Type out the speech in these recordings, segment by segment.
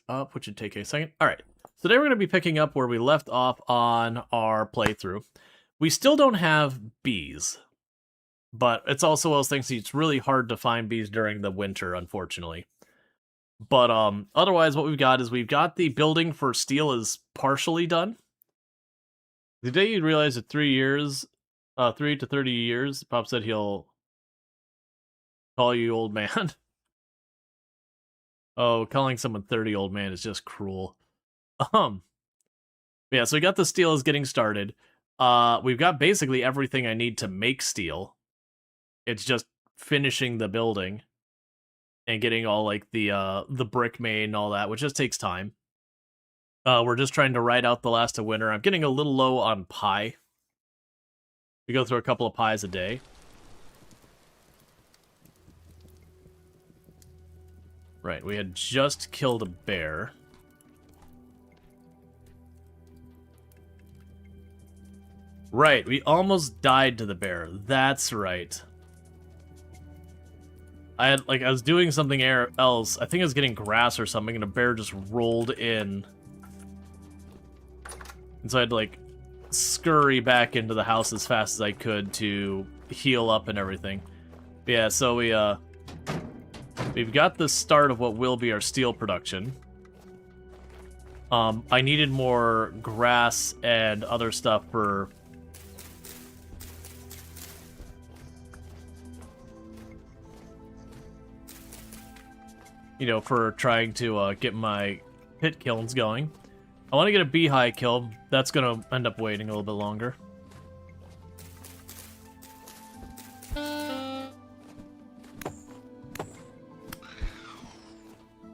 up, which would take a second. All right. So today we're going to be picking up where we left off on our playthrough. We still don't have bees, but it's also one of those things it's really hard to find bees during the winter, unfortunately. But otherwise, what we've got is we've got the building for steel is partially done. The day you realize that 3 to 30 years, Pop said he'll call you old man. Oh, calling someone 30 old man is just cruel. Yeah, so we got the steel is getting started. We've got basically everything I need to make steel. It's just finishing the building and getting all like the brick made and all that, which just takes time. We're just trying to ride out the last of winter. I'm getting a little low on pie. We go through a couple of pies a day. Right, we had just killed a bear. Right, we almost died to the bear. That's right. I was doing something else. I think I was getting grass or something, and a bear just rolled in. And so I had to, like, scurry back into the house as fast as I could to heal up and everything. But yeah, so we've got the start of what will be our steel production. I needed more grass and other stuff for... you know, for trying to get my pit kilns going. I want to get a beehive kill. That's going to end up waiting a little bit longer.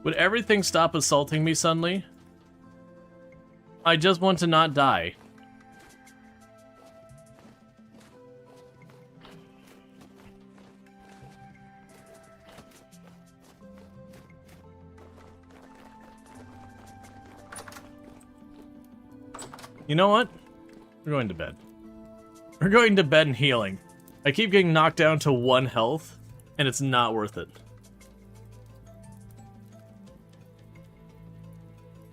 Would everything stop assaulting me suddenly? I just want to not die. You know what? We're going to bed. We're going to bed and healing. I keep getting knocked down to 1 health, and it's not worth it.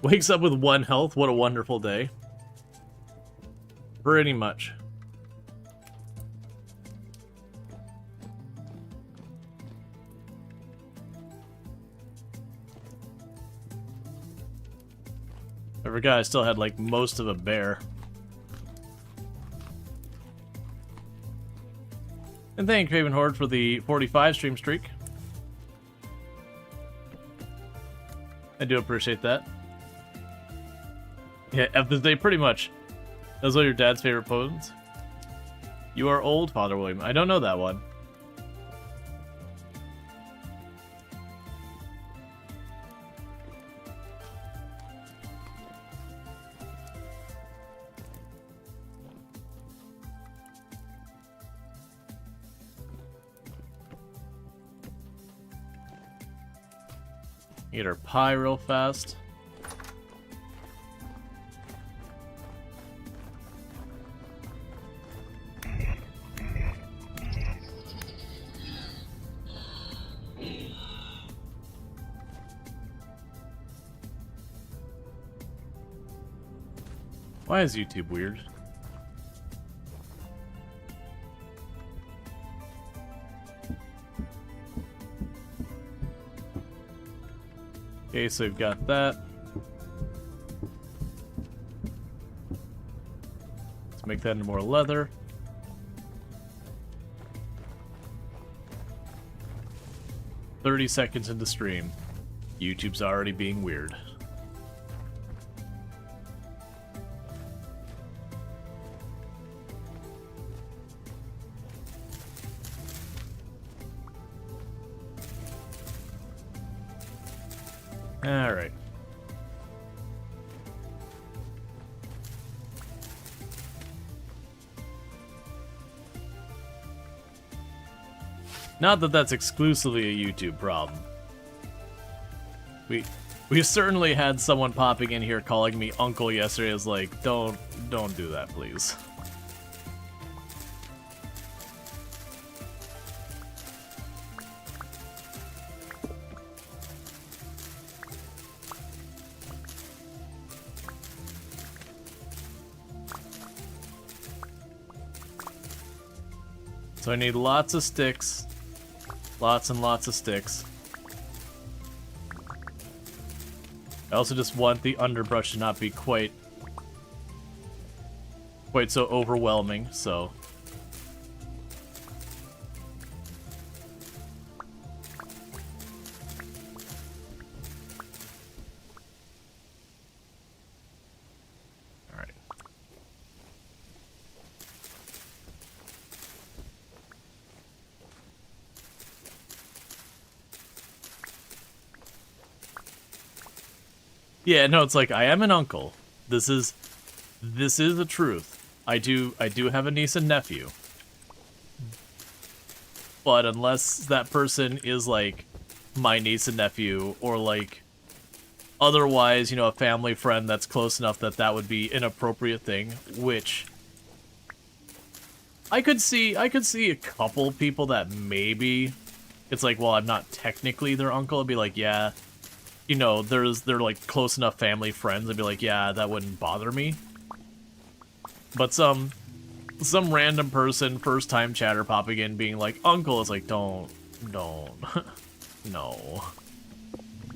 Wakes up with 1 health, what a wonderful day. Pretty much. I forgot I still had, like, most of a bear. And thank Craven Horde for the 45 stream streak. I do appreciate that. Yeah, they pretty much. Those are your dad's favorite poems. You are old, Father William. I don't know that one. Get our pie real fast. Why is YouTube weird? Okay, so we've got that. Let's make that into more leather. "30 seconds into stream. YouTube's already being weird." Alright. Not that that's exclusively a YouTube problem. We certainly had someone popping in here calling me uncle yesterday. I was like, don't do that, please. So I need lots of sticks. Lots and lots of sticks. I also just want the underbrush to not be quite so overwhelming, so... Alright. Yeah, no, it's like, I am an uncle. This is the truth. I do have a niece and nephew. But unless that person is, like, my niece and nephew, or, like, otherwise, you know, a family friend that's close enough that that would be an appropriate thing, which... I could see a couple people that maybe... It's like, well, I'm not technically their uncle. I'd be like, yeah... You know, they're like close enough family friends. I'd be like, yeah, that wouldn't bother me. But some random person, first time chatter popping in, being like, uncle, is like, don't, no.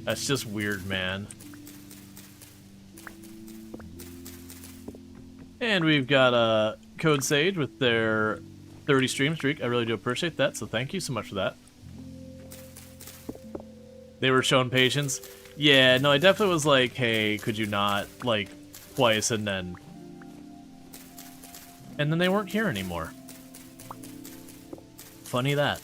That's just weird, man. And we've got Code Sage with their 30 stream streak. I really do appreciate that, so thank you so much for that. They were shown patience. Yeah, no, I definitely was like, hey, could you not, like, twice, and then they weren't here anymore. Funny that.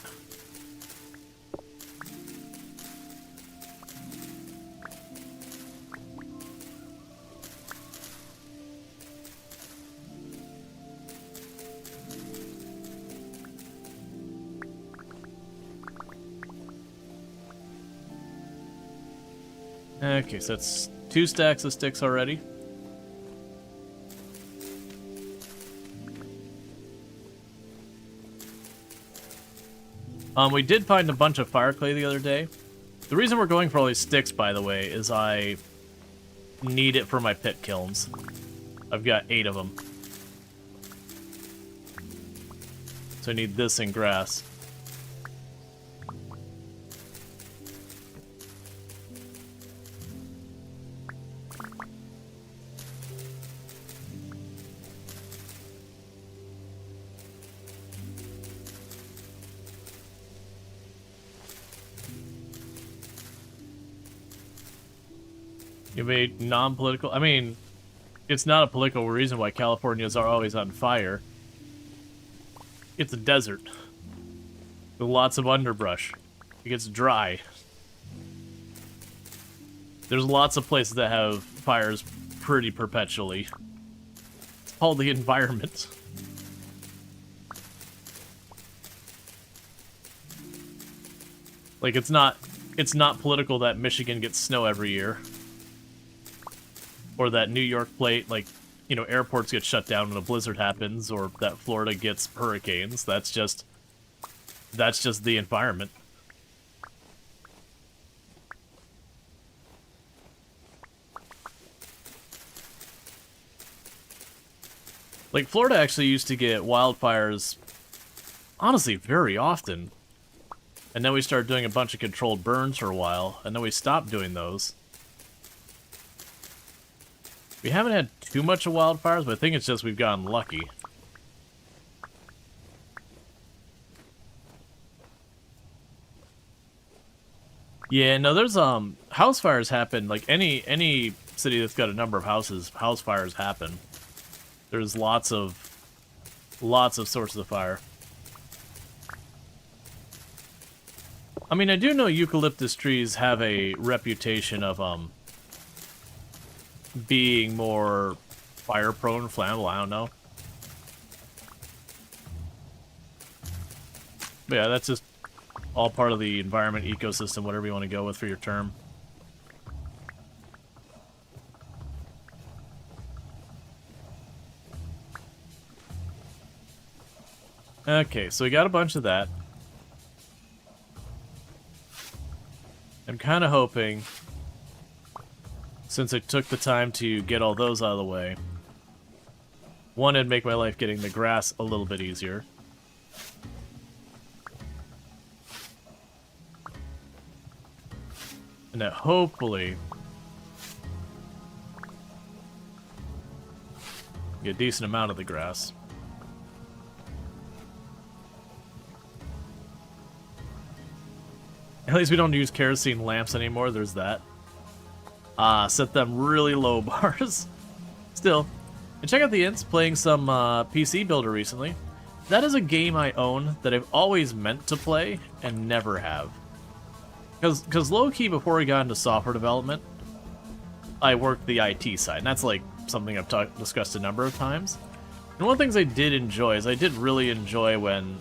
Okay, so that's 2 stacks of sticks already. We did find a bunch of fire clay the other day. The reason we're going for all these sticks, by the way, is I need it for my pit kilns. I've got 8 of them. So I need this in grass. You made non-political... I mean, it's not a political reason why Californians are always on fire. It's a desert. With lots of underbrush. It gets dry. There's lots of places that have fires pretty perpetually. It's called the environment. Like, it's not political that Michigan gets snow every year. Or that New York plate, like, you know, airports get shut down when a blizzard happens, or that Florida gets hurricanes. That's just the environment. Like, Florida actually used to get wildfires, honestly, very often. And then we started doing a bunch of controlled burns for a while, and then we stopped doing those. We haven't had too much of wildfires, but I think it's just we've gotten lucky. Yeah, no, there's house fires happen. Like any city that's got a number of houses, house fires happen. There's lots of sources of fire. I mean, I do know eucalyptus trees have a reputation of being more fire prone, flammable, I don't know. But yeah, that's just all part of the environment, ecosystem, whatever you want to go with for your term. Okay, so we got a bunch of that. I'm kind of hoping, since I took the time to get all those out of the way, one, it'd make my life getting the grass a little bit easier. And that hopefully get a decent amount of the grass. At least we don't use kerosene lamps anymore, there's that. Set them really low bars. Still. And check out the Ints playing some PC Builder recently. That is a game I own that I've always meant to play and never have. Because low-key, before we got into software development, I worked the IT side, and that's like something I've discussed a number of times. And one of the things I did enjoy is I did really enjoy when,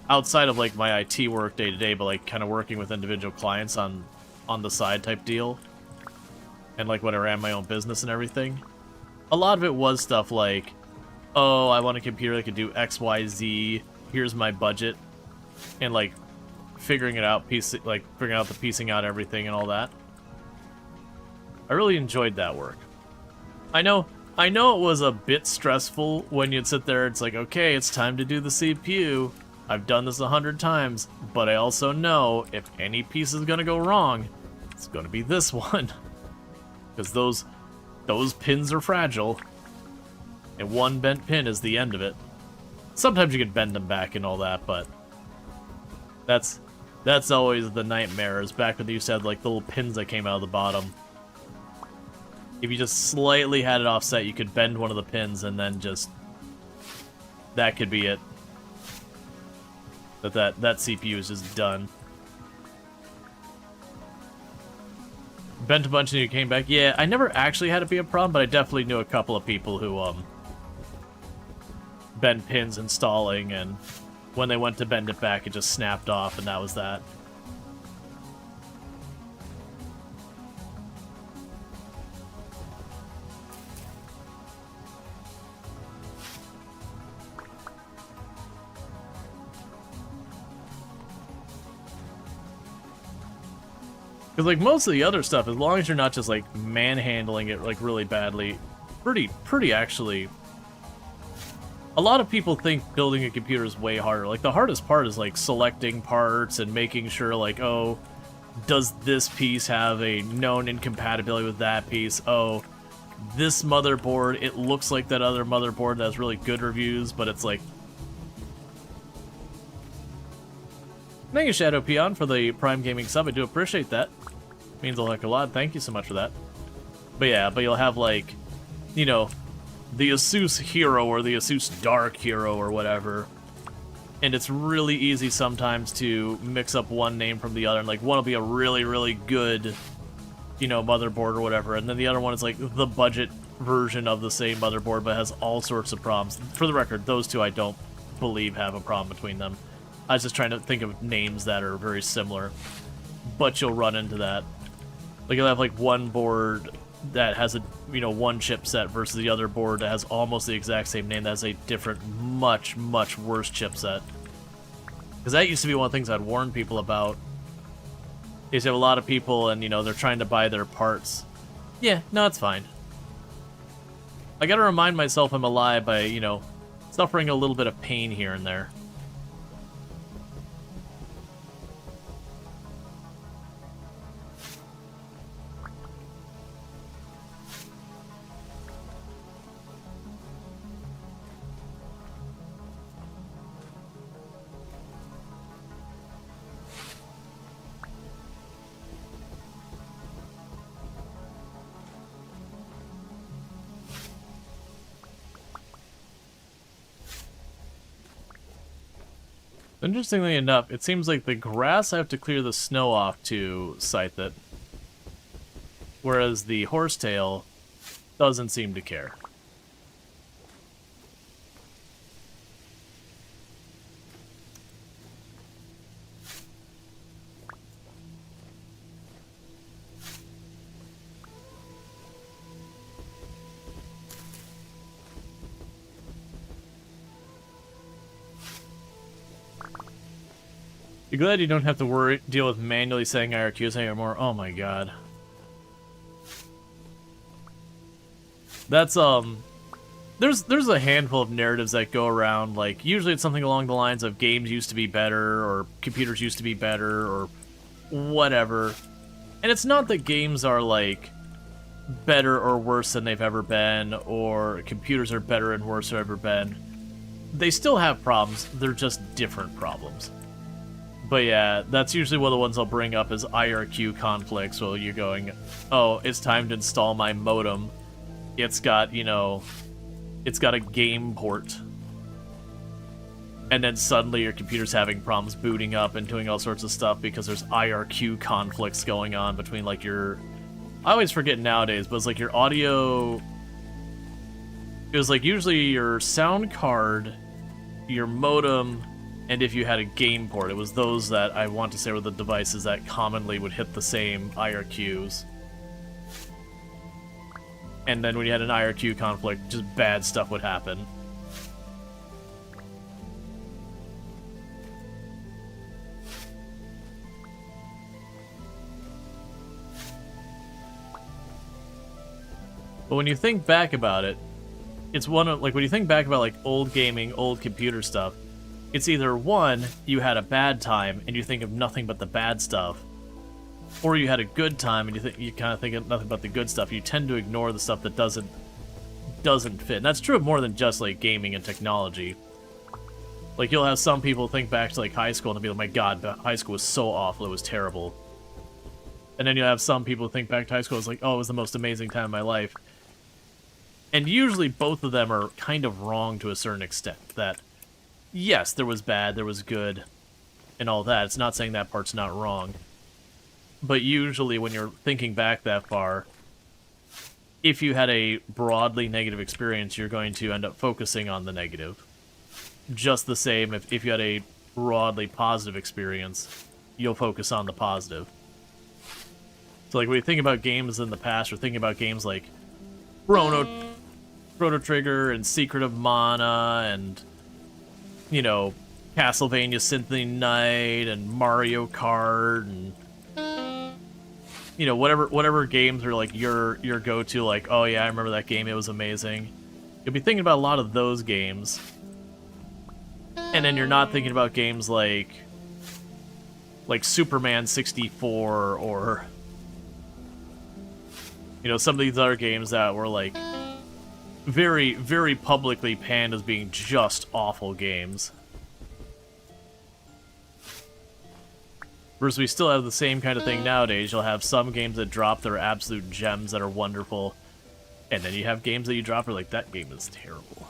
outside of like my IT work day to day, but like kind of working with individual clients on the side type deal, and like when I ran my own business and everything, a lot of it was stuff like, oh, I want a computer that could do X, Y, Z. Here's my budget, and like figuring it out, figuring out the piecing out everything and all that. I really enjoyed that work. I know it was a bit stressful when you'd sit there. It's like, okay, it's time to do the CPU. I've done this 100 times, but I also know if any piece is gonna go wrong, it's gonna be this one, because those pins are fragile, and one bent pin is the end of it. Sometimes you can bend them back and all that, but that's always the nightmare. Is back when they used to have like the little pins that came out of the bottom. If you just slightly had it offset, you could bend one of the pins, and then just that could be it. That CPU is just done. Bent a bunch and you came back. Yeah, I never actually had it be a problem, but I definitely knew a couple of people who bent pins installing, and when they went to bend it back, it just snapped off, and that was that. Because, like, most of the other stuff, as long as you're not just, like, manhandling it, like, really badly, pretty actually. A lot of people think building a computer is way harder. Like, the hardest part is, like, selecting parts and making sure, like, oh, does this piece have a known incompatibility with that piece? Oh, this motherboard, it looks like that other motherboard that has really good reviews, but it's like... Thank you, Shadow Peon, for the Prime Gaming sub. I do appreciate that. Means a heck of a lot. Thank you so much for that. But yeah, but you'll have, like, you know, the Asus Hero or the Asus Dark Hero or whatever. And it's really easy sometimes to mix up one name from the other. And, like, one will be a really, really good, you know, motherboard or whatever. And then the other one is, like, the budget version of the same motherboard but has all sorts of problems. For the record, those two I don't believe have a problem between them. I was just trying to think of names that are very similar, but you'll run into that. Like, you'll have, like, one board that has a, you know, one chipset versus the other board that has almost the exact same name that has a different, much, much worse chipset. Because that used to be one of the things I'd warn people about. Is you have a lot of people and, you know, they're trying to buy their parts. Yeah, no, it's fine. I gotta remind myself I'm alive by, you know, suffering a little bit of pain here and there. Interestingly enough, it seems like the grass I have to clear the snow off to scythe it, whereas the horsetail doesn't seem to care. You're glad you don't have to deal with manually setting IRQs anymore. Oh my god. That's, there's a handful of narratives that go around, like, usually it's something along the lines of games used to be better, or computers used to be better, or whatever. And it's not that games are, like, better or worse than they've ever been, or computers are better and worse than they've ever been. They still have problems, they're just different problems. But yeah, that's usually one of the ones I'll bring up is IRQ conflicts, while you're going, oh, it's time to install my modem. It's got, you know, it's got a game port. And then suddenly your computer's having problems booting up and doing all sorts of stuff because there's IRQ conflicts going on between, like, your... I always forget nowadays, but it's like your audio... It was like usually your sound card, your modem, and if you had a game port. It was those that I want to say were the devices that commonly would hit the same IRQs. And then when you had an IRQ conflict, just bad stuff would happen. But when you think back about it, it's one of, like, when you think back about, like, old gaming, old computer stuff, it's either, one, you had a bad time and you think of nothing but the bad stuff, or you had a good time and you kind of think of nothing but the good stuff. You tend to ignore the stuff that doesn't fit. And that's true of more than just, like, gaming and technology. Like, you'll have some people think back to, like, high school and they'll be like, my god, high school was so awful, it was terrible. And then you'll have some people think back to high school, it's like, oh, it was the most amazing time of my life. And usually both of them are kind of wrong to a certain extent. That, yes, there was bad, there was good, and all that. It's not saying that part's not wrong. But usually when you're thinking back that far, if you had a broadly negative experience, you're going to end up focusing on the negative. Just the same, if you had a broadly positive experience, you'll focus on the positive. So, like, when you think about games in the past, or thinking about games like Chrono Trigger and Secret of Mana and, you know, Castlevania Symphony Night and Mario Kart and, you know, whatever games are, like, your go-to, like, oh yeah, I remember that game, it was amazing. You'll be thinking about a lot of those games. And then you're not thinking about games like Superman 64 or, you know, some of these other games that were, like, very, very publicly panned as being just awful games. Whereas we still have the same kind of thing nowadays. You'll have some games that drop that are absolute gems that are wonderful, and then you have games that you drop that are like, that game is terrible.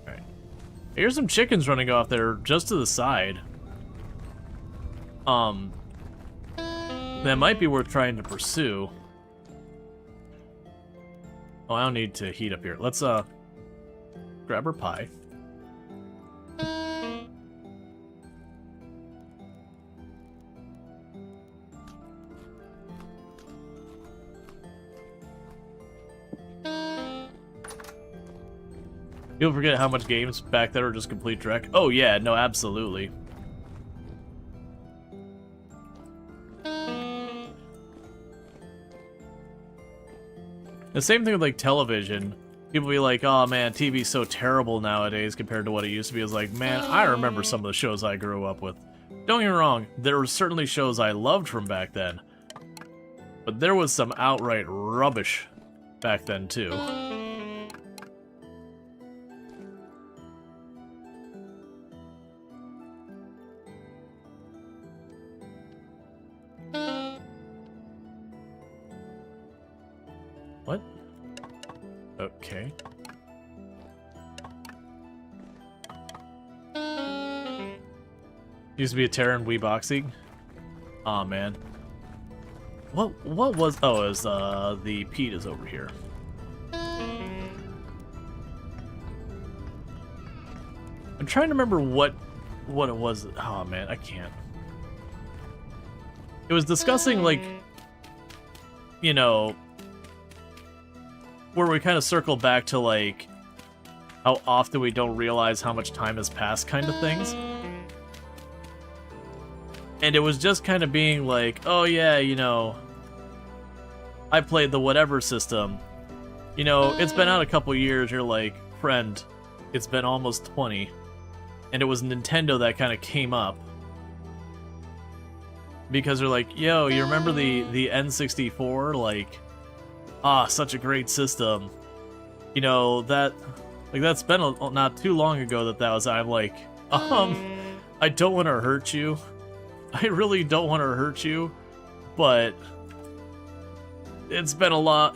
Alright. Here's some chickens running off there just to the side. That might be worth trying to pursue. Oh, I don't need to heat up here. Let's, grab her pie. You'll forget how much games back there are just complete dreck. Oh yeah, no, absolutely. The same thing with, like, television. People be like, oh man, TV's so terrible nowadays compared to what it used to be. It's like, man, I remember some of the shows I grew up with. Don't get me wrong, there were certainly shows I loved from back then. But there was some outright rubbish back then, too. What? Okay. Used to be a Terra in Wii Boxing. Aw, man. What was... Oh, it was, the Pete is over here. I'm trying to remember what it was. Oh, man, I can't. It was discussing, like, you know, where we kind of circle back to, like, how often we don't realize how much time has passed kind of things. And it was just kind of being like, oh yeah, you know, I played the whatever system. You know, it's been out a couple years, you're like, friend, it's been almost 20. and it was Nintendo that kind of came up. Because they're like, yo, you remember the N64? Like, such a great system. You know, that's been not too long ago that was, I'm like, I don't want to hurt you. I really don't want to hurt you, but it's been a lot,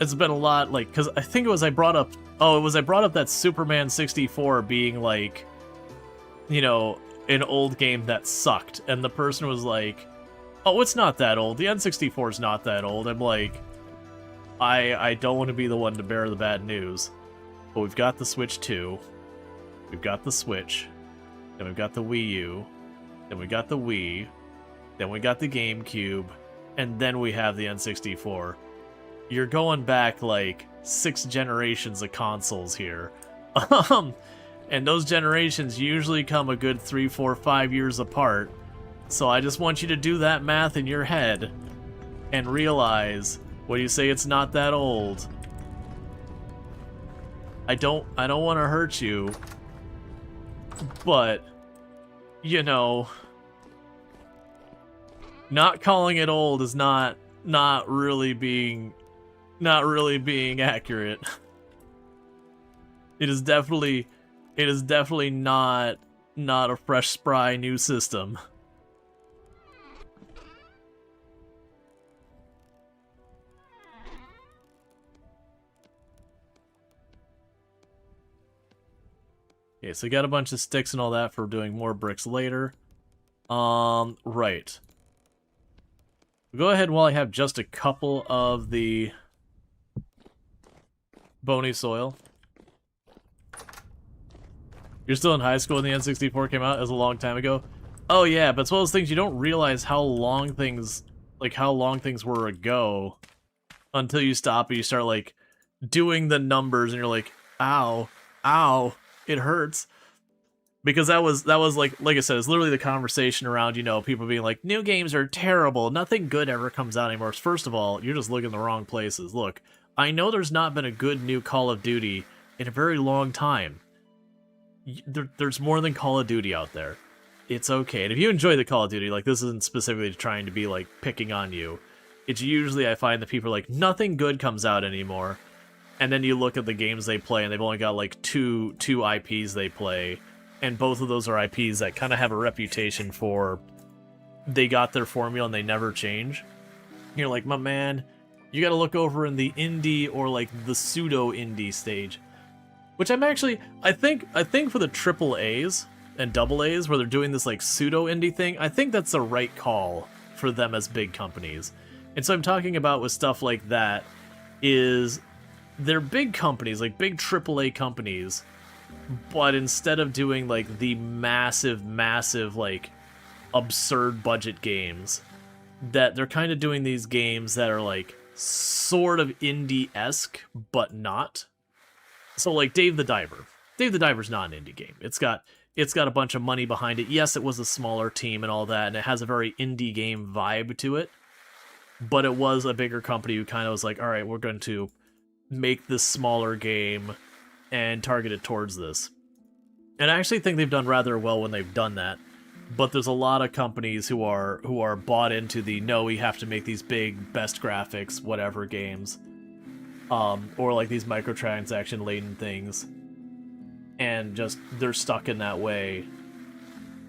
like, because I think it was I brought up that Superman 64 being, like, you know, an old game that sucked, and the person was like, oh, it's not that old. The N64 is not that old. I'm like, I don't want to be the one to bear the bad news. But we've got the Switch 2. We've got the Switch. Then we've got the Wii U. Then we got the Wii. Then we got the GameCube. And then we have the N64. You're going back like 6 generations of consoles here. And those generations usually come a good 3, 4, 5 years apart. So I just want you to do that math in your head and realize when you say it's not that old, I don't want to hurt you, but you know, not calling it old is not really being accurate. It is definitely not a fresh, spry new system. Okay, so we got a bunch of sticks and all that for doing more bricks later. Right. Go ahead while I have just a couple of the bony soil. You're still in high school when the N64 came out? It was a long time ago. Oh yeah, but it's one of those things you don't realize how long things were ago until you stop and you start like doing the numbers and you're like, ow, ow. It hurts, because that was like I said, it's literally the conversation around, you know, people being like, new games are terrible, nothing good ever comes out anymore. First of all, you're just looking in the wrong places. Look, I know there's not been a good new Call of Duty in a very long time. There's more than Call of Duty out there. It's okay, and if you enjoy the Call of Duty, like, this isn't specifically trying to be like picking on you. It's usually, I find that people are like, nothing good comes out anymore. And then you look at the games they play, and they've only got like two IPs they play, and both of those are IPs that kind of have a reputation for they got their formula and they never change. You're like, my man, you got to look over in the indie or like the pseudo indie stage, which I'm actually I think for the triple A's and double A's where they're doing this like pseudo indie thing, I think that's the right call for them as big companies. And so I'm talking about with stuff like that is, they're big companies, like big AAA companies, but instead of doing like the massive, like absurd budget games, that they're kind of doing these games that are like sort of indie-esque, but not. So like Dave the Diver. Dave the Diver's not an indie game. It's got a bunch of money behind it. Yes, it was a smaller team and all that, and it has a very indie game vibe to it. But it was a bigger company who kind of was like, all right, we're going to make this smaller game and target it towards this. And I actually think they've done rather well when they've done that. But there's a lot of companies who are bought into the, no, we have to make these big, best graphics, whatever games. Or like these microtransaction laden things. And just, they're stuck in that way.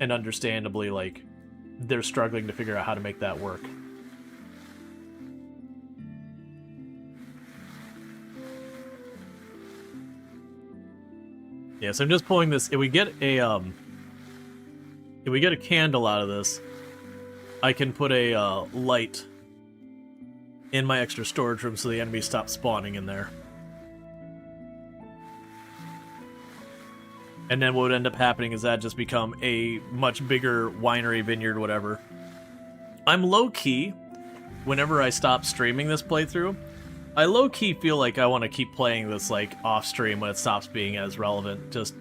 And understandably, like, they're struggling to figure out how to make that work. Yeah, so I'm just pulling this. If we get a candle out of this, I can put a light in my extra storage room so the enemies stop spawning in there. And then what would end up happening is that just become a much bigger winery, vineyard, whatever. I'm low-key, whenever I stop streaming this playthrough, I low-key feel like I want to keep playing this, like, off-stream when it stops being as relevant. Just,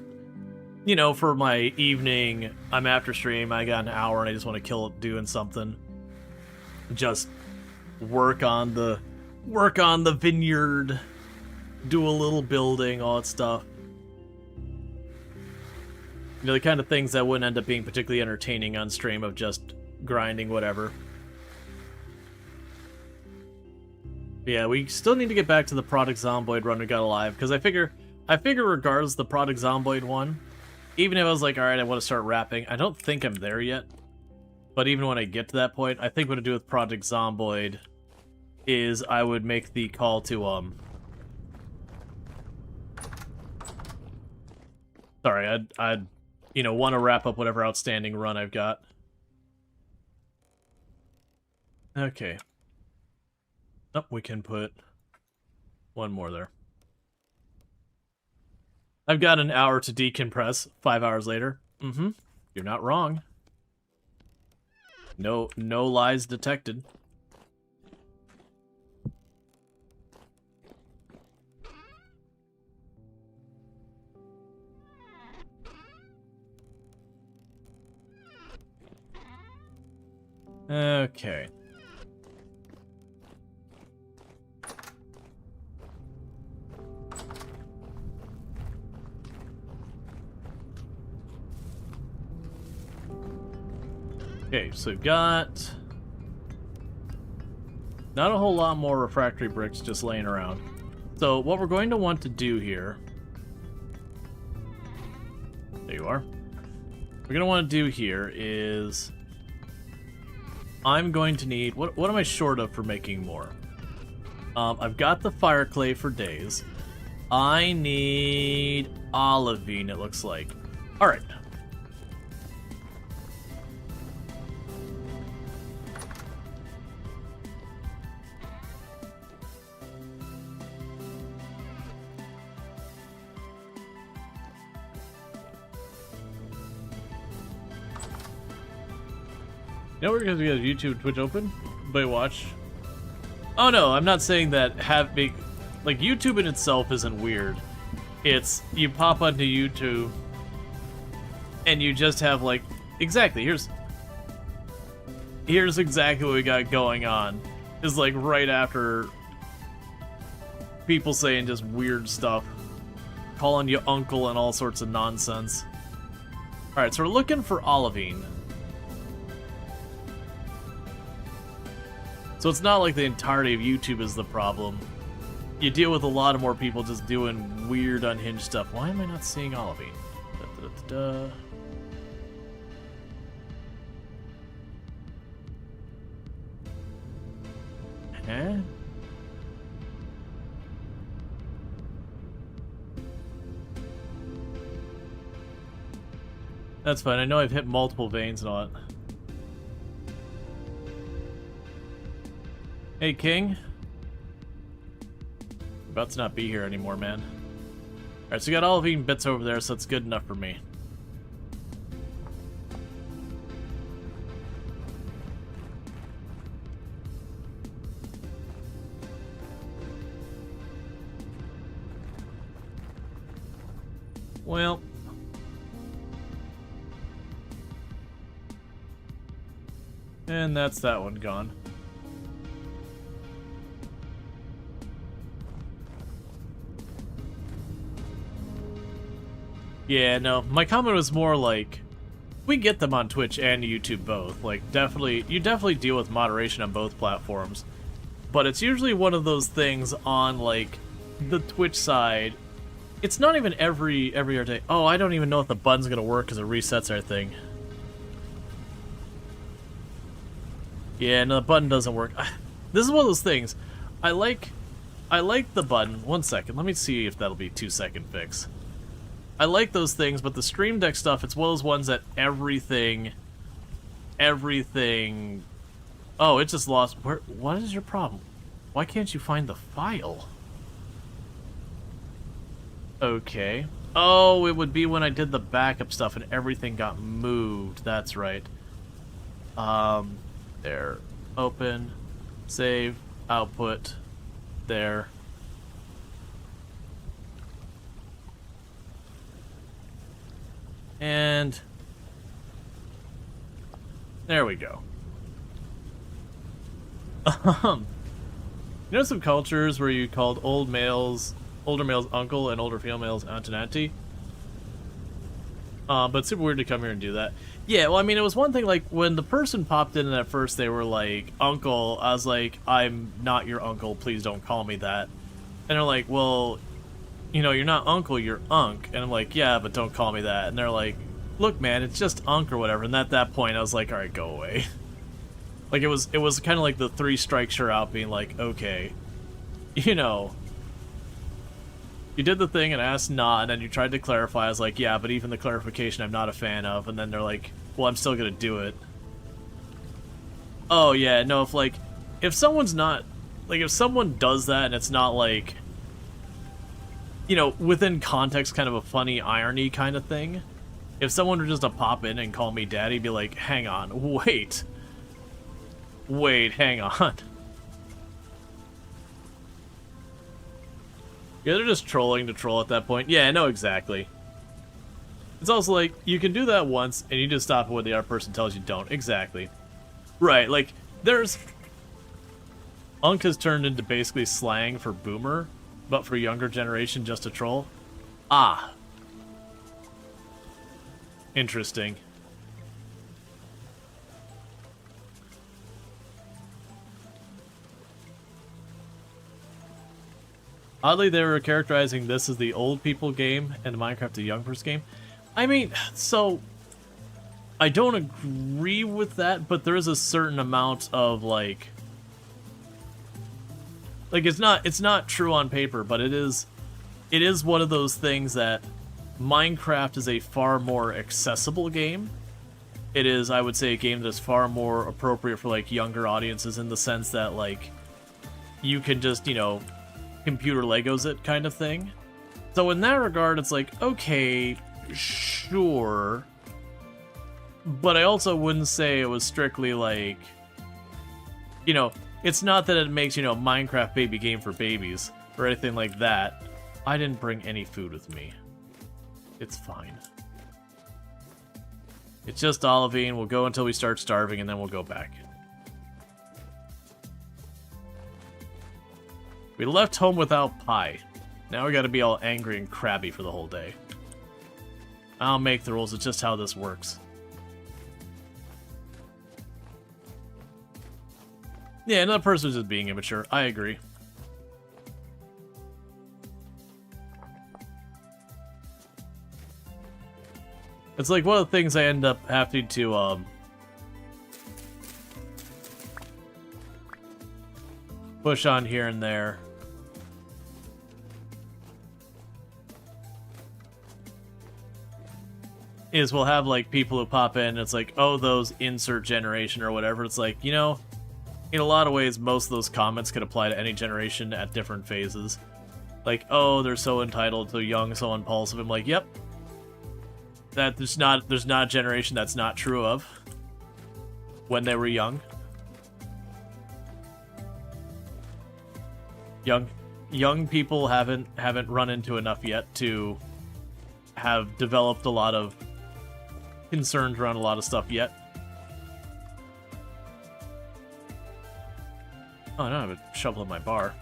you know, for my evening, I'm after stream, I got an hour and I just want to kill it doing something. Just work on the vineyard, do a little building, all that stuff. You know, the kind of things that wouldn't end up being particularly entertaining on stream of just grinding whatever. But yeah, we still need to get back to the Product Zomboid run we got alive, because I figure regardless the Product Zomboid one, even if I was like, alright, I want to start rapping, I don't think I'm there yet. But even when I get to that point, I think what to do with Project Zomboid is I would make the call to, sorry, I'd you know, want to wrap up whatever outstanding run I've got. Okay. Oh, we can put one more there. I've got an hour to decompress 5 hours later. Mm-hmm. You're not wrong. No lies detected. Okay. Okay, so we've got not a whole lot more refractory bricks just laying around. So what we're going to want to do here... There you are. What we're going to want to do here is... I'm going to need... What am I short of for making more? I've got the fire clay for days. I need olivine, it looks like. Alright. You know, because we have YouTube and Twitch open, but watch. Oh no, I'm not saying that like YouTube in itself isn't weird. It's you pop onto YouTube and you just have like exactly here's exactly what we got going on. Is like right after people saying just weird stuff, calling you uncle and all sorts of nonsense. All right, so we're looking for olivine. So it's not like the entirety of YouTube is the problem. You deal with a lot of more people just doing weird, unhinged stuff. Why am I not seeing olivine? Huh? That's fine. I know I've hit multiple veins and all that. Hey, King. About to not be here anymore, man. Alright, so we got olivine bits over there, so that's good enough for me. Well... and that's that one gone. Yeah, no, my comment was more like, we get them on Twitch and YouTube both. Like, you definitely deal with moderation on both platforms. But it's usually one of those things on, like, the Twitch side. It's not even every other day. Oh, I don't even know if the button's gonna work because it resets our thing. Yeah, no, the button doesn't work. This is one of those things. I like the button. 1 second, let me see if that'll be 2-second fix. I like those things, but the Stream Deck stuff, it's one of those ones that everything... Oh, it just lost... What is your problem? Why can't you find the file? Okay. Oh, it would be when I did the backup stuff and everything got moved. That's right. There. Open. Save. Output. There. And there we go. You know some cultures where you called older males uncle and older females aunt and auntie? But it's super weird to come here and do that. Yeah, well, I mean, it was one thing, like, when the person popped in and at first they were like, Uncle, I was like, I'm not your uncle, please don't call me that. And they're like, well, you know, you're not uncle, you're unk. And I'm like, yeah, but don't call me that. And they're like, look, man, it's just unk or whatever. And at that point, I was like, all right, go away. Like, it was kind of like the 3 strikes you're out being like, okay, you know, you did the thing and asked not, and then you tried to clarify. I was like, yeah, but even the clarification I'm not a fan of. And then they're like, well, I'm still gonna do it. Oh, yeah, no, if someone's not, like, if someone does that and it's not, like, you know, within context, kind of a funny irony kind of thing, if someone were just to pop in and call me daddy, be like, hang on, wait, hang on. Yeah, they're just trolling to troll at that point. Yeah, no, exactly. It's also like, you can do that once, and you just stop it when the other person tells you don't. Exactly. Right, like, there's... Unk has turned into basically slang for boomer, but for younger generation, just a troll. Ah. Interesting. Oddly, they were characterizing this as the old people game and Minecraft the young person game. I mean, so... I don't agree with that, but there is a certain amount of, like, it's not true on paper, but it is one of those things that Minecraft is a far more accessible game. It is, I would say, a game that's far more appropriate for, like, younger audiences in the sense that, like, you can just, you know, computer Legos it kind of thing. So in that regard, it's like, okay, sure. But I also wouldn't say it was strictly, like, you know, it's not that it makes, you know, Minecraft baby game for babies or anything like that. I didn't bring any food with me. It's fine. It's just Olivine. We'll go until we start starving, and then we'll go back. We left home without pie. Now we gotta be all angry and crabby for the whole day. I don't make the rules, it's just how this works. Yeah, another person's just being immature. I agree. It's like one of the things I end up having to, push on here and there. Is we'll have, like, people who pop in, and it's like, oh, those insert generation or whatever. It's like, you know, in a lot of ways, most of those comments could apply to any generation at different phases. Like, oh, they're so entitled, so young, so impulsive. I'm like, yep. There's not a generation that's not true of when they were young. Young people haven't run into enough yet to have developed a lot of concerns around a lot of stuff yet. Oh, I don't have a shovel in my bar.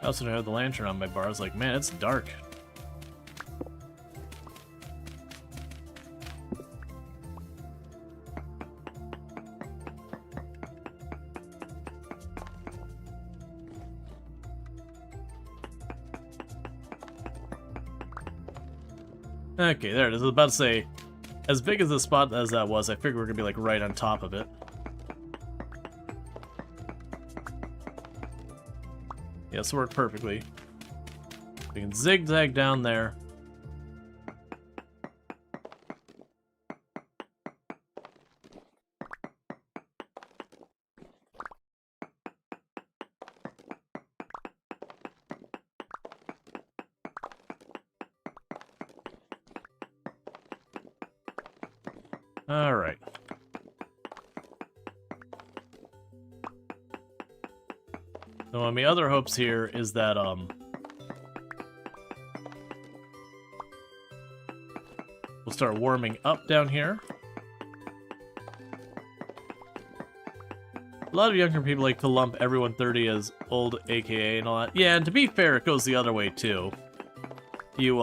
I also don't have the lantern on my bar. I was like, man, it's dark. Okay, there it is. I was about to say, as big as the spot as that was, I figured we are gonna be, like, right on top of it. Yeah, this worked perfectly. We can zigzag down there. Alright. So, my other hopes here is that, we'll start warming up down here. lot of younger people like to lump everyone 30 as old AKA and all that. Yeah, and to be fair, it goes the other way too. You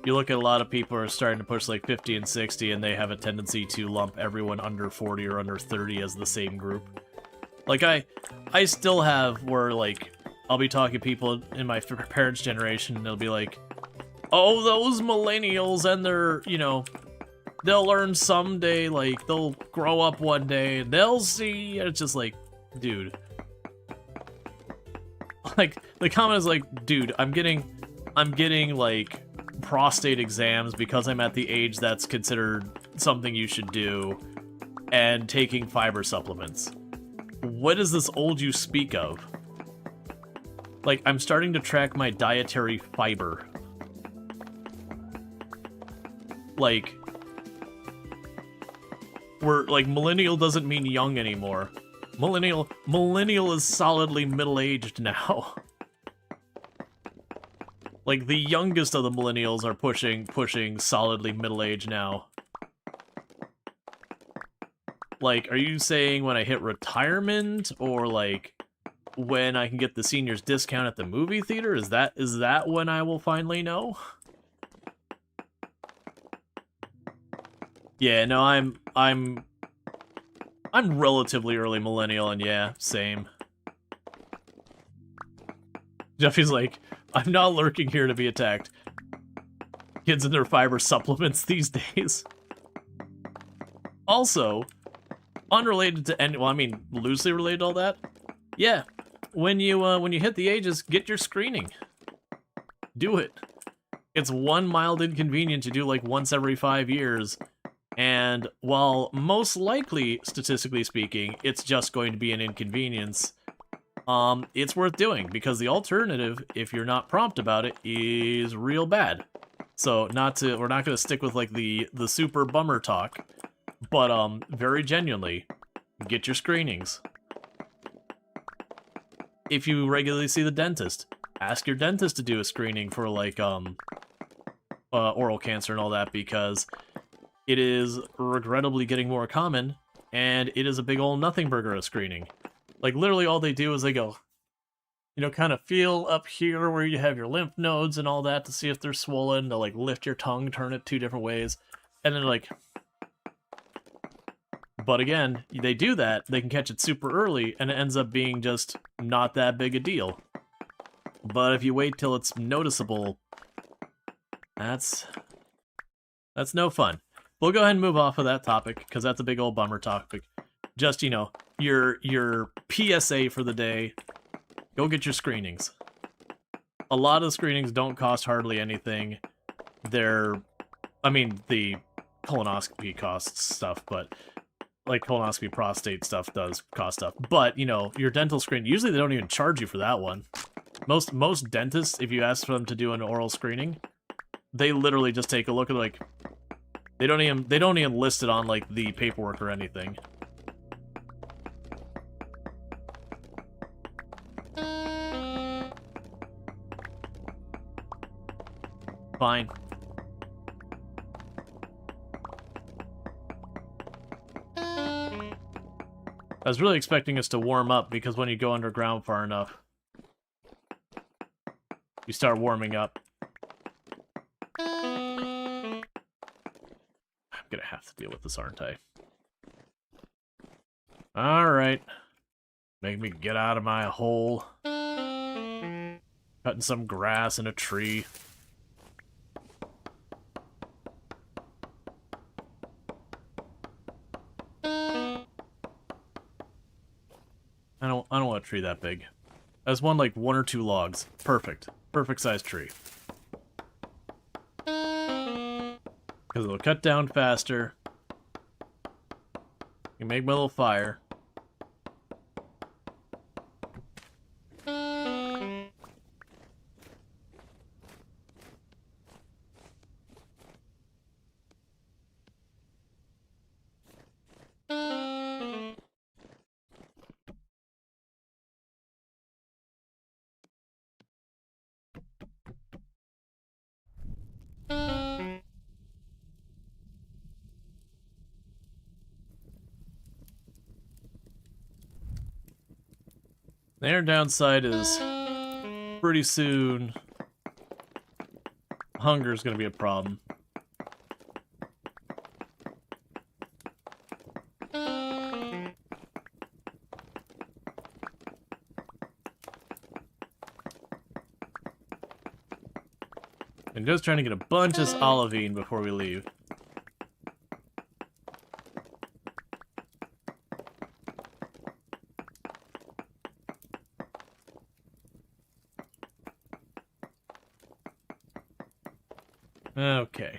look at a lot of people who are starting to push like 50 and 60, and they have a tendency to lump everyone under 40 or under 30 as the same group. Like, I still have where, like, I'll be talking to people in my parents' generation, and they'll be like, oh, those millennials, and they're, you know, they'll learn someday, like, they'll grow up one day, and they'll see, and it's just like, dude. Like, the comment is like, dude, I'm getting, like, prostate exams because I'm at the age that's considered something you should do, and taking fiber supplements. What is this old you speak of? Like, I'm starting to track my dietary fiber. Like, we're, like, millennial doesn't mean young anymore. Millennial is solidly middle-aged now. Like, the youngest of the millennials are pushing solidly middle-aged now. Like, are you saying when I hit retirement, or, like, when I can get the seniors discount at the movie theater? Is that when I will finally know? Yeah, no, I'm relatively early millennial, and yeah, same. Jeffy's like, I'm not lurking here to be attacked. Kids and their fiber supplements these days. Also, unrelated to any, well, I mean, loosely related to all that. Yeah, when you hit the ages, get your screening. Do it. It's one mild inconvenience you do like once every 5 years. And while most likely, statistically speaking, it's just going to be an inconvenience, it's worth doing, because the alternative, if you're not prompt about it, is real bad. So we're not going to stick with like the super bummer talk, but very genuinely, get your screenings. If you regularly see the dentist, ask your dentist to do a screening for like oral cancer and all that, because it is regrettably getting more common, and it is a big old nothing burger of screening. Like, literally all they do is they go, you know, kind of feel up here where you have your lymph nodes and all that to see if they're swollen. They'll, like, lift your tongue, turn it 2 different ways, and then, like... But again, they do that, they can catch it super early, and it ends up being just not that big a deal. But if you wait till it's noticeable, that's no fun. We'll go ahead and move off of that topic, because that's a big old bummer topic. Just, you know, your PSA for the day, go get your screenings. A lot of screenings don't cost hardly anything. I mean, the colonoscopy costs stuff, but, like, colonoscopy prostate stuff does cost stuff. But, you know, your dental screen, usually they don't even charge you for that one. Most dentists, if you ask for them to do an oral screening, they literally just take a look at, like, They don't even list it on, like, the paperwork or anything. Fine. I was really expecting us to warm up, because when you go underground far enough, you start warming up. Gonna have to deal with this, aren't I? Alright. Make me get out of my hole. Cutting some grass in a tree. I don't want a tree that big. I just want like 1 or 2 logs. Perfect. Perfect sized tree. Because it'll cut down faster. You make my little fire. Their downside is pretty soon hunger is going to be a problem. And just trying to get a bunch of olivine before we leave. Okay.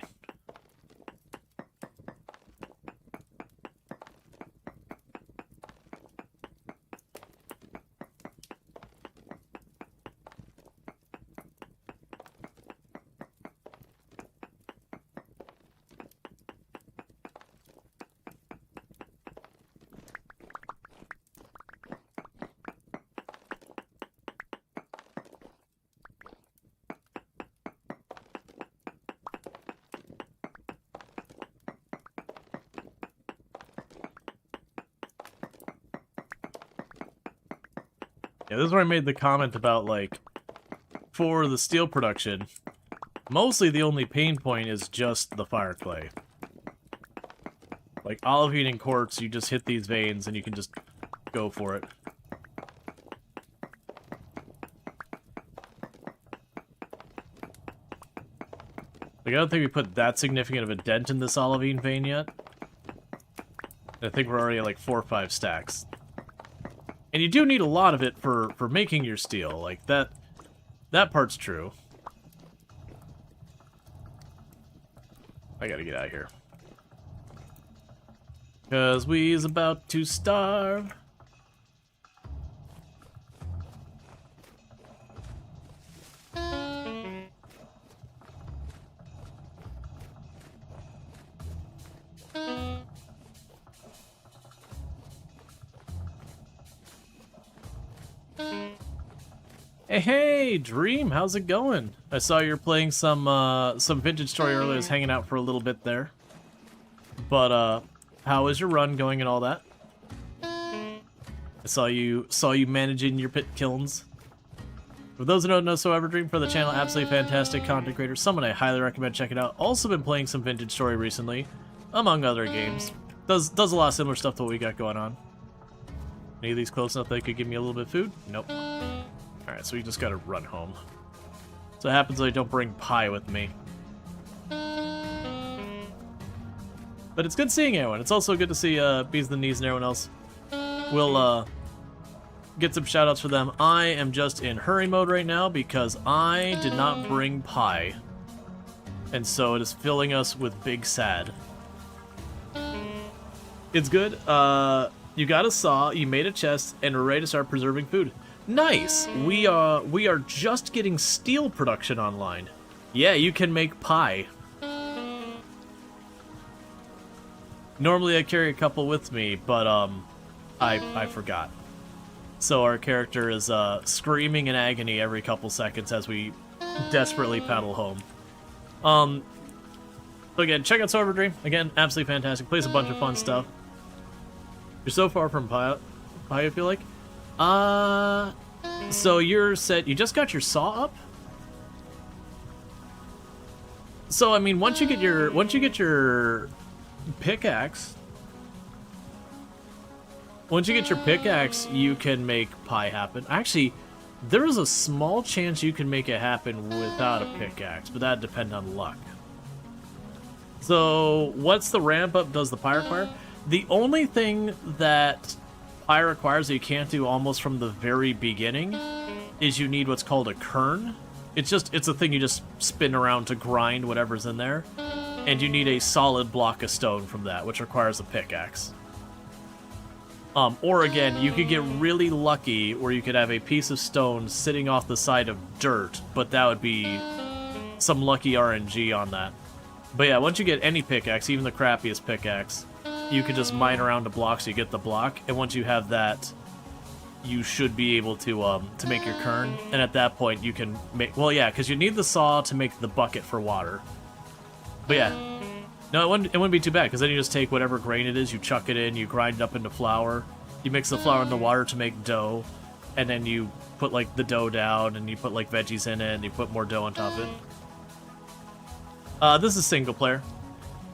Yeah, this is where I made the comment about, like, for the steel production, mostly the only pain point is just the fire clay. Like, olivine and quartz, you just hit these veins and you can just go for it. Like, I don't think we put that significant of a dent in this olivine vein yet. I think we're already at like 4 or 5 stacks. And you do need a lot of it for making your steel. Like, that part's true. I gotta get out of here. Because we's about to starve. Hey, Dream, how's it going? I saw you were playing some Vintage Story earlier. I was hanging out for a little bit there. But, how is your run going and all that? I saw you managing your pit kilns. For those who don't know, so Dream for the channel, absolutely fantastic content creator. Someone I highly recommend checking out. Also been playing some Vintage Story recently, among other games. Does a lot of similar stuff to what we got going on. Any of these close enough they could give me a little bit of food? Nope. Alright, so we just gotta run home. So it happens that I don't bring pie with me. But it's good seeing everyone. It's also good to see Bees and the Knees and everyone else. We'll get some shoutouts for them. I am just in hurry mode right now because I did not bring pie. And so it is filling us with big sad. It's good. You got a saw, you made a chest, and we're ready to start preserving food. Nice! We are just getting steel production online. Yeah, you can make pie. Normally I carry a couple with me, but I forgot. So our character is screaming in agony every couple seconds as we desperately paddle home. So again, check out Storge Dream. Again, absolutely fantastic. Plays a bunch of fun stuff. You're so far from pie, I feel like. So you're set. You just got your saw up. So I mean, once you get your pickaxe, you can make pie happen. Actually, there is a small chance you can make it happen without a pickaxe, but that depends on luck. So what's the ramp up does the pie require? The only thing that pie requires that you can't do almost from the very beginning is you need what's called a kern. It's a thing you just spin around to grind whatever's in there. And you need a solid block of stone from that, which requires a pickaxe. Or again, you could get really lucky where you could have a piece of stone sitting off the side of dirt, but that would be some lucky RNG on that. But yeah, once you get any pickaxe, even the crappiest pickaxe, you can just mine around a block so you get the block, and once you have that, you should be able to make your kern, and at that point you can make, well yeah, because you need the saw to make the bucket for water. But yeah, no, it wouldn't be too bad, because then you just take whatever grain it is, you chuck it in, you grind it up into flour, you mix the flour and the water to make dough, and then you put like the dough down, and you put like veggies in it, and you put more dough on top of it. This is single player.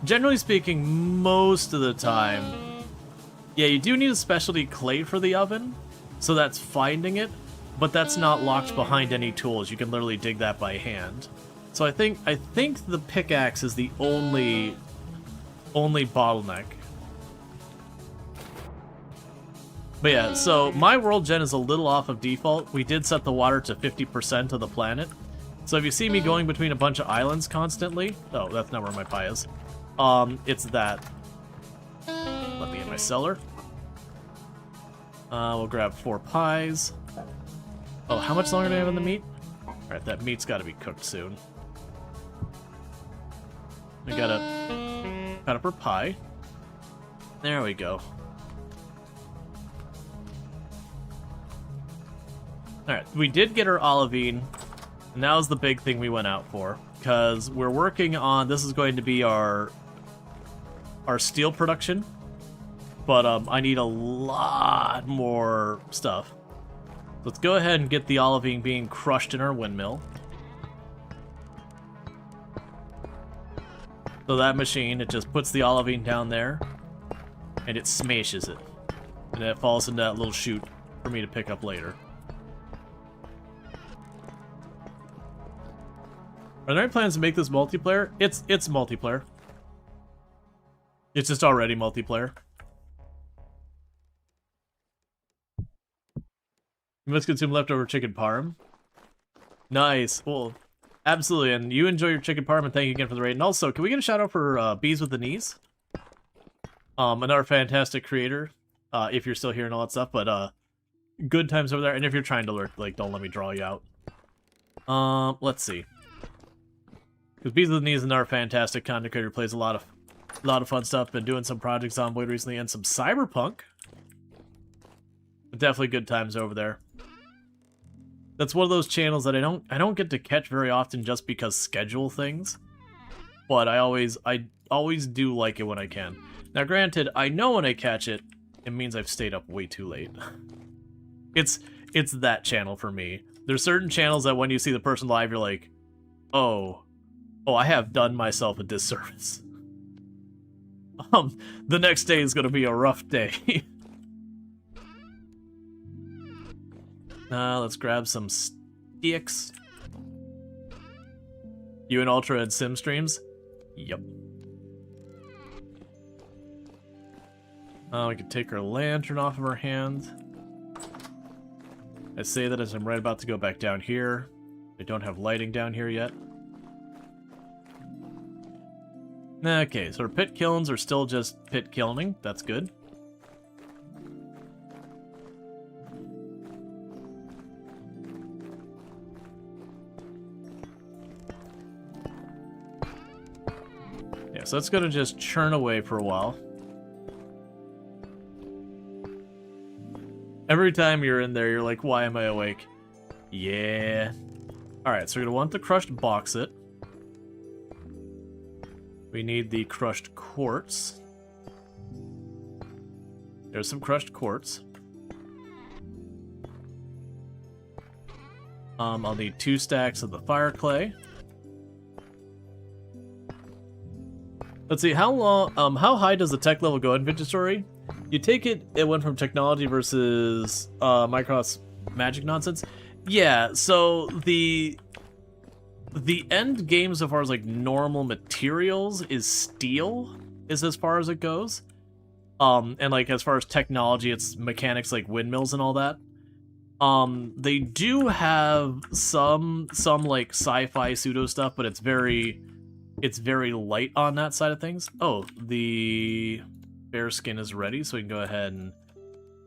Generally speaking, most of the time, yeah, you do need a specialty clay for the oven, so that's finding it, but that's not locked behind any tools. You can literally dig that by hand. So I think the pickaxe is the only bottleneck. But yeah, so my world gen is a little off of default. We did set the water to 50% of the planet. So if you see me going between a bunch of islands constantly, oh, that's not where my pie is. It's that. Let me in my cellar. We'll grab 4 pies. Oh, how much longer do I have on the meat? Alright, that meat's gotta be cooked soon. We gotta cut up our pie. There we go. Alright, we did get our olivine. And that was the big thing we went out for. Because we're working on... This is going to be our steel production. But I need a lot more stuff. Let's go ahead and get the olivine being crushed in our windmill. So that machine, it just puts the olivine down there. And it smashes it. And it falls into that little chute for me to pick up later. Are there any plans to make this multiplayer? It's multiplayer. It's just already multiplayer. You must consume leftover chicken parm. Nice. Well, absolutely. And you enjoy your chicken parm, and thank you again for the raid. And also, can we get a shout out for Bees with the Knees? Another fantastic creator. If you're still here and all that stuff, but good times over there. And if you're trying to lurk, like, don't let me draw you out. Let's see. Because Bees with the Knees is another fantastic content creator, plays a lot of fun stuff. Been doing some projects on Void recently and some Cyberpunk. But definitely good times over there. That's one of those channels that I don't get to catch very often just because schedule things. But I always do like it when I can. Now granted, I know when I catch it, it means I've stayed up way too late. It's that channel for me. There's certain channels that when you see the person live, you're like, oh, I have done myself a disservice. The next day is gonna be a rough day. Let's grab some sticks. You and Ultra had sim streams? Yep. We can take our lantern off of our hand. I say that as I'm right about to go back down here. I don't have lighting down here yet. Okay, so our pit kilns are still just pit kilning. That's good. Yeah, so it's gonna just churn away for a while. Every time you're in there, you're like, why am I awake? Yeah. Alright, so we're gonna want the crushed bauxite. We need the crushed quartz. There's some crushed quartz. I'll need 2 stacks of the fire clay. Let's see, how high does the tech level go in Vintage Story? You take it went from technology versus Microsoft's magic nonsense. Yeah, so the end game so far as like normal materials is steel, is as far as it goes. And like as far as technology, it's mechanics like windmills and all that. They do have some like sci-fi pseudo stuff, but it's very light on that side of things. Oh, the bear skin is ready, so we can go ahead and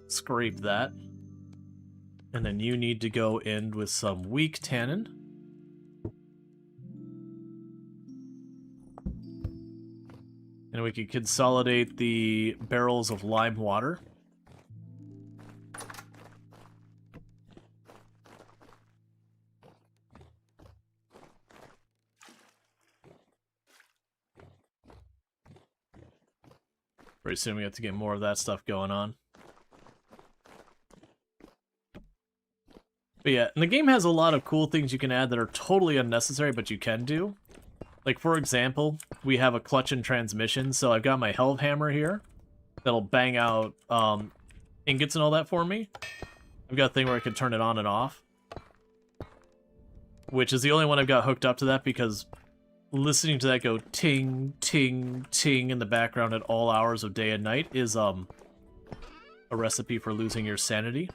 scrape that. And then you need to go in with some weak tannin. And we can consolidate the barrels of lime water. Pretty soon we have to get more of that stuff going on. But yeah, and the game has a lot of cool things you can add that are totally unnecessary, but you can do. Like, for example, we have a clutch and transmission, so I've got my Helve Hammer here that'll bang out ingots and all that for me. I've got a thing where I can turn it on and off, which is the only one I've got hooked up to that, because listening to that go ting, ting, ting in the background at all hours of day and night is a recipe for losing your sanity.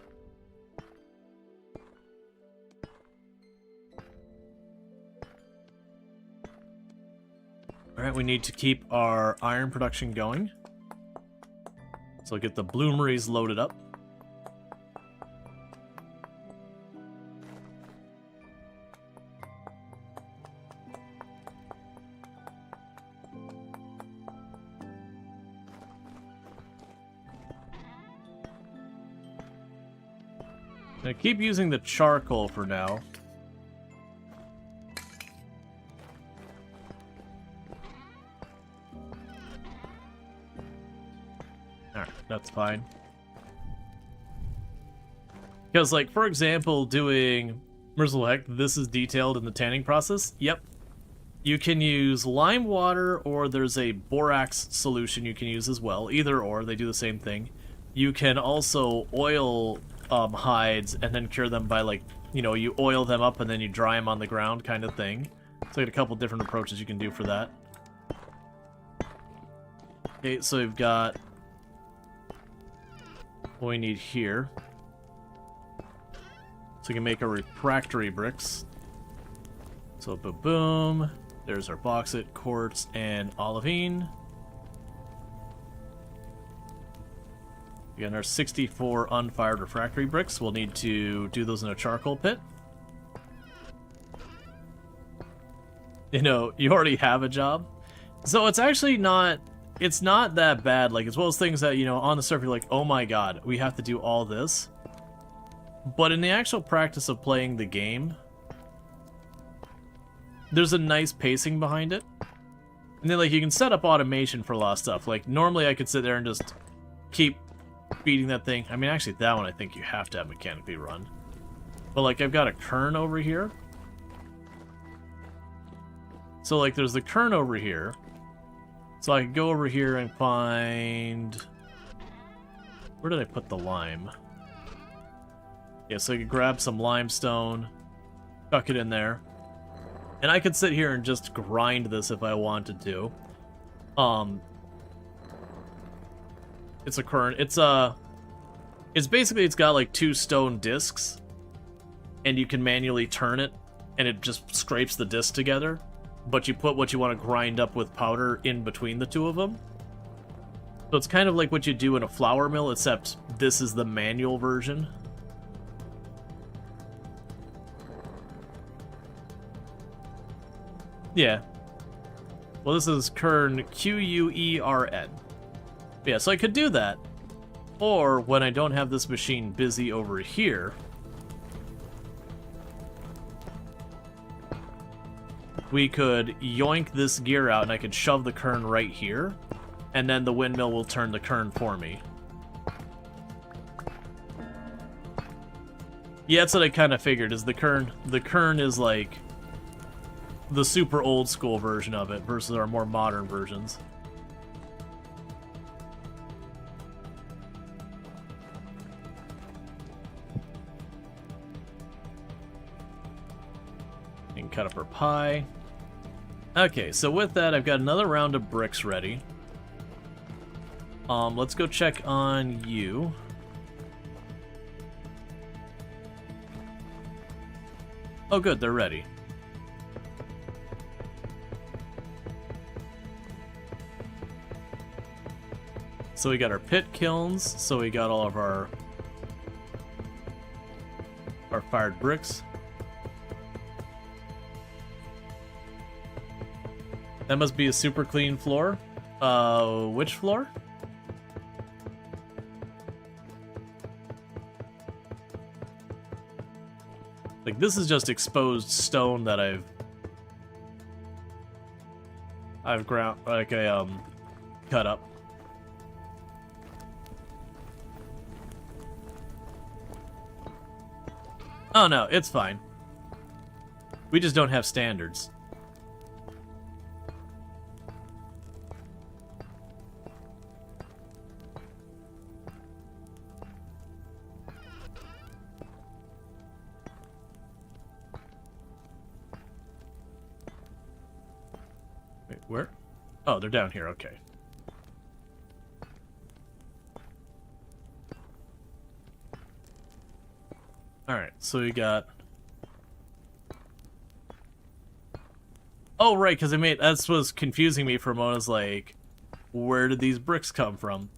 Alright, we need to keep our iron production going. So get the bloomeries loaded up. I'm gonna keep using the charcoal for now. Alright, that's fine. Because, like, for example, doing Merciful Heck, this is detailed in the tanning process. Yep. You can use lime water, or there's a borax solution you can use as well. Either or, they do the same thing. You can also oil hides and then cure them by, like, you know, you oil them up and then you dry them on the ground kind of thing. So like a couple different approaches you can do for that. Okay, so we've got what we need here. So we can make our refractory bricks. So boom, there's our bauxite, quartz, and olivine. We got our 64 unfired refractory bricks. We'll need to do those in a charcoal pit. You know, you already have a job. So it's actually not, it's not that bad. Like, it's one of those things that, you know, on the surface you're like, oh my god, we have to do all this. But in the actual practice of playing the game, there's a nice pacing behind it. And then, like, you can set up automation for a lot of stuff. Like, normally I could sit there and just keep feeding that thing. I mean, actually, that one I think you have to have mechanically run. But, like, I've got a kern over here. So, like, there's the kern over here. So I could go over here and find... Where did I put the lime? Yeah, so I could grab some limestone, chuck it in there. And I could sit here and just grind this if I wanted to. It's a current. It's basically, it's got like 2 stone discs, and you can manually turn it, and it just scrapes the discs together. But you put what you want to grind up with powder in between the 2 of them. So it's kind of like what you do in a flour mill, except this is the manual version. Yeah. Well, this is Quern, Q-U-E-R-N. Yeah, so I could do that. Or, when I don't have this machine busy over here, we could yoink this gear out and I could shove the kern right here, and then the windmill will turn the kern for me. Yeah, that's what I kind of figured, is the kern is like the super old school version of it versus our more modern versions. You can cut up our pie. Okay, so with that, I've got another round of bricks ready. Let's go check on you. Oh good, they're ready. So we got our pit kilns, so we got all of our fired bricks. That must be a super clean floor. Which floor? Like, this is just exposed stone that I've ground, like, cut up. Oh no, it's fine. We just don't have standards. Wait, where? Oh, they're down here, okay. Alright, so we got... Oh, right, because that's what was confusing me for a moment. I was like, where did these bricks come from?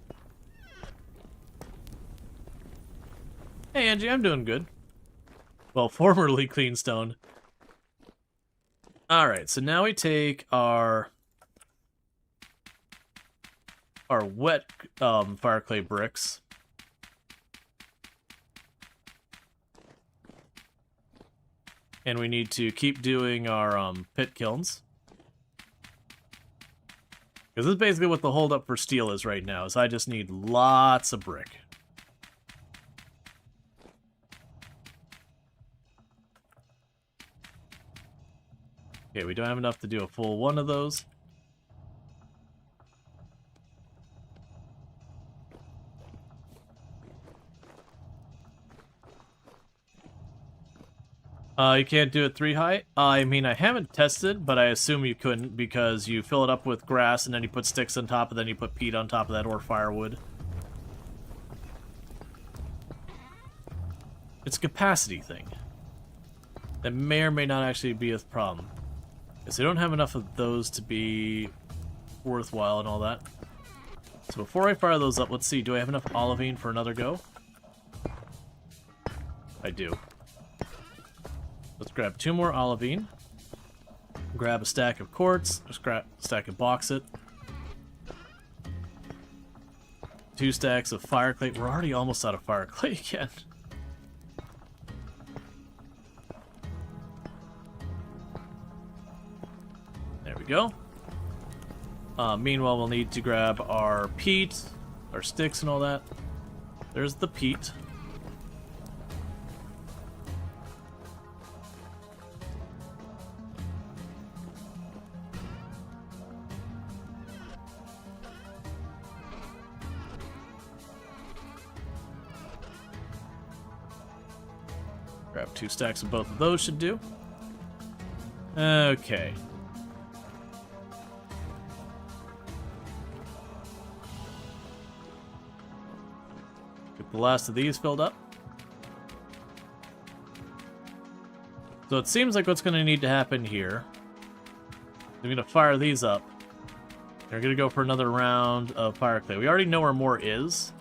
Hey, Angie, I'm doing good. Well, formerly clean stone. Alright, so now we take our wet fire clay bricks. And we need to keep doing our pit kilns. Because this is basically what the holdup for steel is right now, is I just need lots of brick. Okay, we don't have enough to do a full one of those. You can't do it 3 high? I mean, I haven't tested, but I assume you couldn't because you fill it up with grass and then you put sticks on top and then you put peat on top of that or firewood. It's a capacity thing. That may or may not actually be a problem. Because they don't have enough of those to be worthwhile and all that. So before I fire those up, let's see, do I have enough olivine for another go? I do. Let's grab 2 more olivine. Grab a stack of quartz. Just grab a stack of bauxite. 2 stacks of fire clay. We're already almost out of fire clay again. There we go. Meanwhile, we'll need to grab our peat, our sticks and all that. There's the peat. Grab 2 stacks of both of those should do. Okay. Get the last of these filled up. So it seems like what's going to need to happen here. We're going to fire these up. We're going to go for another round of fire clay. We already know where more is.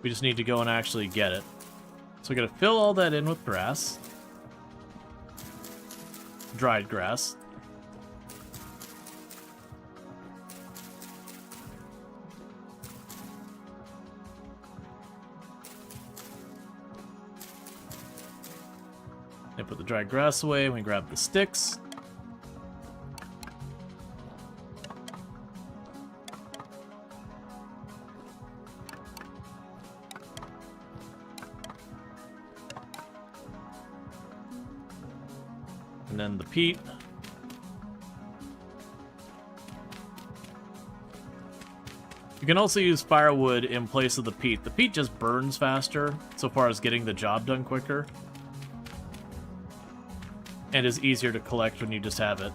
We just need to go and actually get it. So we're going to fill all that in with grass. Dried grass. And put the dried grass away. We grab the sticks. And then the peat. You can also use firewood in place of the peat. The peat just burns faster, so far as getting the job done quicker. And is easier to collect when you just have it.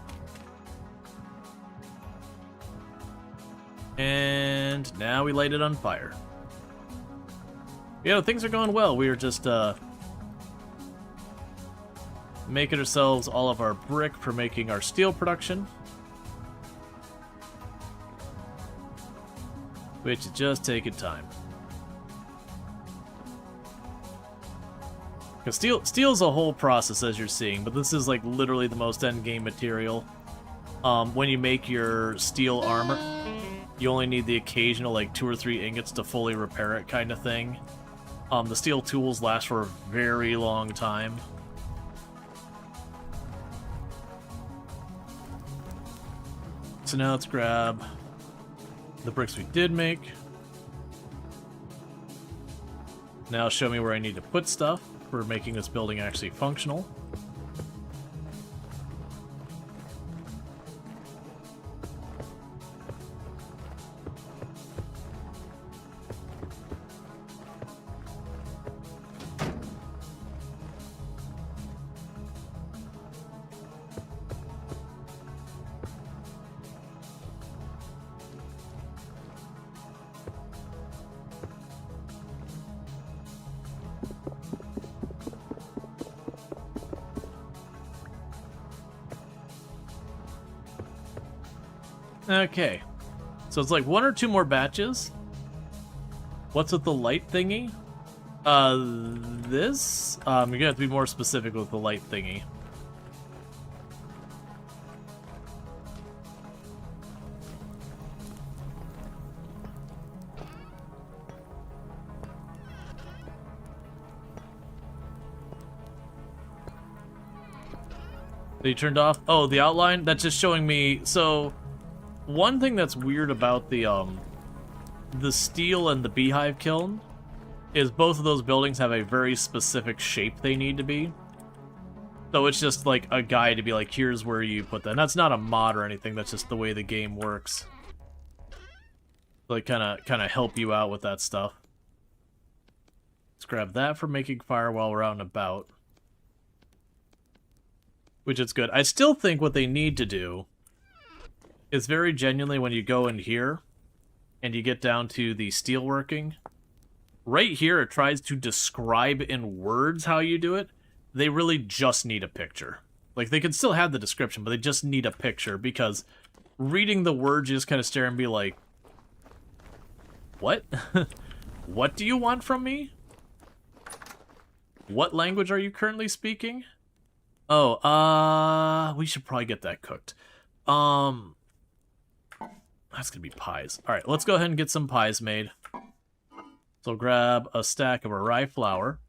And now we light it on fire. You know, things are going well. We are just, making ourselves all of our brick for making our steel production. Which is just taking time. Because steel's a whole process, as you're seeing, but this is like literally the most endgame material. When you make your steel armor, you only need the occasional like 2 or 3 ingots to fully repair it kind of thing. The steel tools last for a very long time. So now let's grab the bricks we did make. Now show me where I need to put stuff for making this building actually functional. Okay, so it's like 1 or 2 more batches. What's with the light thingy? This? You're gonna have to be more specific with the light thingy. They turned off? Oh, the outline? That's just showing me, so... One thing that's weird about the steel and the beehive kiln is both of those buildings have a very specific shape they need to be. So it's just like a guide to be like, here's where you put that. And that's not a mod or anything, that's just the way the game works. Like kind of help you out with that stuff. Let's grab that for making fire while we're out and about. Which is good. I still think what they need to do is very genuinely when you go in here and you get down to the steelworking, right here it tries to describe in words how you do it. They really just need a picture. Like, they can still have the description, but they just need a picture, because reading the words, you just kind of stare and be like, what? What do you want from me? What language are you currently speaking? Oh, we should probably get that cooked. That's gonna be pies. Alright, let's go ahead and get some pies made. So grab a stack of a rye flour.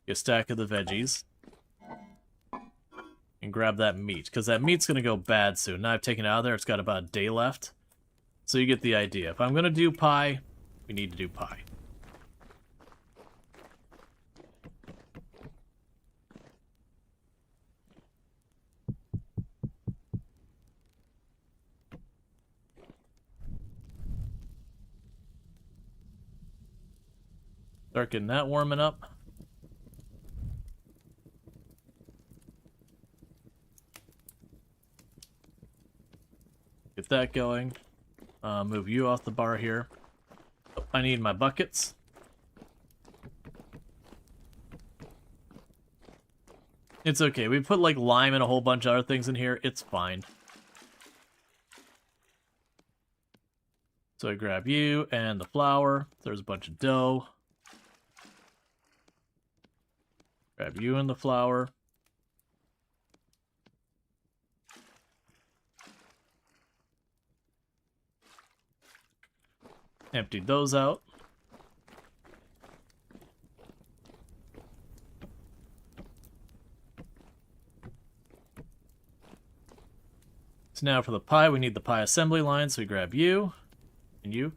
Get a stack of the veggies. And grab that meat, because that meat's gonna go bad soon. Now I've taken it out of there, it's got about a day left. So you get the idea. If I'm gonna do pie, we need to do pie. Start getting that warming up. Get that going. Move you off the bar here. Oh, I need my buckets. It's okay. We put like lime and a whole bunch of other things in here. It's fine. So I grab you and the flour. There's a bunch of dough. Grab you and the flour. Emptied those out. So now for the pie, we need the pie assembly line, so we grab you and you.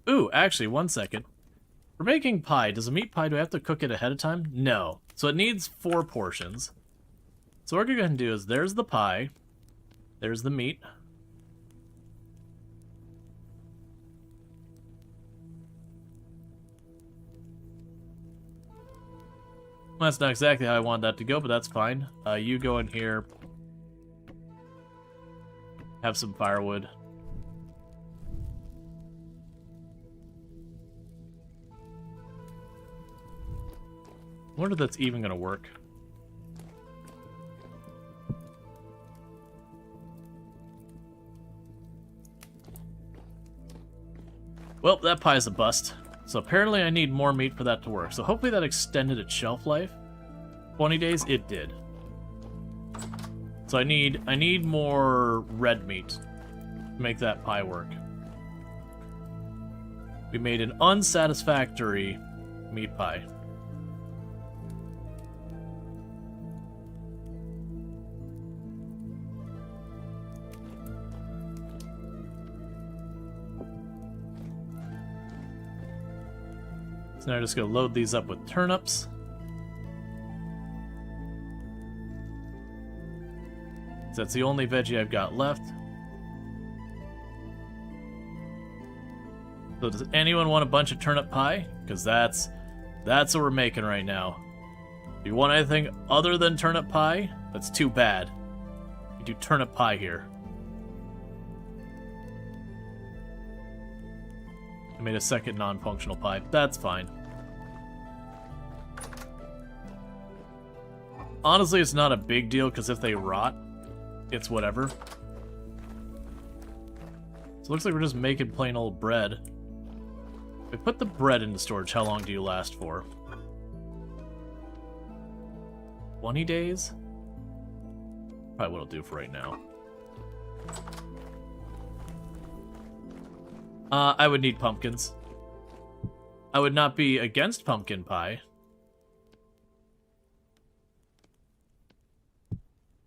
Ooh, actually, 1 second. For making pie, does a meat pie, do I have to cook it ahead of time? No. So it needs 4 portions. So what we're going to do is, there's the pie. There's the meat. Well, that's not exactly how I want that to go, but that's fine. You go in here. Have some firewood. I wonder if that's even going to work. Well, that pie's a bust. So apparently I need more meat for that to work. So hopefully that extended its shelf life. 20 days? It did. So I need more red meat to make that pie work. We made an unsatisfactory meat pie. So now I'm just going to load these up with turnips. So that's the only veggie I've got left. So does anyone want a bunch of turnip pie? Because that's what we're making right now. If you want anything other than turnip pie, that's too bad. We do turnip pie here. I made a second non-functional pie. That's fine. Honestly, it's not a big deal, because if they rot, it's whatever. So it looks like we're just making plain old bread. If we put the bread into storage, how long do you last for? 20 days? Probably what I'll do for right now. I would need pumpkins. I would not be against pumpkin pie.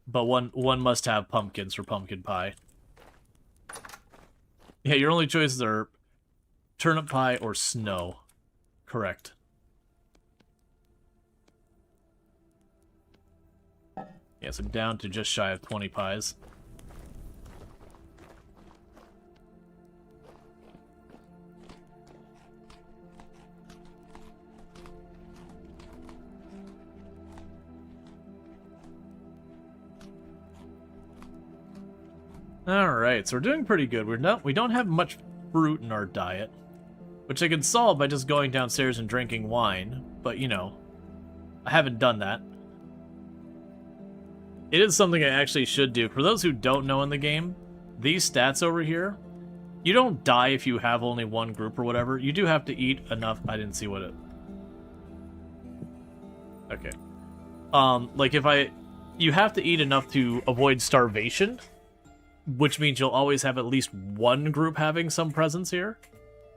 But one must have pumpkins for pumpkin pie. Yeah, your only choices are turnip pie or snow. Correct. Yeah, so down to just shy of 20 pies. Alright, so we're doing pretty good. We don't have much fruit in our diet, which I can solve by just going downstairs and drinking wine, but you know, I haven't done that. It is something I actually should do. For those who don't know in the game, these stats over here, you don't die if you have only one group or whatever. You do have to eat enough. I didn't see what it... Okay. Like you have to eat enough to avoid starvation, which means you'll always have at least one group having some presence here.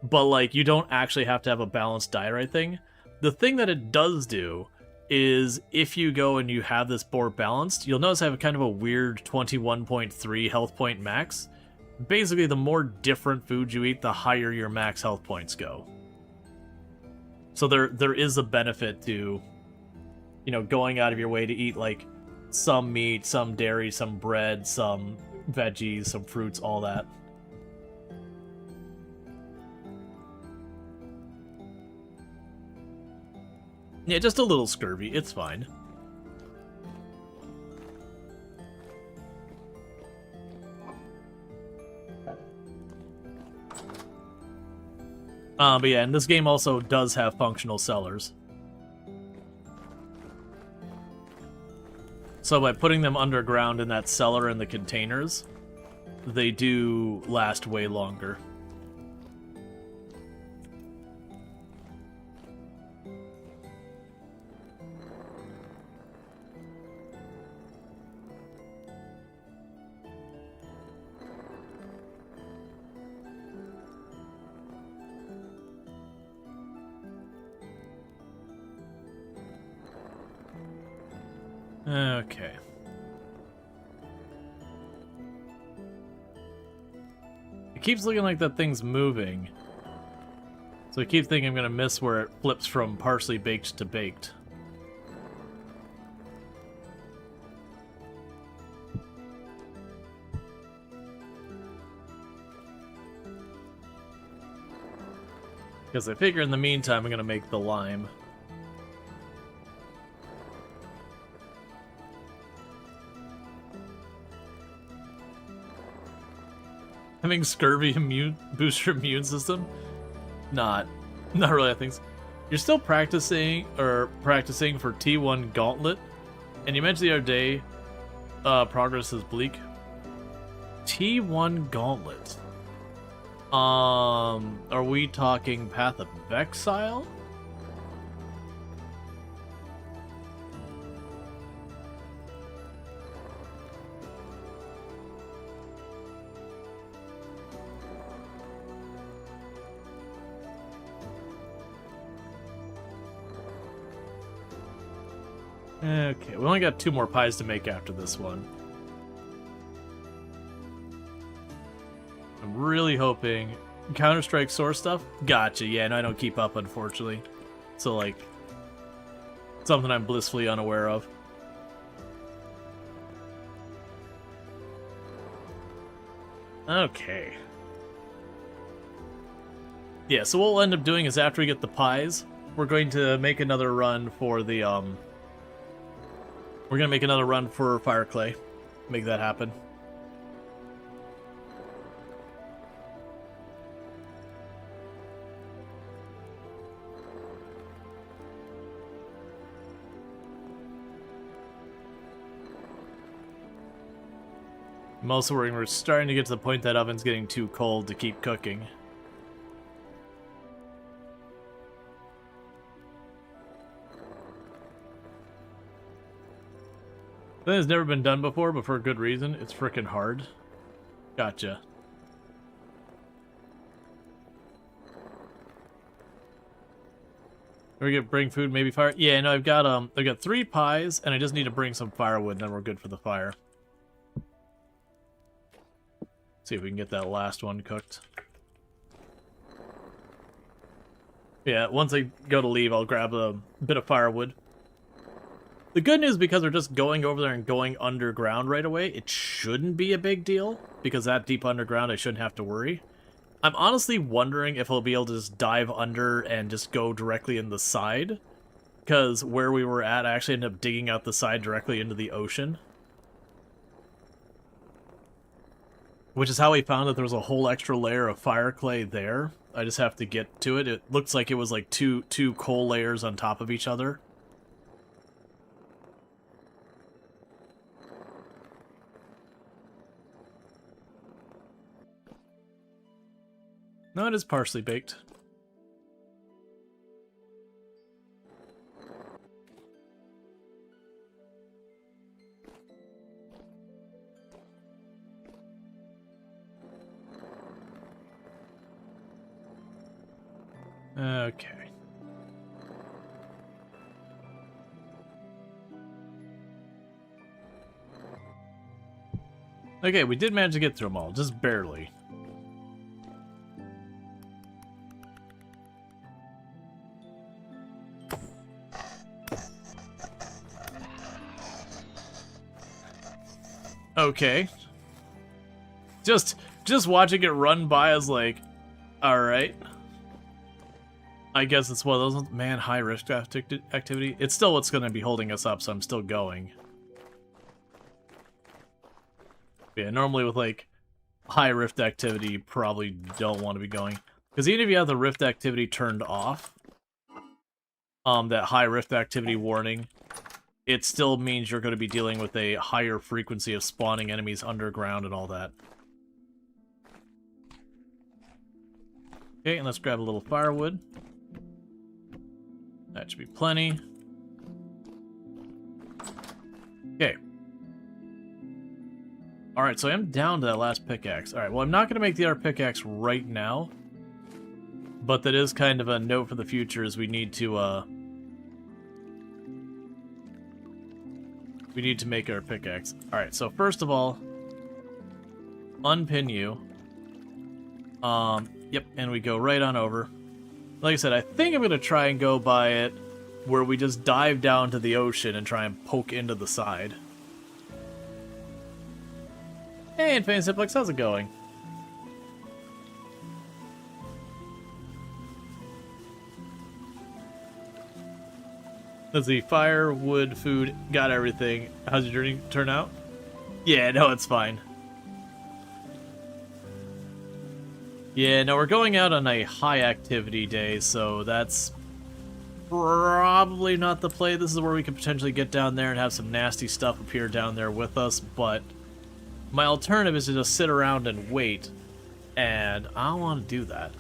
But, like, you don't actually have to have a balanced diet or anything. The thing that it does do is if you go and you have this board balanced, you'll notice I have kind of a weird 21.3 health point max. Basically, the more different foods you eat, the higher your max health points go. So there is a benefit to, you know, going out of your way to eat, like, some meat, some dairy, some bread, some veggies, some fruits, all that. Yeah, just a little scurvy. It's fine. But yeah, and this game also does have functional cellars. So by putting them underground in that cellar in the containers, they do last way longer. Okay. It keeps looking like that thing's moving. So I keep thinking I'm gonna miss where it flips from partially baked to baked. Because I figure in the meantime I'm gonna make the lime. Having scurvy boost your immune system? Not really, I think. You're still practicing for T1 Gauntlet, and you mentioned the other day, progress is bleak. T1 Gauntlet. Are we talking Path of Exile? Okay, we only got 2 more pies to make after this one. I'm really hoping... Counter-Strike source stuff? Gotcha, yeah, no, I don't keep up, unfortunately. So, like, something I'm blissfully unaware of. Okay. Yeah, so what we'll end up doing is after we get the pies, we're going to make another run for the, we're gonna make another run for fire clay. Make that happen. I'm also worrying we're starting to get to the point that oven's getting too cold to keep cooking. That has never been done before, but for a good reason. It's frickin' hard. Gotcha. Can we get bring food, maybe fire? Yeah, no, I've got 3 pies, and I just need to bring some firewood, and then we're good for the fire. See if we can get that last one cooked. Yeah, once I go to leave, I'll grab a bit of firewood. The good news, because we're just going over there and going underground right away, it shouldn't be a big deal, because that deep underground I shouldn't have to worry. I'm honestly wondering if I'll be able to just dive under and just go directly in the side, because where we were at, I actually ended up digging out the side directly into the ocean. Which is how we found that there was a whole extra layer of fire clay there. I just have to get to it. It looks like it was like two coal layers on top of each other. No, it is partially baked. Okay. Okay, we did manage to get through them all, just barely. Okay. Just watching it run by is like, alright. I guess it's one of those ones. Man, high risk activity. It's still what's going to be holding us up, so I'm still going. Yeah, normally with like high rift activity, you probably don't want to be going. Because even if you have the rift activity turned off, that high rift activity warning, it still means you're going to be dealing with a higher frequency of spawning enemies underground and all that. Okay, and let's grab a little firewood. That should be plenty. Okay. Alright, so I'm down to that last pickaxe. Alright, well, I'm not going to make the other pickaxe right now. But that is kind of a note for the future, is we need to make our pickaxe. Alright, so first of all, unpin you. Yep, and we go right on over. Like I said, I think I'm going to try and go by it where we just dive down to the ocean and try and poke into the side. Hey, Infinite Simplex, how's it going? Let's see, firewood, food, got everything. How's your journey turn out? Yeah, no, it's fine. Yeah, no, we're going out on a high activity day, so that's probably not the play. This is where we could potentially get down there and have some nasty stuff appear down there with us, but my alternative is to just sit around and wait, and I don't want to do that.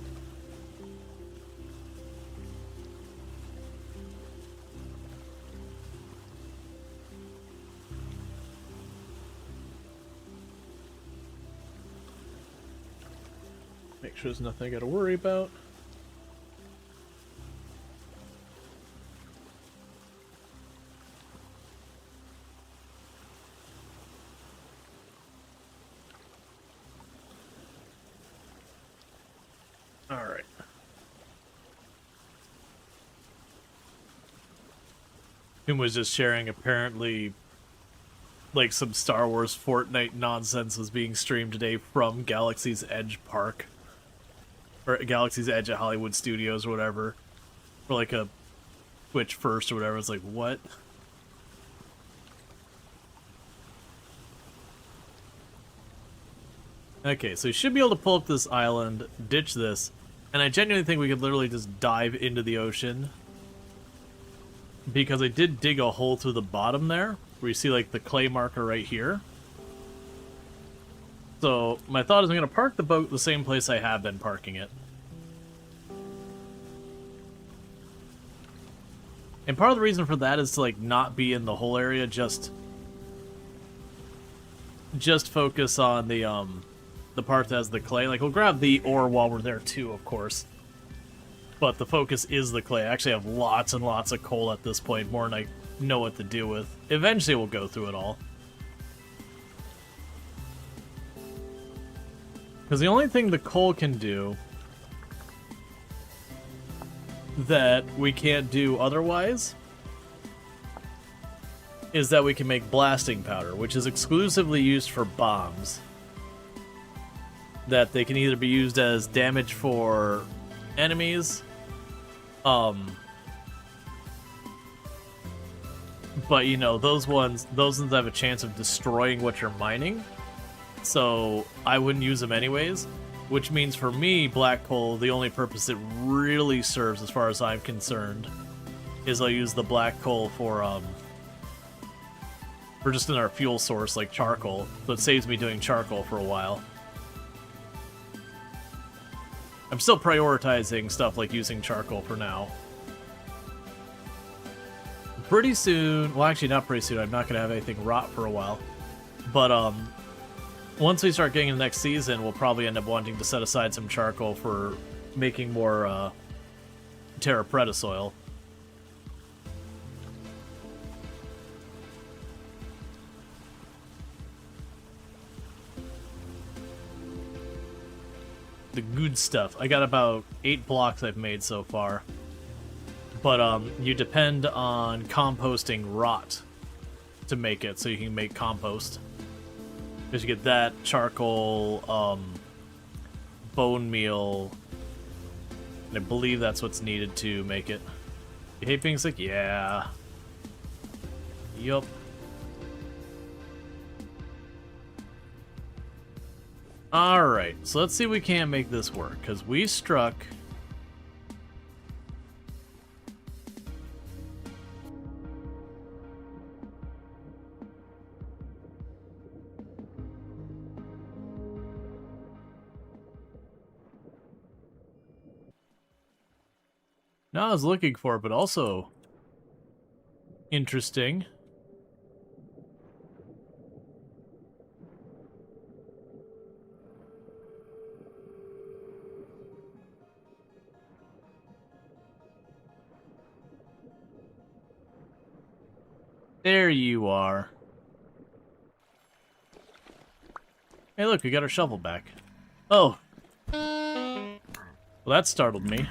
Make sure there's nothing I gotta worry about. Alright. and was just sharing apparently like some Star Wars Fortnite nonsense was being streamed today from Galaxy's Edge Park. Or Galaxy's Edge at Hollywood Studios or whatever. For like a Twitch first or whatever. It's like, what? Okay, so you should be able to pull up this island, ditch this, and I genuinely think we could literally just dive into the ocean. Because I did dig a hole through the bottom there, where you see like the clay marker right here. So my thought is I'm going to park the boat the same place I have been parking it. And part of the reason for that is to like not be in the whole area, just focus on the part that has the clay. Like, we'll grab the ore while we're there too, of course. But the focus is the clay. I actually have lots and lots of coal at this point, more than I know what to do with. Eventually we'll go through it all. Because the only thing the coal can do that we can't do otherwise is that we can make blasting powder, which is exclusively used for bombs. That they can either be used as damage for enemies, but you know, those ones have a chance of destroying what you're mining, so I wouldn't use them anyways, which means for me, black coal, the only purpose it really serves as far as I'm concerned is I'll use the black coal for just in our fuel source like charcoal, so it saves me doing charcoal for a while. I'm still prioritizing stuff like using charcoal for now. Pretty soon, well actually not pretty soon, I'm not going to have anything rot for a while. But once we start getting into next season, we'll probably end up wanting to set aside some charcoal for making more Terra Preta soil. The good stuff. I got about 8 blocks I've made so far. But you depend on composting rot to make it, so you can make compost. Because you get that, charcoal, bone meal, and I believe that's what's needed to make it. You hate being sick? Yeah. Yup. Alright, so let's see if we can't make this work, because we struck... No, I was looking for it, but also... interesting. There you are. Hey look, we got our shovel back. Oh. Well, that startled me.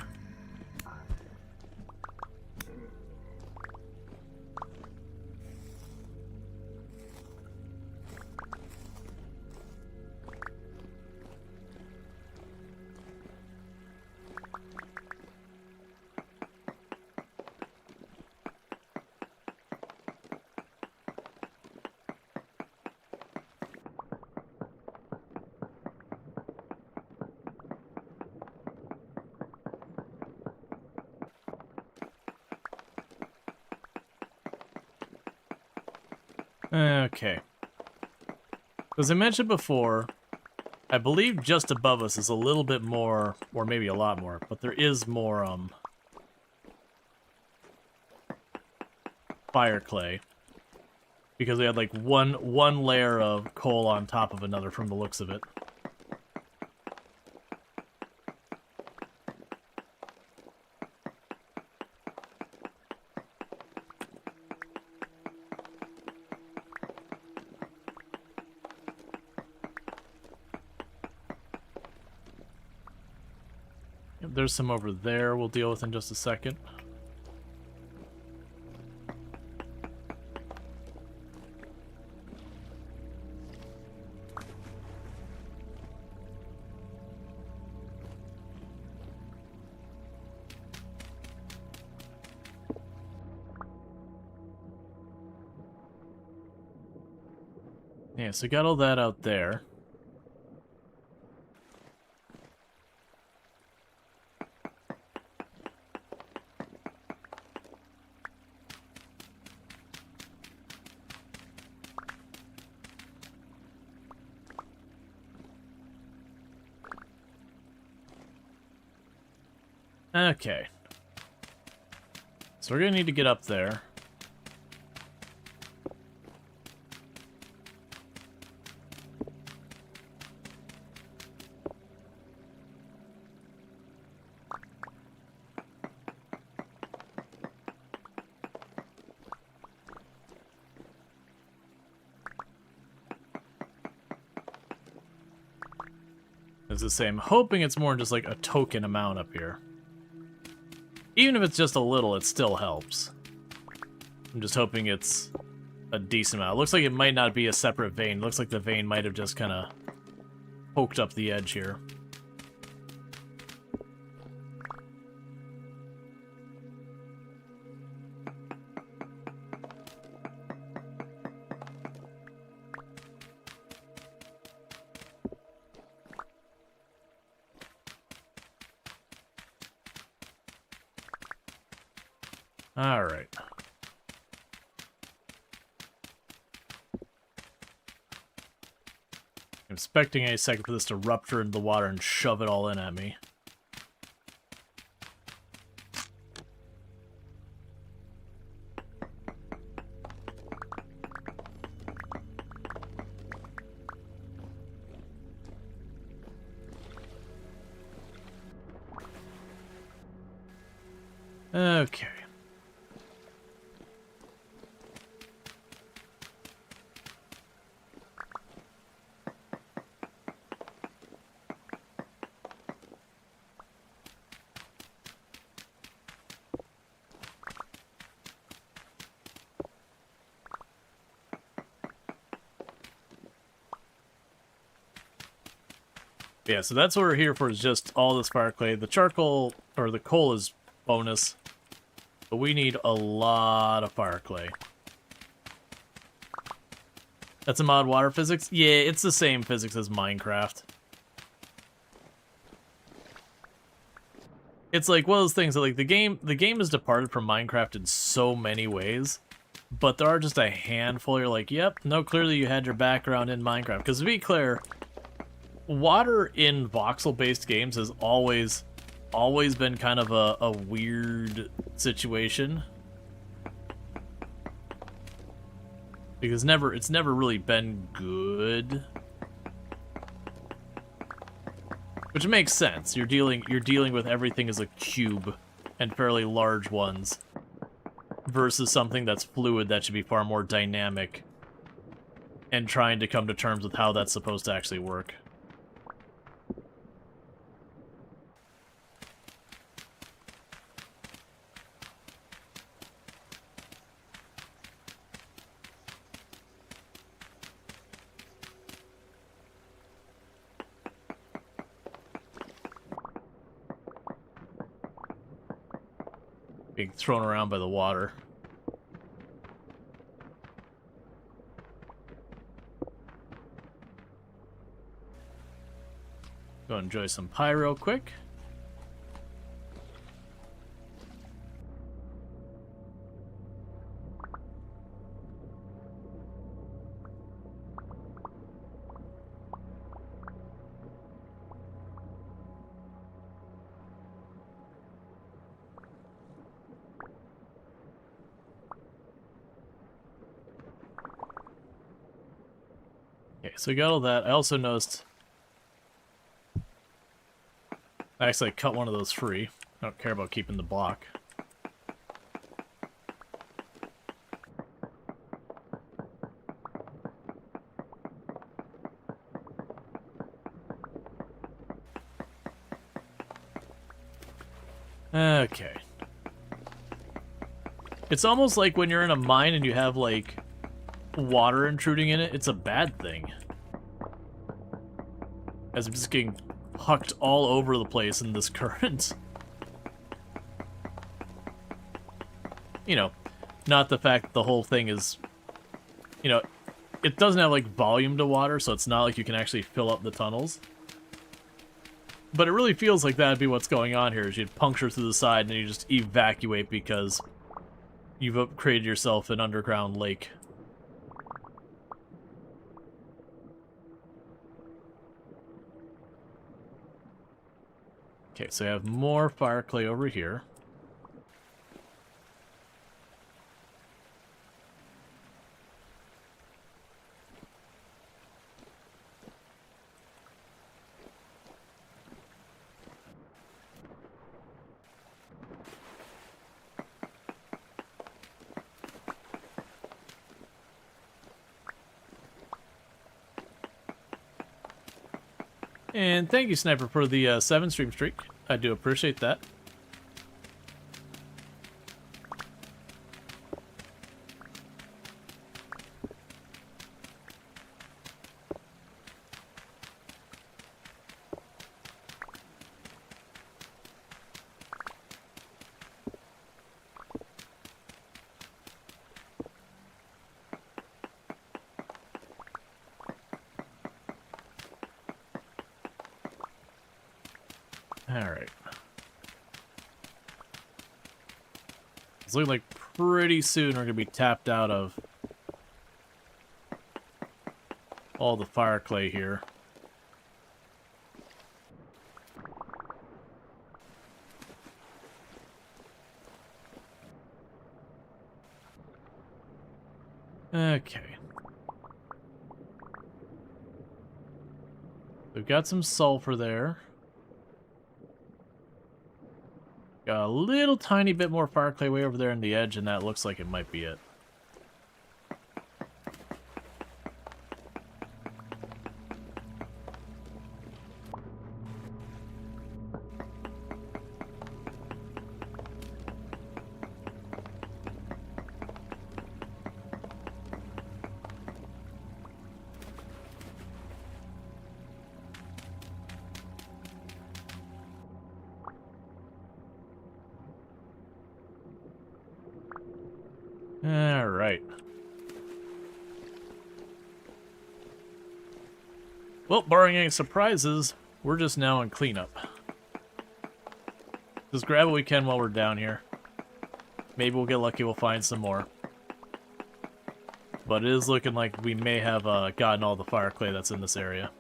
Okay. As I mentioned before, I believe just above us is a little bit more, or maybe a lot more, but there is more, fire clay. Because we had like one layer of coal on top of another from the looks of it. There's some over there we'll deal with in just a second. Yeah, so got all that out there. Okay. So we're gonna need to get up there. As I say, I'm hoping it's more just like a token amount up here. Even if it's just a little, it still helps. I'm just hoping it's a decent amount. It looks like it might not be a separate vein. It looks like the vein might have just kind of poked up the edge here. All right. I'm expecting any second for this to rupture into the water and shove it all in at me. Okay. Yeah, so that's what we're here for, is just all this fire clay. The charcoal, or the coal, is bonus, but we need a lot of fire clay. That's a mod water physics? Yeah, it's the same physics as Minecraft. It's like one of those things that, like, the game has departed from Minecraft in so many ways, but there are just a handful you're like, yep, no, clearly you had your background in Minecraft. Because to be clear, water in voxel-based games has always been kind of a weird situation. Because it's never really been good. Which makes sense. You're dealing with everything as a cube and fairly large ones versus something that's fluid that should be far more dynamic and trying to come to terms with how that's supposed to actually work. Being thrown around by the water. Go enjoy some pie real quick. Okay, so we got all that. I also noticed I actually cut one of those free. I don't care about keeping the block. Okay. It's almost like when you're in a mine and you have, like, water intruding in it, it's a bad thing. As I'm just getting hucked all over the place in this current. You know, not the fact that the whole thing is, you know, it doesn't have like volume to water, so it's not like you can actually fill up the tunnels. But it really feels like that'd be what's going on here, is you'd puncture through the side and you just evacuate because you've created yourself an underground lake. Okay, so I have more fire clay over here. And thank you, Sniper, for the 7 stream streak. I do appreciate that. Alright. It's looking like pretty soon we're going to be tapped out of all the fire clay here. Okay. We've got some sulfur there. Got a little tiny bit more fire clay way over there on the edge, and that looks like it might be it. Alright. Well, barring any surprises, we're just now in cleanup. Just grab what we can while we're down here. Maybe we'll get lucky, we'll find some more. But it is looking like we may have gotten all the fire clay that's in this area.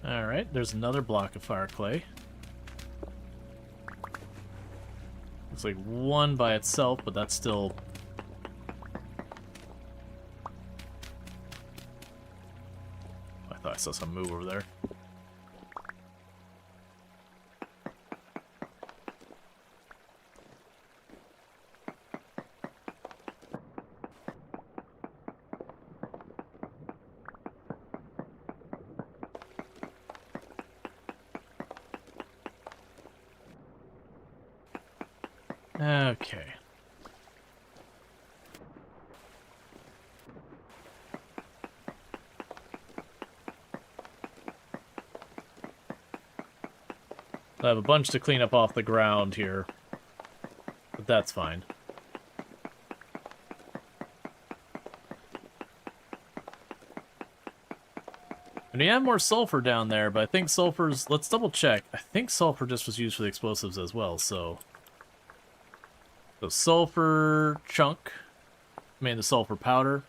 Alright, there's another block of fire clay. Looks like one by itself, but that's still... I thought I saw some move over there. Okay. I have a bunch to clean up off the ground here, but that's fine. And we have more sulfur down there, but I think sulfur's... Let's double check. I think sulfur just was used for the explosives as well, so... So sulfur chunk. I mean the sulfur powder.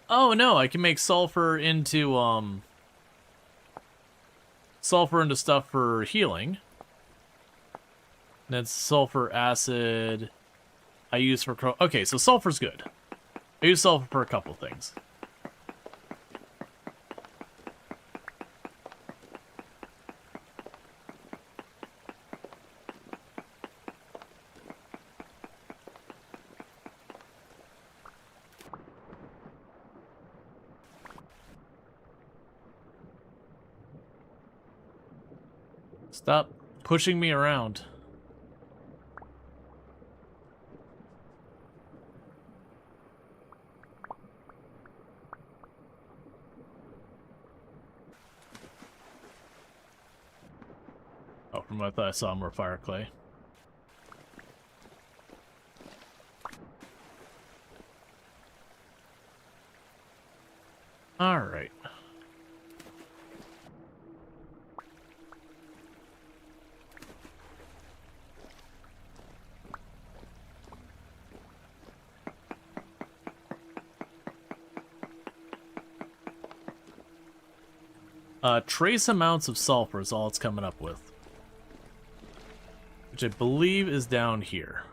Oh no, I can make sulfur into stuff for healing. And then sulfur acid I use for okay, so sulfur's good. I use sulfur for a couple things. Stop pushing me around. Oh, from what I thought I saw more fire clay. Alright. Trace amounts of sulfur is all it's coming up with. Which I believe is down here.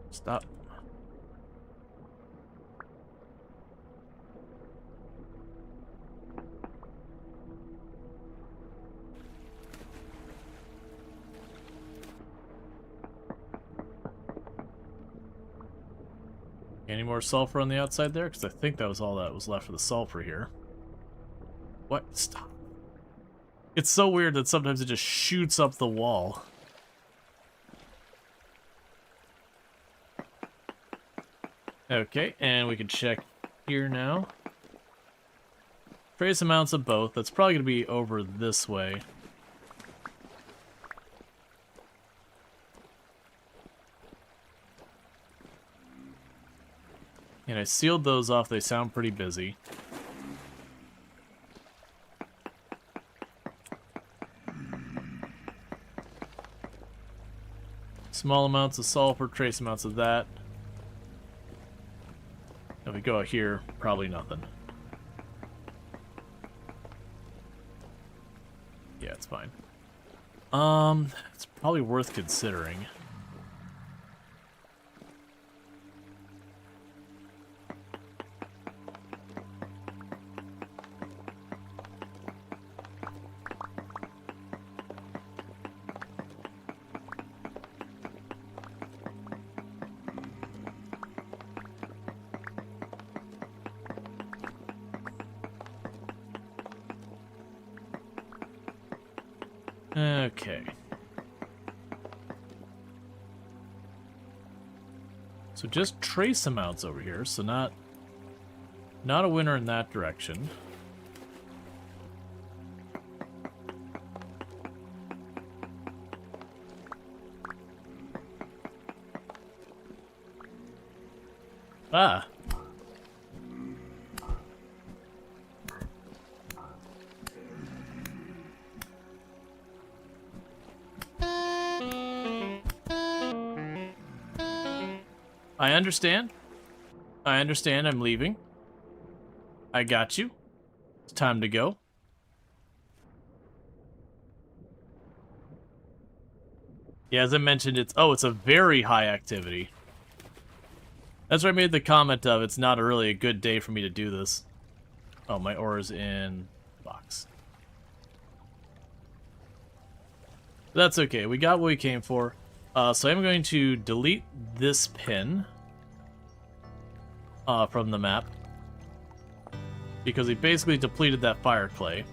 Stop. Any more sulfur on the outside there? Because I think that was all that was left for the sulfur here. What? Stop. It's so weird that sometimes it just shoots up the wall. Okay, and we can check here now. Trace amounts of both. That's probably going to be over this way. And I sealed those off. They sound pretty busy. Small amounts of sulfur, trace amounts of that. If we go out here, probably nothing. Yeah, it's fine. It's probably worth considering. Okay. So just trace amounts over here, so not a winner in that direction. Ah. I understand. I understand. I'm leaving. I got you. It's time to go. Yeah, as I mentioned, it's a very high activity. That's why I made the comment of it's not really a good day for me to do this. Oh, my ore's in the box. That's okay. We got what we came for. So I'm going to delete this pin from the map because we basically depleted that fire clay.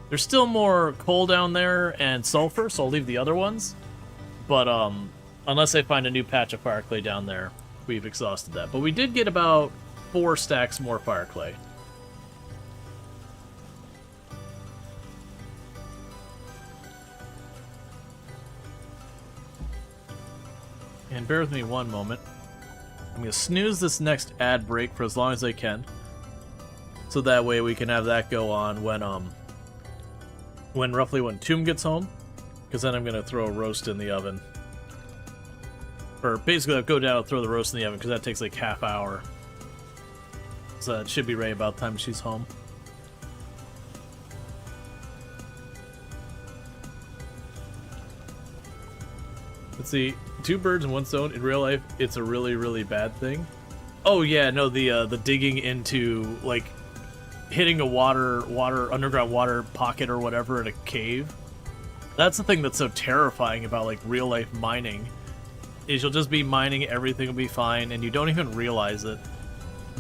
There's still more coal down there and sulfur, so I'll leave the other ones. But unless I find a new patch of fire clay down there, we've exhausted that. But we did get about 4 stacks more fire clay. And bear with me one moment. I'm going to snooze this next ad break for as long as I can. So that way we can have that go on when Tomb gets home. Because then I'm going to throw a roast in the oven. Or basically I'll go down and throw the roast in the oven because that takes like half hour. So it should be ready about the time she's home. Let's see. 2 birds in 1 stone. In real life, it's a really, really bad thing. Oh yeah, no, the digging into, like, hitting a underground water pocket or whatever in a cave. That's the thing that's so terrifying about like real life mining, is you'll just be mining, everything will be fine, and you don't even realize it.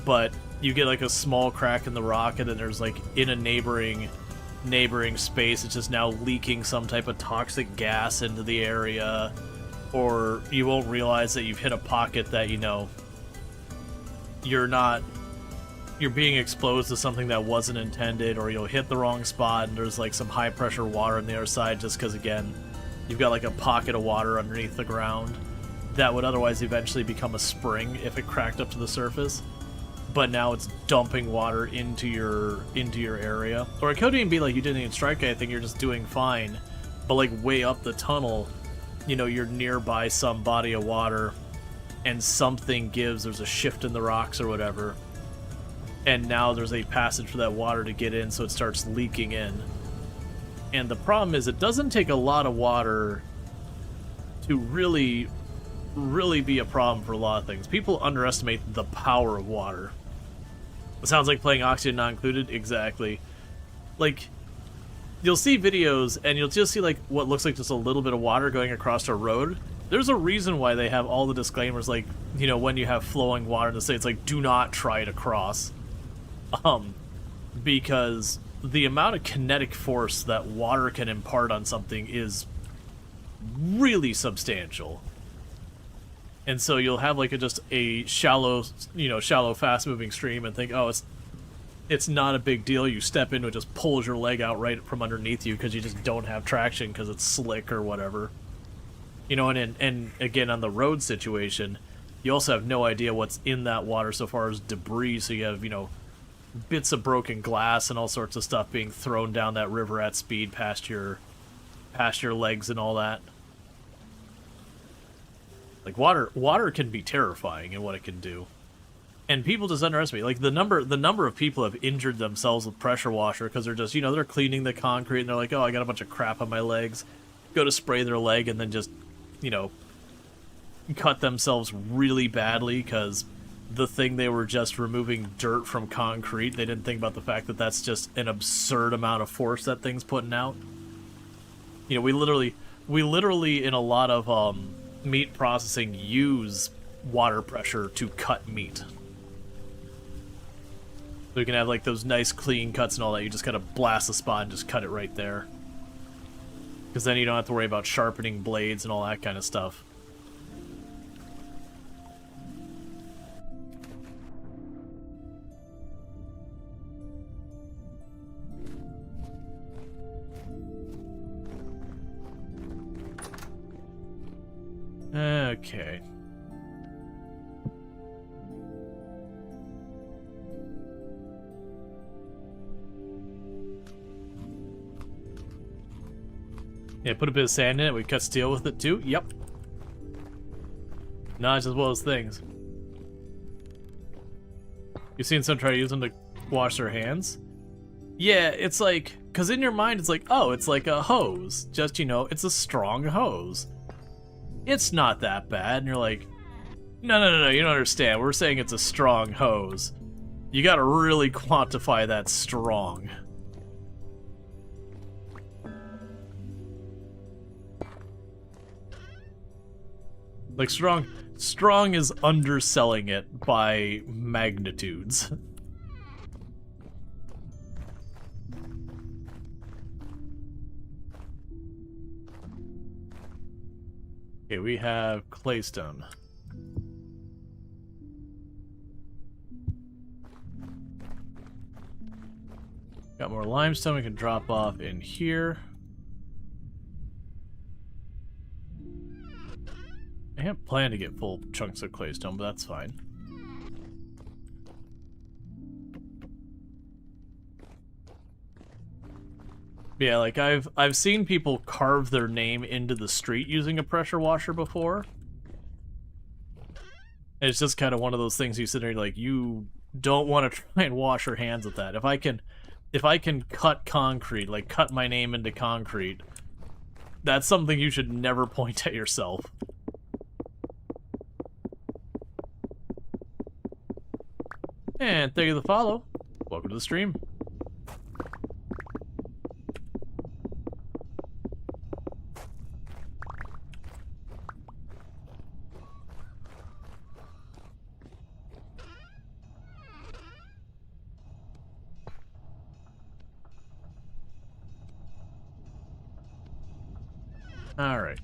But you get like a small crack in the rock, and then there's like in a neighboring space, it's just now leaking some type of toxic gas into the area, or you won't realize that you've hit a pocket that, you know, you're being exposed to something that wasn't intended, or you'll hit the wrong spot and there's like some high pressure water on the other side just because, again, you've got like a pocket of water underneath the ground that would otherwise eventually become a spring if it cracked up to the surface. But now it's dumping water into your area. Or it could even be like you didn't even strike anything, you're just doing fine. But like way up the tunnel, you know, you're nearby some body of water and something gives, there's a shift in the rocks or whatever. And now there's a passage for that water to get in, so it starts leaking in. And the problem is it doesn't take a lot of water to really be a problem for a lot of things. People underestimate the power of water. It sounds like playing Oxygen Not Included. Exactly. Like, you'll see videos and you'll just see like what looks like just a little bit of water going across a road. There's a reason why they have all the disclaimers, like, you know, when you have flowing water in the state, it's like, do not try to cross. Because the amount of kinetic force that water can impart on something is really substantial. And so you'll have like just a shallow, fast-moving stream and think, oh, it's not a big deal. You step into it, just pulls your leg out right from underneath you because you just don't have traction because it's slick or whatever. You know, and again, on the road situation, you also have no idea what's in that water so far as debris. So you have, you know, bits of broken glass and all sorts of stuff being thrown down that river at speed past your legs and all that. Like water can be terrifying in what it can do. And people just underestimate, like, the number of people have injured themselves with pressure washer because they're just, you know, they're cleaning the concrete and they're like, oh, I got a bunch of crap on my legs. Go to spray their leg and then just, you know, cut themselves really badly because the thing they were just removing dirt from concrete, they didn't think about the fact that that's just an absurd amount of force that thing's putting out. You know, we literally in a lot of meat processing use water pressure to cut meat. So you can have like those nice clean cuts and all that. You just gotta blast the spot and just cut it right there. Because then you don't have to worry about sharpening blades and all that kind of stuff. Okay. Yeah, put a bit of sand in it. We cut steel with it too. Yep. Not as well as things. You've seen some try to use them to wash their hands? Yeah, it's like, because in your mind it's like, oh, it's like a hose. Just, you know, it's a strong hose. It's not that bad. And you're like, no, you don't understand. We're saying it's a strong hose. You gotta really quantify that strong. Like, strong is underselling it by magnitudes. Okay, we have claystone. Got more limestone we can drop off in here. I hadn't planned to get full chunks of claystone, but that's fine. Yeah, like I've seen people carve their name into the street using a pressure washer before. And it's just kind of one of those things you sit there and like, you don't want to try and wash your hands with that. If I can cut concrete, like cut my name into concrete, that's something you should never point at yourself. And thank you for the follow. Welcome to the stream. Alright.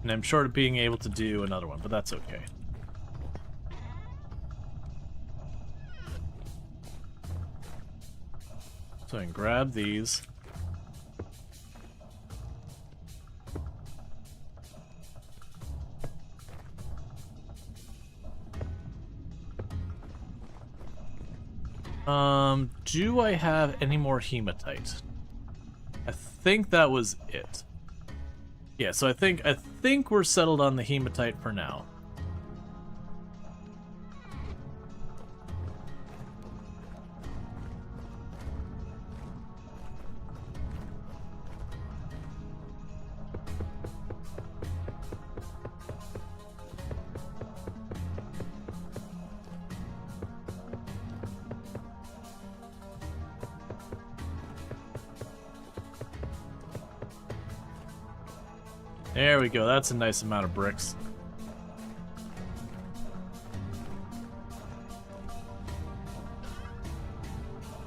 And I'm short of being able to do another one, but that's okay. So I can grab these. Do I have any more hematite? I think that was it. Yeah, so I think we're settled on the hematite for now. There we go, that's a nice amount of bricks.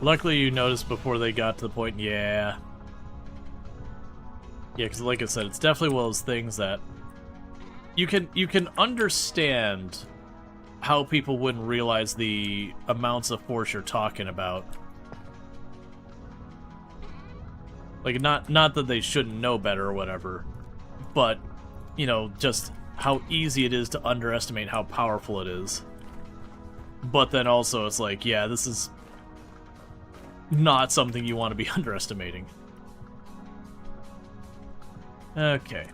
Luckily you noticed before they got to the point, yeah. Yeah, because like I said, it's definitely one of those things that you can understand how people wouldn't realize the amounts of force you're talking about. Like, not that they shouldn't know better or whatever, but, you know, just how easy it is to underestimate how powerful it is. But then also it's like, yeah, this is not something you want to be underestimating. Okay.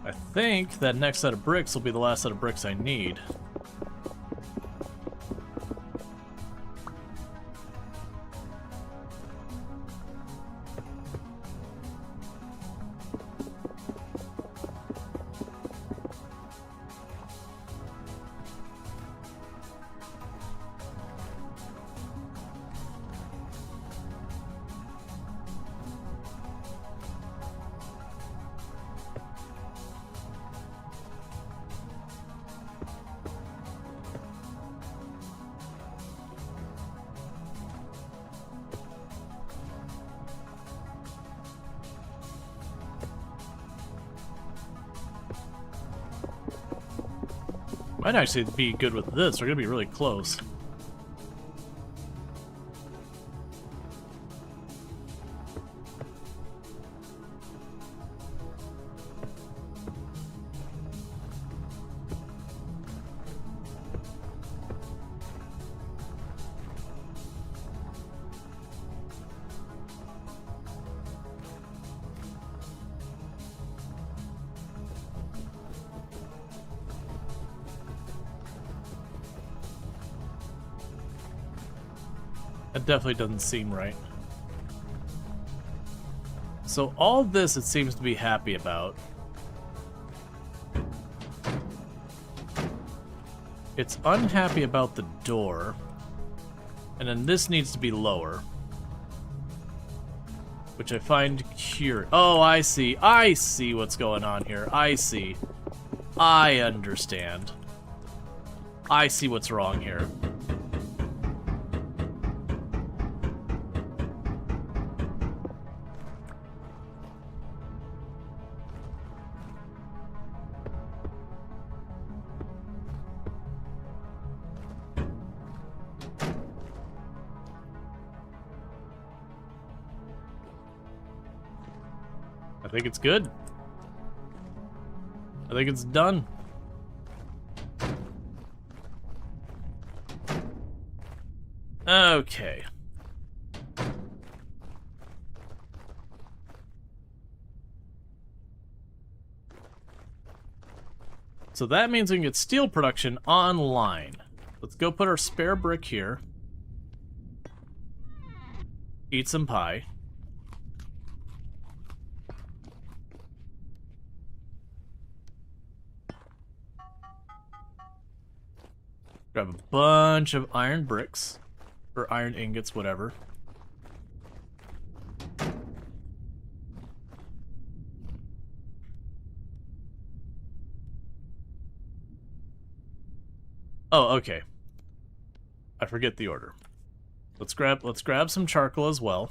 I think that next set of bricks will be the last set of bricks I need. Might actually be good with this. We're gonna be really close. That definitely doesn't seem right. So all this it seems to be happy about. It's unhappy about the door. And then this needs to be lower. Which I find curious. Oh, I see. I see what's going on here. I see. I understand. I see what's wrong here. I think it's good. I think it's done. Okay. So that means we can get steel production online. Let's go put our spare brick here. Eat some pie. Grab a bunch of iron bricks. Or iron ingots, whatever. Oh, okay. I forget the order. Let's grab some charcoal as well.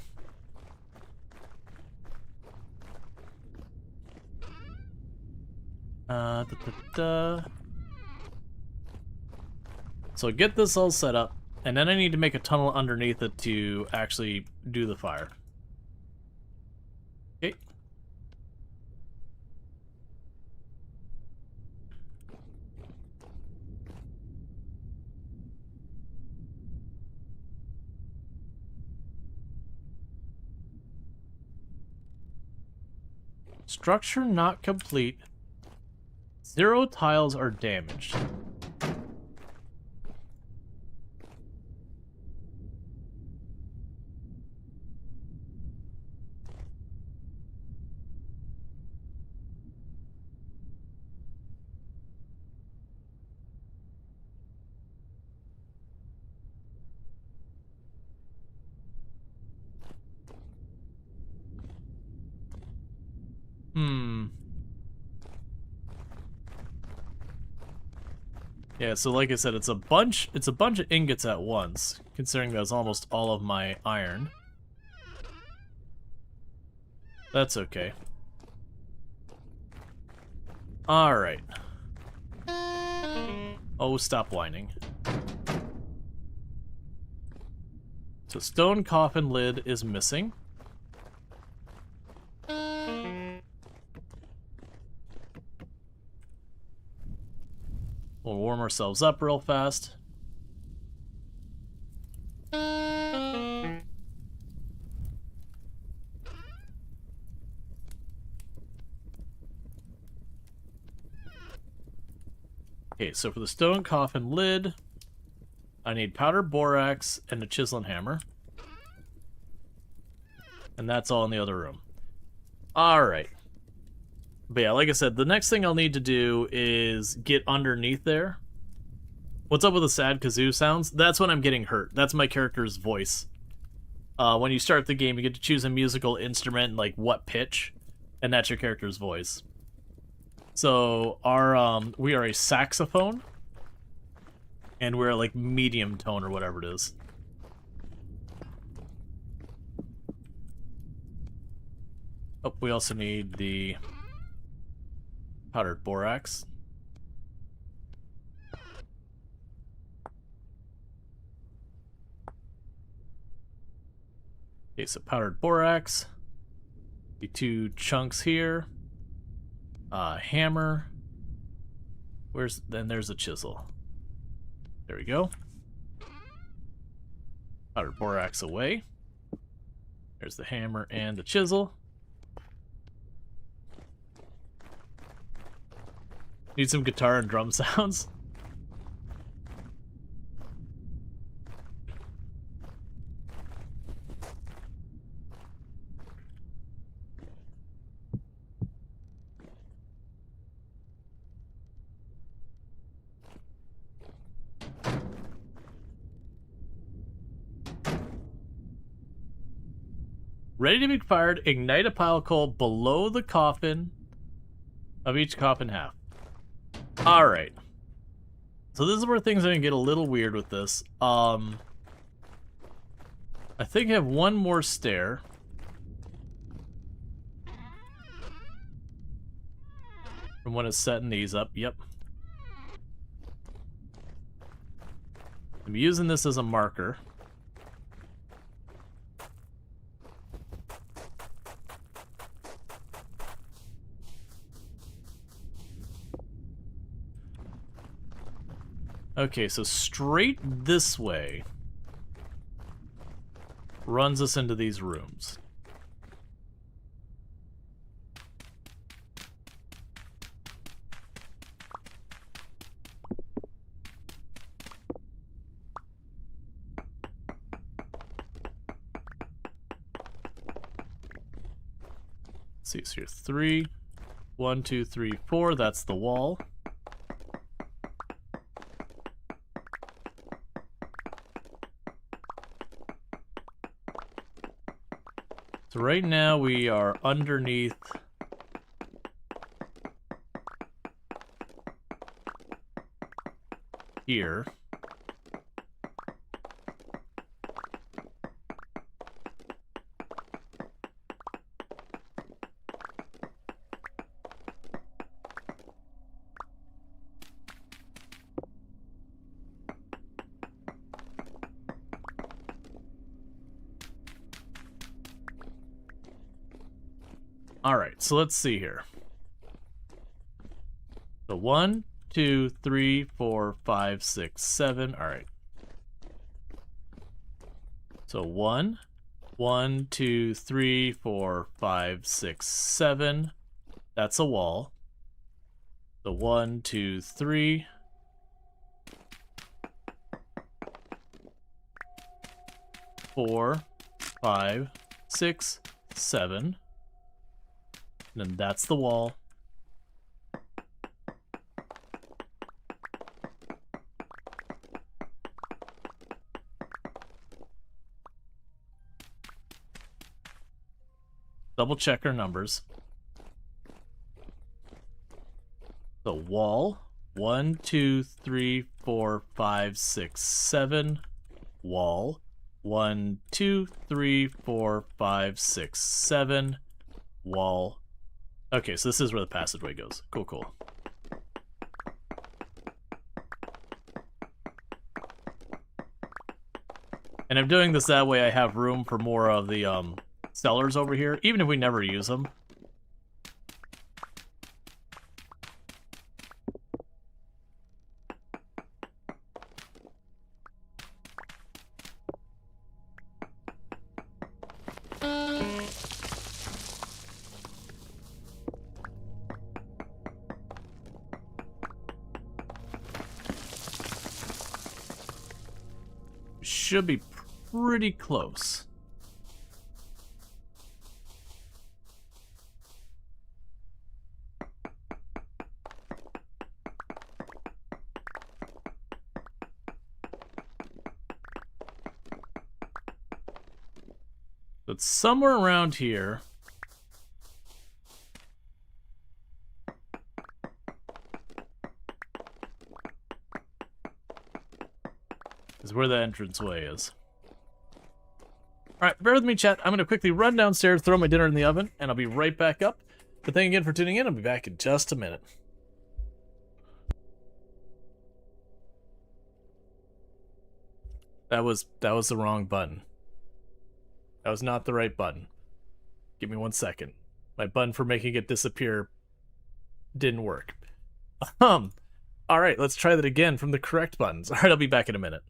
So get this all set up, and then I need to make a tunnel underneath it to actually do the fire. Okay. Structure not complete. 0 tiles are damaged. Yeah, so like I said, it's a bunch of ingots at once, considering that's almost all of my iron. That's okay. Alright. Oh, stop whining. So stone coffin lid is missing. We'll warm ourselves up real fast. Okay, so for the stone coffin lid, I need powdered borax and a chisel and hammer. And that's all in the other room. Alright. But yeah, like I said, the next thing I'll need to do is get underneath there. What's up with the sad kazoo sounds? That's when I'm getting hurt. That's my character's voice. When you start the game, you get to choose a musical instrument, like what pitch, and that's your character's voice. So we are a saxophone, and we're like medium tone or whatever it is. Oh, we also need the powdered borax. Okay, so powdered borax. The 2 chunks here. Hammer. Then there's a chisel. There we go. Powdered borax away. There's the hammer and the chisel. Need some guitar and drum sounds. Ready to be fired, ignite a pile of coal below the coffin of each coffin half. Alright. So this is where things are going to get a little weird with this. I think I have one more stair. From when it's setting these up, yep. I'm using this as a marker. Okay, so straight this way runs us into these rooms. Let's see, so here 3, 1, 2, 3, 4. That's the wall. So right now we are underneath here. Alright, so let's see here. So 1, 2, 3, 4, 5, 6, 7. Alright. So 1, 1, 2, 3, 4, 5, 6, 7. That's a wall. So 1, 2, 3. 4, 5, 6, 7. And then that's the wall. Double check our numbers. The wall. 1, 2, 3, 4, 5, 6, 7. Wall. 1, 2, 3, 4, 5, 6, 7. Wall. Okay, so this is where the passageway goes. Cool, cool. And I'm doing this that way I have room for more of the cellars over here, even if we never use them. Should be pretty close. But somewhere around here. Is where the entranceway is. Alright, bear with me, chat. I'm going to quickly run downstairs, throw my dinner in the oven, and I'll be right back up. But thank you again for tuning in. I'll be back in just a minute. That was the wrong button. That was not the right button. Give me 1 second. My button for making it disappear didn't work. Alright, let's try that again from the correct buttons. Alright, I'll be back in a minute.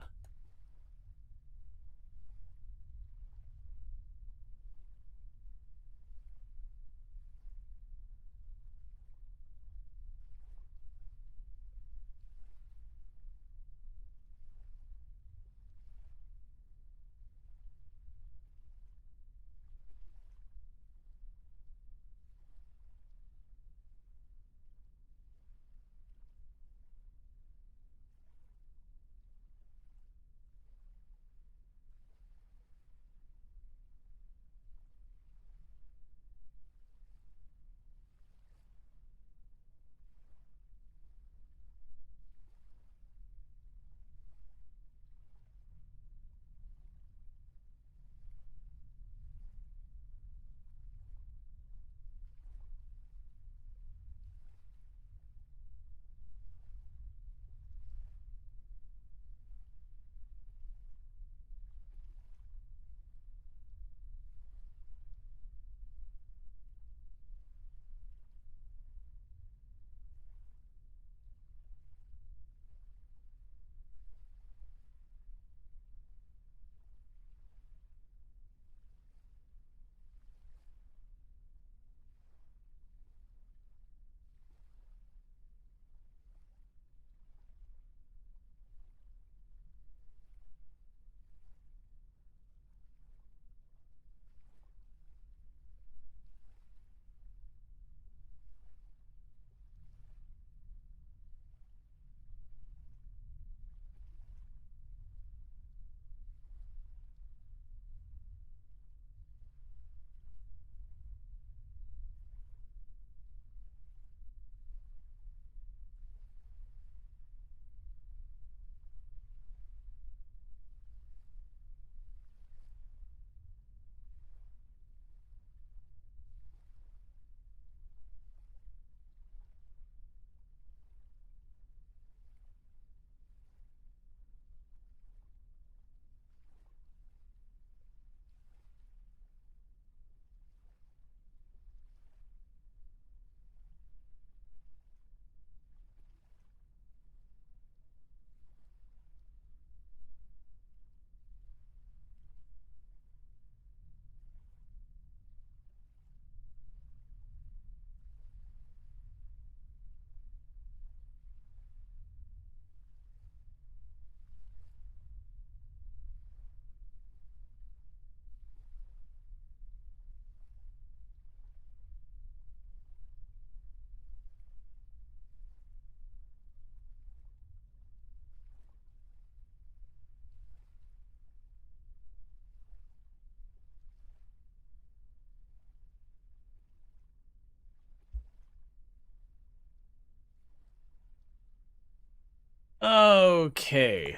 Okay.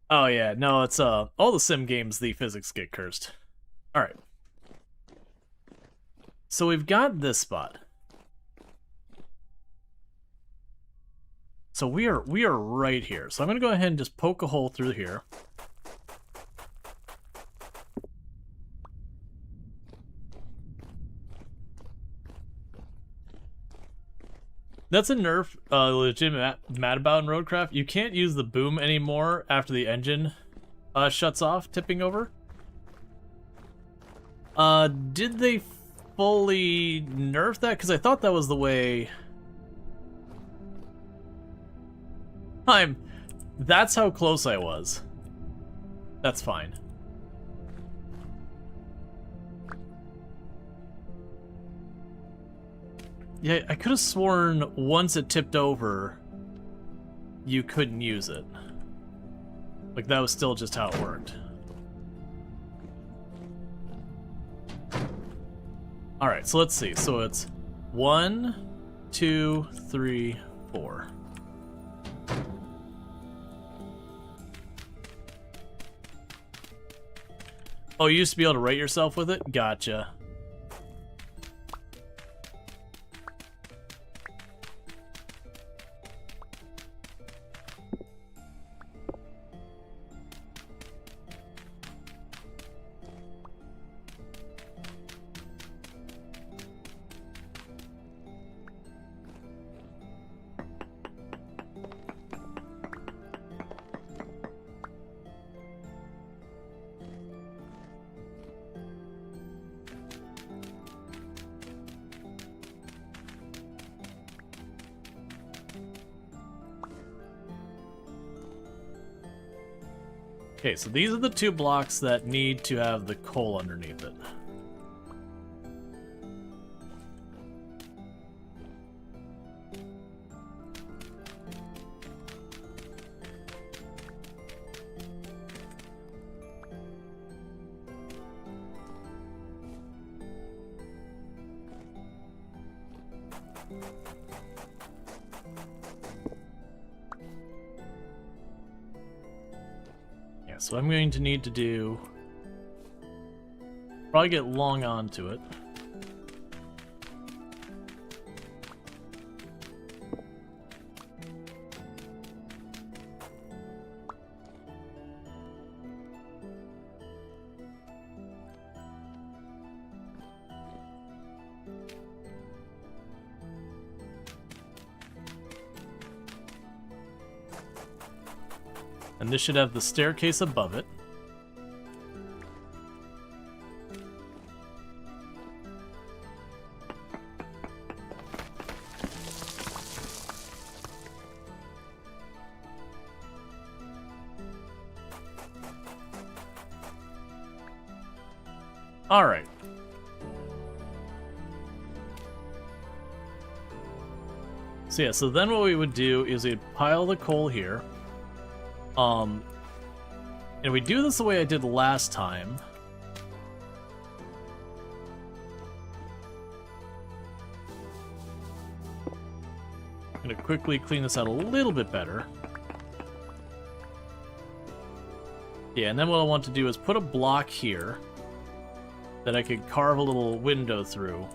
Oh yeah, no, it's all the sim games, the physics get cursed. Alright. So we've got this spot. So we are right here. So I'm gonna go ahead and just poke a hole through here. That's a nerf legitimate mad about in Roadcraft. You can't use the boom anymore after the engine shuts off, tipping over. Did they fully nerf that? Because I thought that was the way... That's how close I was. That's fine. Yeah, I could have sworn once it tipped over, you couldn't use it. Like, that was still just how it worked. Alright, so let's see. So it's 1, 2, 3, 4. Oh, you used to be able to rate yourself with it? Gotcha. Okay, so these are the 2 blocks that need to have the coal underneath it. So I'm going to need to do... probably get long onto it. And this should have the staircase above it. All right. So yeah, so then what we would do is we'd pile the coal here. And we do this the way I did last time. I'm gonna quickly clean this out a little bit better. Yeah, and then what I want to do is put a block here that I could carve a little window through,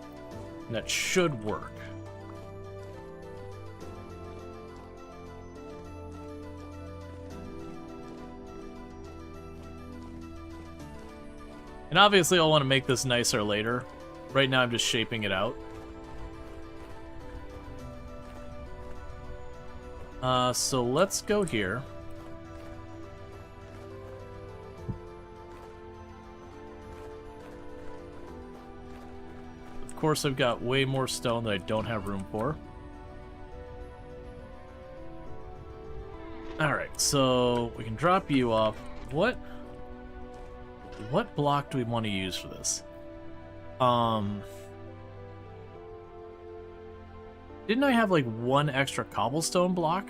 and that should work. And obviously I'll want to make this nicer later. Right now I'm just shaping it out. So let's go here. Of course I've got way more stone that I don't have room for. Alright, so we can drop you off. What block do we want to use for this? Didn't I have like 1 extra cobblestone block?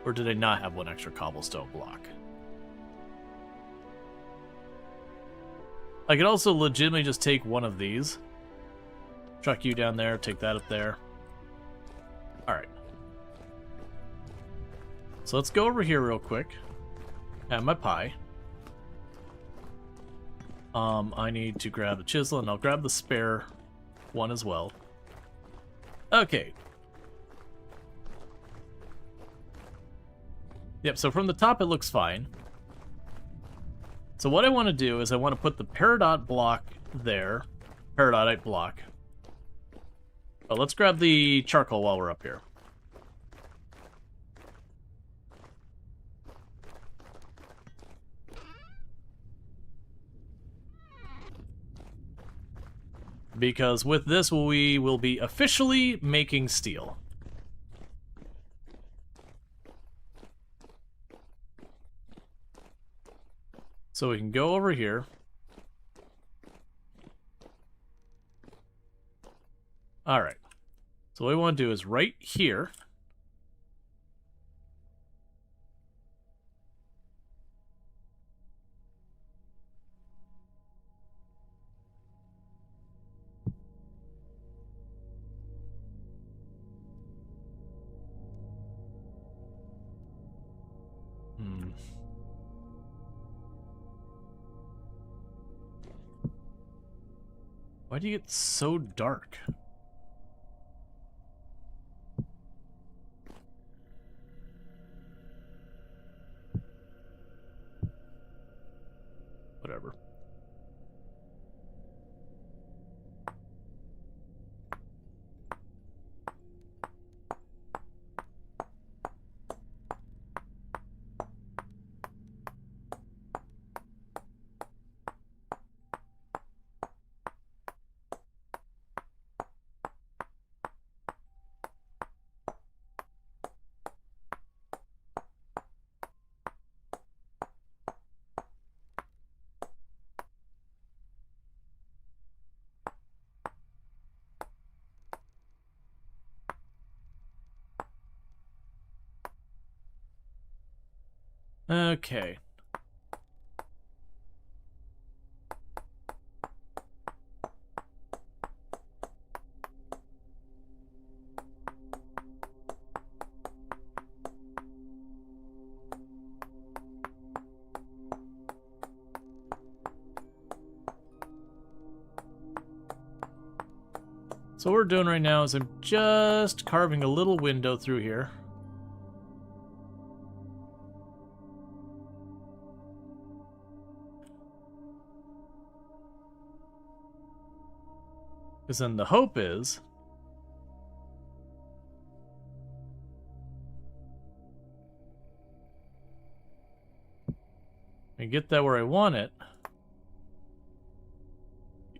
Or did I not have 1 extra cobblestone block? I could also legitimately just take one of these. Truck you down there, take that up there. Alright. So let's go over here real quick. Have my pie. I need to grab the chisel, and I'll grab the spare one as well. Okay. Yep, so from the top it looks fine. So what I want to do is I want to put the peridot block there. Peridotite block. Oh, let's grab the charcoal while we're up here. Because with this, we will be officially making steel. So we can go over here. Alright. So what we want to do is right here. Why do you get so dark? Whatever. Okay. So what we're doing right now is I'm just carving a little window through here. Because then the hope is I get that where I want it.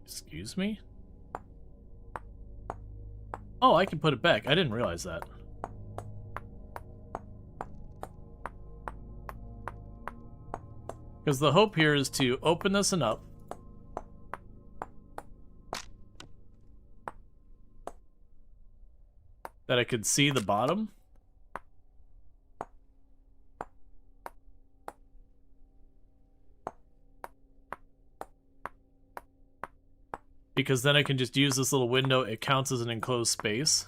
Excuse me? Oh, I can put it back. I didn't realize that. Because the hope here is to open this enough that I could see the bottom. Because then I can just use this little window. It counts as an enclosed space.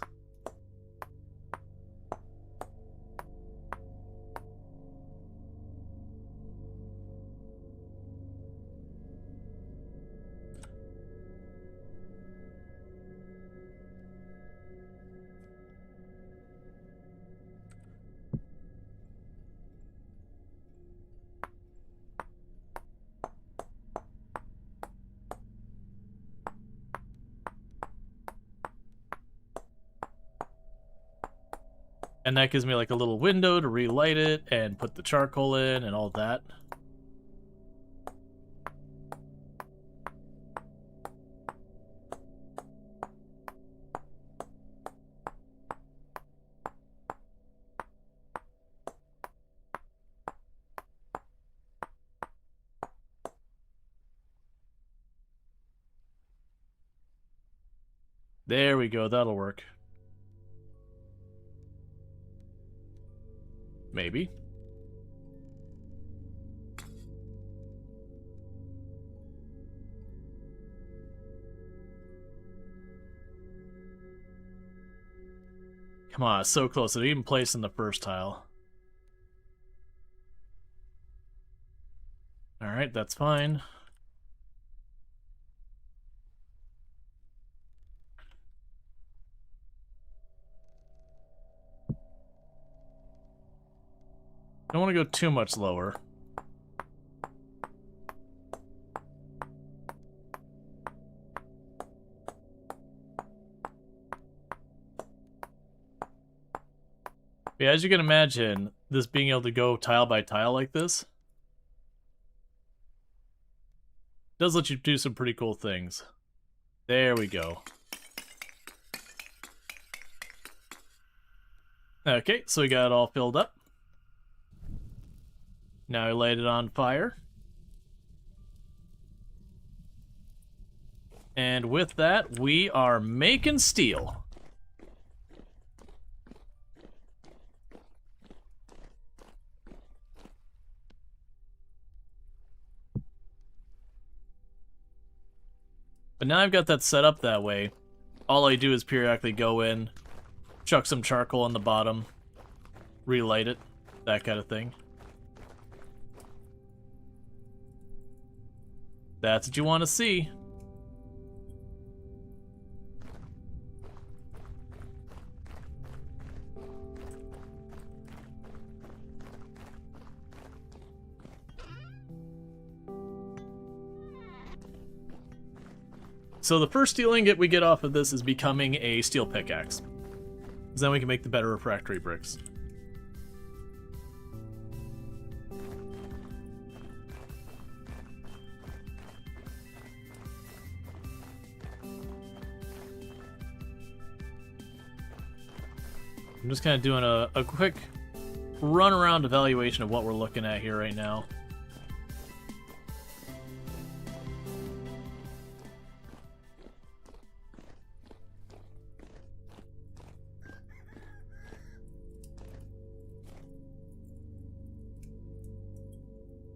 And that gives me like a little window to relight it and put the charcoal in and all that. There we go, that'll work. Maybe. Come on, so close. It even placed in the first tile. Alright, that's fine. Don't want to go too much lower. Yeah, as you can imagine, this being able to go tile by tile like this does let you do some pretty cool things. There we go. Okay, so we got it all filled up. Now we light it on fire. And with that, we are making steel. But now I've got that set up that way. All I do is periodically go in, chuck some charcoal on the bottom, relight it, that kind of thing. That's what you want to see. So the first steel ingot we get off of this is becoming a steel pickaxe. Because then we can make the better refractory bricks. I'm just kind of doing a quick run around evaluation of what we're looking at here right now.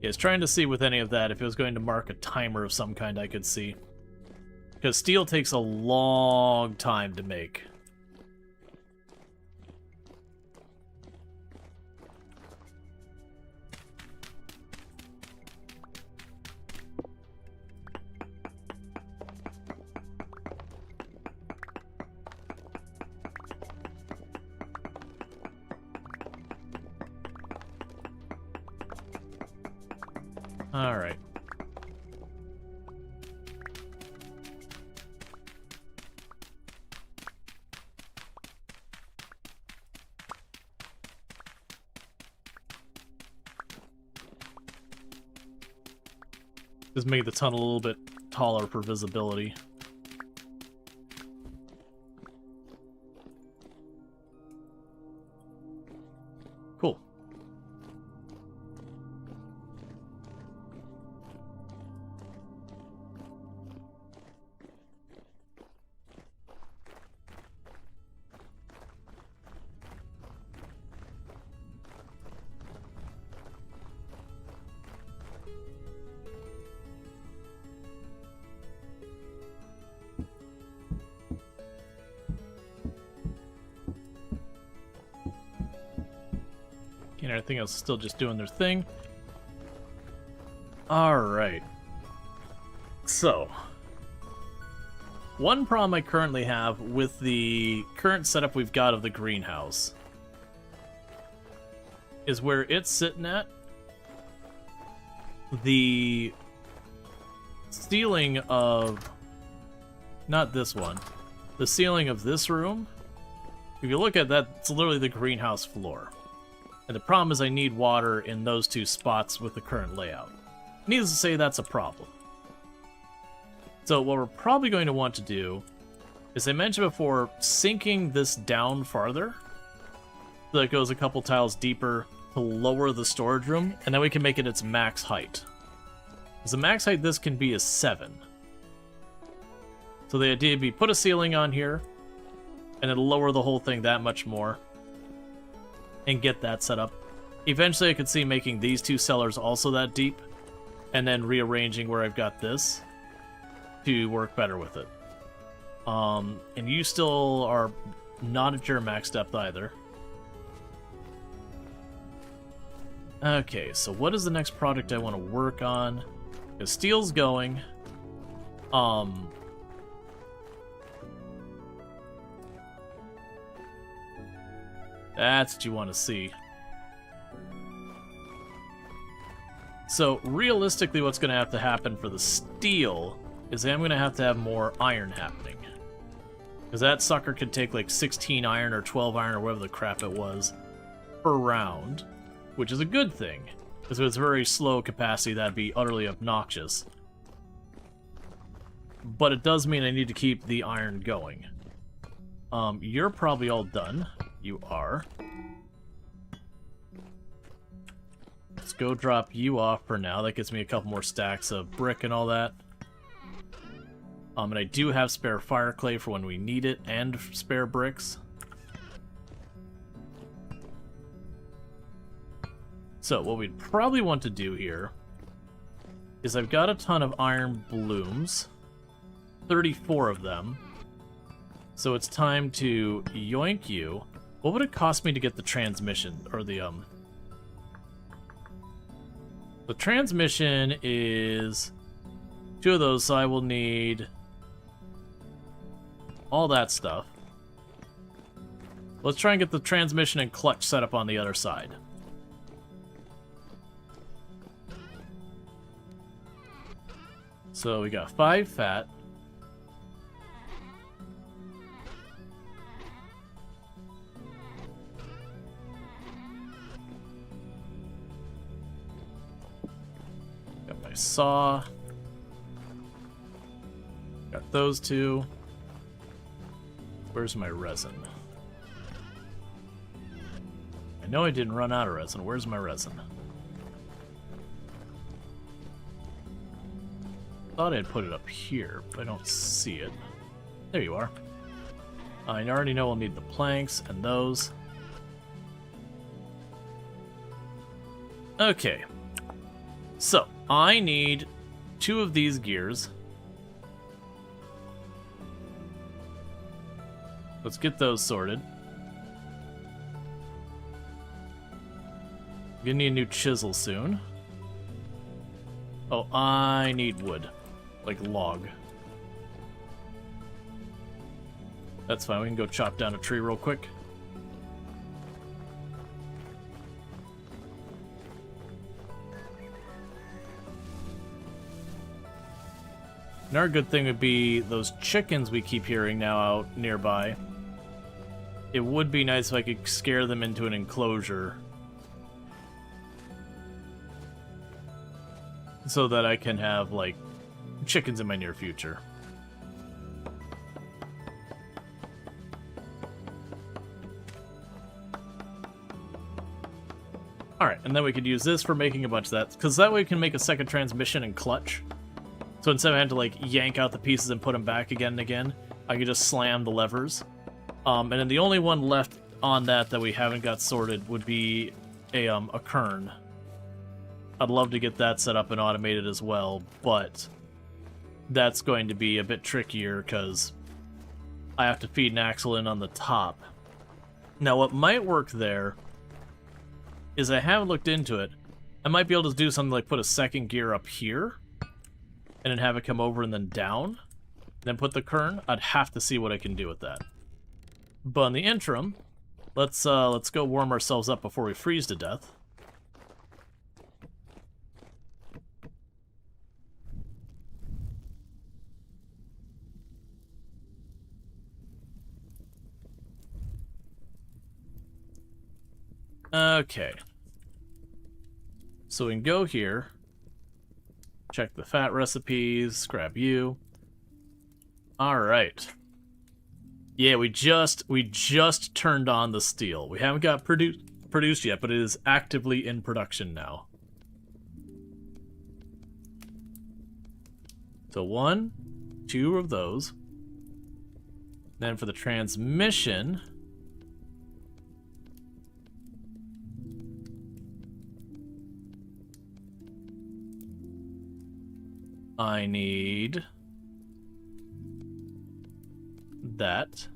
Yeah, it's trying to see with any of that if it was going to mark a timer of some kind I could see. Because steel takes a long time to make. Alright. Just make the tunnel a little bit taller for visibility. Cool. And everything else is still just doing their thing. Alright. So, one problem I currently have with the current setup we've got of the greenhouse is where it's sitting at. The ceiling of... not this one. The ceiling of this room, if you look at that, it's literally the greenhouse floor. And the problem is I need water in those two spots with the current layout. Needless to say, that's a problem. So what we're probably going to want to do, as I mentioned before, sinking this down farther, so that it goes a couple tiles deeper to lower the storage room, and then we can make it its max height. Because the max height this can be is 7. So the idea would be put a ceiling on here, and it'll lower the whole thing that much more. And get that set up. Eventually I could see making these two cellars also that deep, and then rearranging where I've got this to work better with it. And you still are not at your max depth either. Okay, so what is the next project I want to work on? Because steel's going. That's what you want to see. So, realistically, what's going to have to happen for the steel is I'm going to have more iron happening. Because that sucker could take like 16 iron or 12 iron or whatever the crap it was per round, which is a good thing. Because if it's very slow capacity, that'd be utterly obnoxious. But it does mean I need to keep the iron going. You're probably all done. You are. Let's go drop you off for now. That gives me a couple more stacks of brick and all that. And I do have spare fire clay for when we need it, and spare bricks. So, what we'd probably want to do here is I've got a ton of iron blooms. 34 of them. So it's time to yoink you. What would it cost me to get the transmission, or the transmission is 2 of those, so I will need all that stuff. Let's try and get the transmission and clutch set up on the other side. So we got 5 fat. Got my saw. Got those 2. Where's my resin? I know I didn't run out of resin. Where's my resin? Thought I'd put it up here, but I don't see it. There you are. I already know we'll need the planks and those. Okay. So, I need 2 of these gears. Let's get those sorted. Gonna need a new chisel soon. Oh, I need wood. Like log. That's fine, we can go chop down a tree real quick. Another good thing would be those chickens we keep hearing now out nearby. It would be nice if I could scare them into an enclosure so that I can have, like, chickens in my near future. Alright, and then we could use this for making a bunch of that, because that way we can make a second transmission and clutch. So instead of having to, like, yank out the pieces and put them back again and again, I could just slam the levers. And then the only one left on that we haven't got sorted would be a kern. I'd love to get that set up and automated as well, but that's going to be a bit trickier because I have to feed an axle in on the top. Now, what might work there is I haven't looked into it. I might be able to do something like put a second gear up here and then have it come over and then down, then put the kern. I'd have to see what I can do with that. But in the interim, let's go warm ourselves up before we freeze to death. Okay. So we can go here, check the fat recipes, grab you. Alright. Yeah, we just turned on the steel. We haven't got produced yet, but it is actively in production now. So 1, 2 of those. Then for the transmission, I need that.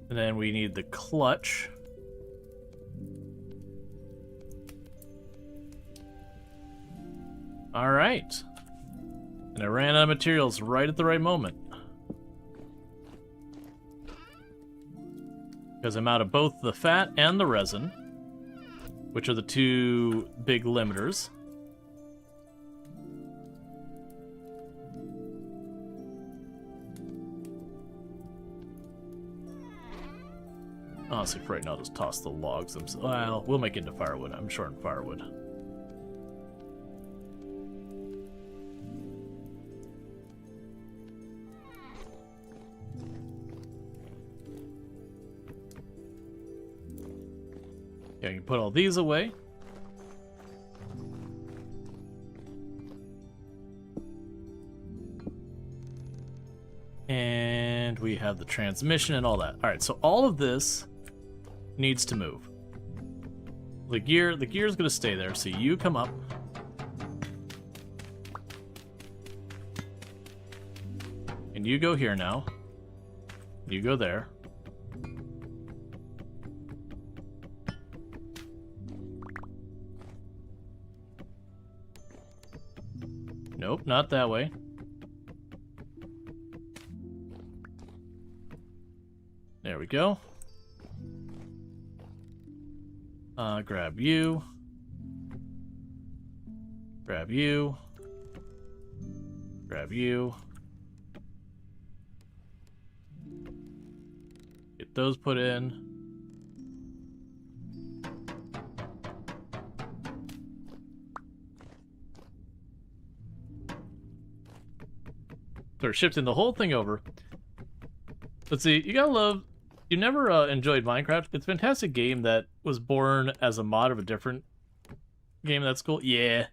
And then we need the clutch. Alright. And I ran out of materials right at the right moment. Because I'm out of both the fat and the resin, which are the two big limiters. Honestly, for right now, I'll just toss the logs themselves. Well, we'll make it into firewood. I'm short on firewood. Yeah, I can put all these away. And we have the transmission and all that. Alright, so all of this needs to move. The gear's gonna stay there, so you come up. And you go here now. You go there. Nope, not that way. There we go. Grab you. Grab you. Grab you. Get those put in. Start shifting the whole thing over. Let's see, you gotta love... You never enjoyed Minecraft? It's a fantastic game that was born as a mod of a different game that's cool. Yeah.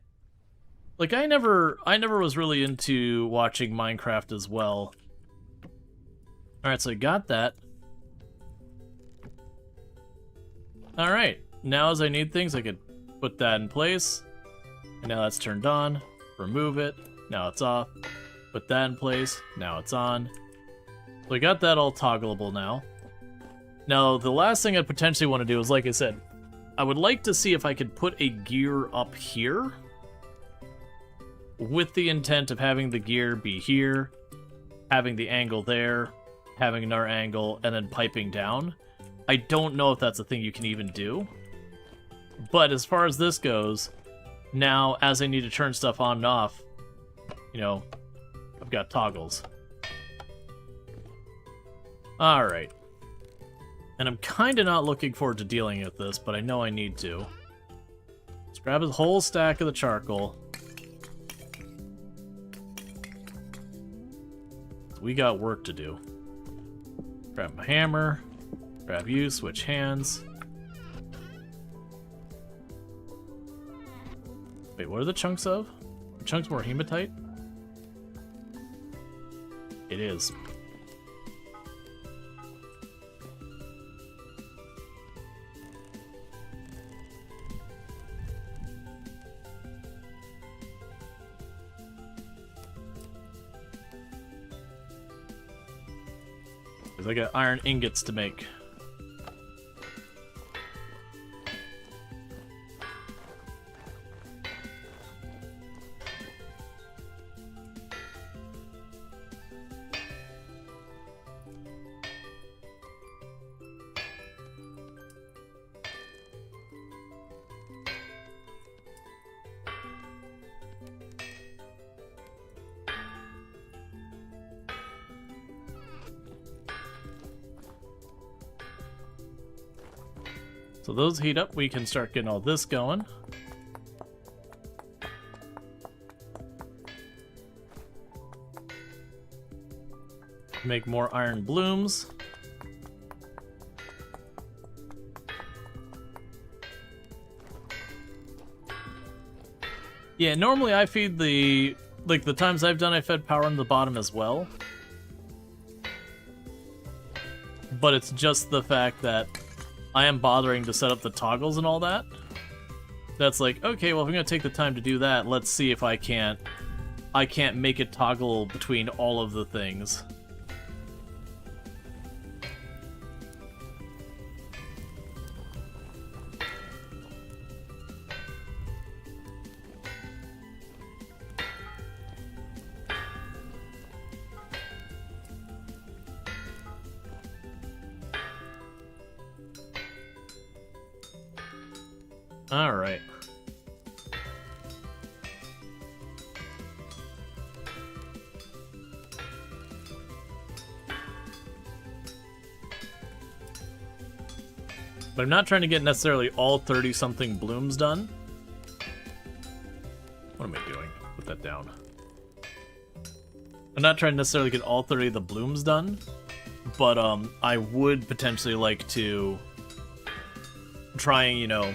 Like, I never was really into watching Minecraft as well. Alright, so I got that. Alright, now as I need things, I could put that in place. And now that's turned on. Remove it. Now it's off. Put that in place. Now it's on. So I got that all toggleable now. Now, the last thing I potentially want to do is, like I said, I would like to see if I could put a gear up here with the intent of having the gear be here, having the angle there, having another angle, and then piping down. I don't know if that's a thing you can even do. But as far as this goes, now, as I need to turn stuff on and off, you know, I've got toggles. Alright. And I'm kind of not looking forward to dealing with this, but I know I need to. Let's grab a whole stack of the charcoal. We got work to do. Grab my hammer. Grab you, switch hands. Wait, what are the chunks of? Are chunks more hematite? It is. Because I got iron ingots to make. So those heat up, we can start getting all this going. Make more iron blooms. Yeah, normally I feed the... Like, the times I've done, I fed power on the bottom as well. But it's just the fact that I am bothering to set up the toggles and all that. That's like, okay, well, if I'm gonna take the time to do that, let's see if I can't make it toggle between all of the things. Alright. But I'm not trying to get necessarily all 30-something blooms done. What am I doing? Put that down. I'm not trying to necessarily get all 30 of the blooms done, but I would potentially like to try and, you know,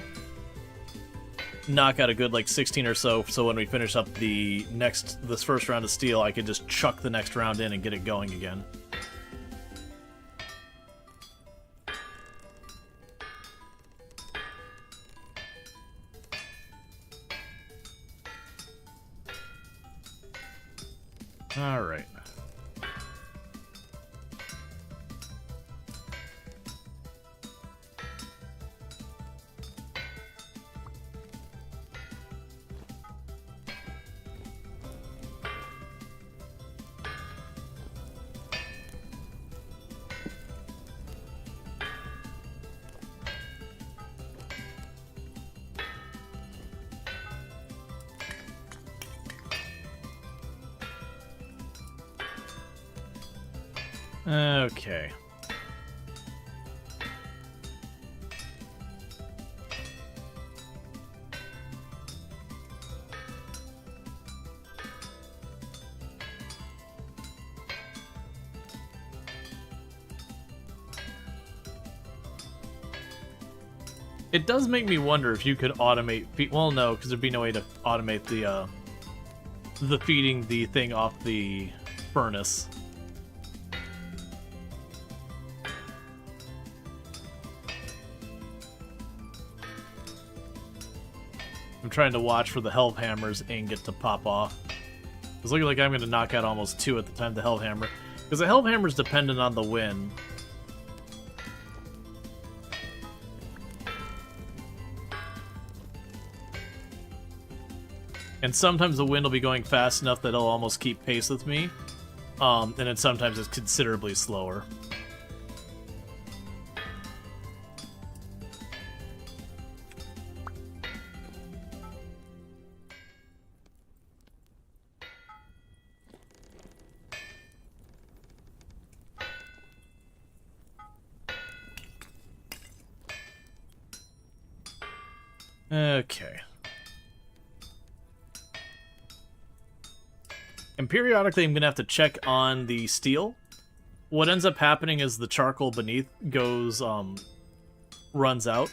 knock out a good like 16 or so when we finish up this first round of steel, I could just chuck the next round in and get it going again. All right. Okay. It does make me wonder if you could automate well, no, because there'd be no way to automate the feeding the thing off the furnace. I'm trying to watch for the Hellhammer's ingot to pop off. It's looking like I'm going to knock out almost 2 at the time the Hellhammer. Because the Hellhammer's dependent on the wind. And sometimes the wind will be going fast enough that it'll almost keep pace with me. And then sometimes it's considerably slower. Okay. And periodically I'm going to have to check on the steel. What ends up happening is the charcoal beneath runs out.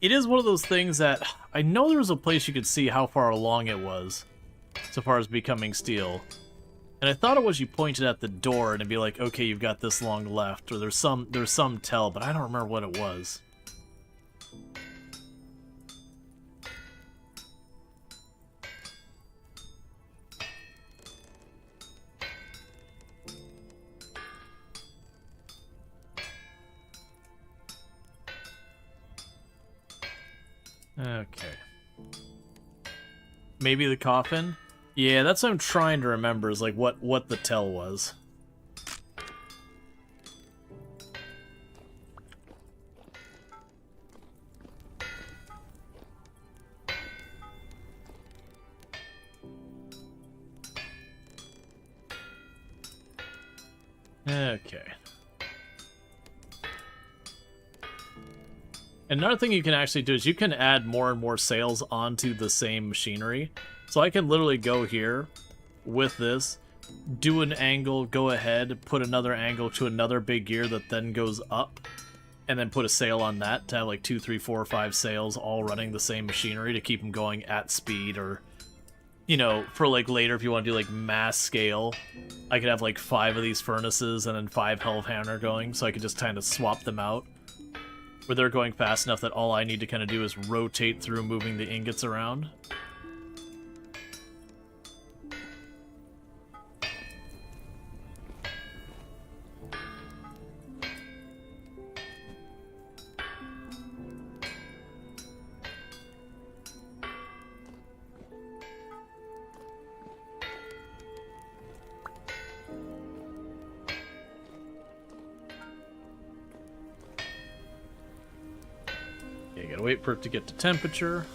It is one of those things that I know there was a place you could see how far along it was so far as becoming steel. And I thought it was you pointed at the door and it'd be like, okay, you've got this long left, or there's some tell, but I don't remember what it was. Okay. Maybe the coffin? Yeah, that's what I'm trying to remember, is like what the tell was. Okay. Another thing you can actually do is you can add more and more sails onto the same machinery. So I can literally go here with this, do an angle, go ahead, put another angle to another big gear that then goes up, and then put a sail on that to have like 2, 3, 4, 5 sails all running the same machinery to keep them going at speed. Or, you know, for like later if you want to do like mass scale, I could have like 5 of these furnaces and then 5 Hellhammer going, so I could just kind of swap them out. Where they're going fast enough that all I need to kind of do is rotate through moving the ingots around. Yeah, gotta wait for it to get to temperature.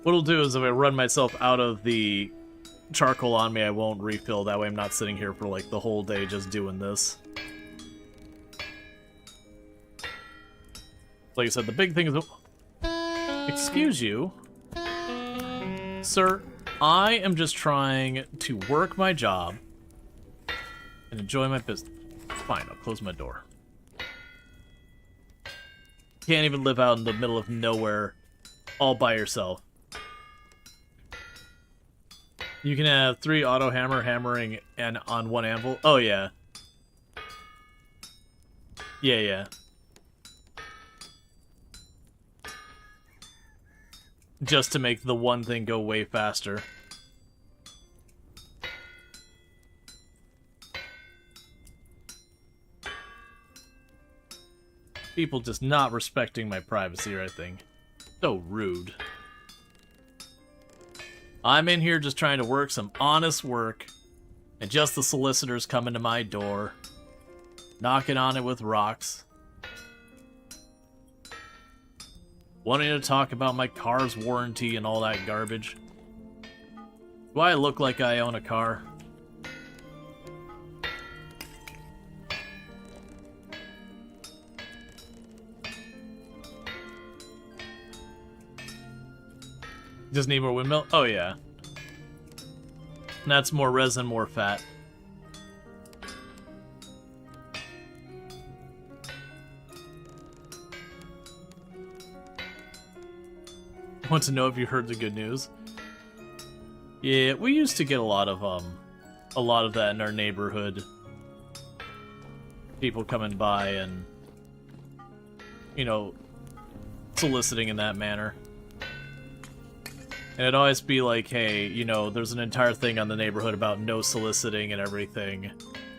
What I'll do is if I run myself out of the charcoal on me, I won't refill. That way I'm not sitting here for like the whole day just doing this. Like I said, the big thing is... Excuse you. Sir, I am just trying to work my job and enjoy my business. Fine, I'll close my door. Can't even live out in the middle of nowhere all by yourself. You can have 3 auto hammering and on 1 anvil. Oh, yeah. Yeah. Just to make the one thing go way faster. People just not respecting my privacy, I think. So rude. I'm in here just trying to work some honest work, and just the solicitors coming to my door, knocking on it with rocks, wanting to talk about my car's warranty and all that garbage. Do I look like I own a car? Just need more windmill? Oh, yeah. That's more resin, more fat. I want to know if you heard the good news. Yeah, we used to get a lot of that in our neighborhood. People coming by and, you know, soliciting in that manner. And it'd always be like, hey, you know, there's an entire thing on the neighborhood about no soliciting and everything.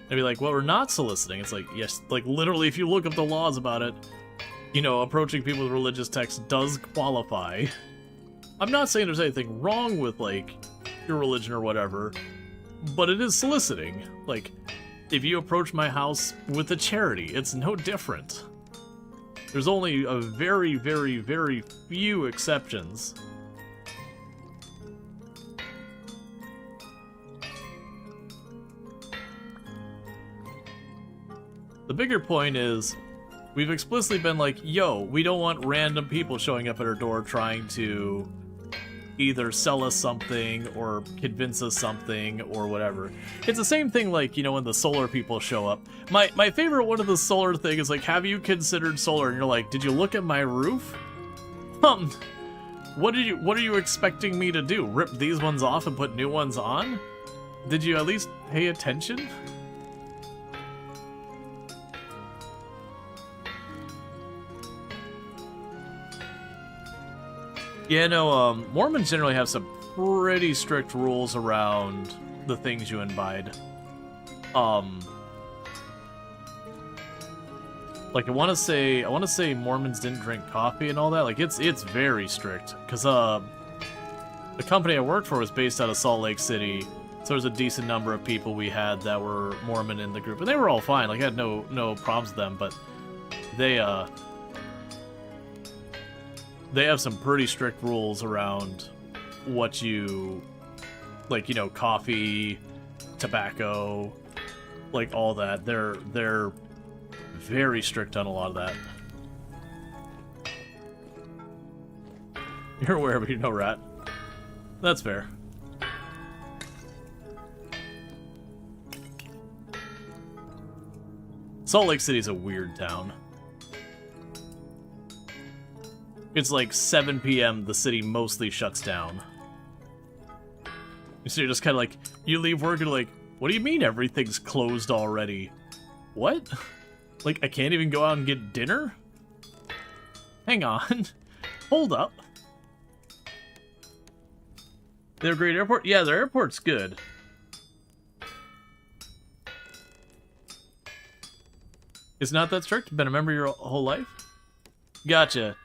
They'd be like, well, we're not soliciting. It's like, yes, like, literally, if you look up the laws about it, you know, approaching people with religious texts does qualify. I'm not saying there's anything wrong with, like, your religion or whatever, but it is soliciting. Like, if you approach my house with a charity, it's no different. There's only a very, very, very few exceptions. The bigger point is, we've explicitly been like, yo, we don't want random people showing up at our door trying to either sell us something or convince us something or whatever. It's the same thing like, you know, when the solar people show up. My favorite one of the solar thing is like, have you considered solar? And you're like, did you look at my roof? What are you expecting me to do? Rip these ones off and put new ones on? Did you at least pay attention? Yeah, no, Mormons generally have some pretty strict rules around the things you imbibe. Like I want to say Mormons didn't drink coffee and all that. Like it's very strict because the company I worked for was based out of Salt Lake City, so there was a decent number of people we had that were Mormon in the group, and they were all fine. Like I had no problems with them, but they have some pretty strict rules around what you, like, you know, coffee, tobacco, like all that. They're very strict on a lot of that. You're aware of it, you know, rat. That's fair. Salt Lake City's a weird town. It's like 7 p.m., the city mostly shuts down. So you're just kind of like, you leave work and you're like, what do you mean everything's closed already? What? Like, I can't even go out and get dinner? Hang on. Hold up. They have a great airport? Yeah, their airport's good. It's not that strict? Been a member your whole life? Gotcha.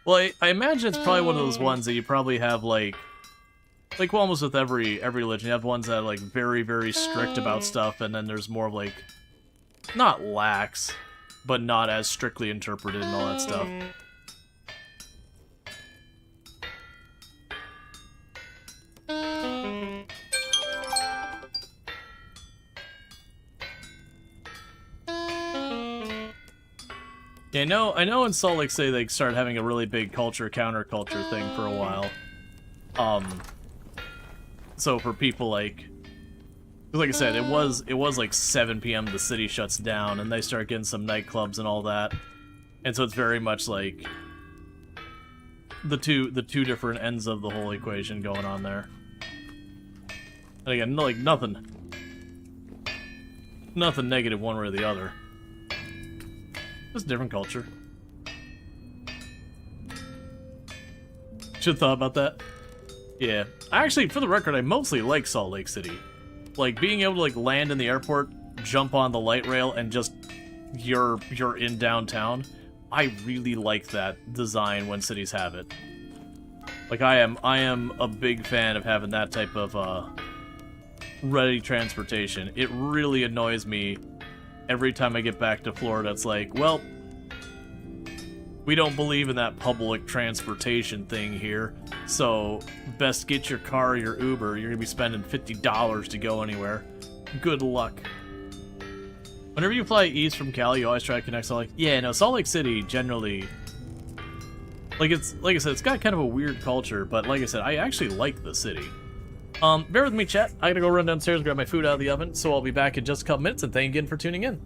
Well, I imagine it's probably one of those ones that you probably have like almost with every religion, you have ones that are like very, very strict about stuff, and then there's more of like not lax, but not as strictly interpreted and all that stuff. Yeah, I know in Salt Lake City they started having a really big counterculture thing for a while. So for people like I said, it was like 7 p.m. the city shuts down, and they start getting some nightclubs and all that. And so it's very much like the two different ends of the whole equation going on there. And again, like nothing negative one way or the other. Just a different culture. Should have thought about that. Yeah. Actually, for the record, I mostly like Salt Lake City. Like, being able to, like, land in the airport, jump on the light rail, and just you're in downtown. I really like that design when cities have it. Like, I am a big fan of having that type of, ready transportation. It really annoys me every time I get back to Florida. It's like, well, we don't believe in that public transportation thing here, so best get your car or your Uber. You're gonna be spending $50 to go anywhere. Good luck. Whenever you fly east from Cali, you always try to connect Salt Lake. Yeah, no, Salt Lake City generally, like I said, it's got kind of a weird culture, but like I said, I actually like the city. Bear with me, chat. I gotta go run downstairs and grab my food out of the oven, so I'll be back in just a couple minutes, and thank you again for tuning in.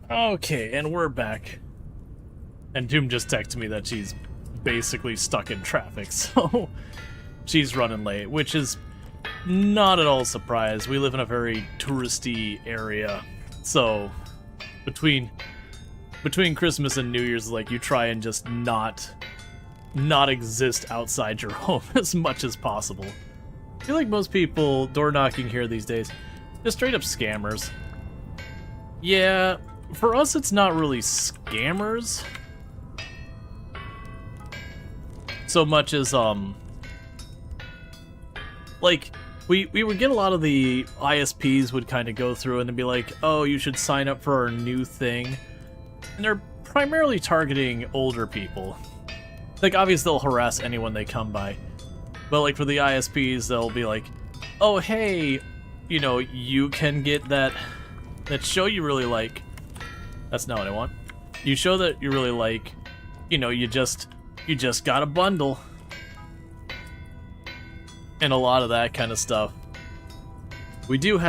Okay, and we're back. And Doom just texted me that she's basically stuck in traffic, so she's running late, which is not at all a surprise. We live in a very touristy area, so between Christmas and New Year's, like, you try and just not exist outside your home as much as possible. I feel like most people door knocking here these days, just straight up scammers. Yeah, for us it's not really scammers so much as like we would get a lot of the ISPs would kind of go through and they'd be like, oh, you should sign up for our new thing, and they're primarily targeting older people. Like, obviously they'll harass anyone they come by, but like for the ISPs they'll be like, oh hey, you know, you can get that show you really like. That's not what I want. You show that you really like, you know, you just got a bundle. And a lot of that kind of stuff. We don't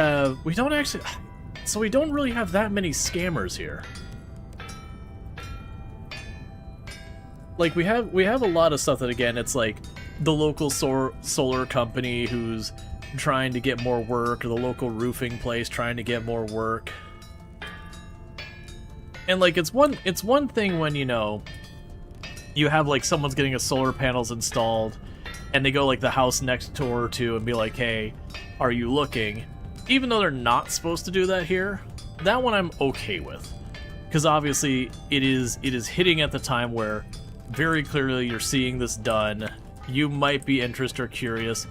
really have that many scammers here. Like, we have a lot of stuff that, again, it's like the local solar company who's trying to get more work, or the local roofing place trying to get more work. And like, it's one thing when, you know, you have like someone's getting a solar panels installed and they go like the house next door to and be like, hey, are you looking? Even though they're not supposed to do that here, that one I'm okay with. Because obviously it is hitting at the time where very clearly you're seeing this done. You might be interested or curious.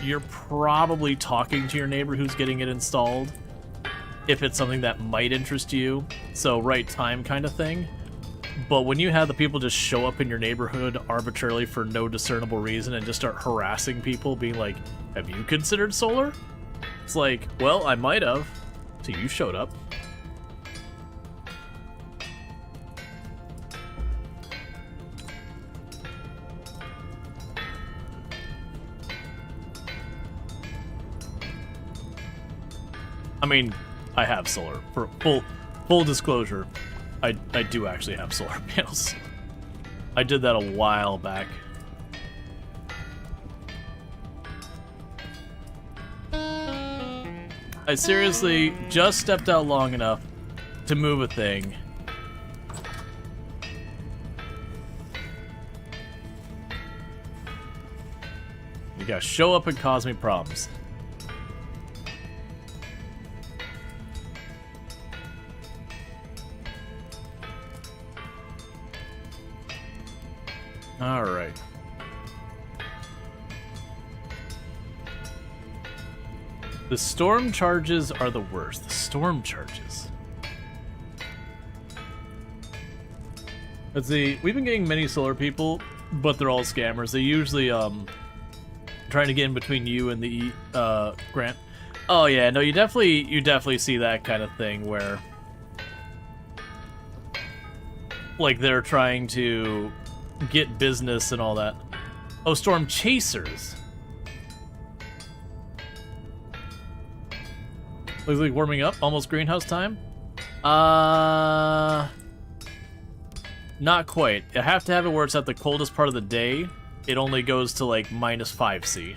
You're probably talking to your neighbor who's getting it installed, if it's something that might interest you. So right time kind of thing. But when you have the people just show up in your neighborhood arbitrarily for no discernible reason and just start harassing people, being like, have you considered solar? It's like, well, I might have, till you showed up. I mean, I have solar. For full disclosure, I do actually have solar panels. I did that a while back. I seriously just stepped out long enough to move a thing. You gotta show up and cause me problems. All right. The storm charges are the worst. The storm charges. Let's see. We've been getting many solar people, but they're all scammers. They usually trying to get in between you and the grant. Oh yeah, no, you definitely see that kind of thing where like they're trying to get business and all that. Oh, storm chasers. Looks like warming up. Almost greenhouse time. Not quite. I have to have it where it's at the coldest part of the day. It only goes to like -5°C.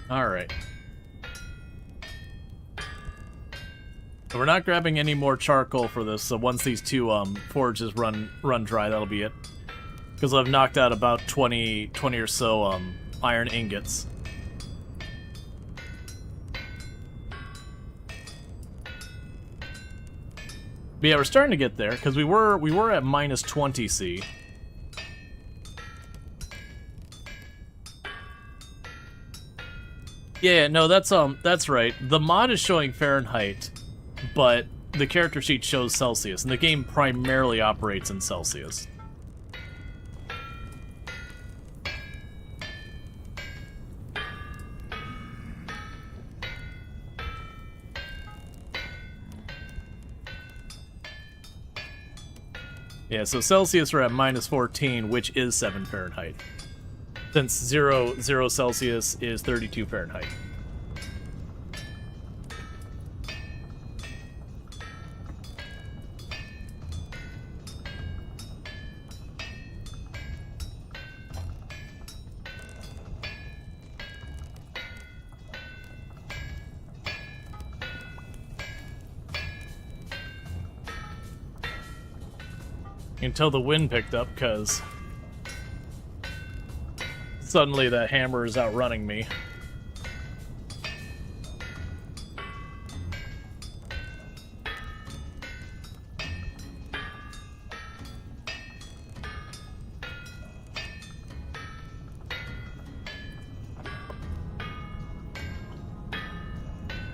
Alright. We're not grabbing any more charcoal for this, so once these two forges run dry, that'll be it. Because I've knocked out about 20 or so iron ingots. But yeah, we're starting to get there, because we were at -20°C. Yeah, no, that's right. The mod is showing Fahrenheit, but the character sheet shows Celsius, and the game primarily operates in Celsius. Yeah, so Celsius are at -14, which is 7 Fahrenheit. Since 0 Celsius is 32 Fahrenheit. Until the wind picked up, because suddenly that hammer is outrunning me.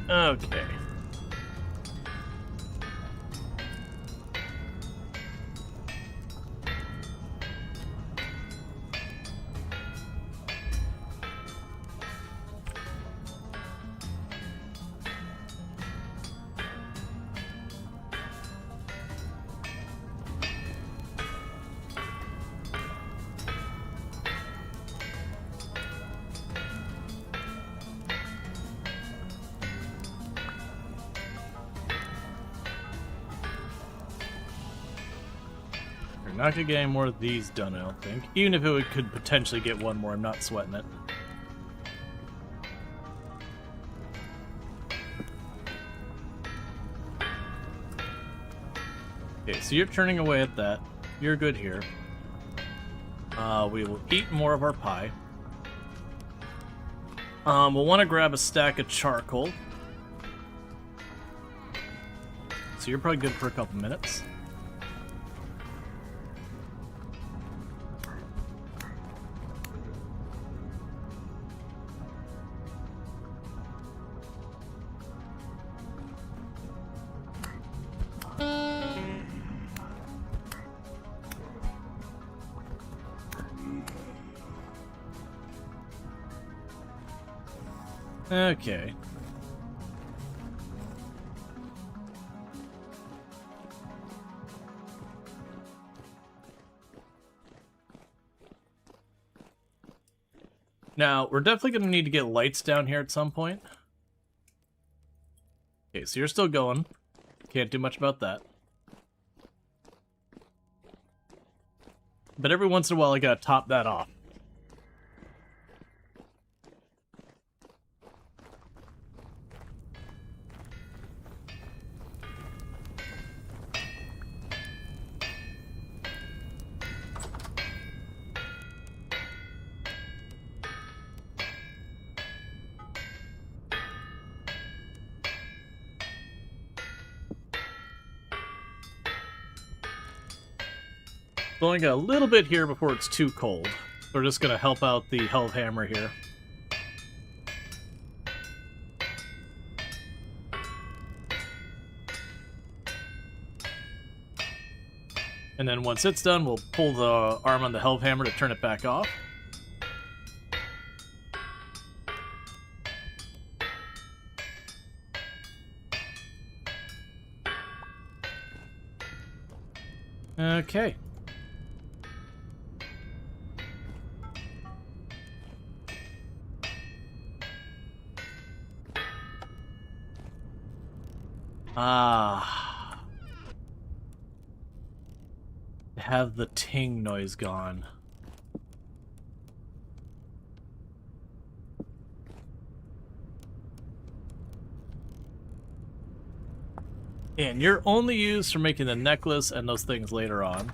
Okay. We're not gonna get any more of these done, I don't think. Even if it could potentially get one more, I'm not sweating it. Okay, so you're turning away at that. You're good here. We will eat more of our pie. We'll want to grab a stack of charcoal. So you're probably good for a couple minutes. Okay. Now, we're definitely going to need to get lights down here at some point. Okay, so you're still going. Can't do much about that. But every once in a while, I gotta top that off. Only got a little bit here before it's too cold. We're just gonna help out the Hellhammer here. And then once it's done, we'll pull the arm on the Hellhammer to turn it back off. Okay. Have the ting noise gone. And you're only used for making the necklace and those things later on.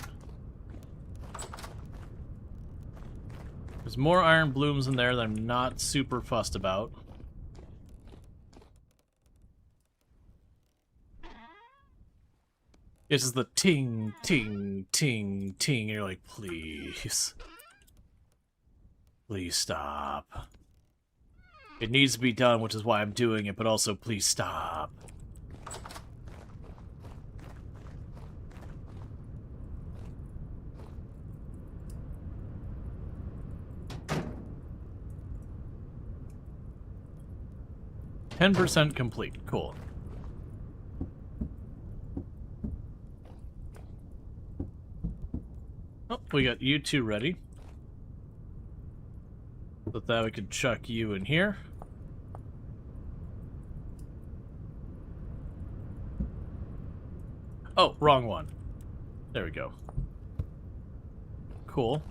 There's more iron blooms in there that I'm not super fussed about. It's just the ting, ting, ting, ting, and you're like, please. Please stop. It needs to be done, which is why I'm doing it, but also please stop. %, complete. Cool. we got you two ready. So that we could chuck you in here. Oh, wrong one. There we go. Cool.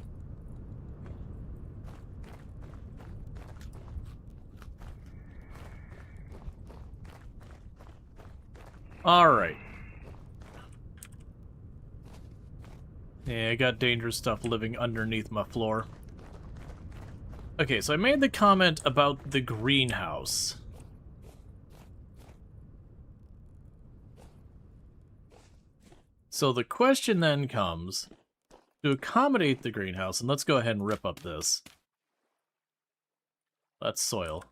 Alright. Yeah, I got dangerous stuff living underneath my floor. Okay, so I made the comment about the greenhouse. So the question then comes, to accommodate the greenhouse, and let's go ahead and rip up this. That's soil.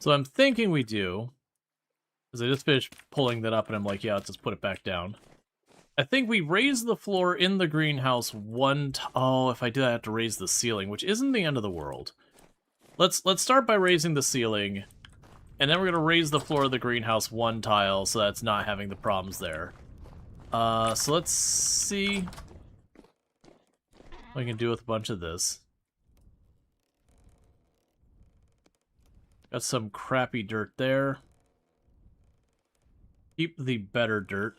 So I'm thinking we do, because I just finished pulling that up and I'm like, yeah, let's just put it back down. I think we raise the floor in the greenhouse oh, if I do, I have to raise the ceiling, which isn't the end of the world. Let's start by raising the ceiling, and then we're gonna raise the floor of the greenhouse 1 tile, so that's not having the problems there. So let's see what we can do with a bunch of this. Got some crappy dirt there. Keep the better dirt.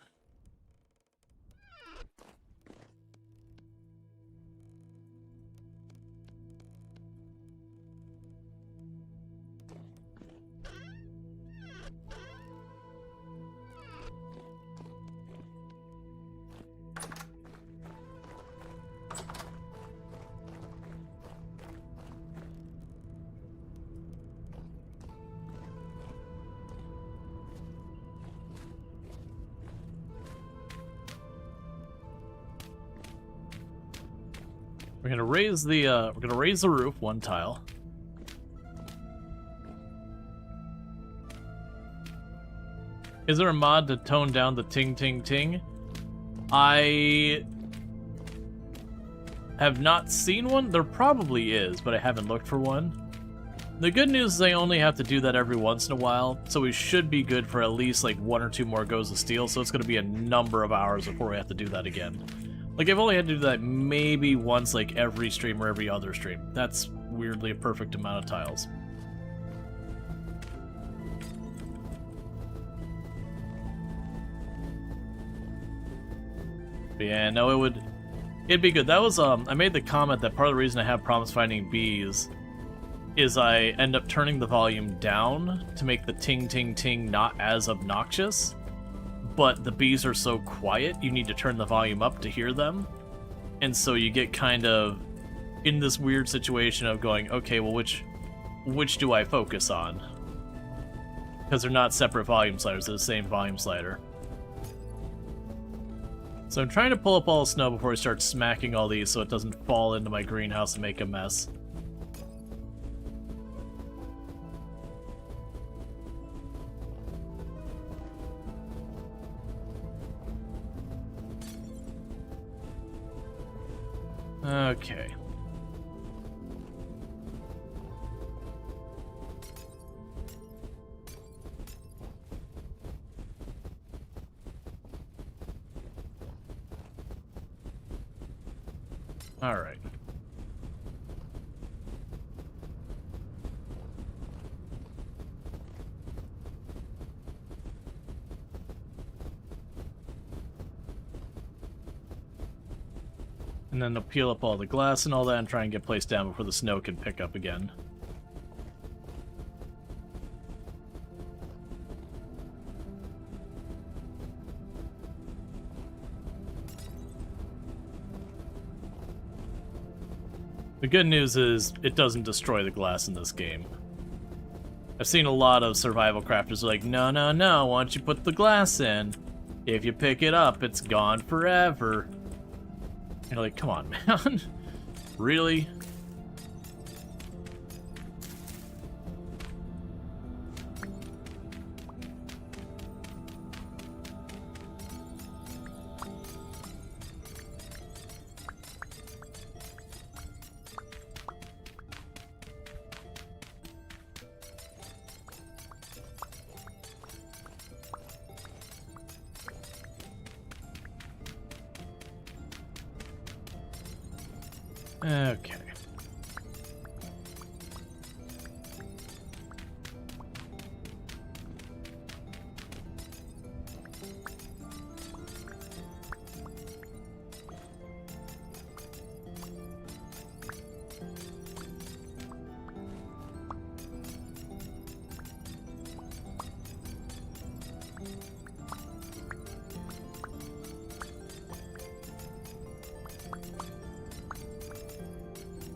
We're gonna raise the roof 1 tile. Is there a mod to tone down the ting ting ting? I have not seen one. There probably is, but I haven't looked for one. The good news is I only have to do that every once in a while, so we should be good for at least like 1 or 2 more goes of steel, so it's gonna be a number of hours before we have to do that again. Like, I've only had to do that maybe once, like, every stream or every other stream. That's weirdly a perfect amount of tiles. But yeah, no, it'd be good. That was, I made the comment that part of the reason I have problems finding bees is I end up turning the volume down to make the ting ting ting not as obnoxious. But the bees are so quiet, you need to turn the volume up to hear them. And so you get kind of in this weird situation of going, okay, well, which do I focus on? Because they're not separate volume sliders, they're the same volume slider. So I'm trying to pull up all the snow before I start smacking all these so it doesn't fall into my greenhouse and make a mess. Okay. All right. And then they'll peel up all the glass and all that and try and get placed down before the snow can pick up again. The good news is it doesn't destroy the glass in this game. I've seen a lot of survival crafters like, no, no, no, why don't you put the glass in? If you pick it up, it's gone forever. You're like, come on, man. Really? Okay.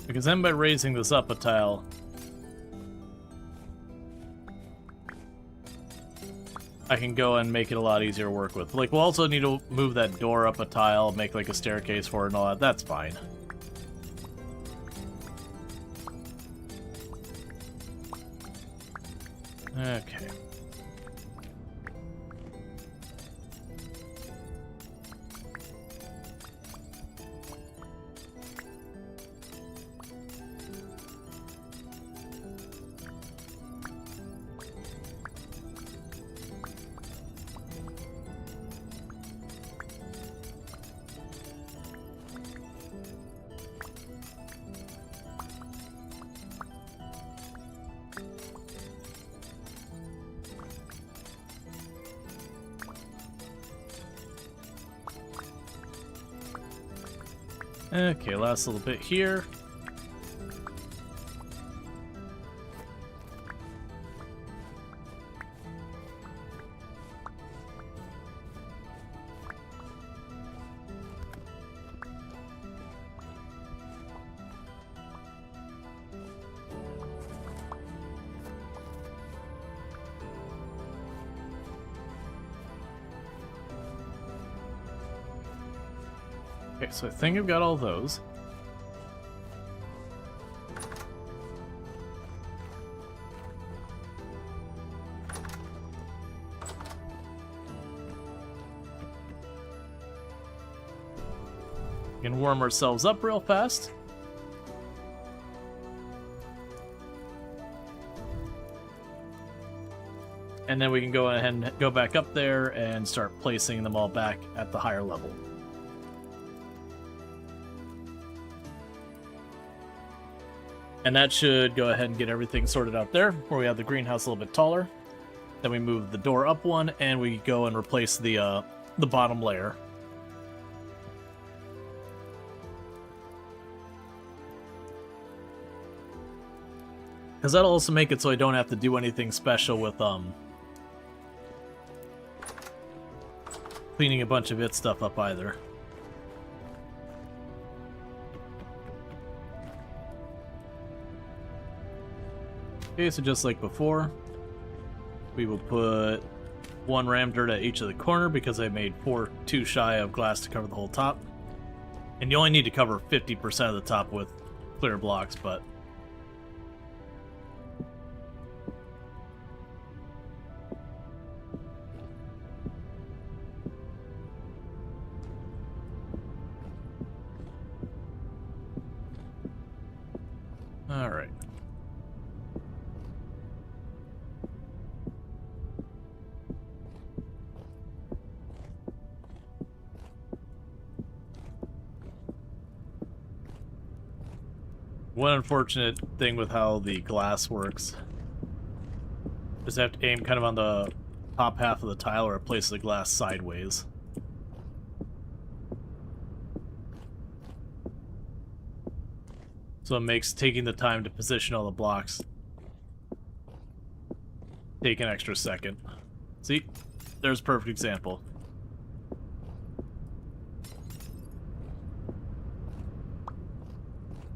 Because then by raising this up a tile, I can go and make it a lot easier to work with. Like, we'll also need to move that door up a tile, make like a staircase for it and all that. That's fine. Okay. Okay, last little bit here. Okay, so I think I've got all those. We can warm ourselves up real fast. And then we can go ahead and go back up there and start placing them all back at the higher level. And that should go ahead and get everything sorted out there, where we have the greenhouse a little bit taller. Then we move the door up one, and we go and replace the bottom layer. Because that'll also make it so I don't have to do anything special with cleaning a bunch of its stuff up either. Okay, so just like before, we will put one ram dirt at each of the corner because I made 4 too shy of glass to cover the whole top. And you only need to cover 50% of the top with clear blocks, but... Alright. One unfortunate thing with how the glass works is I have to aim kind of on the top half of the tile or place the glass sideways. So it makes taking the time to position all the blocks take an extra second. See? There's a perfect example.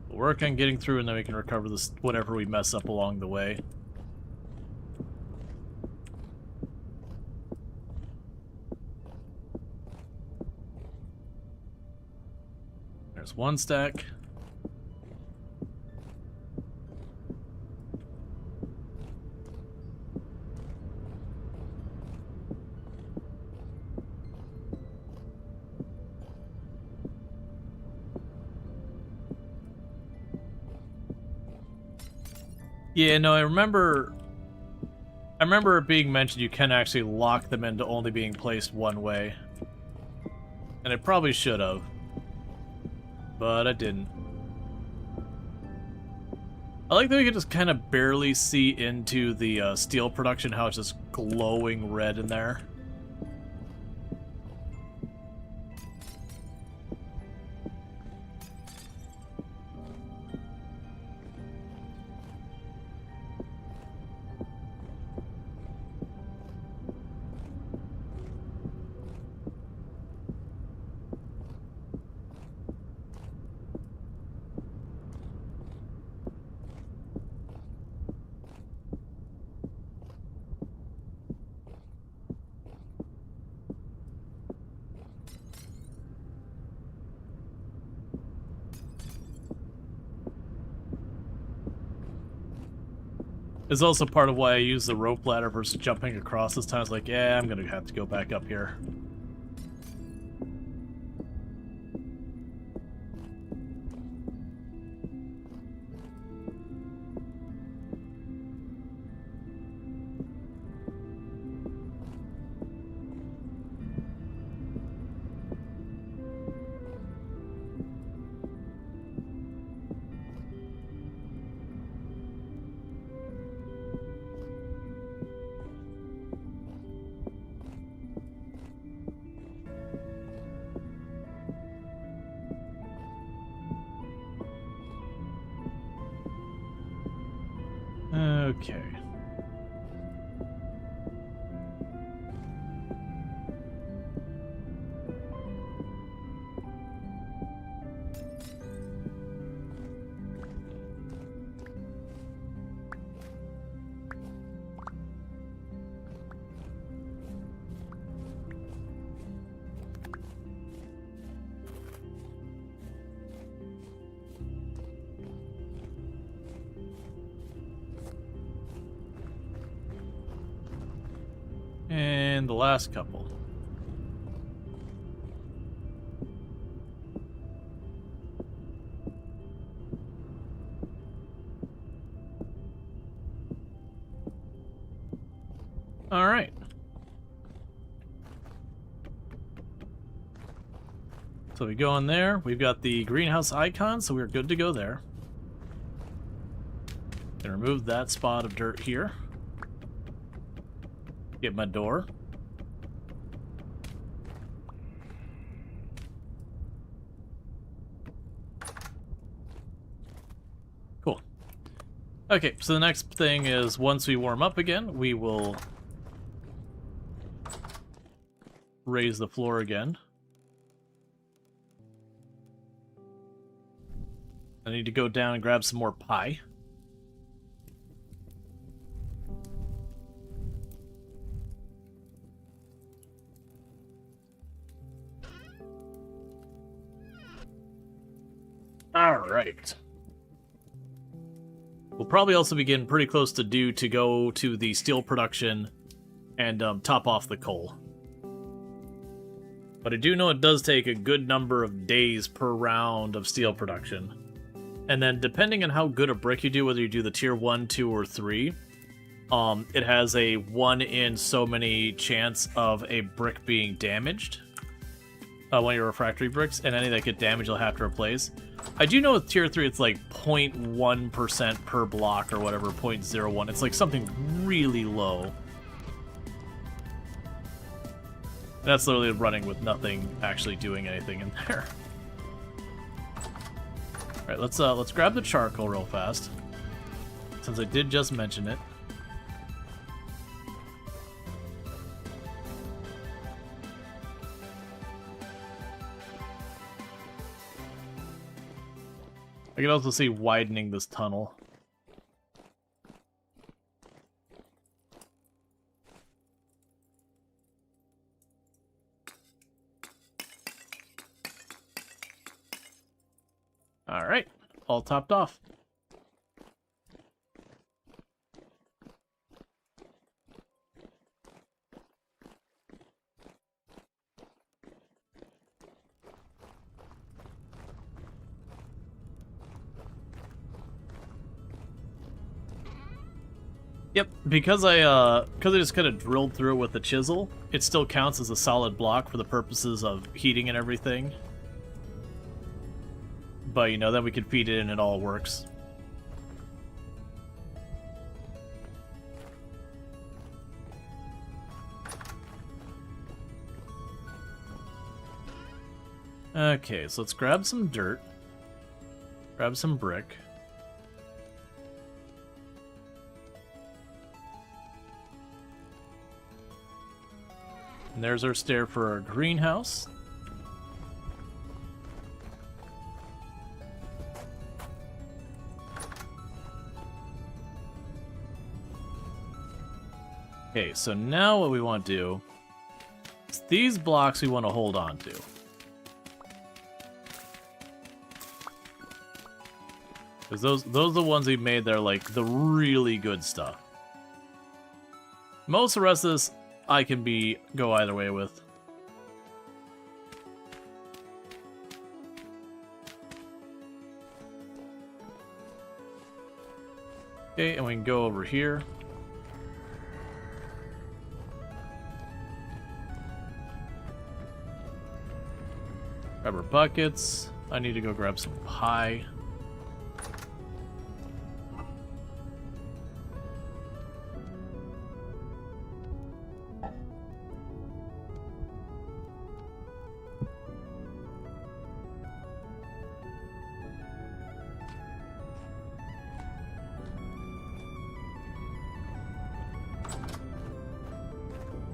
We'll work on getting through and then we can recover this whatever we mess up along the way. There's one stack. Yeah, no, I remember it being mentioned you can actually lock them into only being placed one way. And I probably should have. But I didn't. I like that we can just kind of barely see into the steel production, how it's just glowing red in there. It's also part of why I use the rope ladder versus jumping across this time. It's like, yeah, I'm gonna have to go back up here. Okay. And the last couple. All right. So we go in there. We've got the greenhouse icon, so we're good to go there. Gonna remove that spot of dirt here. Get my door. Cool. Okay, so the next thing is once we warm up again, we will raise the floor again. I need to go down and grab some more pie. Alright. We'll probably also be getting pretty close to due to go to the steel production and top off the coal. But I do know it does take a good number of days per round of steel production. And then depending on how good a brick you do, whether you do the tier 1, 2, or 3, it has a 1 in so many chance of a brick being damaged. One of your refractory bricks, and any that get damaged you'll have to replace. I do know with tier 3 it's like 0.1% per block or whatever, 0.01. It's like something really low. That's literally running with nothing actually doing anything in there. Alright, let's grab the charcoal real fast, since I did just mention it. I can also see widening this tunnel. Alright, all topped off. Yep, because I just kind of drilled through it with the chisel, it still counts as a solid block for the purposes of heating and everything. But, you know, then we can feed it in and it all works. Okay, so let's grab some dirt. Grab some brick. And there's our stair for our greenhouse. Okay, so now what we want to do is these blocks we want to hold on to. Because those are the ones we made that are like the really good stuff. Most of the rest of this I can go either way with. Okay, and we can go over here. Grab our buckets. I need to go grab some pie.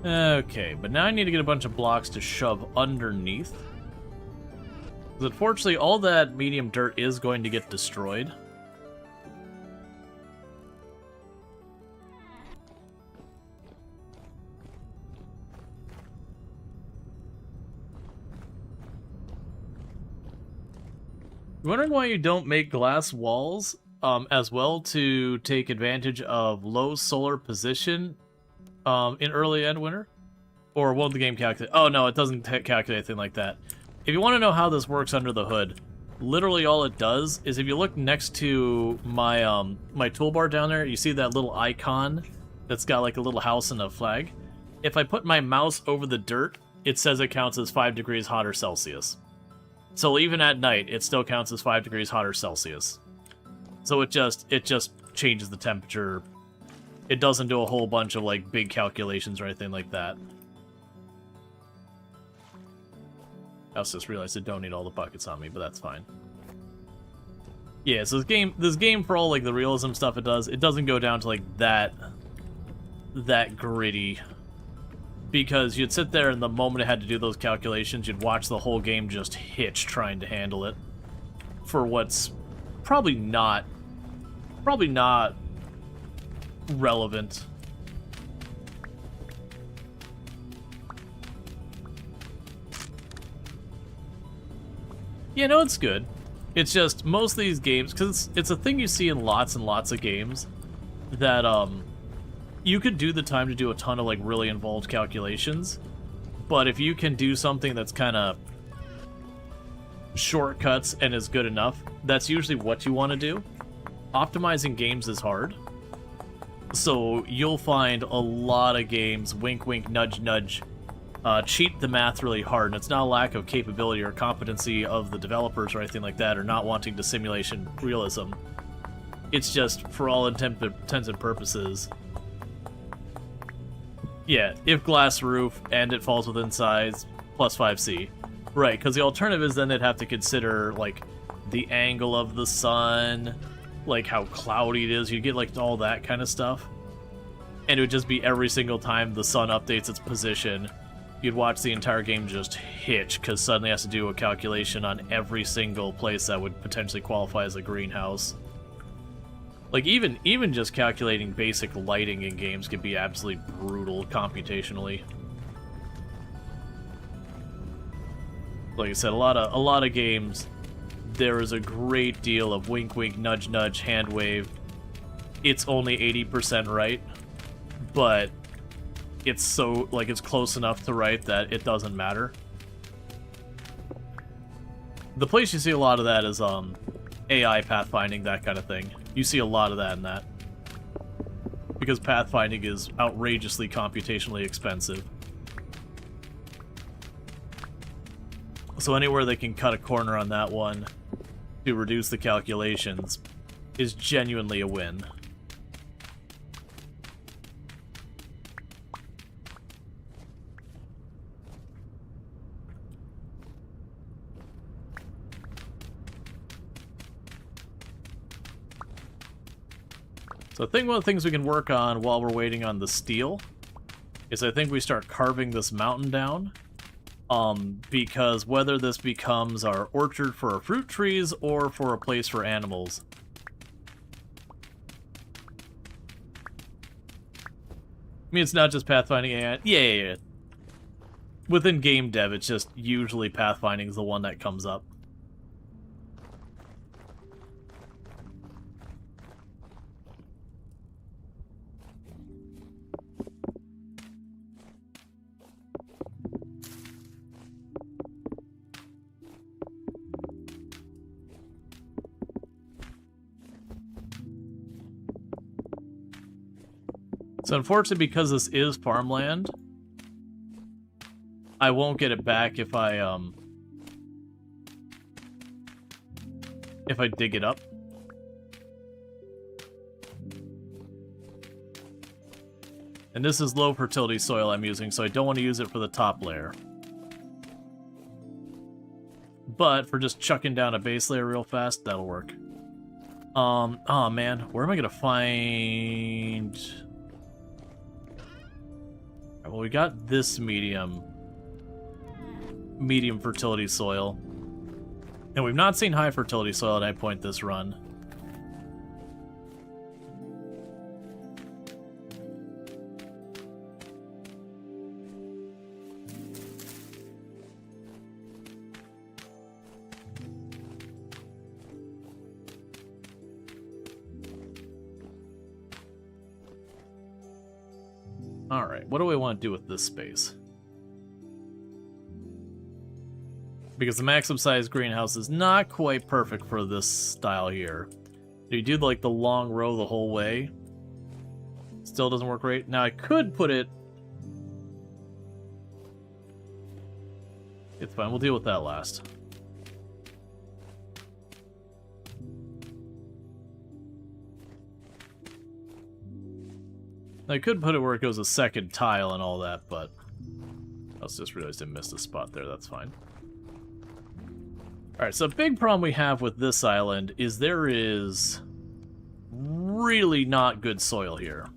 Okay, but now I need to get a bunch of blocks to shove underneath. Because unfortunately, all that medium dirt is going to get destroyed. You're wondering why you don't make glass walls as well to take advantage of low solar position in early end winter? Or won't the game calculate? Oh no, it doesn't calculate anything like that. If you want to know how this works under the hood, literally all it does is if you look next to my my toolbar down there, you see that little icon that's got like a little house and a flag. If I put my mouse over the dirt, it says it counts as 5 degrees hotter Celsius. So even at night, it still counts as 5 degrees hotter Celsius. So it just changes the temperature. It doesn't do a whole bunch of like big calculations or anything like that. I also just realized I don't need all the buckets on me, but that's fine. Yeah, so this game for all like the realism stuff it doesn't go down to like that gritty. Because you'd sit there and the moment it had to do those calculations, you'd watch the whole game just hitch trying to handle it. For what's probably not relevant. Yeah, no, it's good. It's just most of these games, because it's a thing you see in lots and lots of games, that you could do the time to do a ton of like really involved calculations, but if you can do something that's kind of shortcuts and is good enough, that's usually what you want to do. Optimizing games is hard. So you'll find a lot of games, wink wink, nudge nudge, cheat the math really hard, and it's not a lack of capability or competency of the developers or anything like that, or not wanting to simulation realism. It's just, for all intents and purposes, yeah, if glass roof and it falls within size, plus 5C. Right, because the alternative is then they'd have to consider, like, the angle of the sun, like how cloudy it is, you get like all that kind of stuff. And it would just be every single time the sun updates its position, you'd watch the entire game just hitch, because suddenly it has to do a calculation on every single place that would potentially qualify as a greenhouse. Like, even just calculating basic lighting in games can be absolutely brutal computationally. Like I said, a lot of games, there is a great deal of wink wink, nudge nudge, hand wave. It's only 80% right, but it's so, like, it's close enough to right that it doesn't matter. The place you see a lot of that is AI pathfinding, that kind of thing. You see a lot of that in that. Because pathfinding is outrageously computationally expensive. So anywhere they can cut a corner on that one to reduce the calculations is genuinely a win. So I think one of the things we can work on while we're waiting on the steel is I think we start carving this mountain down. Because whether this becomes our orchard for our fruit trees or for a place for animals. I mean, it's not just pathfinding AI. Yeah. Within game dev, it's just usually pathfinding is the one that comes up. So unfortunately, because this is farmland, I won't get it back if I dig it up. And this is low fertility soil I'm using, so I don't want to use it for the top layer. But for just chucking down a base layer real fast, that'll work. Oh man, where am I gonna find... Well, we got this medium fertility soil. And we've not seen high fertility soil at any point this run. Alright, what do we want to do with this space? Because the maximum size greenhouse is not quite perfect for this style here. You do like the long row the whole way. Still doesn't work great. Now I could put it... It's fine, we'll deal with that last. I could put it where it goes a second tile and all that, but I just realized I missed a spot there. That's fine. Alright, so a big problem we have with this island is there is really not good soil here.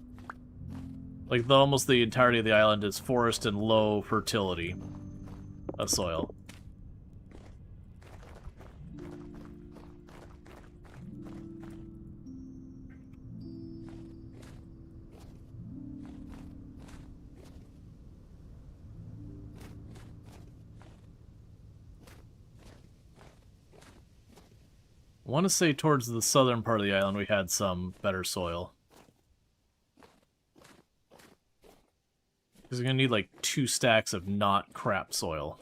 Like, almost the entirety of the island is forest and low fertility of soil. I want to say towards the southern part of the island we had some better soil. Because we're going to need like 2 stacks of not crap soil.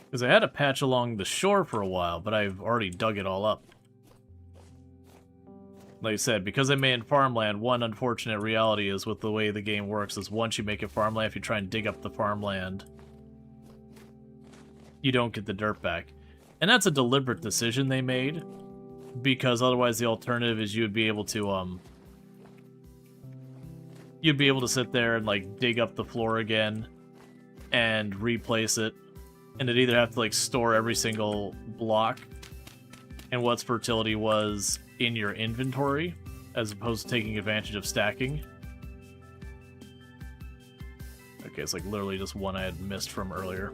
Because I had a patch along the shore for a while, but I've already dug it all up. Like I said, because I made farmland, one unfortunate reality is with the way the game works is once you make it farmland, if you try and dig up the farmland, you don't get the dirt back. And that's a deliberate decision they made, because otherwise the alternative is you'd be able to sit there and like dig up the floor again and replace it, and it'd either have to like store every single block and what's fertility was in your inventory, as opposed to taking advantage of stacking. Okay, it's like literally just one I had missed from earlier.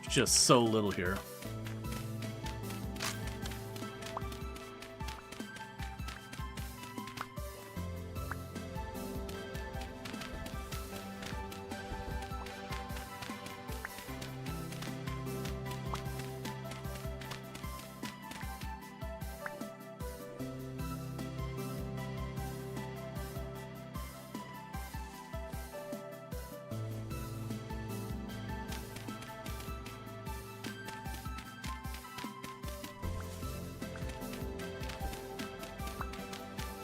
Just so little here.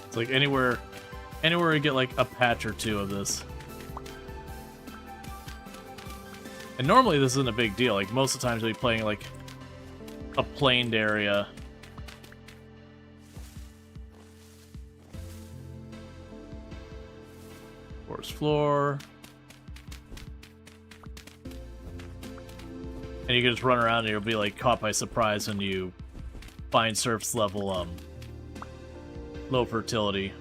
It's like anywhere we get like a patch or two of this. And normally this isn't a big deal. Like, most of the times we'll be playing, like, a planed area. Forest floor. And you can just run around and you'll be, like, caught by surprise when you find surface level, low fertility.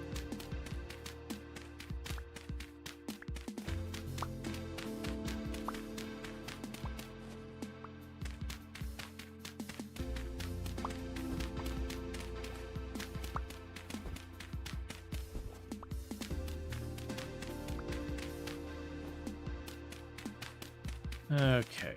Okay.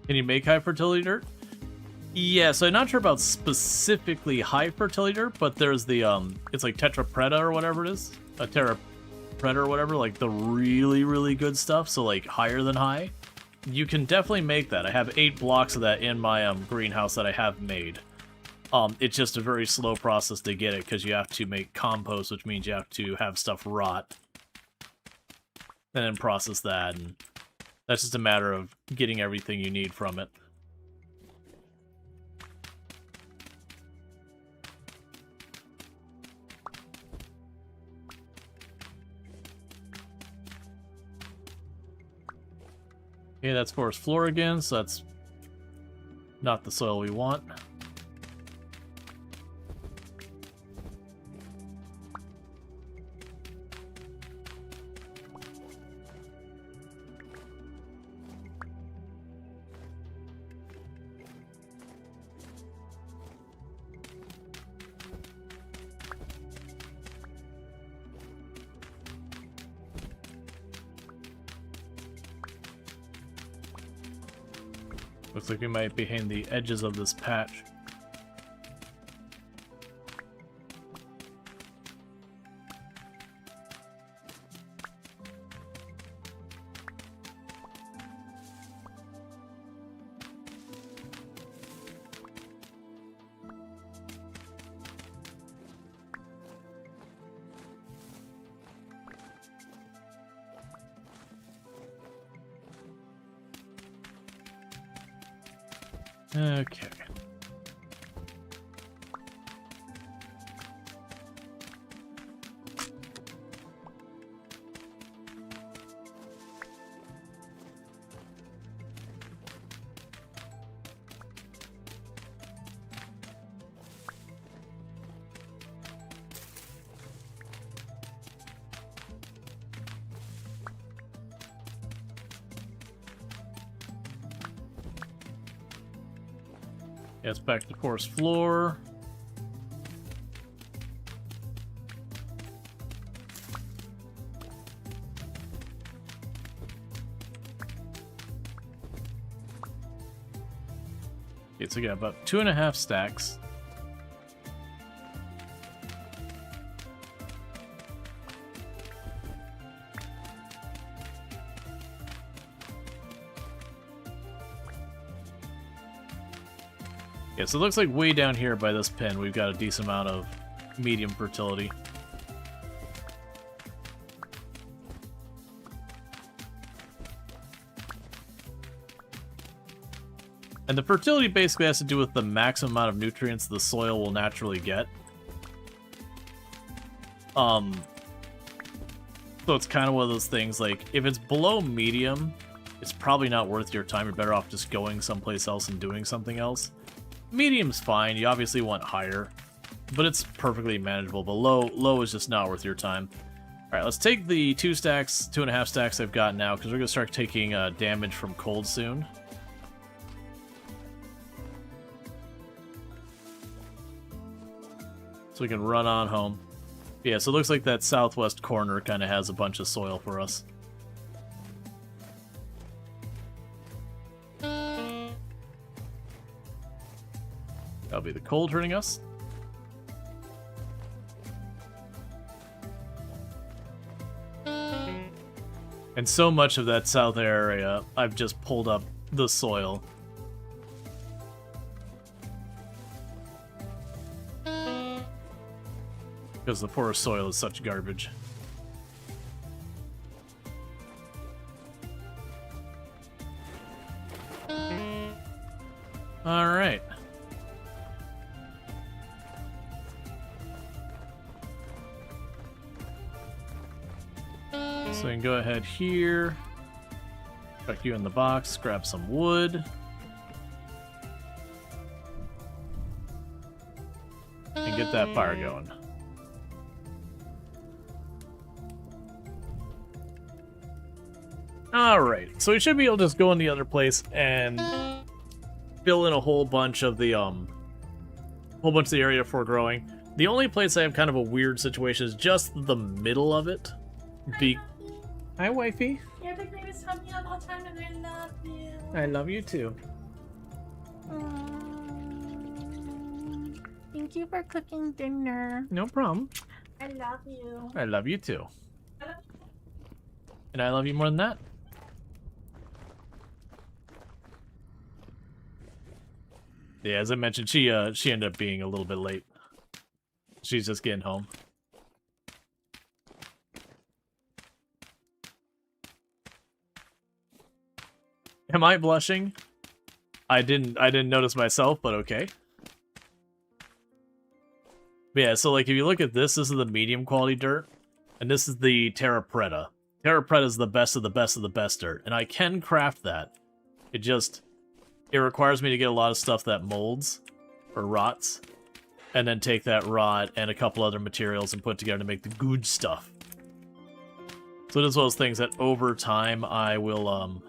Can you make high fertility dirt? Yeah, so I'm not sure about specifically high fertility dirt, but there's the, it's like Tetra Preta or whatever it is. A Terra Preta or whatever, like the really, really good stuff, so like higher than high. You can definitely make that. I have 8 blocks of that in my greenhouse that I have made. It's just a very slow process to get it, because you have to make compost, which means you have to have stuff rot. And then process that, and that's just a matter of getting everything you need from it. Okay, that's forest floor again, so that's not the soil we want. Looks like we might be hitting the edges of this patch. Okay. It's back to forest floor. Okay, so we got about 2.5 stacks. Yeah, so it looks like way down here by this pin, we've got a decent amount of medium fertility. And the fertility basically has to do with the maximum amount of nutrients the soil will naturally get. So it's kind of one of those things, like, if it's below medium, it's probably not worth your time. You're better off just going someplace else and doing something else. Medium's fine. You obviously want higher, but it's perfectly manageable. But low is just not worth your time. All right, let's take the 2.5 stacks I've got now, because we're gonna start taking damage from cold soon. So we can run on home. Yeah, so it looks like that southwest corner kind of has a bunch of soil for us. That'll be the cold hurting us. And so much of that south area, I've just pulled up the soil. Because the porous soil is such garbage. Alright. So we can go ahead here. Chuck you in the box, grab some wood. And get that fire going. Alright, so we should be able to just go in the other place and fill in a whole bunch of the area for growing. The only place I have kind of a weird situation is just the middle of it. Hi, wifey. You're the greatest hubby of all time, and I love you. I love you too. Thank you for cooking dinner. No problem. I love you. I love you too. And I love you more than that. Yeah, as I mentioned, she ended up being a little bit late. She's just getting home. Am I blushing? I didn't notice myself, but okay. But yeah, so like if you look at this is the medium quality dirt, and this is the Terra Preta. Terra Preta is the best of the best of the best dirt, and I can craft that. It requires me to get a lot of stuff that molds or rots, and then take that rot and a couple other materials and put together to make the good stuff. So it is one of those things that over time I will I'm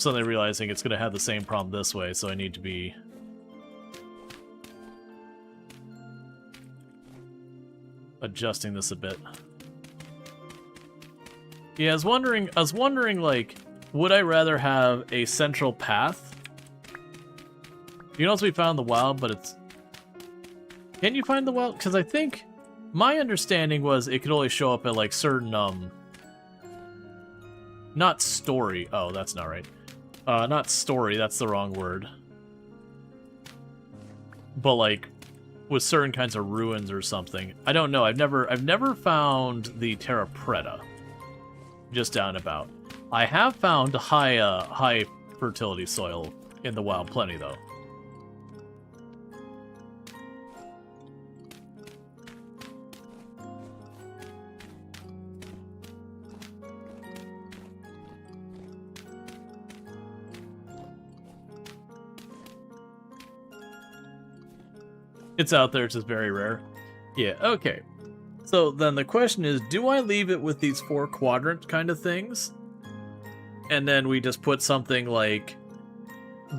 suddenly realizing it's going to have the same problem this way, so I need to be adjusting this a bit. Yeah, I was wondering, like, would I rather have a central path? You know, as we found the wild, but it's... Can you find the wild? Because I think my understanding was it could only show up at, like, certain, not story. Oh, that's not right. Not story, that's the wrong word. But, like, with certain kinds of ruins or something. I don't know, I've never found the Terra Preta. Just down and about. I have found high fertility soil in the wild plenty, though. It's out there, it's just very rare. Yeah, okay. So then the question is, do I leave it with these 4 quadrant kind of things? And then we just put something like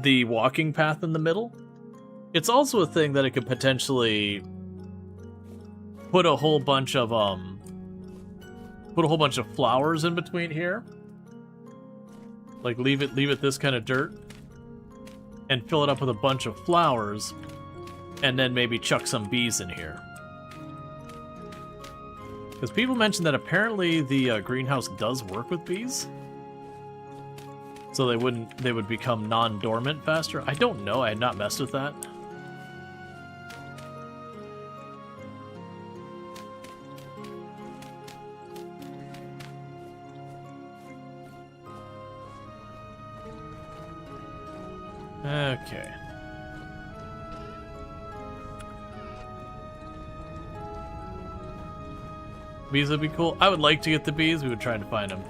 the walking path in the middle? It's also a thing that it could potentially put a whole bunch of flowers in between here. Like leave it this kind of dirt and fill it up with a bunch of flowers and then maybe chuck some bees in here. Because people mentioned that apparently the greenhouse does work with bees. So they would become non-dormant faster. I don't know, I had not messed with that. Okay. Bees would be cool. I would like to get the bees. We would try to find them.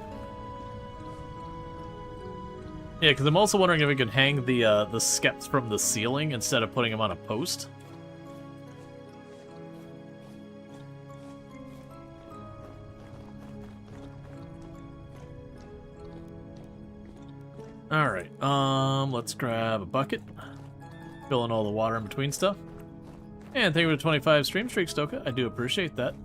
Yeah, because I'm also wondering if we could hang the skeps from the ceiling instead of putting them on a post. Alright, let's grab a bucket. Fill in all the water in between stuff. And thank you for the 25 stream streak, Stoka. I do appreciate that.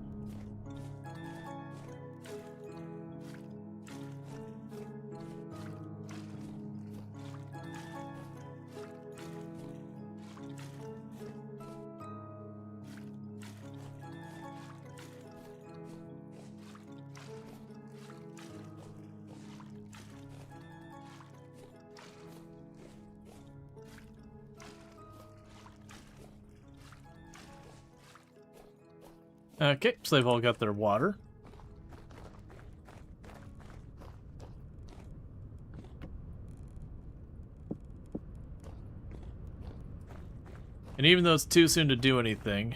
Okay, so they've all got their water. And even though it's too soon to do anything,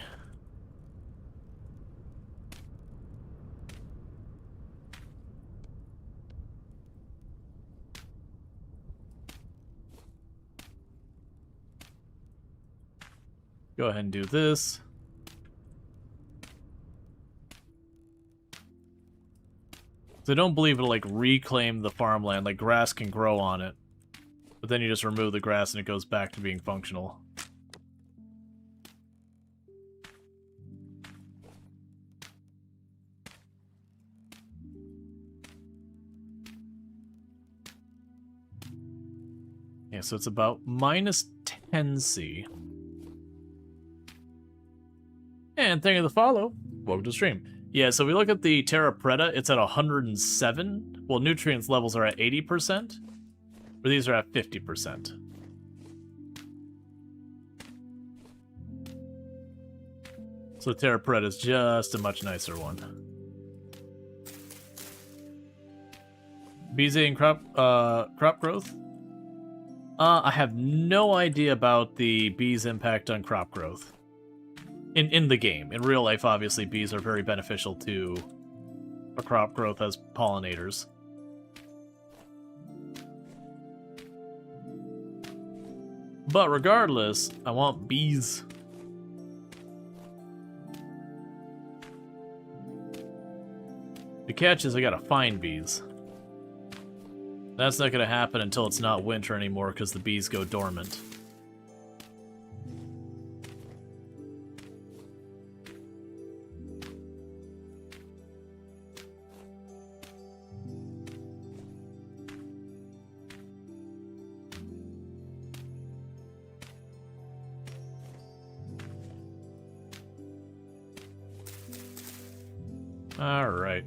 go ahead and do this. So I don't believe it'll, like, reclaim the farmland. Like, grass can grow on it. But then you just remove the grass and it goes back to being functional. Yeah, so it's about minus 10C. And thank you for the follow. Welcome to the stream. Yeah, so we look at the Terra Preta, it's at 107. Well, nutrients levels are at 80%. But these are at 50%. So the Terra Preta is just a much nicer one. Bees and crop growth? I have no idea about the bees' impact on crop growth. In the game. In real life, obviously, bees are very beneficial to a crop growth as pollinators. But regardless, I want bees. The catch is I gotta find bees. That's not gonna happen until it's not winter anymore because the bees go dormant. All right.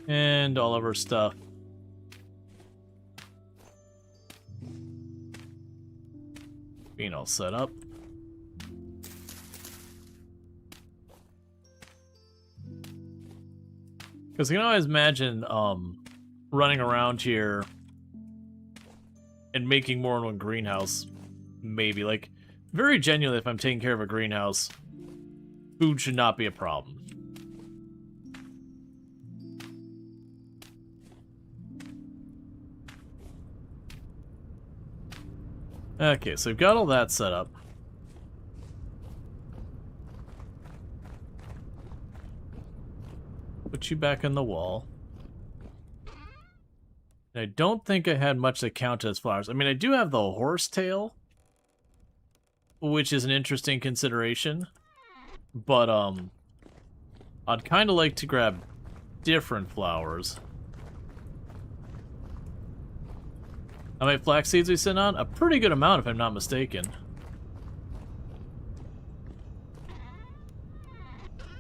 And all of our stuff. Being all set up. Because you can always imagine running around here and making more in one greenhouse. Maybe. Like, very genuinely, if I'm taking care of a greenhouse, food should not be a problem. Okay, so we've got all that set up. Put you back on the wall. And I don't think I had much that counted as flowers. I mean, I do have the horsetail, which is an interesting consideration. But, I'd kind of like to grab different flowers. How many flax seeds we sitting on? A pretty good amount, if I'm not mistaken.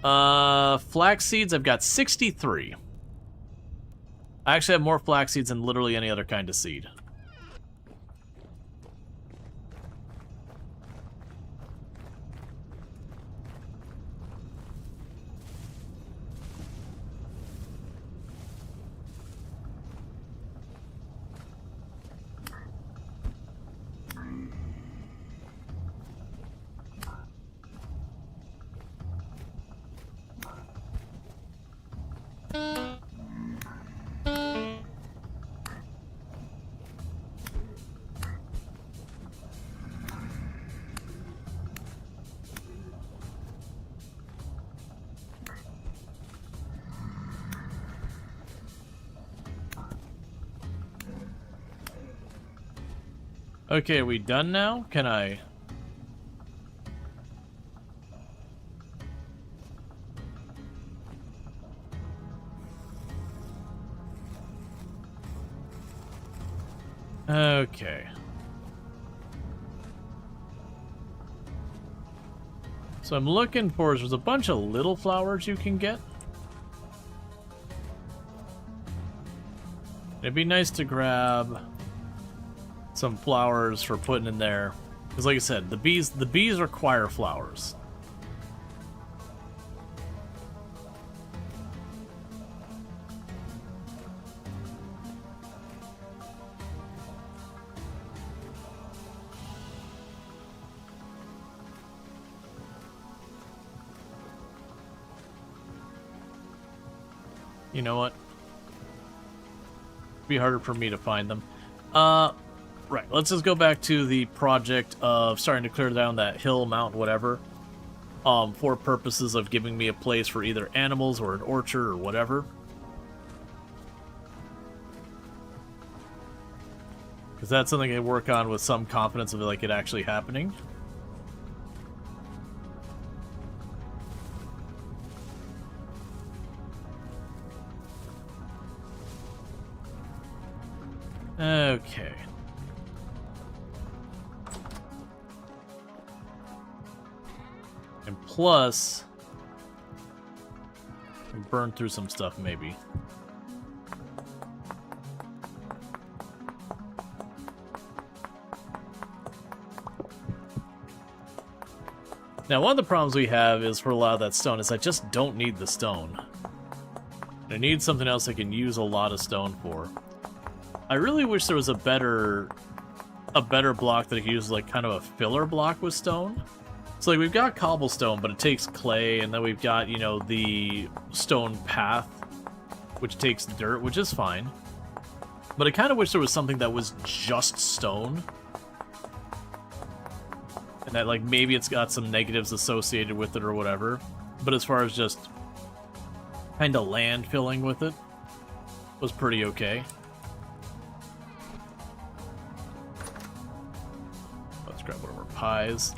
Flax seeds, I've got 63. I actually have more flax seeds than literally any other kind of seed. Okay, are we done now? Can I... Okay. So I'm looking for... There's a bunch of little flowers you can get. It'd be nice to grab some flowers for putting in there. Because like I said, the bees require flowers. You know what? It'd be harder for me to find them. Right, let's just go back to the project of starting to clear down that hill, mountain, whatever. For purposes of giving me a place for either animals or an orchard or whatever. Because that's something I work on with some confidence of like it actually happening. Okay. And plus, burn through some stuff maybe. Now, one of the problems we have is for a lot of that stone is I just don't need the stone. I need something else I can use a lot of stone for. I really wish there was a better block that I could use, like kind of a filler block with stone. So like we've got cobblestone, but it takes clay, and then we've got, you know, the stone path, which takes dirt, which is fine. But I kind of wish there was something that was just stone. And that like maybe it's got some negatives associated with it or whatever. But as far as just kind of land filling with it, was pretty okay. Let's grab one of our pies.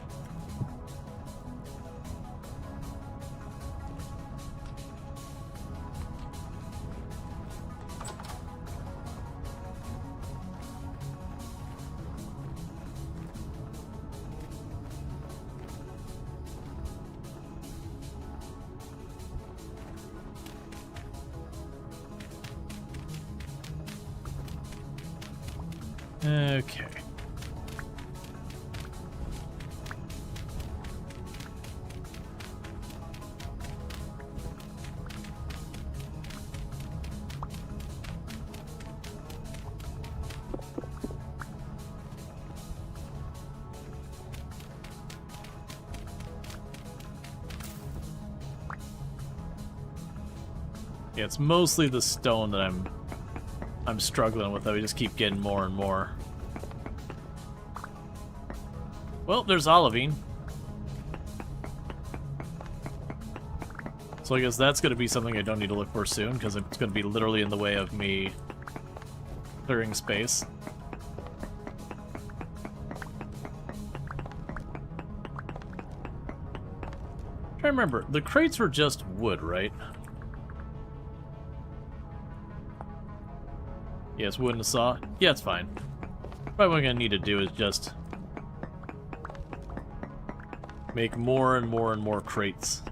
Okay. Yeah, it's mostly the stone that I'm struggling with, that we just keep getting more and more. Well, there's olivine. So I guess that's going to be something I don't need to look for soon, because it's going to be literally in the way of me clearing space. I'm trying to remember, the crates were just wood, right? Yes, wood and a saw. Yeah, it's fine. Probably what I'm going to need to do is just make more and more and more crates.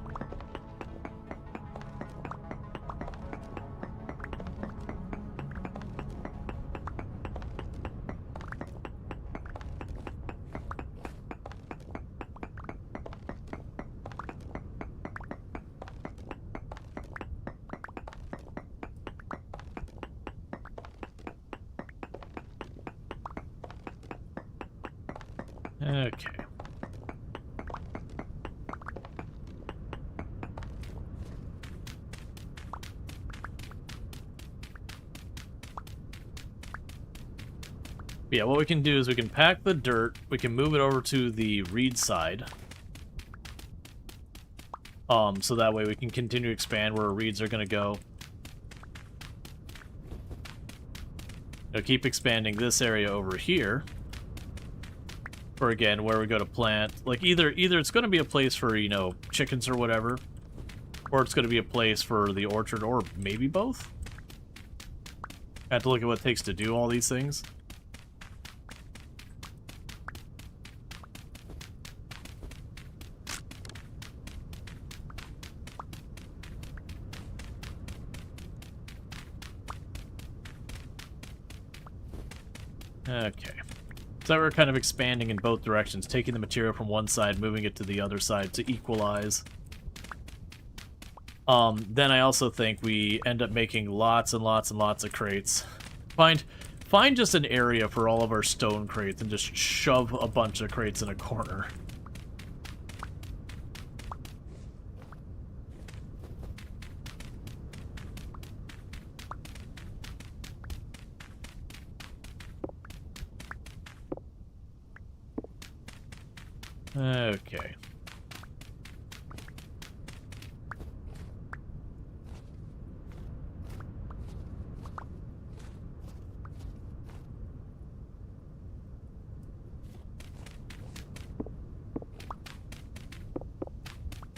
Okay. Yeah, what we can do is we can pack the dirt, we can move it over to the reed side. So that way we can continue to expand where our reeds are going to go. Now keep expanding this area over here. Or again, where we go to plant. Like either it's going to be a place for, you know, chickens or whatever. Or it's going to be a place for the orchard, or maybe both. I have to look at what it takes to do all these things. Okay. So we're kind of expanding in both directions, taking the material from one side, moving it to the other side to equalize. Then I also think we end up making lots and lots and lots of crates. Find just an area for all of our stone crates and just shove a bunch of crates in a corner. Okay.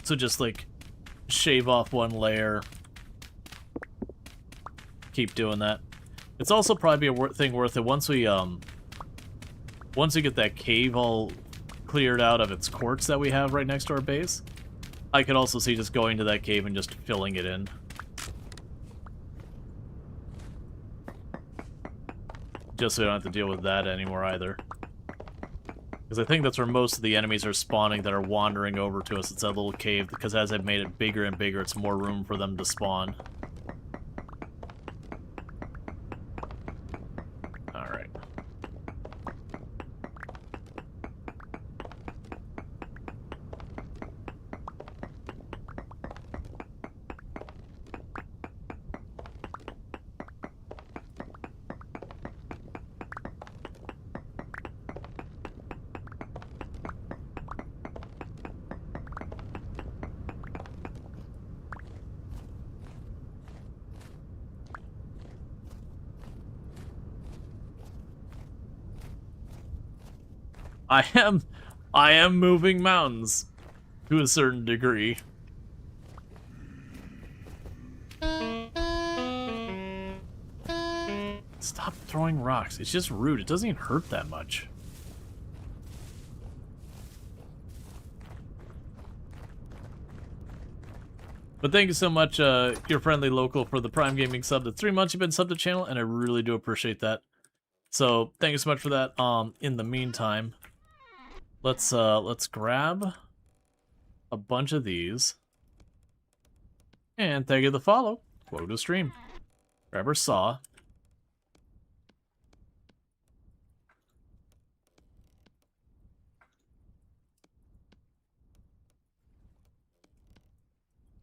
So just, like, shave off one layer. Keep doing that. It's also probably a thing worth it once we get that cave all cleared out of its quartz that we have right next to our base. I could also see just going to that cave and just filling it in. Just so we don't have to deal with that anymore either. Because I think that's where most of the enemies are spawning that are wandering over to us. It's that little cave, because as I've made it bigger and bigger, it's more room for them to spawn. Alright. I am moving mountains to a certain degree. Stop throwing rocks. It's just rude. It doesn't even hurt that much. But thank you so much, your friendly local, for the Prime Gaming sub. That's 3 months you've been subbed to the channel, and I really do appreciate that. So thank you so much for that. In the meantime, let's grab a bunch of these. And thank you for the follow. Welcome to stream. Grab our saw.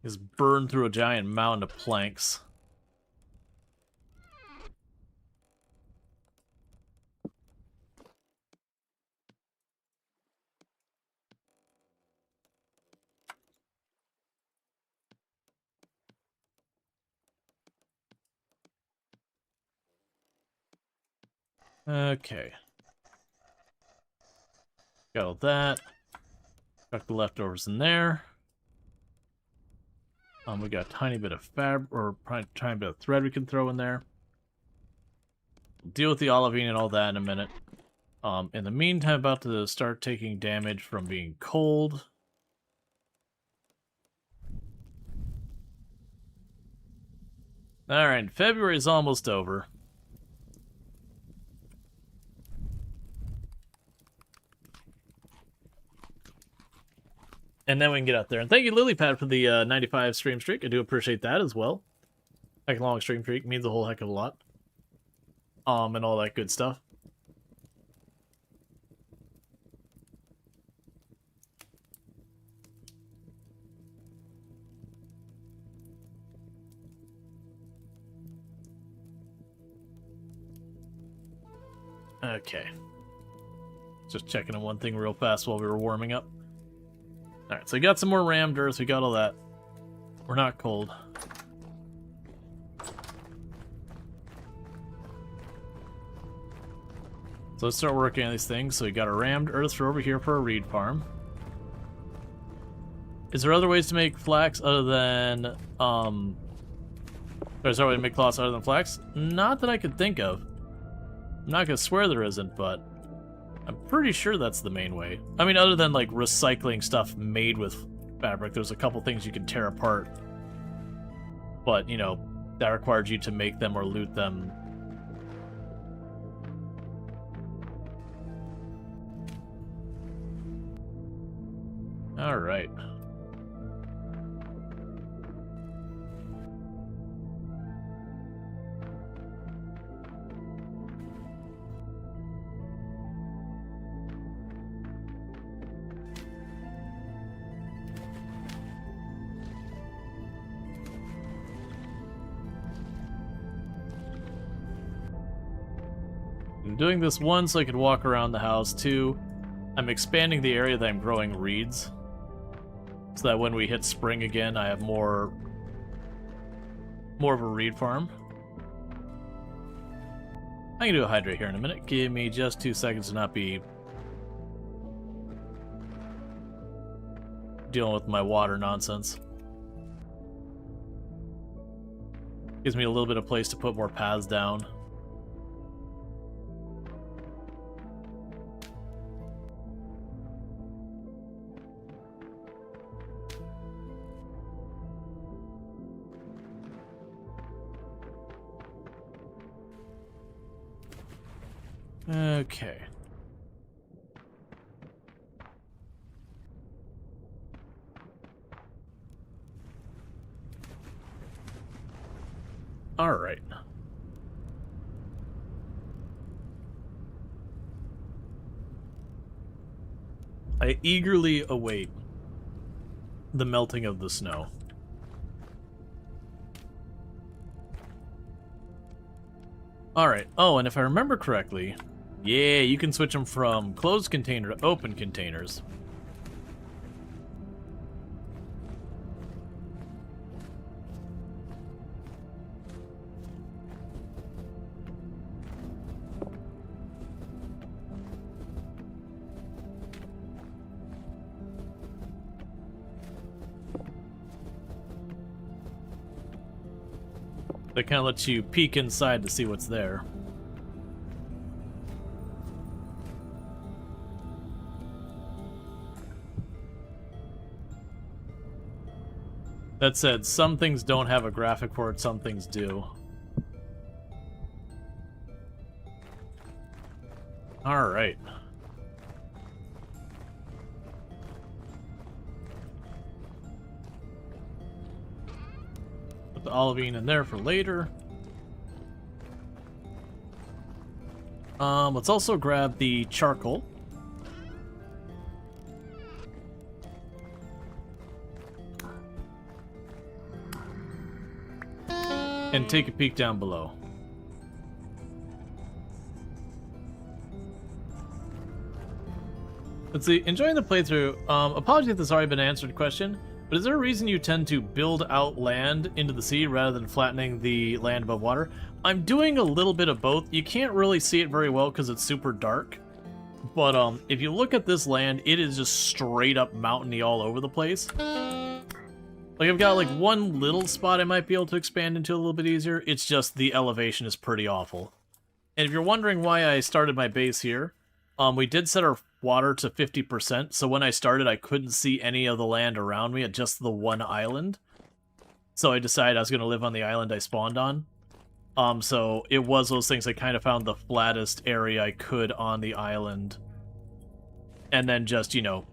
Just burn through a giant mountain of planks. Okay. Got all that. Got the leftovers in there. We got a tiny bit of tiny bit of thread we can throw in there. We'll deal with the olivine and all that in a minute. In the meantime, about to start taking damage from being cold. Alright, February is almost over. And then we can get out there. And thank you, Lilypad, for the 95 stream streak. I do appreciate that as well. Heck, long stream streak means a whole heck of a lot. And all that good stuff. Okay. Just checking on one thing real fast while we were warming up. Alright, so we got some more rammed earth, we got all that. We're not cold. So let's start working on these things. So we got a rammed earth for over here for a reed farm. Is there other ways to make flax other than, there's no way to make cloths other than flax? Not that I could think of. I'm not gonna swear there isn't, but I'm pretty sure that's the main way. I mean, other than, like, recycling stuff made with fabric, there's a couple things you can tear apart. But, you know, that requires you to make them or loot them. Alright. I'm doing this one so I could walk around the house. Two, I'm expanding the area that I'm growing reeds, so that when we hit spring again, I have more of a reed farm. I can do a hydrate here in a minute. Give me just 2 seconds to not be dealing with my water nonsense. Gives me a little bit of place to put more paths down. Okay. All right. I eagerly await the melting of the snow. All right. Oh, and if I remember correctly, yeah, you can switch them from closed container to open containers. That kind of lets you peek inside to see what's there. That said, some things don't have a graphic for it, some things do. Alright. Put the olivine in there for later. Let's also grab the charcoal. And take a peek down below. Let's see, enjoying the playthrough. Apologies if this has already been an answered question, but is there a reason you tend to build out land into the sea rather than flattening the land above water? I'm doing a little bit of both. You can't really see it very well because it's super dark. But if you look at this land, it is just straight up mountainy all over the place. Like, I've got like one little spot I might be able to expand into a little bit easier. It's just the elevation is pretty awful. And if you're wondering why I started my base here, we did set our water to 50%, so when I started I couldn't see any of the land around me at just the one island. So I decided I was going to live on the island I spawned on. So it was those things, I kind of found the flattest area I could on the island. And then just, you know,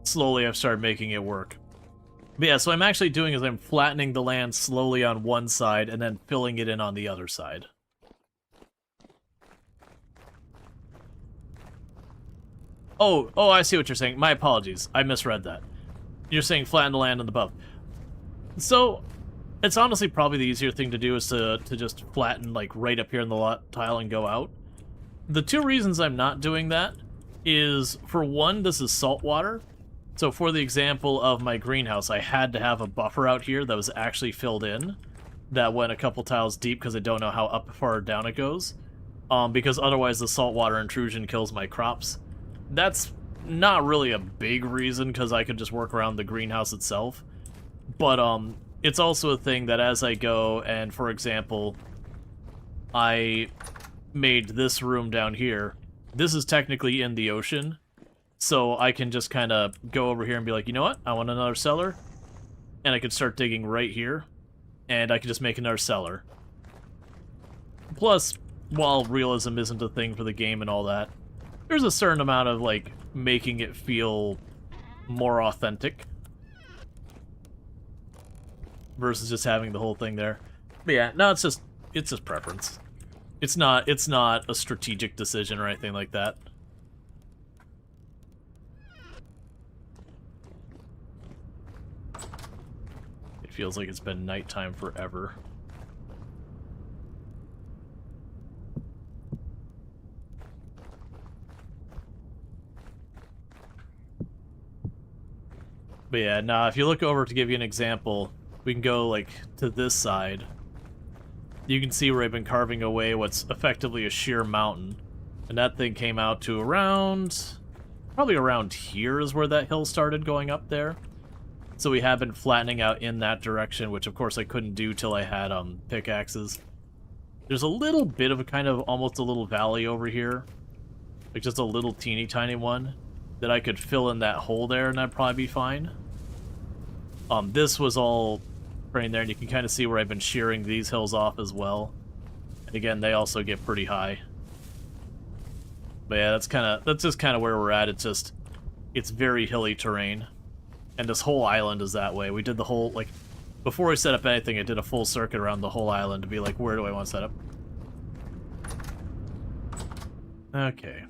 slowly I've started making it work. But yeah, so I'm actually doing is I'm flattening the land slowly on one side and then filling it in on the other side. Oh, I see what you're saying. My apologies. I misread that. You're saying flatten the land on the above. So, it's honestly probably the easier thing to do is to just flatten, like, right up here in the lot tile and go out. The two reasons I'm not doing that is, for one, this is salt water. So for the example of my greenhouse, I had to have a buffer out here that was actually filled in, that went a couple tiles deep because I don't know how up far down it goes, because otherwise the saltwater intrusion kills my crops. That's not really a big reason because I could just work around the greenhouse itself, but it's also a thing that as I go and, for example, I made this room down here, this is technically in the ocean. So I can just kind of go over here and be like, you know what? I want another cellar. And I could start digging right here. And I could just make another cellar. Plus, while realism isn't a thing for the game and all that, there's a certain amount of, like, making it feel more authentic versus just having the whole thing there. But yeah, no, it's just preference. It's not a strategic decision or anything like that. It feels like it's been nighttime forever. But yeah, nah, if you look over to give you an example, we can go, like, to this side. You can see where I've been carving away what's effectively a sheer mountain. And that thing came out to around... probably around here is where that hill started going up there. So we have been flattening out in that direction, which of course I couldn't do till I had pickaxes. There's a little bit of a kind of almost a little valley over here. Like just a little teeny tiny one that I could fill in that hole there and that'd probably be fine. This was all right there, and you can kind of see where I've been shearing these hills off as well. And again, they also get pretty high. But yeah, that's just kind of where we're at. It's very hilly terrain. And this whole island is that way. We did the whole, like, before we set up anything, I did a full circuit around the whole island to be like, where do I want to set up? Okay.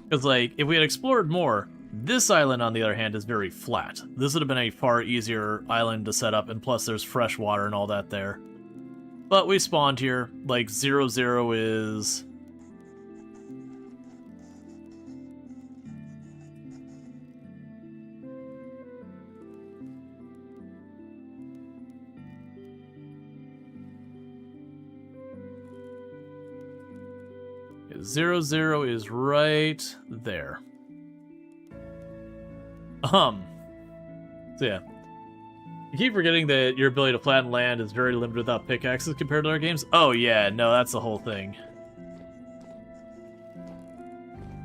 Because, like, if we had explored more, this island, on the other hand, is very flat. This would have been a far easier island to set up, and plus there's fresh water and all that there. But we spawned here. Like, 0-0 is... Zero zero is right there. So yeah. You keep forgetting that your ability to flatten land is very limited without pickaxes compared to other games. Oh yeah, no, that's the whole thing.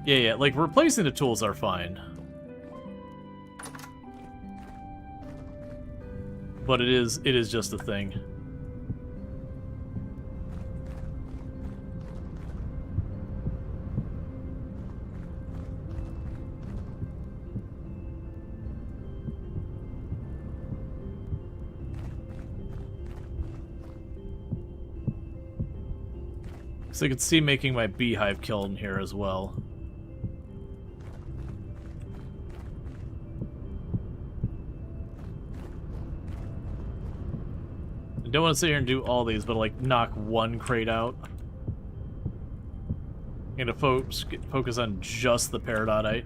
Yeah, like replacing the tools are fine. But it is just a thing. So you can see making my beehive kiln here as well. I don't want to sit here and do all these, but like knock one crate out. I'm gonna focus on just the peridotite.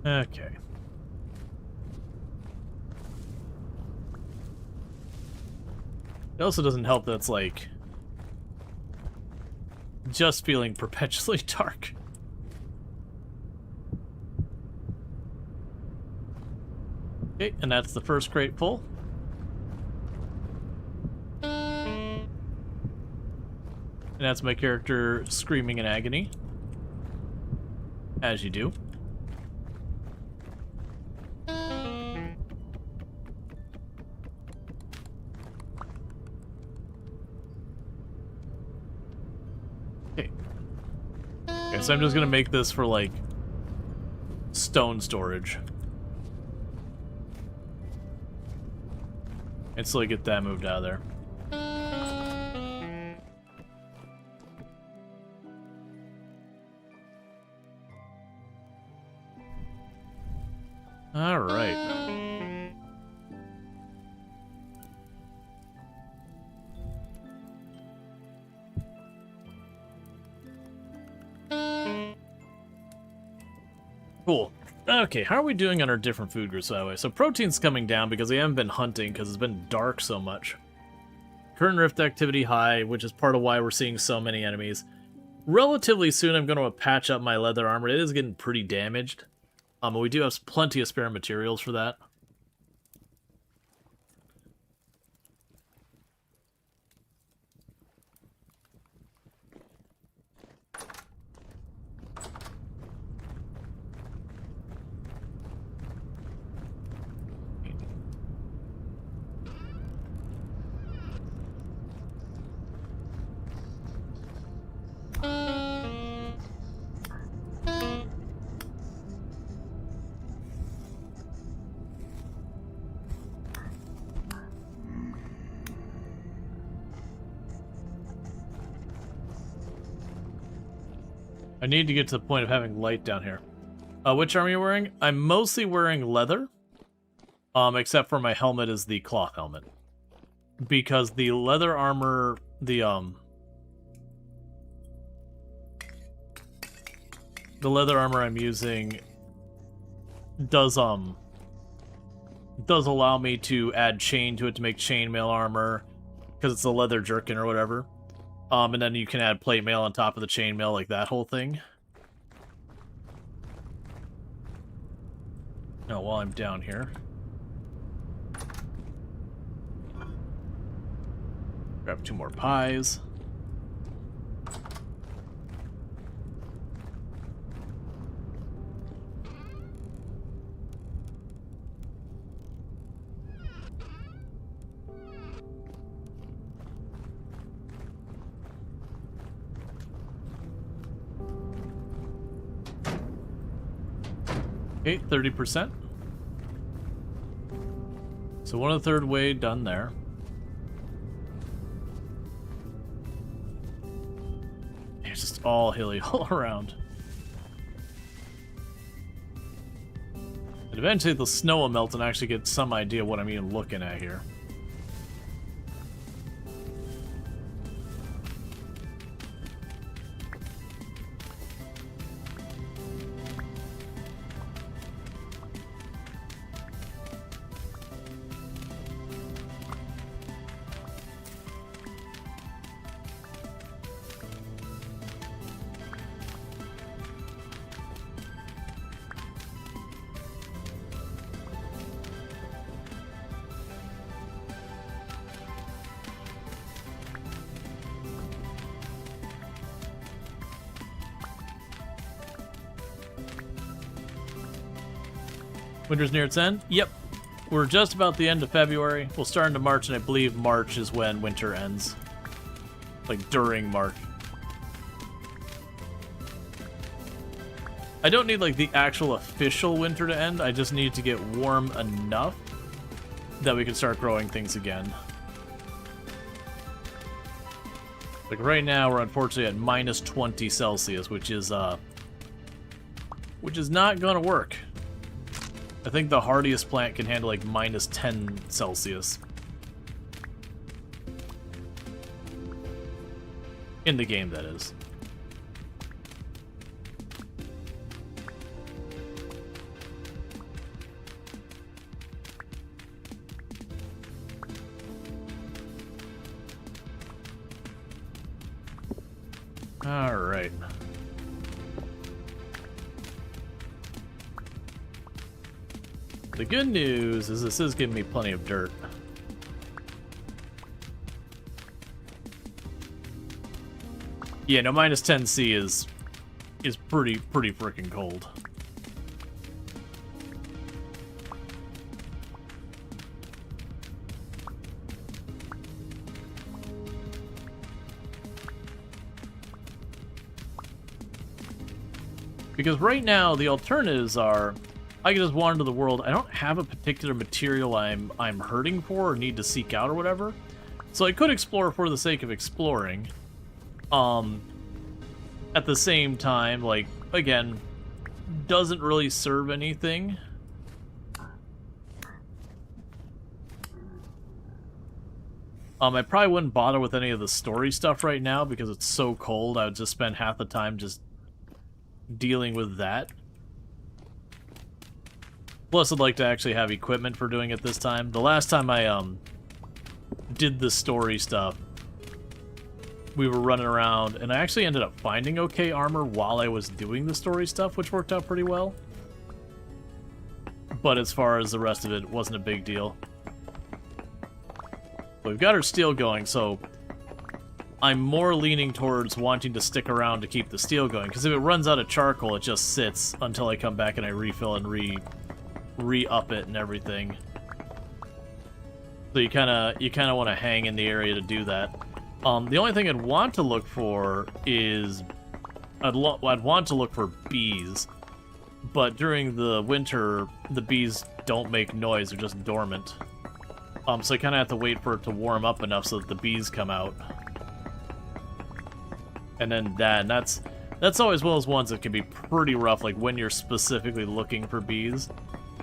Okay. It also doesn't help that it's like just feeling perpetually dark. Okay, and that's the first crate full. And that's my character screaming in agony. As you do. Okay, so I'm just gonna make this for, like, stone storage. Until I get that moved out of there. Alright. Cool. Okay, how are we doing on our different food groups, by the way? So protein's coming down because we haven't been hunting because it's been dark so much. Current rift activity high, which is part of why we're seeing so many enemies. Relatively soon I'm going to patch up my leather armor. It is getting pretty damaged. But we do have plenty of spare materials for that. I need to get to the point of having light down here. Which armor are you wearing? I'm mostly wearing leather. Except for my helmet is the cloth helmet. Because the leather armor, the leather armor I'm using does allow me to add chain to it to make chainmail armor, because it's a leather jerkin or whatever. And then you can add plate mail on top of the chainmail, like that whole thing. Now, while I'm down here, grab 2 more pies. Okay, 30%. So 1/3 way done there. It's just all hilly all around. And eventually the snow will melt and actually get some idea what I'm even looking at here. Winter's near its end? Yep. We're just about the end of February. We'll start into March, and I believe March is when winter ends. Like, during March. I don't need, like, the actual official winter to end. I just need to get warm enough that we can start growing things again. Like, right now, we're unfortunately at minus 20 Celsius, which is not gonna work. I think the hardiest plant can handle like minus 10 Celsius. In the game, that is. All right. The good news is this is giving me plenty of dirt. Yeah, no, minus 10C is pretty freaking cold. Because right now the alternatives are I can just wander the world. I don't have a particular material I'm hurting for or need to seek out or whatever. So I could explore for the sake of exploring. At the same time, like, again, doesn't really serve anything. I probably wouldn't bother with any of the story stuff right now because it's so cold. I would just spend half the time just dealing with that. Plus, I'd like to actually have equipment for doing it this time. The last time I did the story stuff, we were running around, and I actually ended up finding okay armor while I was doing the story stuff, which worked out pretty well. But as far as the rest of it, it wasn't a big deal. But we've got our steel going, so I'm more leaning towards wanting to stick around to keep the steel going, because if it runs out of charcoal, it just sits until I come back and I refill and re-up it and everything. So you kind of want to hang in the area to do that. The only thing I'd want to look for is I'd want to look for bees, but during the winter the bees don't make noise; they're just dormant. So I kind of have to wait for it to warm up enough so that the bees come out, and then that's That's always one of those ones that can be pretty rough, like when you're specifically looking for bees.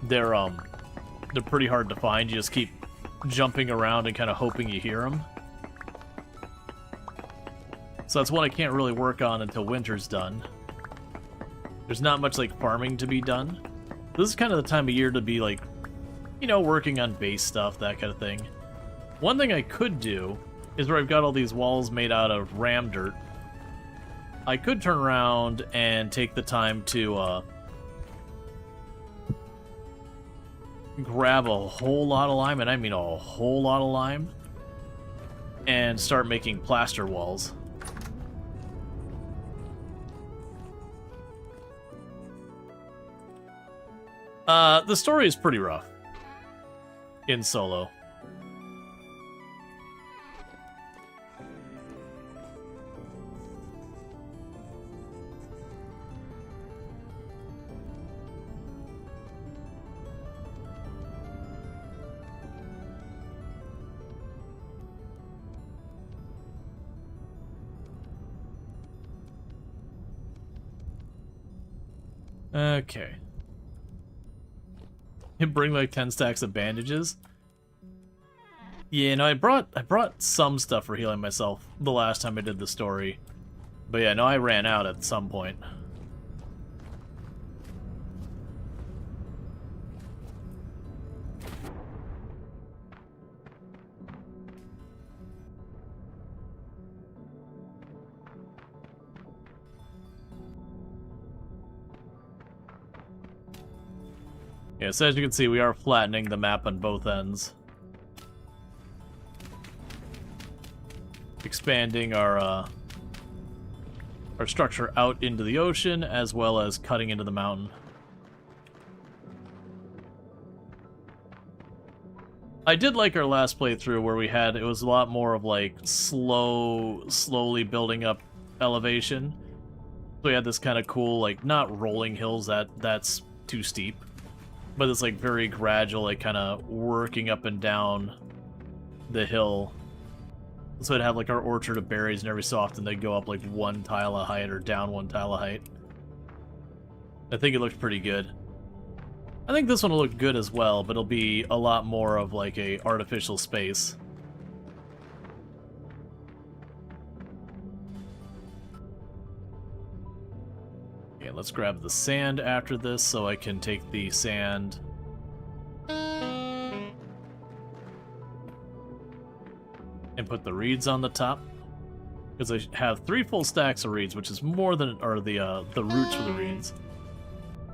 They're pretty hard to find. You just keep jumping around and kind of hoping you hear them. So that's one I can't really work on until winter's done. There's not much, like, farming to be done. This is kind of the time of year to be, like, you know, working on base stuff, that kind of thing. One thing I could do is where I've got all these walls made out of ram dirt. I could turn around and take the time to grab a whole lot of lime, and I mean a whole lot of lime, and start making plaster walls. The story is pretty rough in solo. Okay. Bring like 10 stacks of bandages. Yeah, no, I brought some stuff for healing myself the last time I did the story. But yeah, no, I ran out at some point. Yeah, so as you can see, we are flattening the map on both ends. Expanding our structure out into the ocean, as well as cutting into the mountain. I did like our last playthrough where it was a lot more of like slowly building up elevation. So we had this kind of cool, like, not rolling hills, that's too steep. But it's like very gradual, like kind of working up and down the hill. So I'd have like our orchard of berries, and every so often they'd go up like 1 tile of height or down 1 tile of height. I think it looked pretty good. I think this one will look good as well, but it'll be a lot more of like a artificial space. Okay, let's grab the sand after this so I can take the sand and put the reeds on the top. Because I have 3 full stacks of reeds, which is more than, or the roots for the reeds,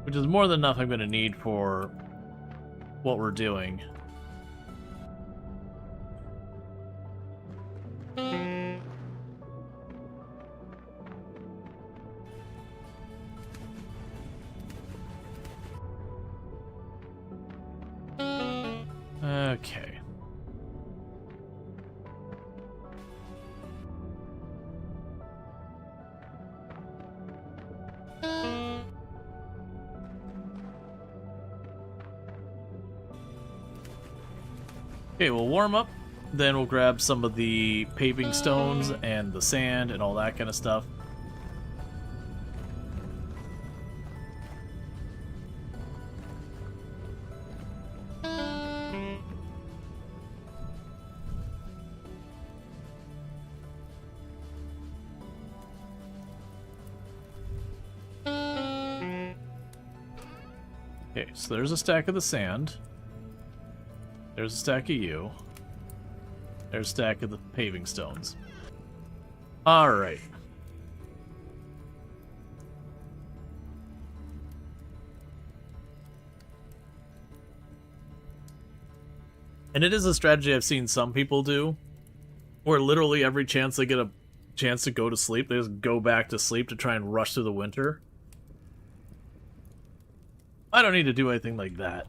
which is more than enough I'm going to need for what we're doing. Okay. Okay, we'll warm up, then we'll grab some of the paving stones and the sand and all that kind of stuff. Okay, so there's a stack of the sand. There's a stack of you. There's a stack of the paving stones. Alright. And it is a strategy I've seen some people do, where literally every chance they get a chance to go to sleep, they just go back to sleep to try and rush through the winter. I don't need to do anything like that.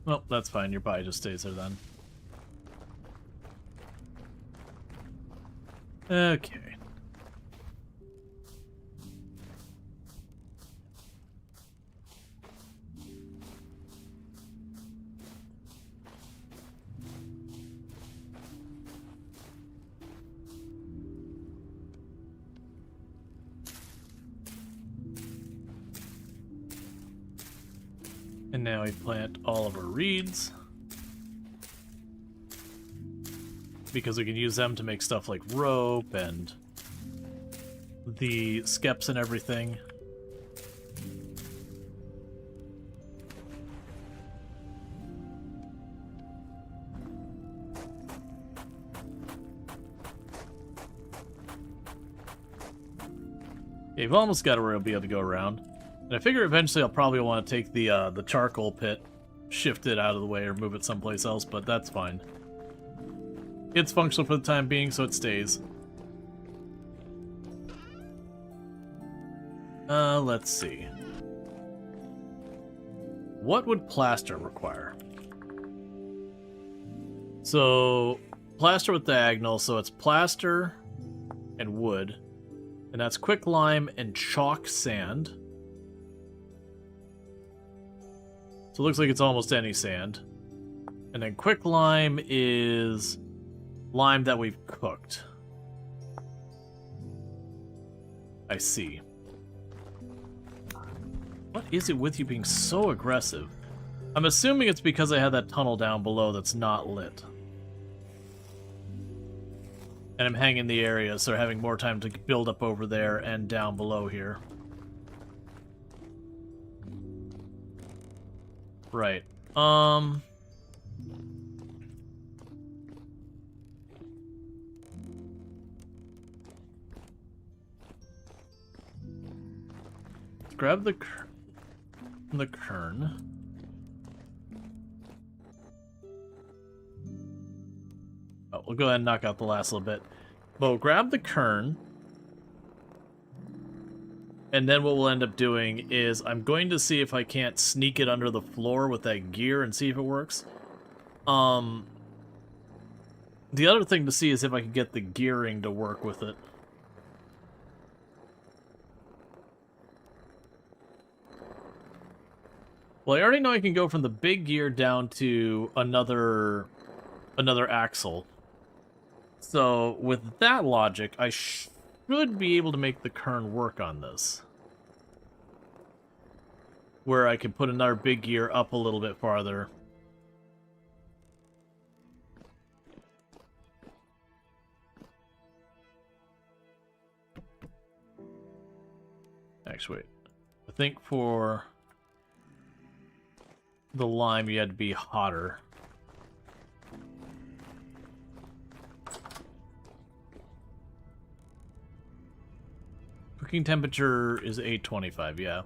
Well, that's fine. Your body just stays there then. Okay. And now we plant all of our reeds, because we can use them to make stuff like rope and the skeps and everything. Yeah, you've almost got it where it'll be able to go around. And I figure eventually I'll probably want to take the charcoal pit, shift it out of the way, or move it someplace else, but that's fine. It's functional for the time being, so it stays. Let's see. What would plaster require? So, plaster with diagonal, so it's plaster and wood. And that's quicklime and chalk sand. So it looks like it's almost any sand. And then quicklime is lime that we've cooked. I see. What is it with you being so aggressive? I'm assuming it's because I had that tunnel down below that's not lit. And I'm hanging the area, so having more time to build up over there and down below here. Right. Let's grab the kern. Oh, we'll go ahead and knock out the last little bit. But we'll grab the kern. And then what we'll end up doing is I'm going to see if I can't sneak it under the floor with that gear and see if it works. The other thing to see is if I can get the gearing to work with it. Well, I already know I can go from the big gear down to another axle. So, with that logic, I should be able to make the kern work on this. Where I can put another big gear up a little bit farther. Actually, wait. I think for the lime, you had to be hotter. Cooking temperature is 825, yeah.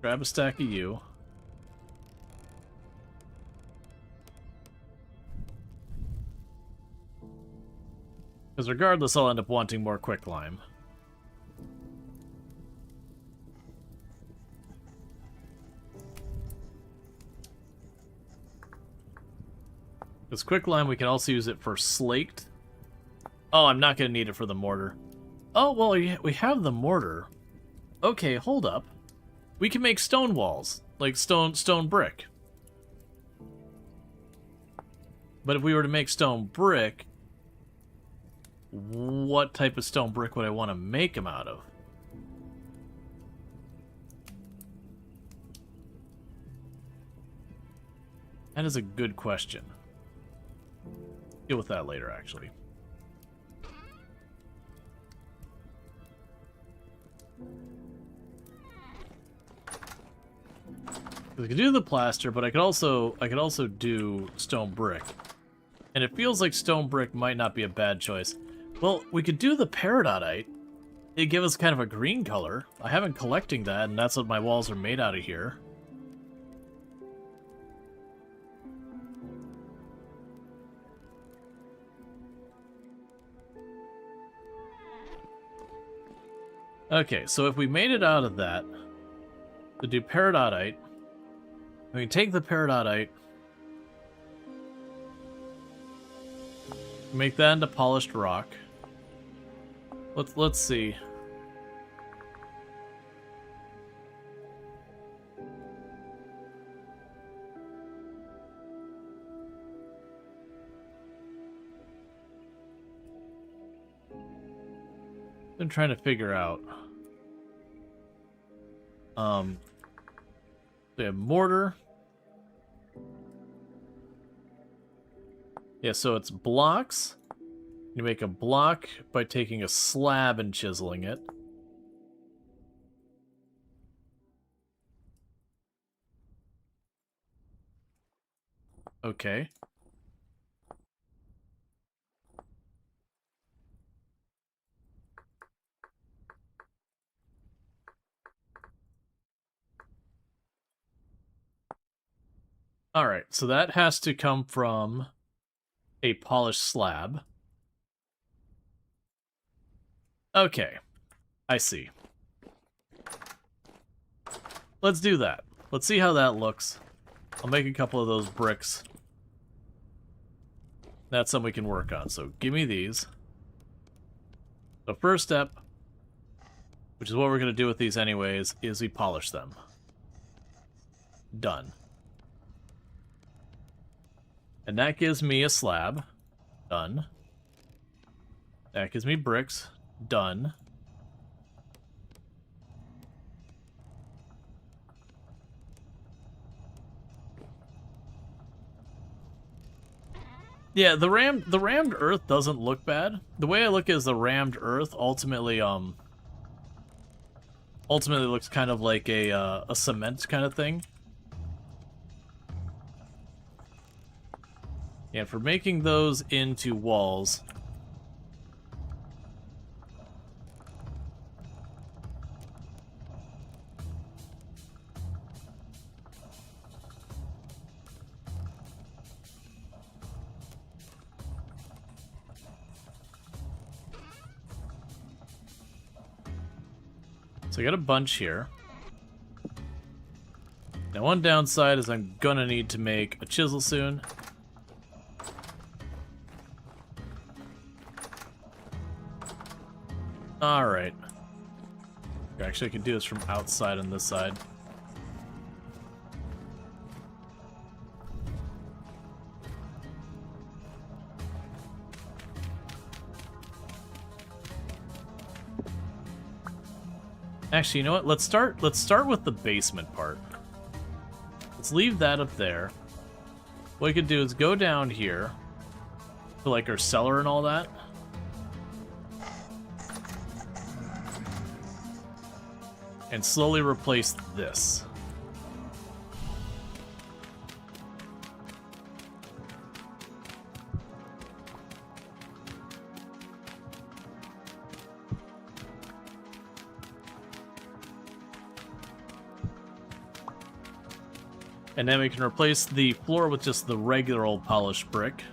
Grab a stack of you. Because regardless, I'll end up wanting more quicklime. Because quicklime, we can also use it for slaked. Oh, I'm not going to need it for the mortar. Oh, well, we have the mortar. Okay, hold up. We can make stone walls, like stone brick. But if we were to make stone brick, what type of stone brick would I want to make them out of? That is a good question. Deal with that later, actually. I could do the plaster, but I could also do stone brick. And it feels like stone brick might not be a bad choice. Well, we could do the peridotite. It'd give us kind of a green color. I haven't collecting that, and that's what my walls are made out of here. Okay, so if we made it out of that, to do peridotite, we can take the peridotite, make that into polished rock. Let's see. I'm trying to figure out. We have mortar. Yeah, so it's blocks. You make a block by taking a slab and chiseling it. Okay. Alright, so that has to come from a polished slab. Okay, I see. Let's do that. Let's see how that looks. I'll make a couple of those bricks. That's something we can work on, so give me these. The first step, which is what we're going to do with these anyways, is we polish them. Done. And that gives me a slab. Done. That gives me bricks. Done. Yeah, the rammed earth doesn't look bad. The way I look at the rammed earth ultimately looks kind of like a cement kind of thing. Yeah, for making those into walls. So I got a bunch here. Now one downside is I'm gonna need to make a chisel soon. Alright. Actually, I can do this from outside on this side. Actually, you know what? Let's start with the basement part. Let's leave that up there. What we could do is go down here to like our cellar and all that. And slowly replace this. And then we can replace the floor with just the regular old polished brick.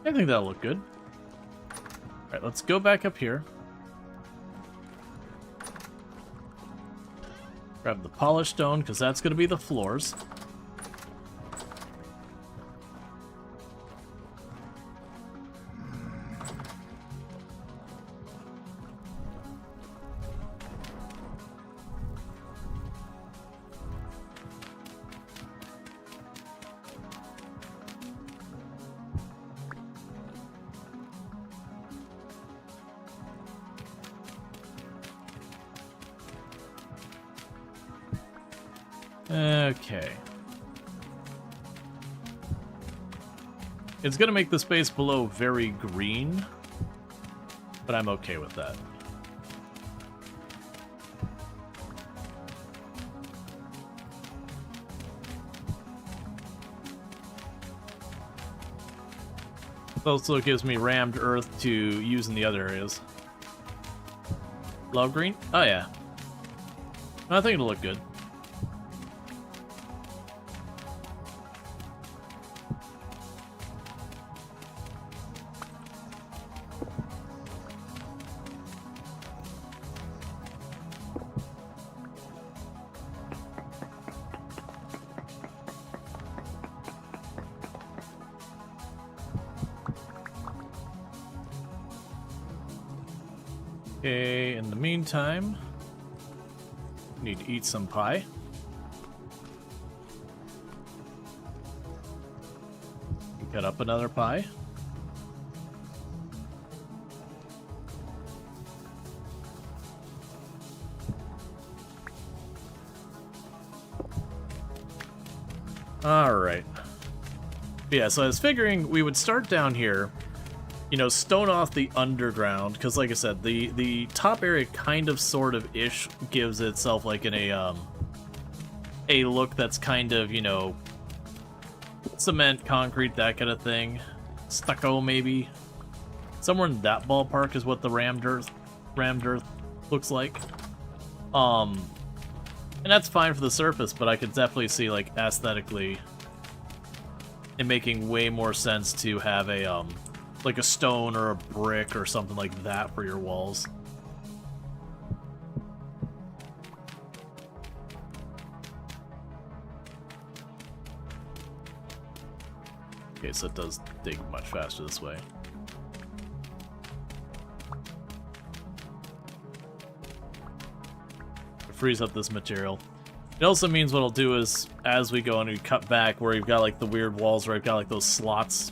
I think that'll look good. Alright, let's go back up here. Grab the polished stone, because that's going to be the floors. Okay. It's gonna make the space below very green, but I'm okay with that. It also gives me rammed earth to use in the other areas. Love green? Oh yeah. I think it'll look good. Okay, in the meantime, need to eat some pie. Cut up another pie. Alright. Yeah, so I was figuring we would start down here, you know, stone off the underground, because like I said, the top area kind of sort of ish gives itself like in a look that's kind of, you know, cement, concrete, that kind of thing. Stucco maybe. Somewhere in that ballpark is what the rammed earth looks like. And that's fine for the surface, but I could definitely see, like, aesthetically it making way more sense to have a, like a stone or a brick or something like that for your walls. Okay, so it does dig much faster this way. Freeze up this material. It also means what I'll do is, as we go and we cut back where you've got like the weird walls where I've got like those slots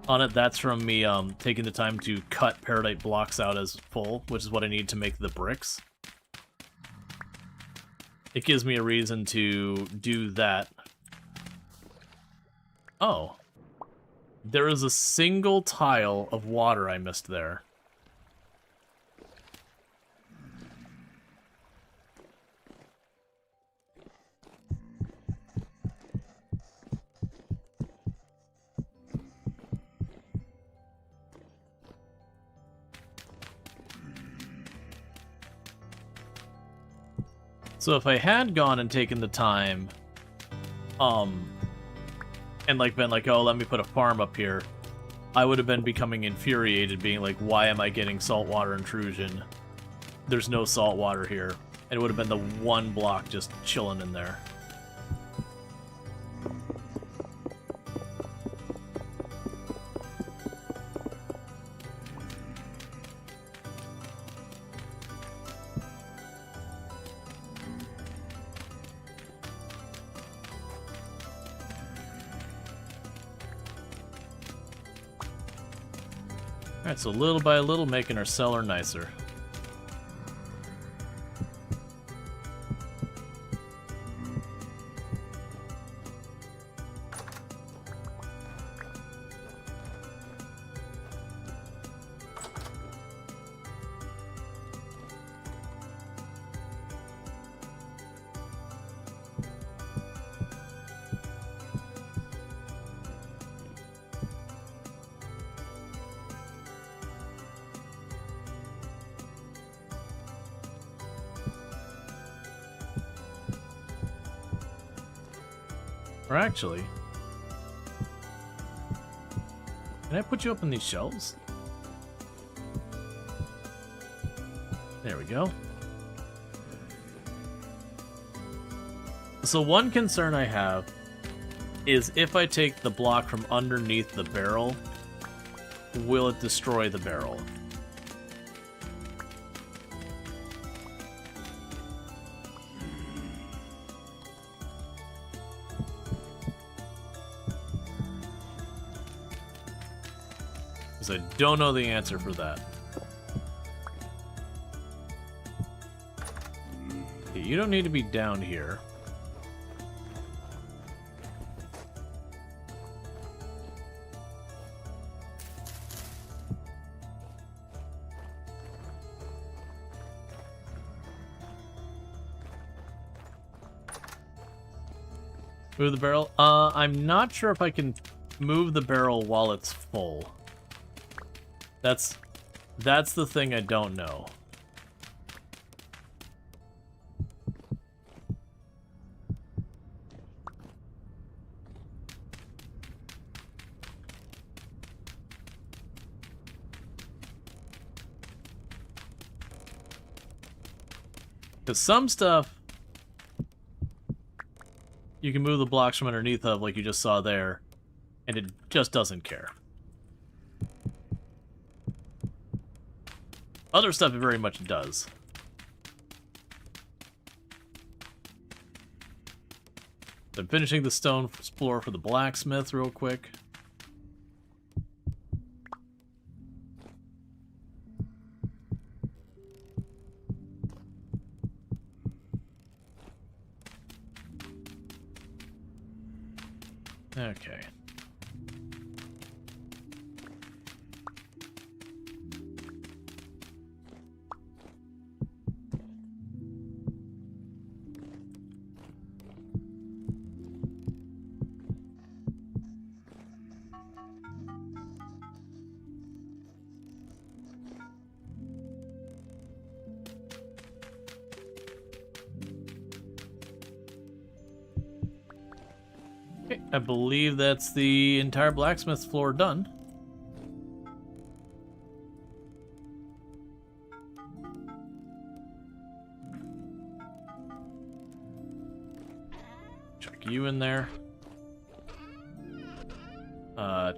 on it, that's from me taking the time to cut peridite blocks out as full, which is what I need to make the bricks. It gives me a reason to do that. Oh. There is a single tile of water I missed there. So if I had gone and taken the time, and like been like, oh, let me put a farm up here, I would have been becoming infuriated, being like, why am I getting saltwater intrusion? There's no saltwater here. And it would have been the one block just chilling in there. Alright, so little by little making our cellar nicer. Or actually, can I put you up on these shelves? There we go. So one concern I have is if I take the block from underneath the barrel, will it destroy the barrel? I don't know the answer for that. Okay, you don't need to be down here. Move the barrel? I'm not sure if I can move the barrel while it's full. That's the thing I don't know. Because some stuff you can move the blocks from underneath of, like you just saw there, and it just doesn't care. Other stuff it very much does. I'm finishing the stone floor for the blacksmith real quick. Okay. Okay, I believe that's the entire blacksmith floor done. Chuck you in there.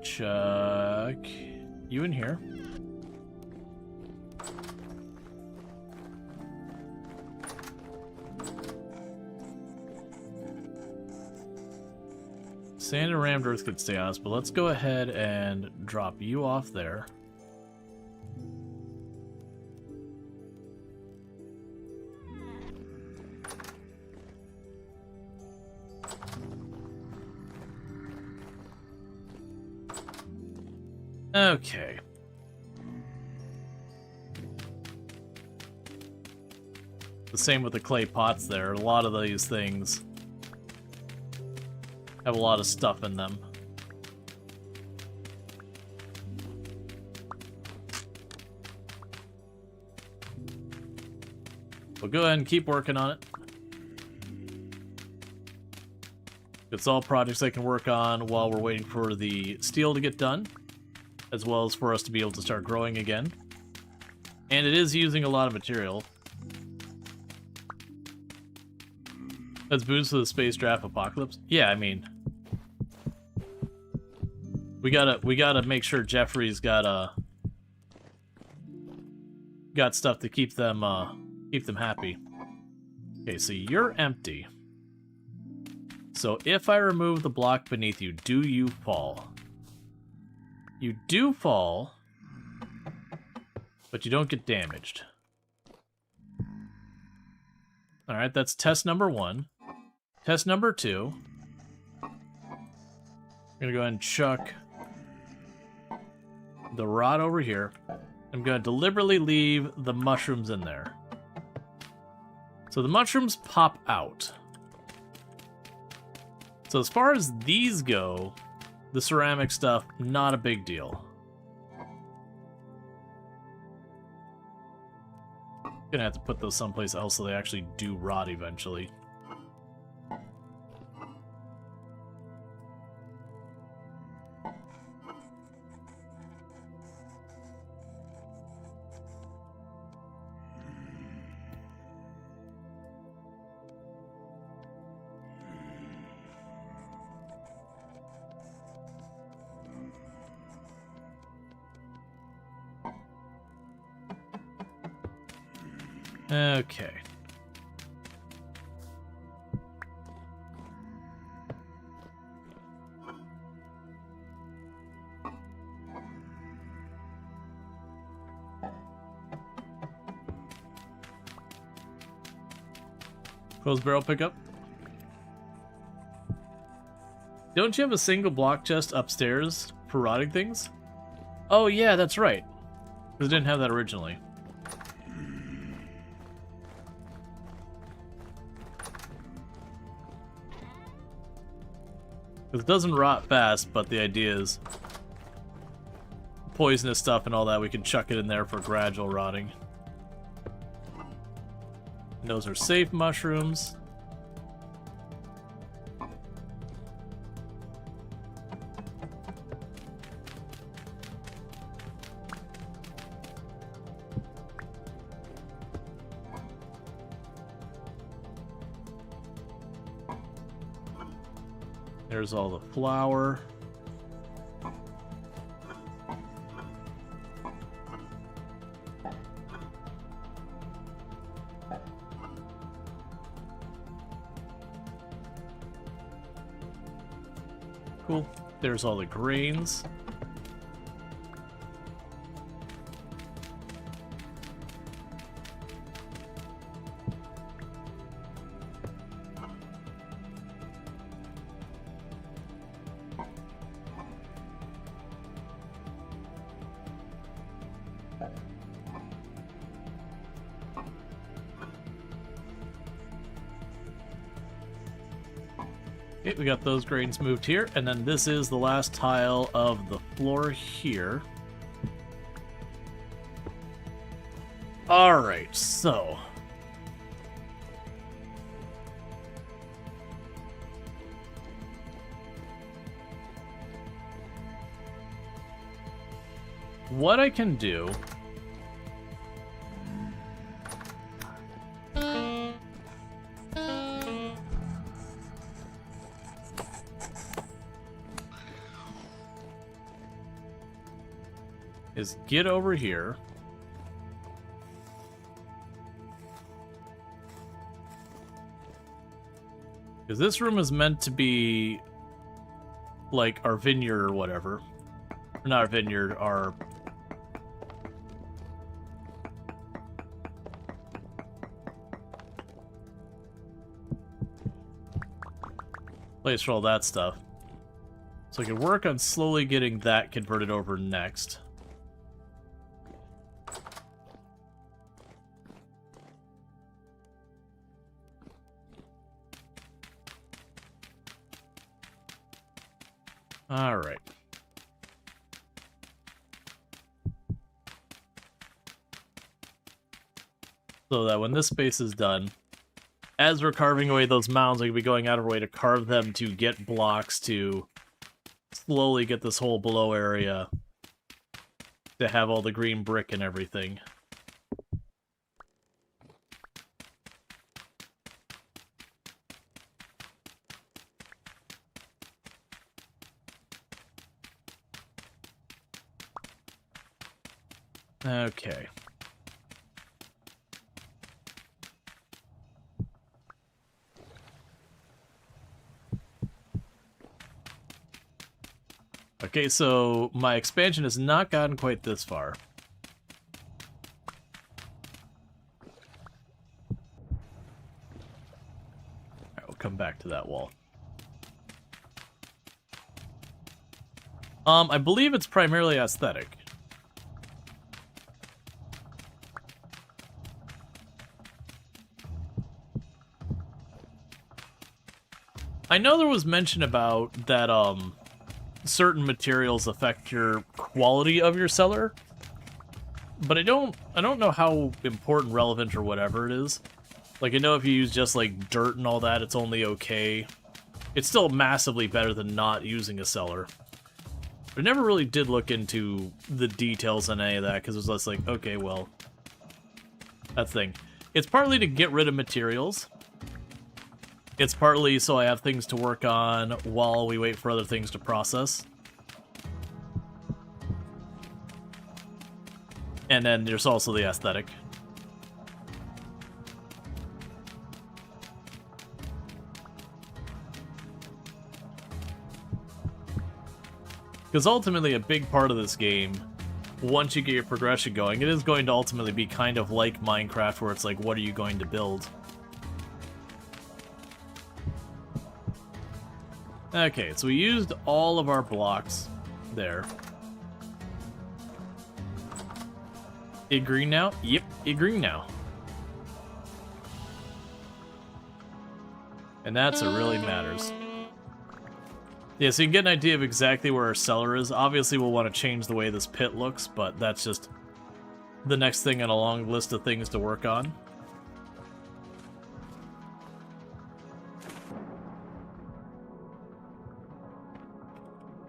Chuck you in here. Sand and rammed earth could stay on us, but let's go ahead and drop you off there. Okay. The same with the clay pots there. A lot of these things have a lot of stuff in them. We'll go ahead and keep working on it. It's all projects I can work on while we're waiting for the steel to get done, as well as for us to be able to start growing again. And it is using a lot of material. That's boost for the space draft apocalypse. Yeah, I mean, we gotta make sure Jeffrey's got stuff to keep them happy. Okay, so you're empty. So if I remove the block beneath you, do you fall? You do fall, but you don't get damaged. Alright, that's test number 1. Test number 2. I'm gonna go ahead and chuck the rod over here. I'm gonna deliberately leave the mushrooms in there. So the mushrooms pop out. So as far as these go, the ceramic stuff, not a big deal. Gonna have to put those someplace else so they actually do rot eventually. Okay. Close barrel pickup. Don't you have a single block chest upstairs for rotting things? Oh yeah, that's right. Because I didn't have that originally. It doesn't rot fast, but the idea is poisonous stuff and all that, we can chuck it in there for gradual rotting. And those are safe mushrooms. There's all the flour. Cool. There's all the grains. Okay, we got those grains moved here, and then this is the last tile of the floor here. Alright, so... what I can do... is get over here. Because this room is meant to be like our vineyard or whatever. Or not our vineyard, our... place for all that stuff. So I can work on slowly getting that converted over next. All right. So that when this space is done, as we're carving away those mounds, we can be going out of our way to carve them to get blocks to slowly get this whole below area to have all the green brick and everything. Okay. Okay, so my expansion has not gotten quite this far. Alright, we'll come back to that wall. I believe it's primarily aesthetic. I know there was mention about that, certain materials affect your quality of your cellar, but I don't know how important, relevant, or whatever it is. Like, I know if you use just, like, dirt and all that, it's only okay. It's still massively better than not using a cellar. But I never really did look into the details on any of that, because it was just like, okay, well, that thing. It's partly to get rid of materials. It's partly so I have things to work on while we wait for other things to process. And then there's also the aesthetic. Because ultimately a big part of this game, once you get your progression going, it is going to ultimately be kind of like Minecraft, where it's like, what are you going to build? Okay, so we used all of our blocks there. It green now? Yep, it green now. And that's what really matters. Yeah, so you can get an idea of exactly where our cellar is. Obviously, we'll want to change the way this pit looks, but that's just the next thing on a long list of things to work on.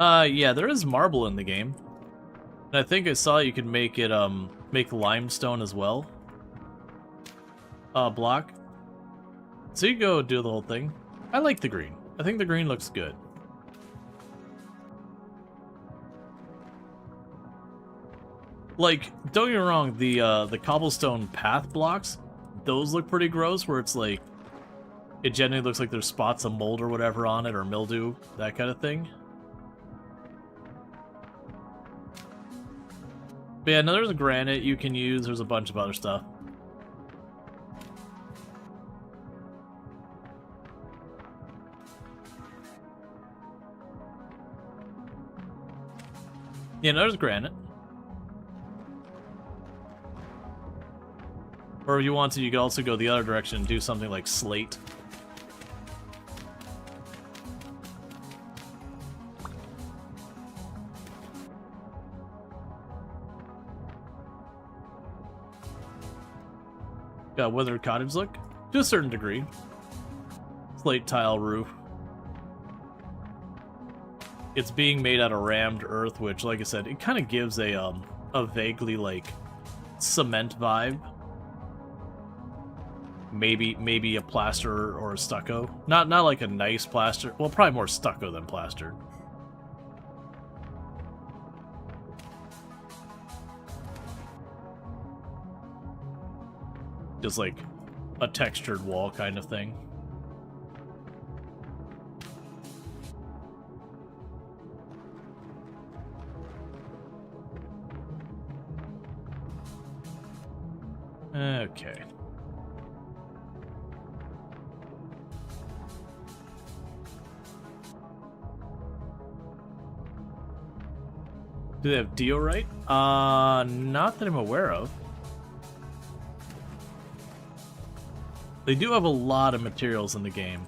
Yeah, there is marble in the game. And I think I saw you can make it, make limestone as well. Block. So you go do the whole thing. I like the green. I think the green looks good. Like, don't get me wrong, the cobblestone path blocks, those look pretty gross, where it's like, it generally looks like there's spots of mold or whatever on it, or mildew, that kind of thing. But yeah, no, there's a granite you can use. There's a bunch of other stuff. Yeah, no, there's granite. Or if you want to, you could also go the other direction and do something like slate. Got weathered cottage look? To a certain degree. Slate tile roof. It's being made out of rammed earth, which, like I said, it kind of gives a vaguely, like, cement vibe. Maybe a plaster or a stucco. Not like a nice plaster. Well, probably more stucco than plaster. Just like a textured wall kind of thing. Okay. Do they have diorite? Not that I'm aware of. They do have a lot of materials in the game.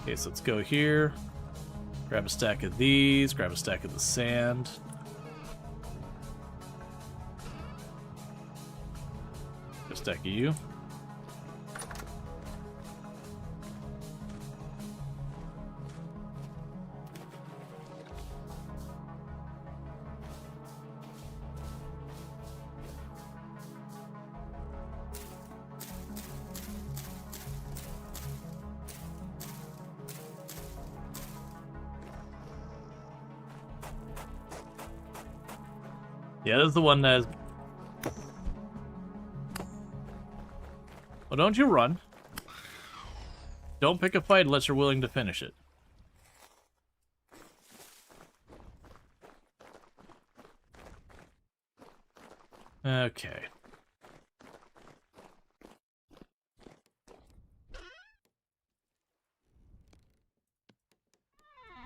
Okay, so let's go here. Grab a stack of these, grab a stack of the sand. A stack of you. Yeah, this is the one that is... Well, don't you run. Don't pick a fight unless you're willing to finish it. Okay.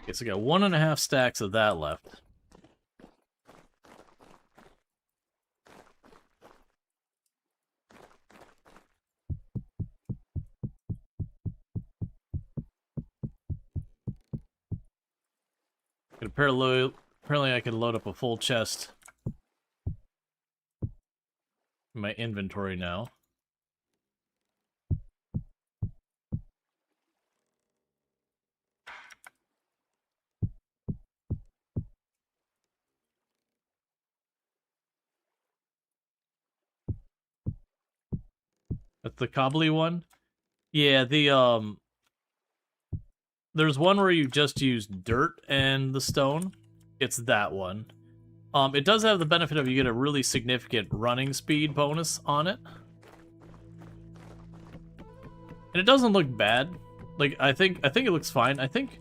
Okay, so I got 1.5 stacks of that left. Apparently I can load up a full chest in my inventory now. That's the cobbly one? Yeah, there's one where you just use dirt and the stone. It's that one. It does have the benefit of you get a really significant running speed bonus on it. And it doesn't look bad. Like, I think it looks fine. I think,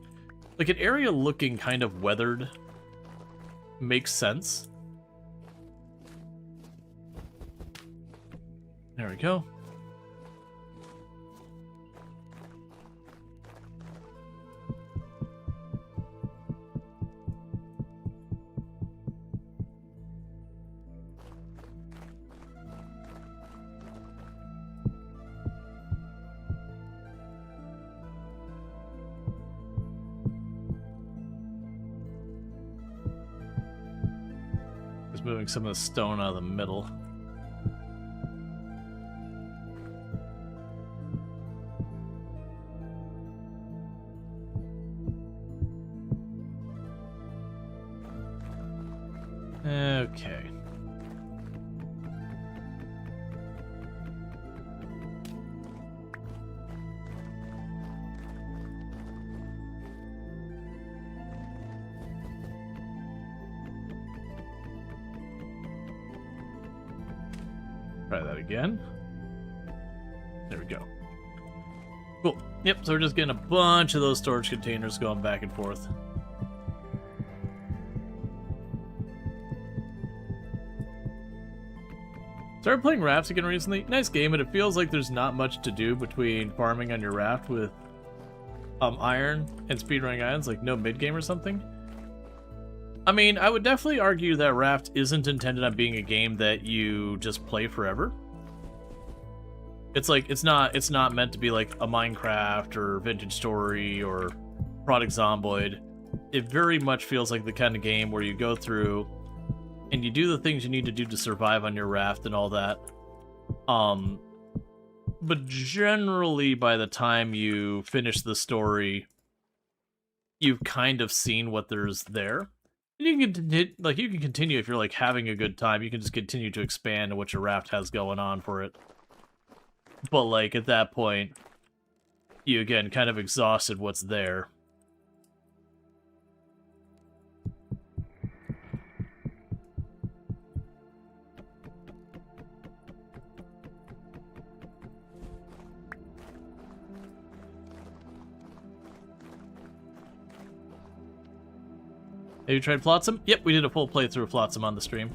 like, an area looking kind of weathered makes sense. There we go. Just moving some of the stone out of the middle. Okay. Try that again. There we go. Cool. Yep, so we're just getting a bunch of those storage containers going back and forth. Started playing rafts again recently. Nice game, but it feels like there's not much to do between farming on your raft with iron and speedrunning irons, like no mid-game or something. I mean, I would definitely argue that raft isn't intended on being a game that you just play forever. It's like it's not meant to be like a Minecraft or Vintage Story or Product Zomboid. It very much feels like the kind of game where you go through and you do the things you need to do to survive on your raft and all that. But generally, by the time you finish the story, you've kind of seen what there's there. And you can continue if you're like having a good time. You can just continue to expand what your raft has going on for it. But like at that point, you again kind of exhausted what's there. Have you tried Flotsam? Yep, we did a full playthrough of Flotsam on the stream.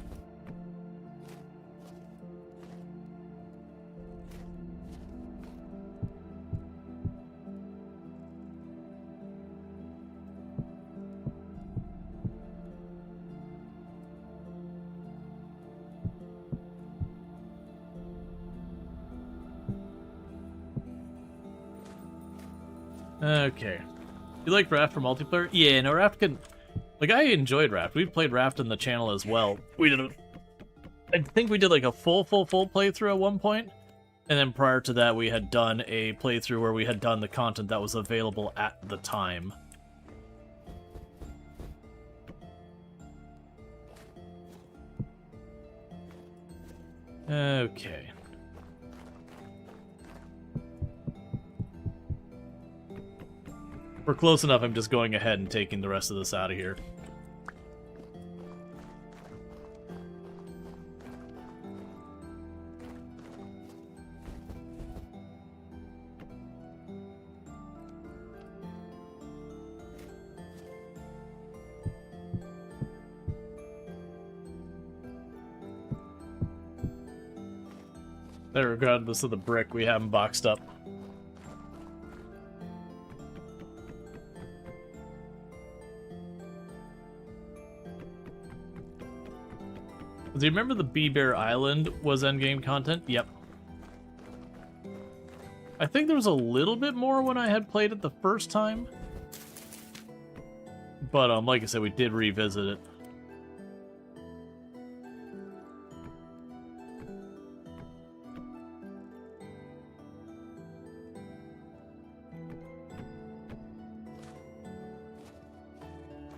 Okay. You like Raft for multiplayer? Yeah, no, Raft can... Like, I enjoyed Raft. We've played Raft on the channel as well. I think we did like a full playthrough at one point. And then prior to that, we had done a playthrough where we had done the content that was available at the time. Okay. We're close enough, I'm just going ahead and taking the rest of this out of here. Regardless of the brick, we have them boxed up. Do you remember the Bee Bear Island was endgame content? Yep. I think there was a little bit more when I had played it the first time. But, like I said, we did revisit it.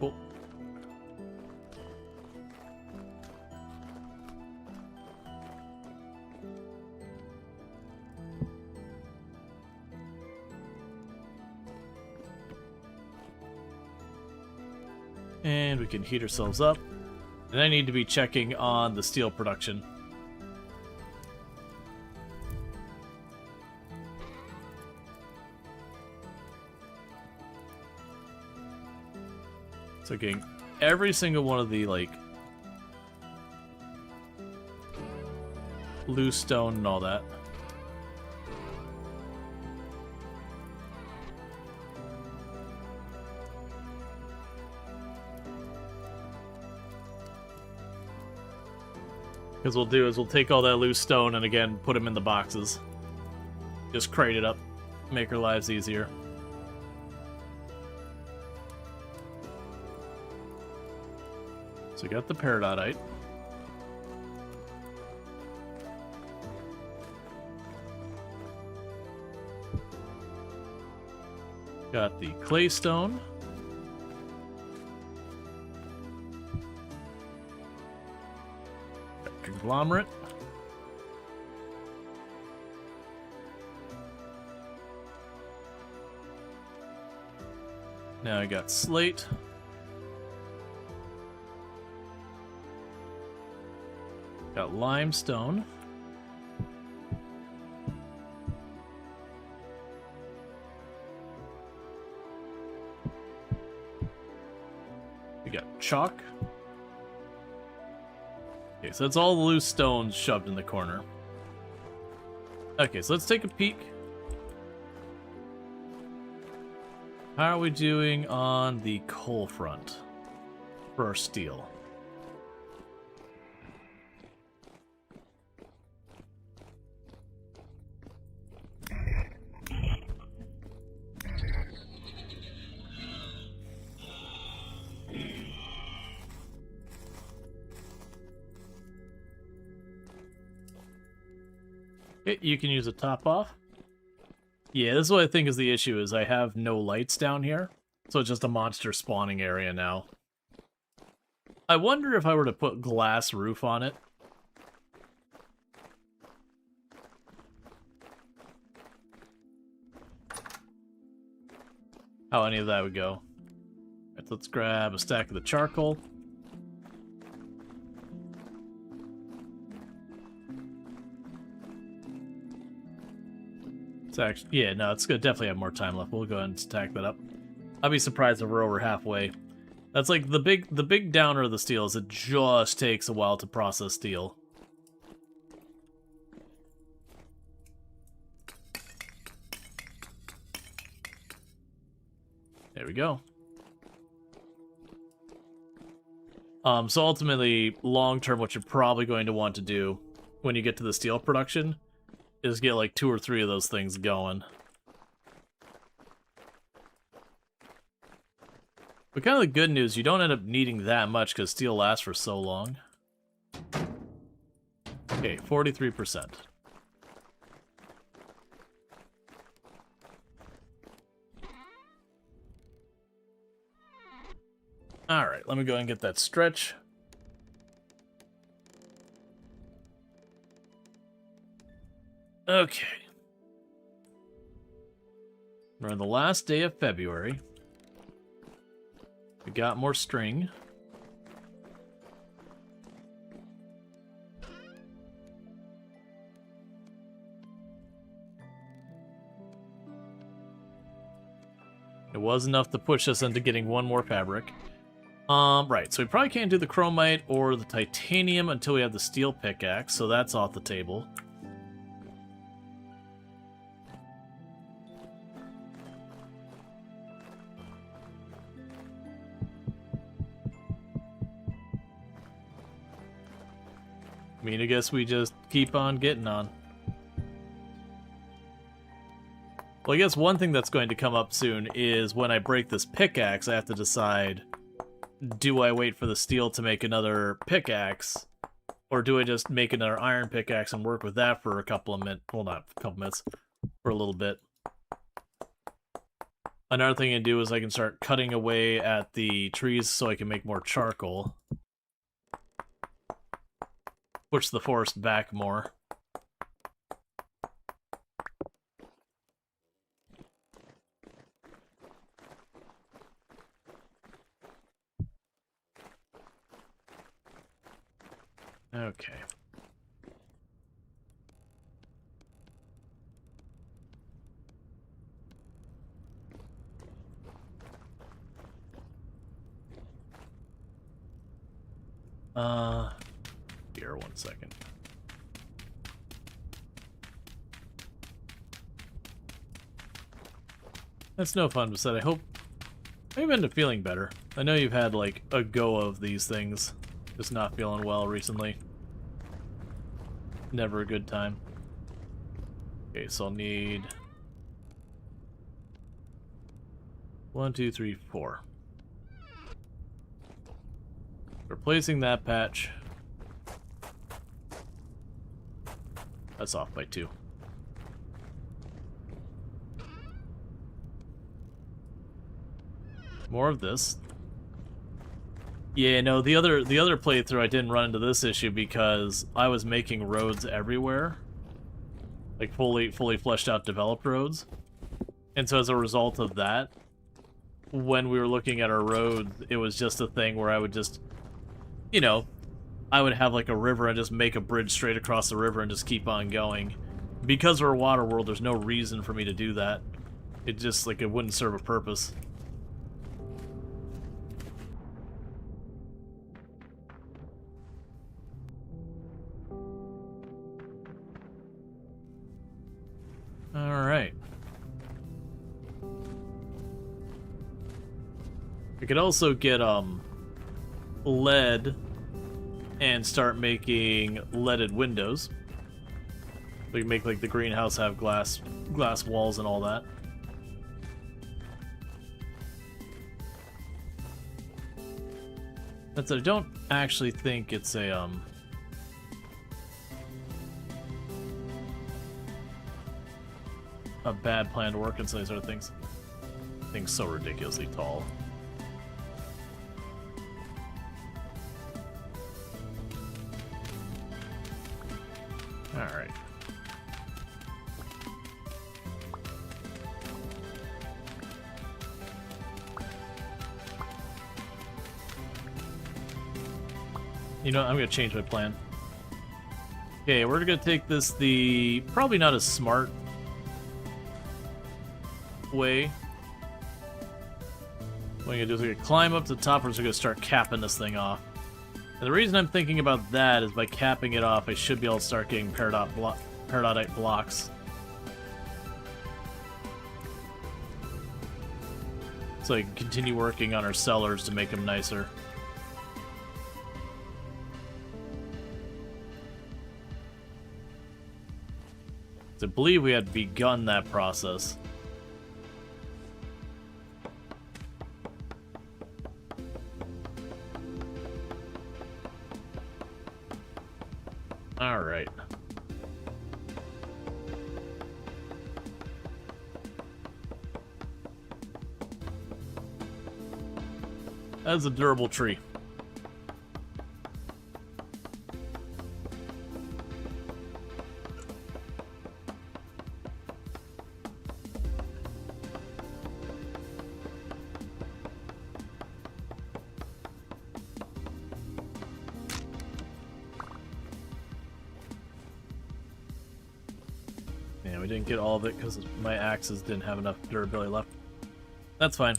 Cool. And we can heat ourselves up. And I need to be checking on the steel production. So getting every single one of the, like, loose stone and all that. Because we'll take all that loose stone and again put them in the boxes. Just crate it up, make our lives easier. So we got the peridotite. Got the clay stone. Conglomerate. Now I got slate. Got limestone. chalk. Okay, so that's all the loose stones shoved in the corner. Okay, so let's take a peek. How are we doing on the coal front for our steel? Okay, you can use a top off. Yeah, this is what I think is the issue, is I have no lights down here. So it's just a monster spawning area now. I wonder if I were to put glass roof on it. How any of that would go. Right, let's grab a stack of the charcoal. It's actually, yeah, no, it's gonna definitely have more time left. We'll go ahead and stack that up. I'll be surprised if we're over halfway. That's like the big downer of the steel is it just takes a while to process steel. There we go. So ultimately, long term, what you're probably going to want to do when you get to the steel production is get like 2 or 3 of those things going. But kind of the good news, you don't end up needing that much because steel lasts for so long. Okay, 43%. Alright, let me go and get that stretch. Okay. We're on the last day of February. We got more string. It was enough to push us into getting one more fabric. Right, so we probably can't do the chromite or the titanium until we have the steel pickaxe, so that's off the table. I mean, I guess we just keep on getting on. Well, I guess one thing that's going to come up soon is when I break this pickaxe, I have to decide, do I wait for the steel to make another pickaxe, or do I just make another iron pickaxe and work with that for a couple of minutes? Well, not a couple minutes, for a little bit. Another thing I can do is I can start cutting away at the trees so I can make more charcoal. Push the forest back more. Okay. Here, 1 second. That's no fun, but I hope you've ended up feeling better. I know you've had like a go of these things, just not feeling well recently. Never a good time. Okay, so I'll need 1, 2, 3, 4. Replacing that patch. That's off by 2. More of this. Yeah, no, the other playthrough I didn't run into this issue because I was making roads everywhere. Like fully fleshed out developed roads. And so as a result of that, when we were looking at our roads, it was just a thing where I would just, you know, I would have like a river and just make a bridge straight across the river and just keep on going. Because we're a water world, there's no reason for me to do that. It just, like, it wouldn't serve a purpose. We could also get lead and start making leaded windows. We can make like the greenhouse have glass walls and all that. That's I don't actually think it's a bad plan to work inside these other things. Things so ridiculously tall. Alright. You know, I'm gonna change my plan. Okay, we're gonna take this the probably not as smart way. What I'm gonna do is we're gonna climb up to the top, or we're gonna start capping this thing off. And the reason I'm thinking about that is by capping it off, I should be able to start getting peridotite blocks. So I can continue working on our cellars to make them nicer. I believe we had begun that process. All right. That's a durable tree. We didn't get all of it because my axes didn't have enough durability left. That's fine.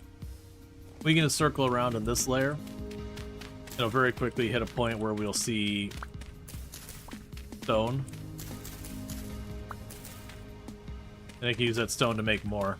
We can circle around in this layer. It'll very quickly hit a point where we'll see stone. And I can use that stone to make more.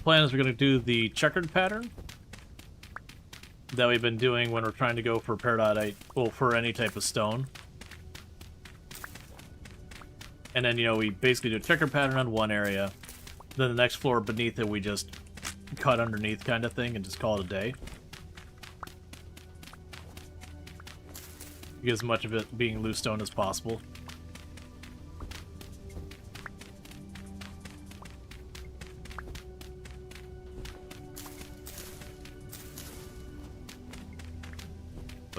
Plan is we're going to do the checkered pattern that we've been doing when we're trying to go for peridotite, well, for any type of stone. And then, you know, we basically do a checkered pattern on one area, then the next floor beneath it we just cut underneath kind of thing and just call it a day. Get as much of it being loose stone as possible.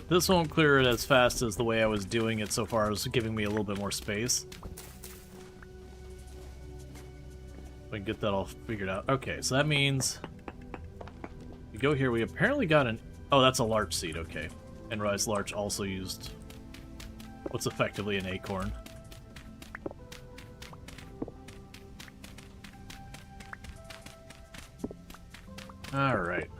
This won't clear it as fast as the way I was doing it so far as giving me a little bit more space. We can get that all figured out. Okay, so that means we go here. We apparently got an... Oh, that's a larch seed. Okay. And realize larch also used what's effectively an acorn. Alright.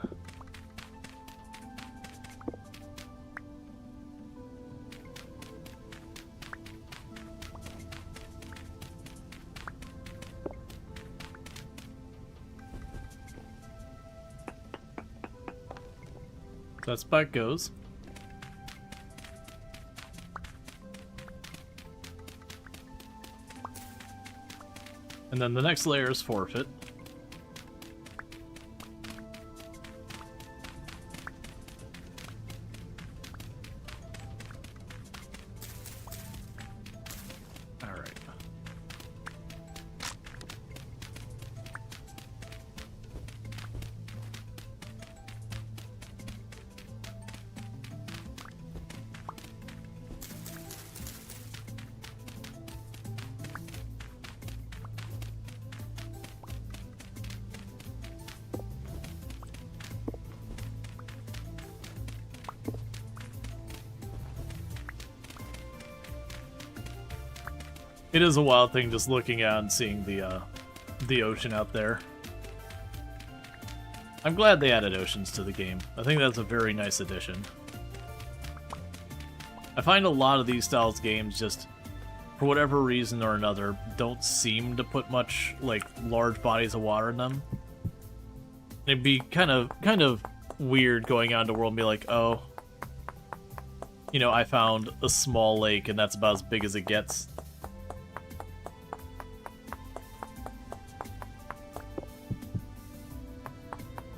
That spot goes. And then the next layer is forfeit. Alright. It is a wild thing just looking out and seeing the ocean out there. I'm glad they added oceans to the game. I think that's a very nice addition. I find a lot of these styles games just, for whatever reason or another, don't seem to put much, like, large bodies of water in them. It'd be kind of weird going out into the world and be like, oh, you know, I found a small lake and that's about as big as it gets.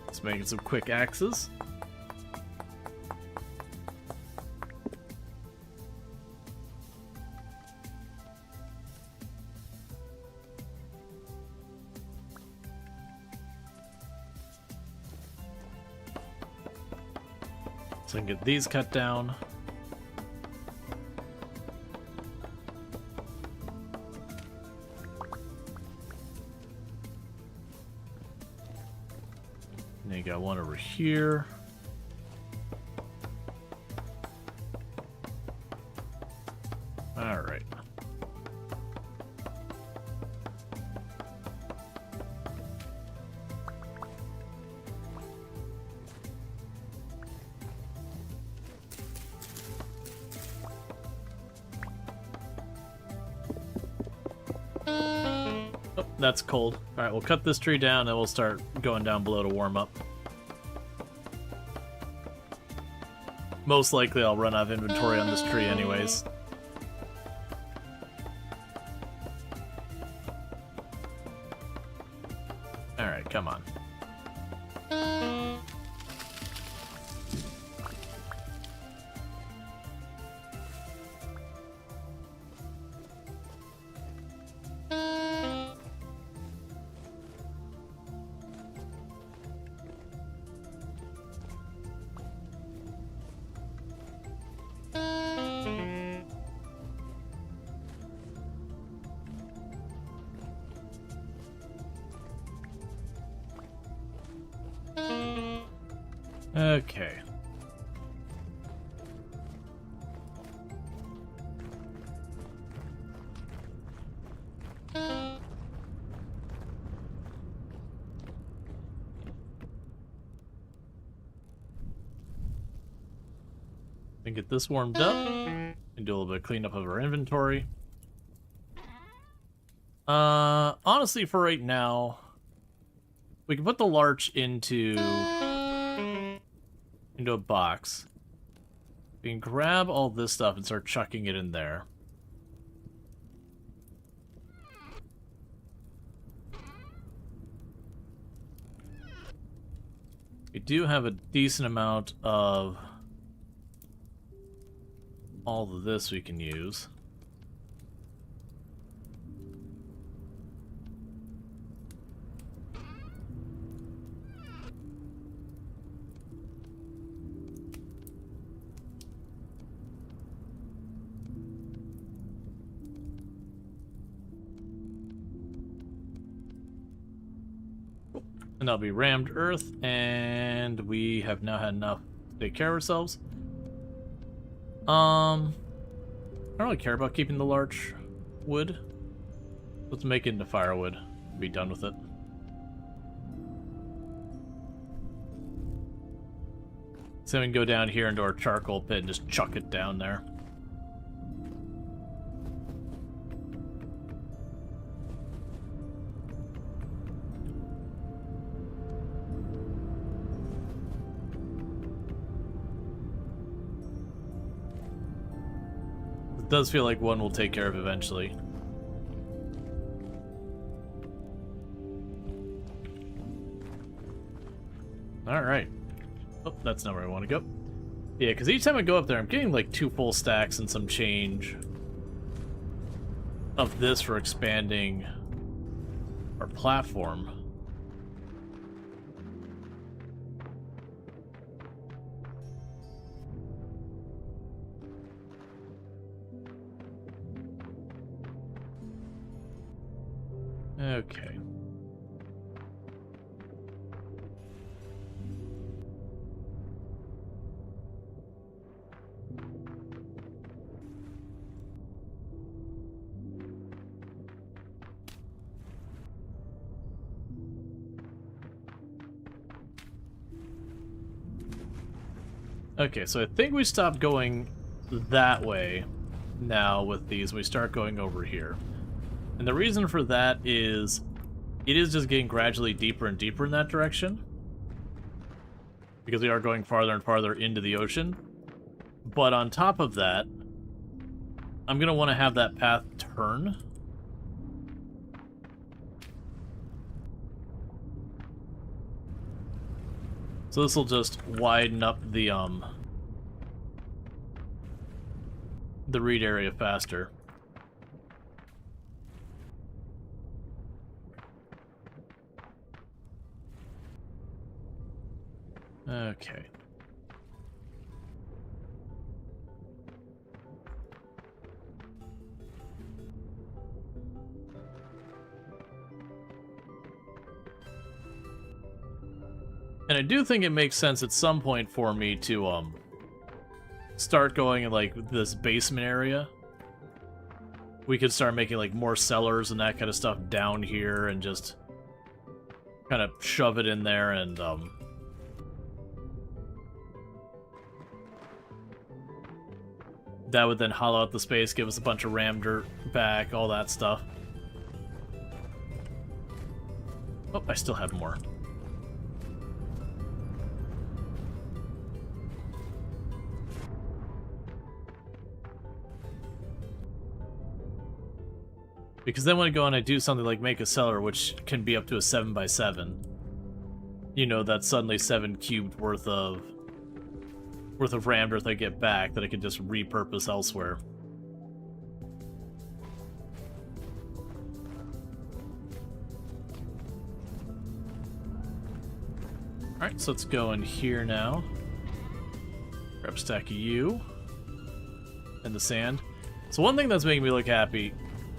Let's make some quick axes. So I can get these cut down. And you got one over here. All right. Oh, that's cold. Alright, we'll cut this tree down and we'll start going down below to warm up. Most likely I'll run out of inventory on this tree anyways. Alright, come on. Okay. And get this warmed up and do a little bit of cleanup of our inventory. Honestly, for right now, we can put the larch into a box. We can grab all this stuff and start chucking it in there. We do have a decent amount of all of this we can use. And that'll be rammed earth, and we have now had enough to take care of ourselves. I don't really care about keeping the larch wood. Let's make it into firewood. Be done with it. So we can go down here into our charcoal pit and just chuck it down there. It does feel like one will take care of eventually. Alright. Oh, that's not where I want to go. Yeah, because each time I go up there, I'm getting like 2 full stacks and some change of this for expanding our platform. Okay. Okay, so I think we stop going that way now with these. We start going over here. And the reason for that is it is just getting gradually deeper and deeper in that direction. Because we are going farther and farther into the ocean. But on top of that, I'm going to want to have that path turn. So this will just widen up the reed area faster. Okay. And I do think it makes sense at some point for me to start going in like this basement area. We could start making like more cellars and that kind of stuff down here and just kind of shove it in there and that would then hollow out the space, give us a bunch of ram dirt back, all that stuff. Oh, I still have more. Because then when I go and I do something like make a cellar, which can be up to a 7x7, you know, that's suddenly 7 cubed worth of ram dirt I get back that I can just repurpose elsewhere. Alright, so let's go in here now. Grab a stack of you. And the sand. So one thing that's making me look happy,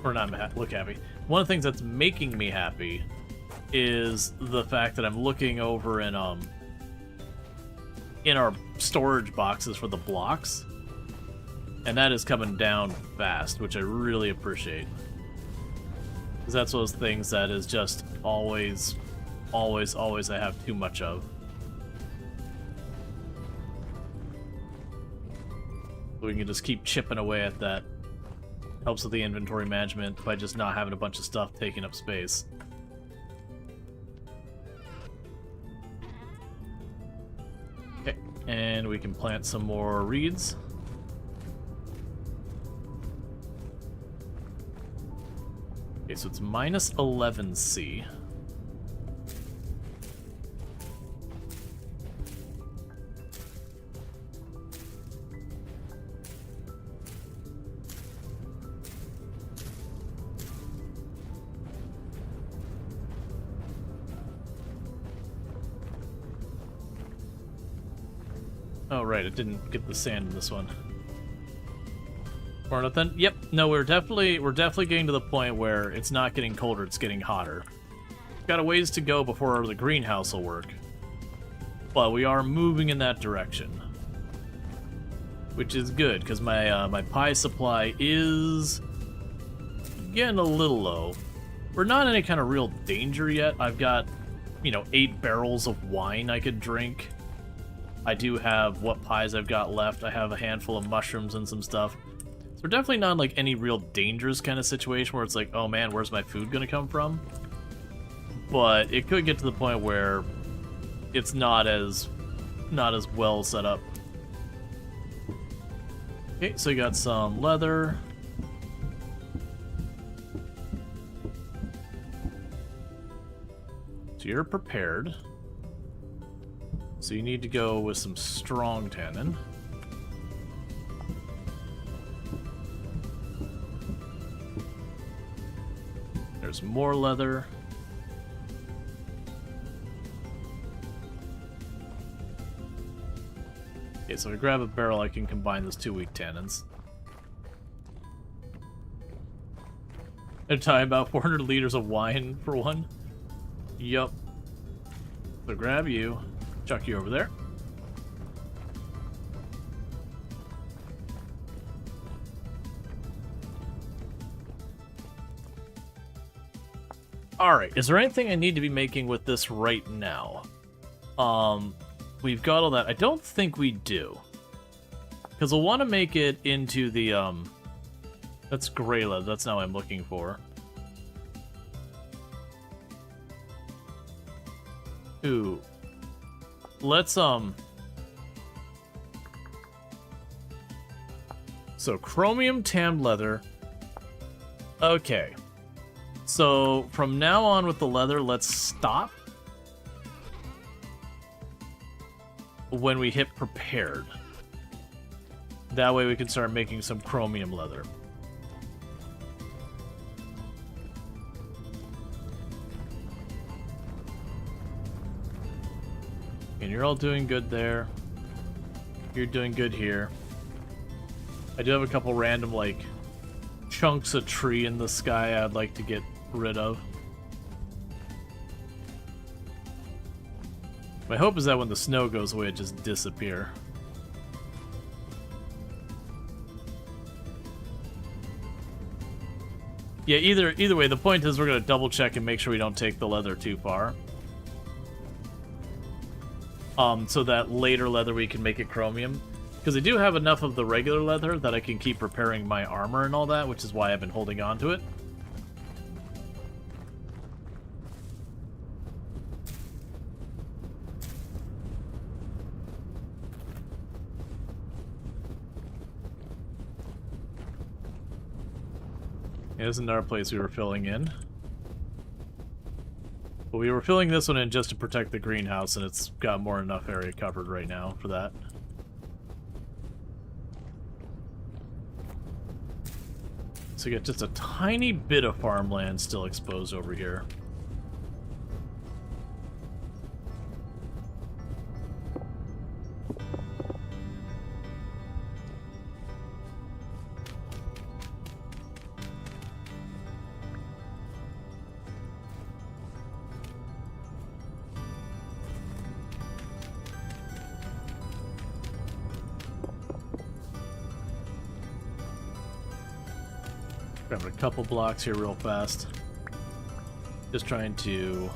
or not look happy, one of the things that's making me happy is the fact that I'm looking over in our storage boxes for the blocks, and that is coming down fast, which I really appreciate. Because that's one of those things that is just always I have too much of. So we can just keep chipping away at that. Helps with the inventory management by just not having a bunch of stuff taking up space. Okay, and we can plant some more reeds. Okay, so it's minus 11C. Oh, right, it didn't get the sand in this one. Or nothing? Yep, no, we're definitely getting to the point where it's not getting colder, it's getting hotter. Got a ways to go before the greenhouse will work. But we are moving in that direction. Which is good, because my pie supply is getting a little low. We're not in any kind of real danger yet. I've got, 8 barrels of wine I could drink. I do have what pies I've got left. I have a handful of mushrooms and some stuff. So we're definitely not in like any real dangerous kind of situation where it's like, oh man, where's my food gonna come from? But it could get to the point where it's not as well set up. Okay, so you got some leather. So you're prepared. So you need to go with some strong tannin. There's more leather. Okay, so if I grab a barrel, I can combine those 2 weak tannins. They're talking about 400 liters of wine for one. Yup. So grab you. Chuck you over there. Alright, is there anything I need to be making with this right now? We've got all that. I don't think we do. Because we'll want to make it into the, that's gray leather, that's not what I'm looking for. Ooh. Let's, so chromium tanned leather. Okay. So from now on with the leather, let's stop when we hit prepared. That way we can start making some chromium leather. And you're all doing good there. You're doing good here. I do have a couple random, like, chunks of tree in the sky I'd like to get rid of. My hope is that when the snow goes away, it just disappear. Yeah, either way, the point is we're going to double check and make sure we don't take the leather too far. So that later leather we can make it chromium. Because I do have enough of the regular leather that I can keep repairing my armor and all that, which is why I've been holding on to it. Here's another place we were filling in. But we were filling this one in just to protect the greenhouse, and it's got more than enough area covered right now for that. So you got just a tiny bit of farmland still exposed over here. Grabbing a couple blocks here real fast. Just trying to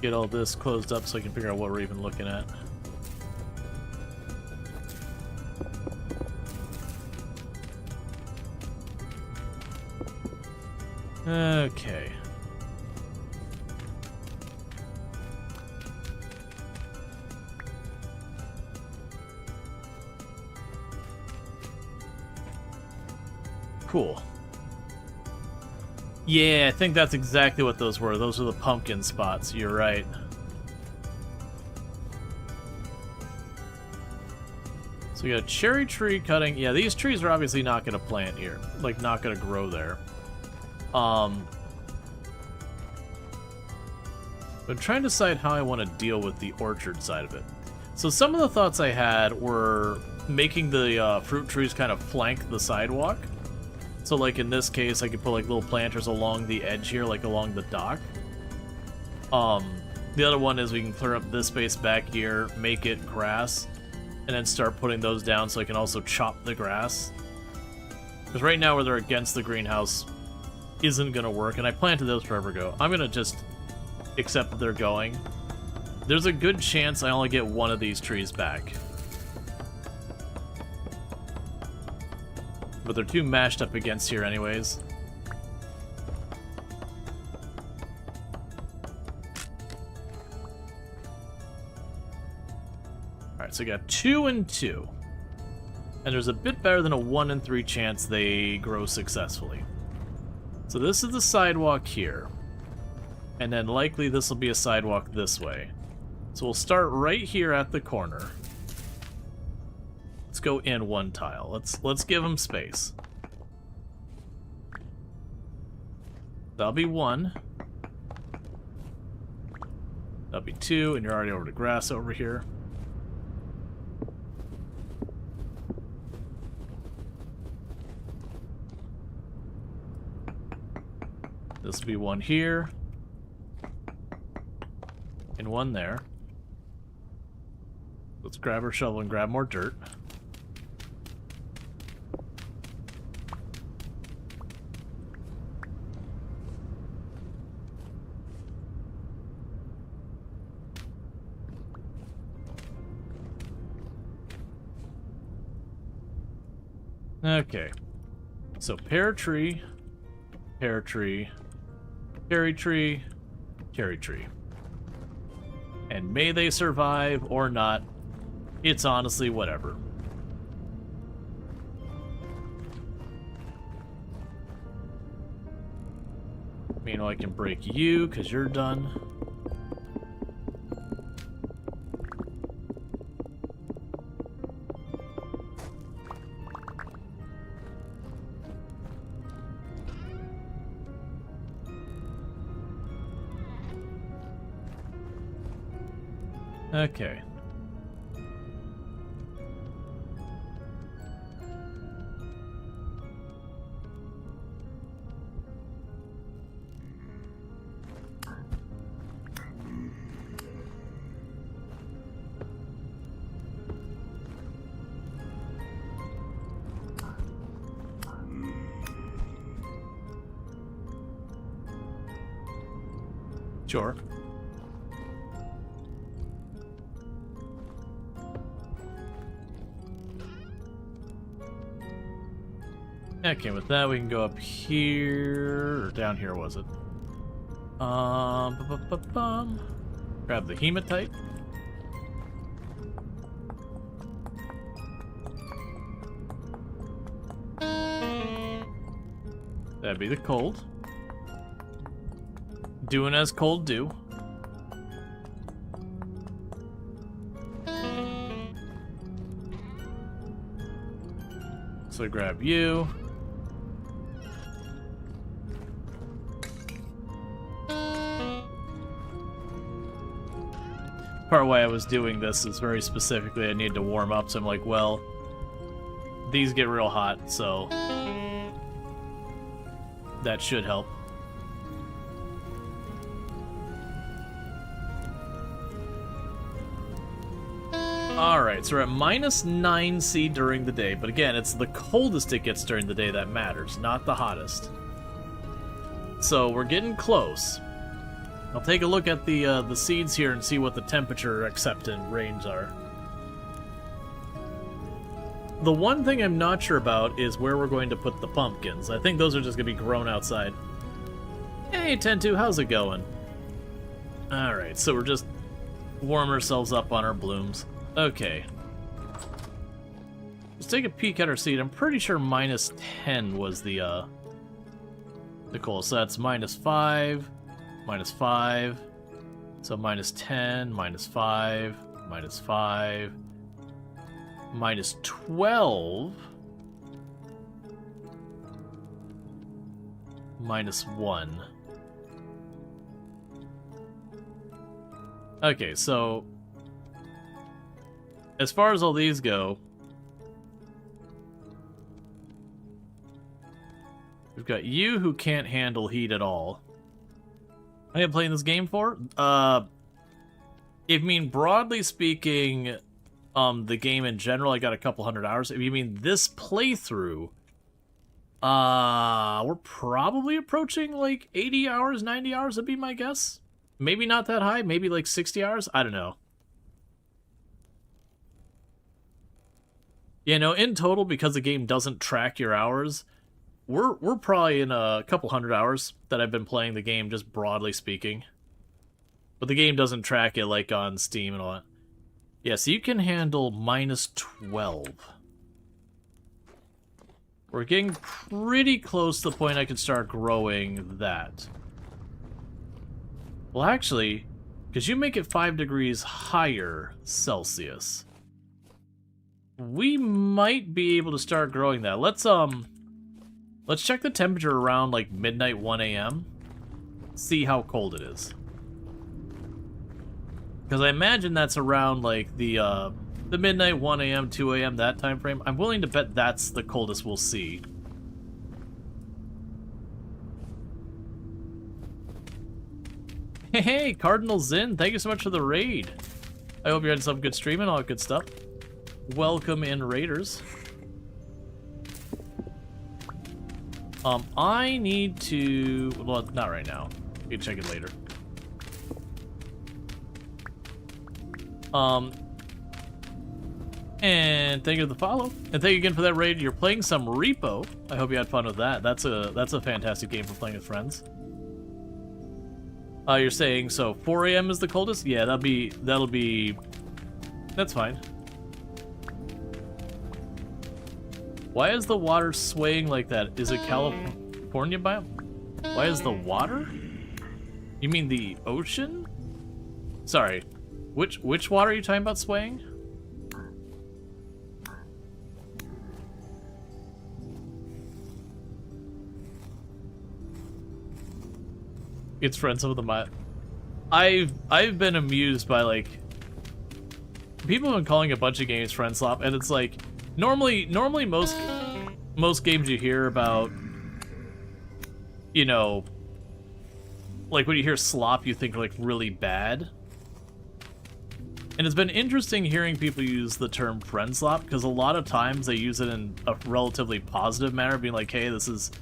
get all this closed up so I can figure out what we're even looking at. Okay. Cool. Yeah, I think that's exactly what those were. Those are the pumpkin spots. You're right. So we got a cherry tree cutting. Yeah, these trees are obviously not going to plant here. Like, not going to grow there. I'm trying to decide how I want to deal with the orchard side of it. So some of the thoughts I had were making the fruit trees kind of flank the sidewalk. So, like, in this case, I could put, like, little planters along the edge here, like, along the dock. The other one is we can clear up this space back here, make it grass, and then start putting those down so I can also chop the grass. Because right now, where they're against the greenhouse isn't going to work, and I planted those forever ago. I'm going to just accept that they're going. There's a good chance I only get one of these trees back. But they're too mashed up against here anyways. Alright, so we got 2 and 2. And there's a bit better than a 1 in 3 chance they grow successfully. So this is the sidewalk here. And then likely this will be a sidewalk this way. So we'll start right here at the corner. Let's go in one tile. Let's give them space. That'll be 1. That'll be 2, and you're already over to grass over here. This will be 1 here. And 1 there. Let's grab our shovel and grab more dirt. Okay. So pear tree, cherry tree, cherry tree. And may they survive or not, it's honestly whatever. Meanwhile, I can break you because you're done. Okay. Sure. Okay, with that we can go up here, or down here was it? Grab the hematite. That'd be the cold. Doing as cold do. So grab you. Part why I was doing this is very specifically I need to warm up, so I'm like, well, these get real hot, so that should help. Alright, so we're at -9C during the day, but again, it's the coldest it gets during the day that matters, not the hottest. So we're getting close. I'll take a look at the seeds here and see what the temperature acceptance range are. The one thing I'm not sure about is where we're going to put the pumpkins. I think those are just going to be grown outside. Hey, Tentu, how's it going? Alright, so we're just warming ourselves up on our blooms. Okay. Let's take a peek at our seed. I'm pretty sure -10 was the cool. So that's -5, -5. So -10, -5, -5, -12, -1. Okay, so as far as all these go, we've got you who can't handle heat at all. How am I playing this game for? If you mean broadly speaking, the game in general, I got a couple hundred hours. If you mean this playthrough, we're probably approaching like 80 hours, 90 hours would be my guess. Maybe not that high, maybe like 60 hours, I don't know. You know, in total, because the game doesn't track your hours, we're probably in a couple hundred hours that I've been playing the game, just broadly speaking. But the game doesn't track it like on Steam and all that. Yeah, so you can handle -12. We're getting pretty close to the point I can start growing that. Well, actually, because you make it 5 degrees higher Celsius, we might be able to start growing that. Let's check the temperature around like midnight, 1 a.m. See how cold it is. Because I imagine that's around like the midnight, 1 a.m., 2 a.m., that time frame. I'm willing to bet that's the coldest we'll see. Hey, Cardinal Zin, thank you so much for the raid. I hope you're having some good streaming, all that good stuff. Welcome in, Raiders. I need to... Well, not right now. You can check it later. And thank you for the follow. And thank you again for that raid. You're playing some Repo. I hope you had fun with that. That's a fantastic game for playing with friends. You're saying so 4 a.m. is the coldest? Yeah, that's fine. Why is the water swaying like that? Is it California biome? Why is the water? You mean the ocean? Sorry. Which water are you talking about swaying? It's friends of the I've been amused by, like, people have been calling a bunch of games friend slop, and it's like normally most games you hear about, you know, like when you hear slop you think like really bad. And it's been interesting hearing people use the term friend slop, because a lot of times they use it in a relatively positive manner, being like, hey, this is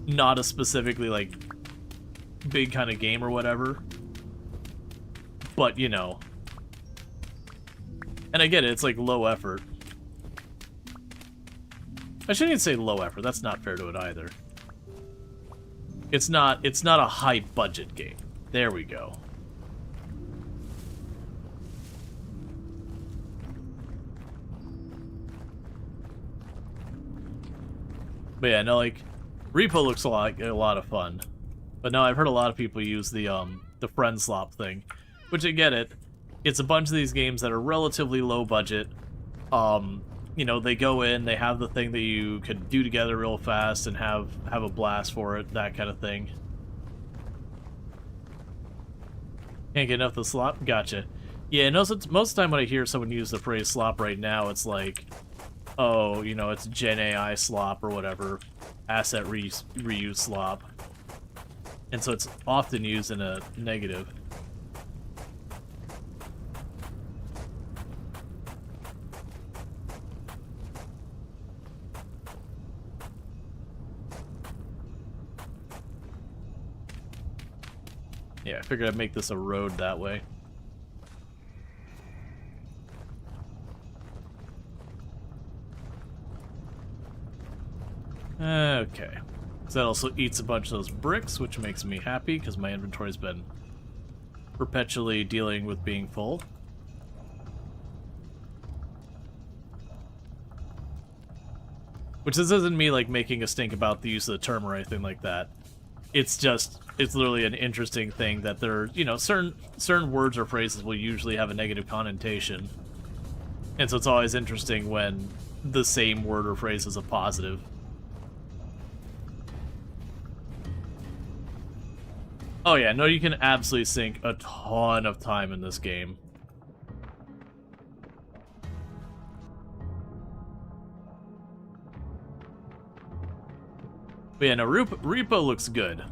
not a specifically like big kind of game or whatever, but you know, and I get it, it's like low effort. I shouldn't even say low effort, that's not fair to it either. It's not a high budget game. There we go. But yeah, no, like Repo looks like a lot of fun. But no, I've heard a lot of people use the friend slop thing, which I get it. It's a bunch of these games that are relatively low budget. You know, they go in, they have the thing that you could do together real fast and have a blast for it, that kind of thing. Can't get enough of the slop? Gotcha. Yeah, no, so most of the time when I hear someone use the phrase slop right now, it's like, oh, you know, it's Gen AI slop or whatever, asset reuse slop. And so it's often used in a negative. Yeah, I figured I'd make this a road that way. Okay. So that also eats a bunch of those bricks, which makes me happy, because my inventory's been perpetually dealing with being full. Which this isn't me, like, making a stink about the use of the term or anything like that. It's just, it's literally an interesting thing that there, you know, certain words or phrases will usually have a negative connotation. And so it's always interesting when the same word or phrase is a positive. Oh yeah, no, you can absolutely sink a ton of time in this game. But yeah, no, Repo looks good.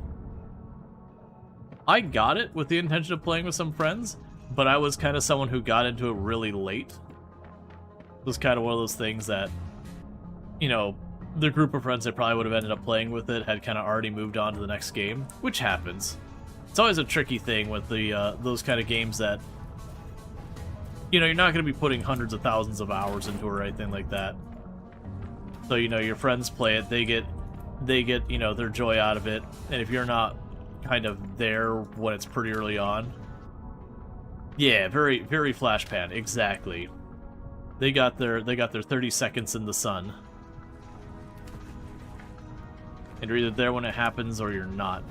I got it with the intention of playing with some friends, but I was kind of someone who got into it really late. It was kind of one of those things that, you know, the group of friends that probably would have ended up playing with it had kind of already moved on to the next game, which happens. It's always a tricky thing with the those kind of games that, you know, you're not going to be putting hundreds of thousands of hours into or anything like that. So, you know, your friends play it, they get, you know, their joy out of it, and if you're not kind of there when it's pretty early on, yeah, very, very flash pan, exactly. They got their 30 seconds in the sun. And you're either there when it happens or you're not.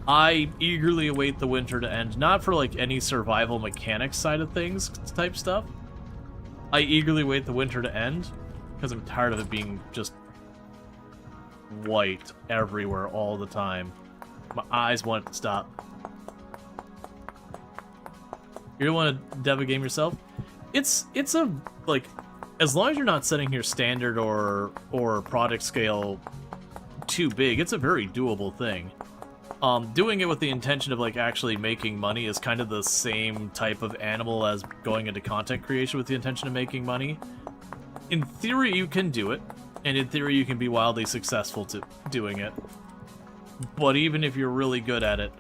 I eagerly await the winter to end, not for like any survival mechanics side of things type stuff. I eagerly wait the winter to end because I'm tired of it being just white everywhere all the time. My eyes want it to stop. You don't want to dev a game yourself? It's a, like, as long as you're not setting your standard or product scale too big, it's a very doable thing. Doing it with the intention of, like, actually making money is kind of the same type of animal as going into content creation with the intention of making money. In theory, you can do it, and in theory, you can be wildly successful to doing it. But even if you're really good at it,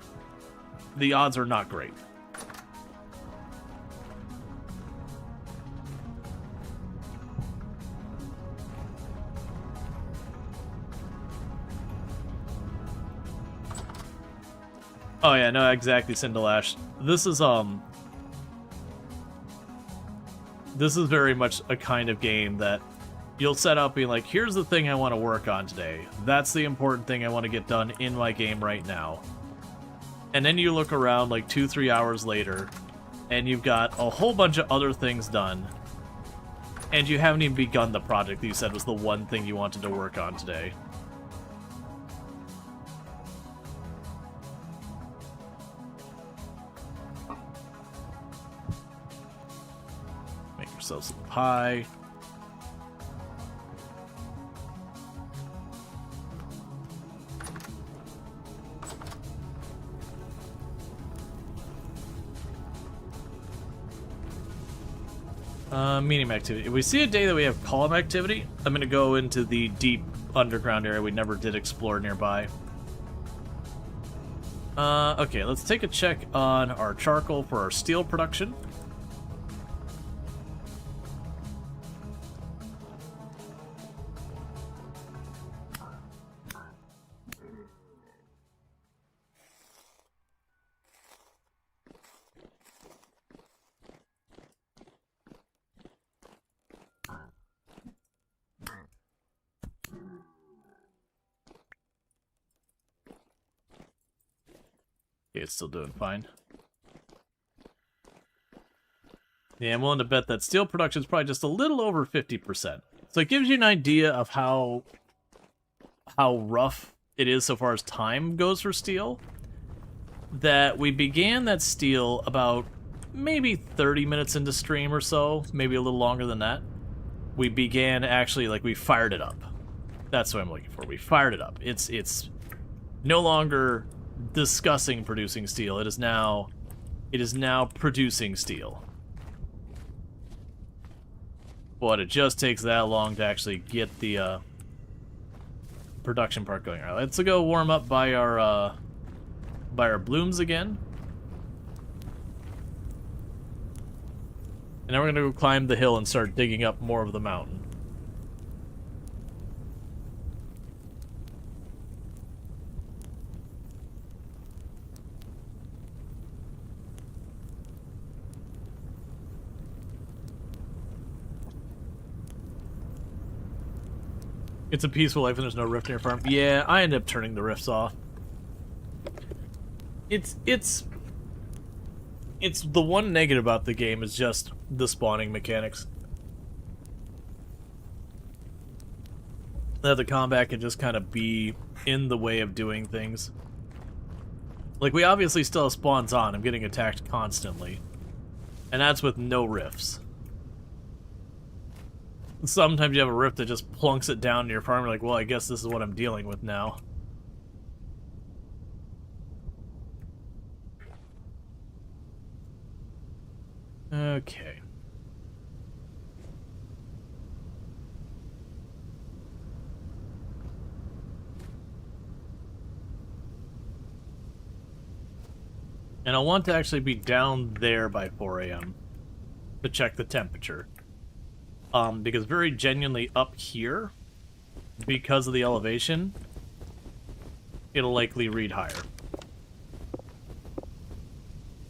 the odds are not great. Oh yeah, no, exactly, Cinderlash. This is very much a kind of game that you'll set up being like, here's the thing I want to work on today. That's the important thing I want to get done in my game right now. And then you look around like 2-3 hours later, and you've got a whole bunch of other things done, and you haven't even begun the project that you said was the one thing you wanted to work on today. Make yourself some pie. Medium activity. If we see a day that we have column activity, I'm going to go into the deep underground area we never did explore nearby. Okay, let's take a check on our charcoal for our steel production. It's still doing fine. Yeah, I'm willing to bet that steel production is probably just a little over 50%. So it gives you an idea of how rough it is so far as time goes for steel. That we began that steel about maybe 30 minutes into stream or so, maybe a little longer than that. We began actually, like, we fired it up. That's what I'm looking for. We fired it up. It's no longer discussing producing steel. It is now producing steel. But it just takes that long to actually get the production part going. All right, let's go warm up by our blooms again. And then we're gonna go climb the hill and start digging up more of the mountain. It's a peaceful life and there's no rift in your farm. Yeah, I end up turning the rifts off. It's the one negative about the game is just the spawning mechanics. That the combat can just kind of be in the way of doing things. Like, we obviously still have spawns on. I'm getting attacked constantly. And that's with no rifts. Sometimes you have a rift that just plunks it down to your farm. You're like, well, I guess this is what I'm dealing with now. Okay. And I want to actually be down there by 4 a.m. to check the temperature. Because very genuinely up here, because of the elevation, it'll likely read higher.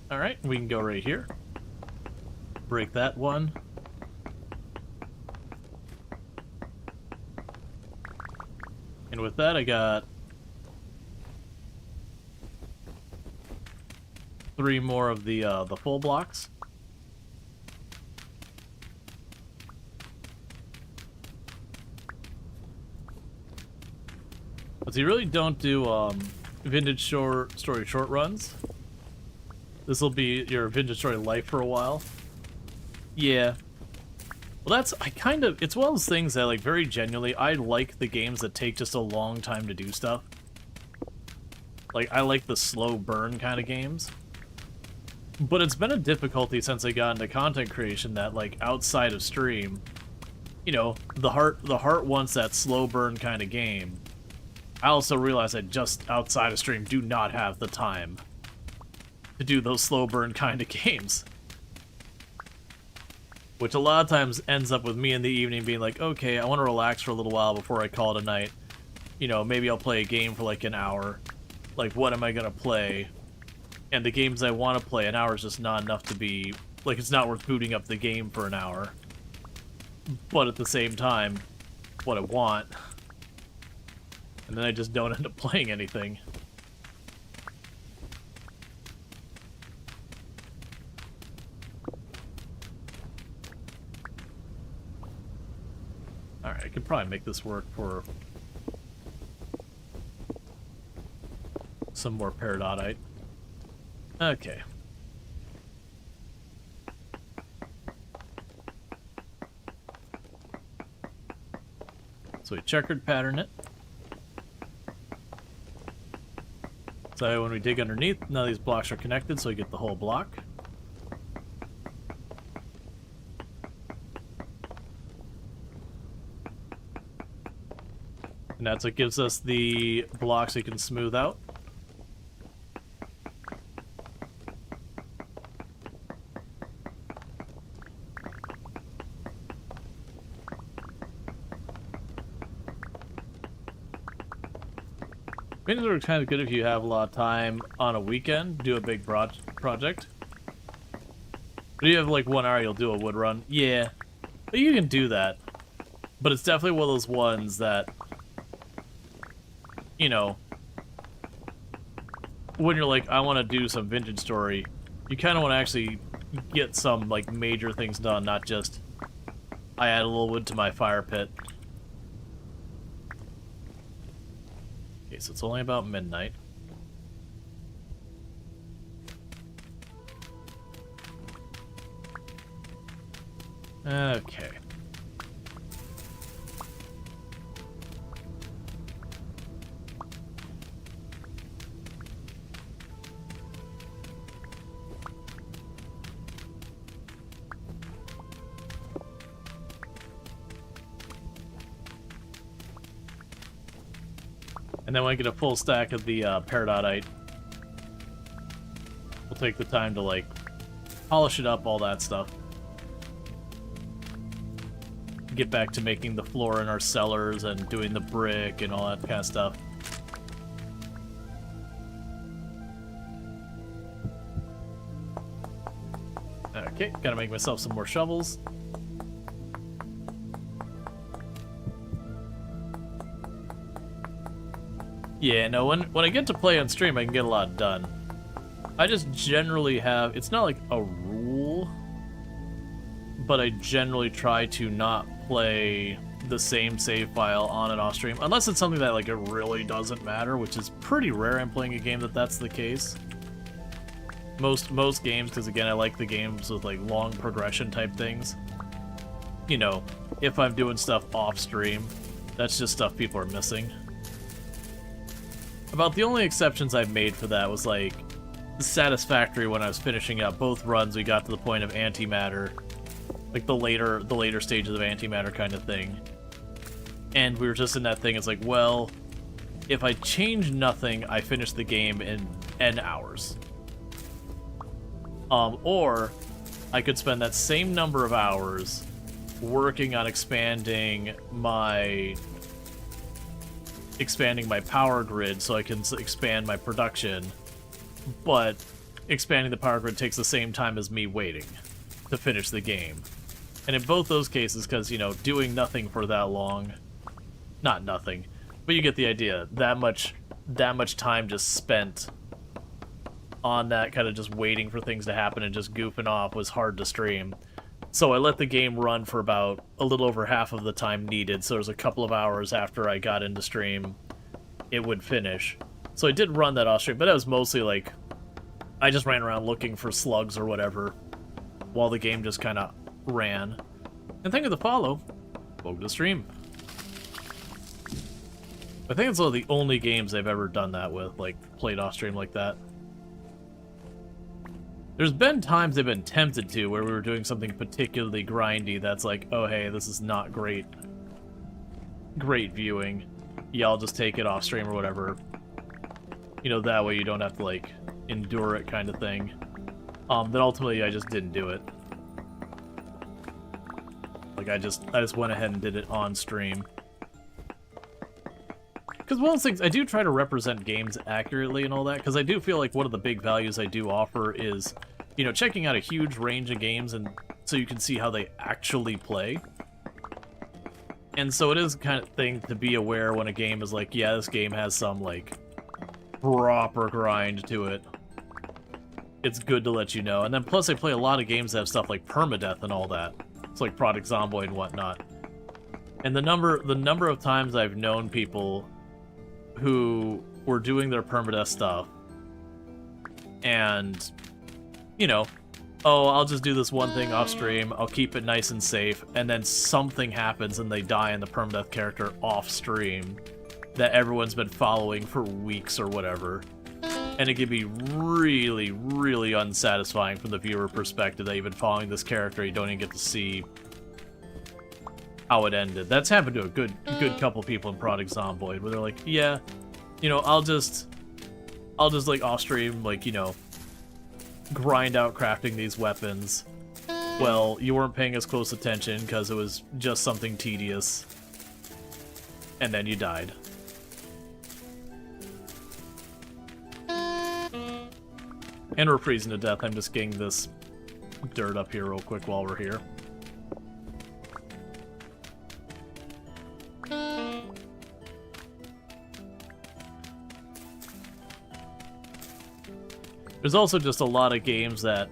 Alright, we can go right here. Break that one. And with that, I got 3 more of the full blocks. But you really don't do vintage story short runs. This will be your vintage story life for a while. Yeah. Well, it's one of those things that, like, very genuinely, I like the games that take just a long time to do stuff. Like, I like the slow burn kind of games. But it's been a difficulty since I got into content creation that, like, outside of stream, you know, the heart wants that slow burn kind of game. I also realize I just outside of stream do not have the time to do those slow burn kind of games. Which a lot of times ends up with me in the evening being like, okay, I want to relax for a little while before I call it a night. You know, maybe I'll play a game for like an hour. Like, what am I going to play? And the games I want to play, an hour is just not enough to be... Like, it's not worth booting up the game for an hour. But at the same time, what I want. And then I just don't end up playing anything. Alright, I could probably make this work for some more peridotite. Okay. So we checkered pattern it. So when we dig underneath, none of these blocks are connected, so we get the whole block. And that's what gives us the blocks we can smooth out. Things are kind of good if you have a lot of time on a weekend, do a big project. But you have like 1 hour, you'll do a wood run. Yeah, but you can do that. But it's definitely one of those ones that, you know, when you're like, I want to do some vintage story, you kind of want to actually get some like major things done, not just, I add a little wood to my fire pit. Okay, so it's only about midnight. Okay. And then when I get a full stack of the peridotite, we'll take the time to, like, polish it up, all that stuff. Get back to making the floor in our cellars and doing the brick and all that kind of stuff. Okay, gotta make myself some more shovels. Yeah, no, when I get to play on stream, I can get a lot done. I just generally have... It's not like a rule, but I generally try to not play the same save file on and off stream, unless it's something that, like, it really doesn't matter, which is pretty rare I'm playing a game that's the case. Most games, because again, I like the games with, like, long progression type things. You know, if I'm doing stuff off stream, that's just stuff people are missing. About the only exceptions I've made for that was, like, Satisfactory when I was finishing up both runs, we got to the point of antimatter. Like, the later stages of antimatter kind of thing. And we were just in that thing, it's like, well, if I change nothing, I finish the game in N hours. Or I could spend that same number of hours working on expanding my power grid so I can expand my production, but expanding the power grid takes the same time as me waiting to finish the game. And in both those cases, because, you know, doing nothing for that long, not nothing, but you get the idea, that much time just spent on that, kind of just waiting for things to happen and just goofing off, was hard to stream. So I let the game run for about a little over half of the time needed, so there's a couple of hours after I got into stream, it would finish. So I did run that off stream, but it was mostly like, I just ran around looking for slugs or whatever, while the game just kind of ran. And thank you for the follow. Welcome to stream. I think it's one of the only games I've ever done that with, like, played off stream like that. There's been times I've been tempted to, where we were doing something particularly grindy that's like, oh hey, this is not great viewing. Yeah, I'll just take it off stream or whatever. You know, that way you don't have to, like, endure it kind of thing. Then ultimately I just didn't do it. Like, I just went ahead and did it on stream. Because one of the things, I do try to represent games accurately and all that, because I do feel like one of the big values I do offer is, you know, checking out a huge range of games and so you can see how they actually play. And so it is the kind of thing to be aware when a game is like, yeah, this game has some, like, proper grind to it. It's good to let you know. And then plus I play a lot of games that have stuff like permadeath and all that. It's like Project Zomboid and whatnot. And the number of times I've known people who were doing their permadeath stuff and, you know, oh, I'll just do this one thing off stream, I'll keep it nice and safe, and then something happens and they die in the permadeath character off stream that everyone's been following for weeks or whatever. And it can be really, really unsatisfying from the viewer perspective that you've been following this character, you don't even get to see how it ended. That's happened to a good couple people in Project Zomboid, where they're like, yeah, you know, I'll just like off stream, like, you know, grind out crafting these weapons. Well, you weren't paying as close attention because it was just something tedious, and then you died. And we're freezing to death. I'm just getting this dirt up here real quick while we're here. There's also just a lot of games that,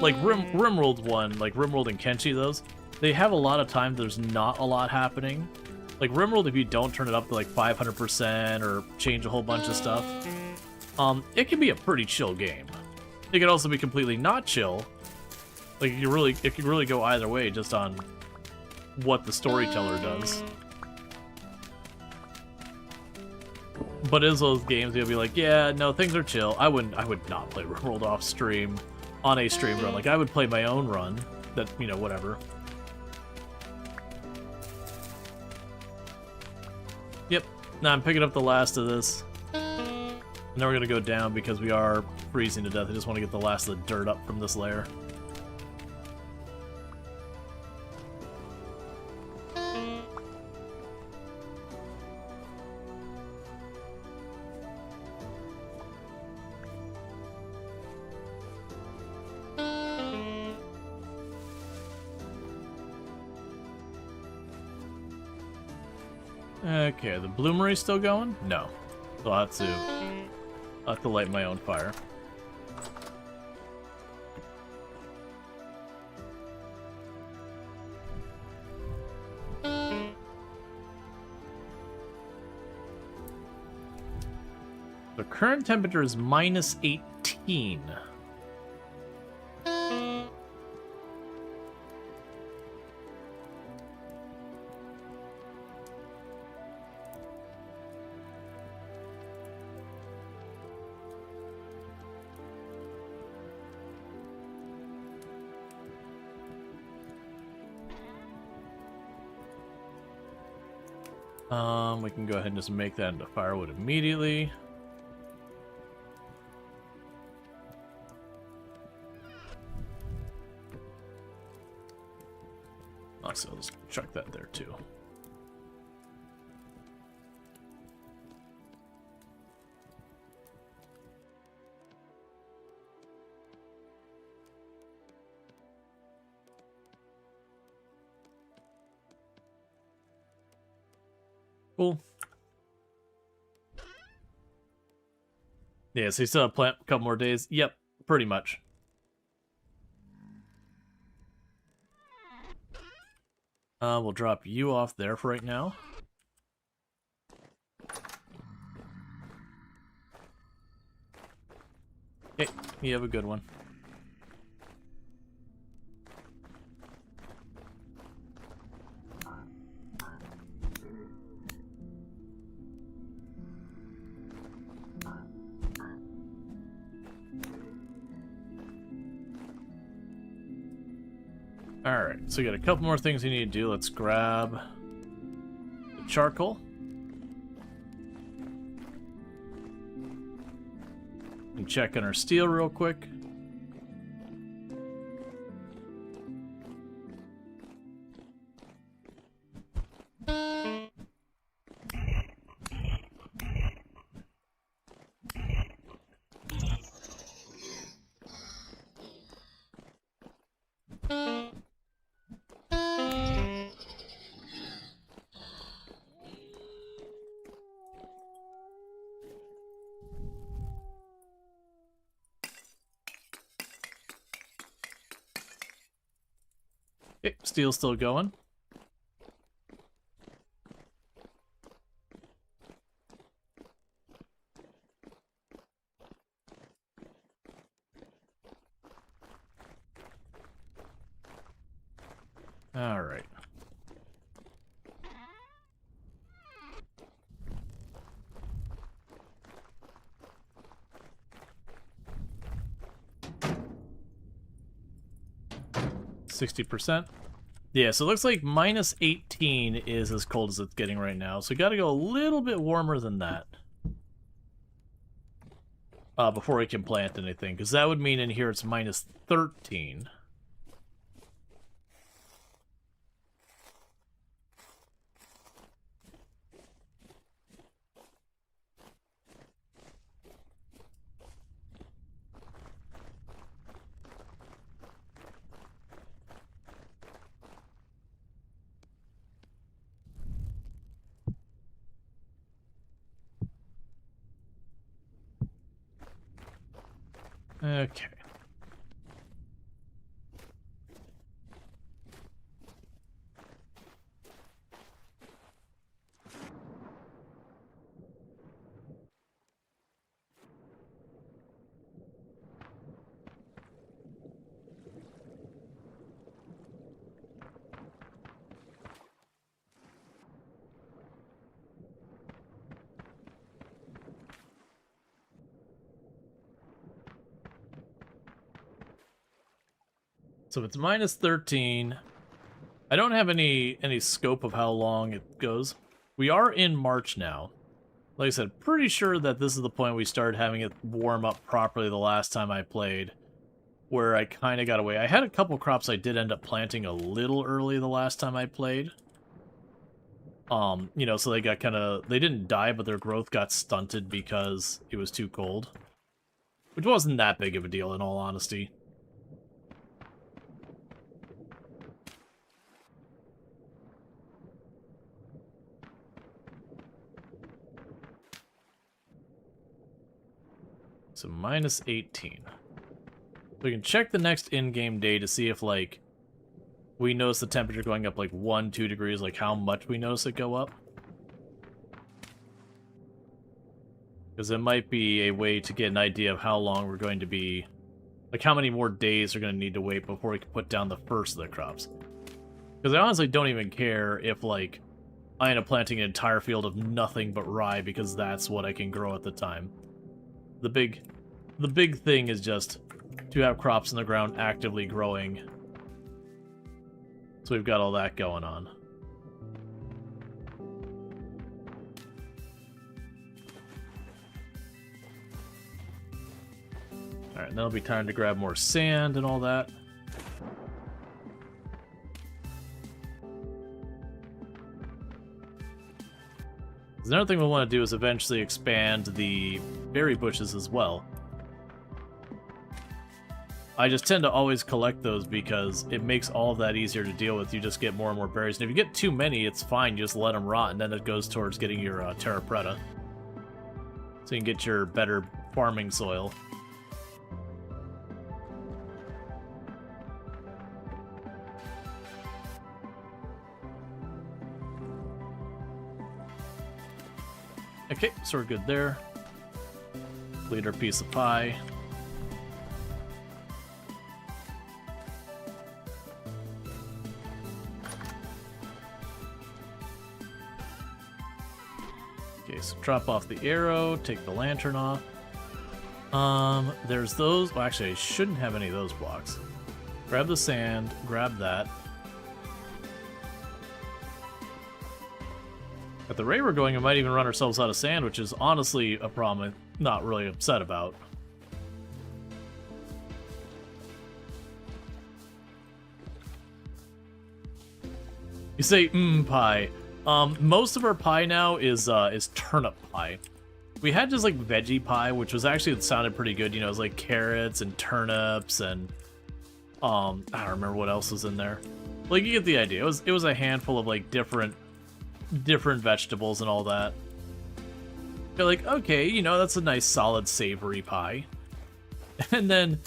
like Rimworld 1, like Rimworld and Kenshi, those, they have a lot of times there's not a lot happening. Like Rimworld, if you don't turn it up to like 500% or change a whole bunch of stuff, it can be a pretty chill game. It can also be completely not chill. Like it can really go either way just on what the storyteller does. But as those games, you'll be like, yeah, no, things are chill. I would not play Rimworld off stream on a stream run. Like I would play my own run. That, you know, whatever. Yep. Now I'm picking up the last of this. And then we're gonna go down because we are freezing to death. I just want to get the last of the dirt up from this layer. Okay, the bloomery's still going? No. So I'll have to light my own fire. The current temperature is minus 18. We can go ahead and just make that into firewood immediately. Also, let's chuck that there too. Cool. Yeah, so you still have a couple more days? Yep, pretty much. We'll drop you off there for right now. Okay, you have a good one. Alright, so we got a couple more things we need to do. Let's grab the charcoal. And check on our steel real quick. Okay, steel's still going. All right. %. Yeah, so it looks like minus 18 is as cold as it's getting right now. So we got to go a little bit warmer than that before we can plant anything, because that would mean in here it's minus 13. Okay. So it's minus 13. I don't have any scope of how long it goes. We are in March now. Like I said, pretty sure that this is the point we started having it warm up properly the last time I played, where I kind of got away. I had a couple crops I did end up planting a little early the last time I played. You know, so they got they didn't die, but their growth got stunted because it was too cold. Which wasn't that big of a deal, in all honesty. So minus 18. We can check the next in-game day to see if, like, we notice the temperature going up, like, 1-2 degrees, like, how much we notice it go up. Because it might be a way to get an idea of how long we're going to be, like, how many more days are going to need to wait before we can put down the first of the crops. Because I honestly don't even care if, like, I end up planting an entire field of nothing but rye, because that's what I can grow at the time. The big thing is just to have crops in the ground actively growing. So we've got all that going on. Alright, that'll be time to grab more sand and all that. Another thing we want to do is eventually expand the berry bushes as well. I just tend to always collect those because it makes all of that easier to deal with. You just get more and more berries. And if you get too many, it's fine. You just let them rot, and then it goes towards getting your terra preta. So you can get your better farming soil. Okay, so we're good there. Complete our piece of pie. Okay, so drop off the arrow, take the lantern off. There's those. Well, actually, I shouldn't have any of those blocks. Grab the sand, grab that. At the rate we're going, we might even run ourselves out of sand, which is honestly a problem I'm not really upset about. You say, pie. Most of our pie now is turnip pie. We had just, like, veggie pie, which was actually, it sounded pretty good. You know, it was, like, carrots and turnips and, I don't remember what else was in there. Like, you get the idea. It was a handful of, like, different vegetables and all that. You're like, okay, you know, that's a nice solid savory pie. And then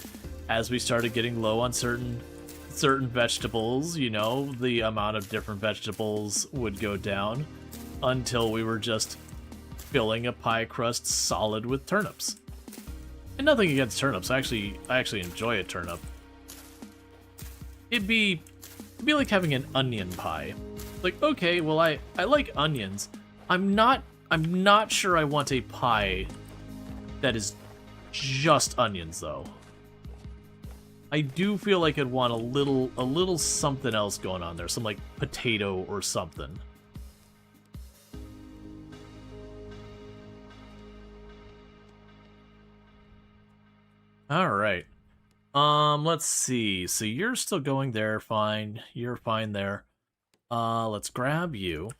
as we started getting low on certain certain vegetables, you know, the amount of different vegetables would go down until we were just filling a pie crust solid with turnips. And nothing against turnips. I actually enjoy a turnip. It'd be like having an onion pie. Like, okay, well I like onions. I'm not sure I want a pie that is just onions though. I do feel like I'd want a little something else going on there, some like potato or something. All right. Let's see. So you're still going there, fine. You're fine there. Let's grab you.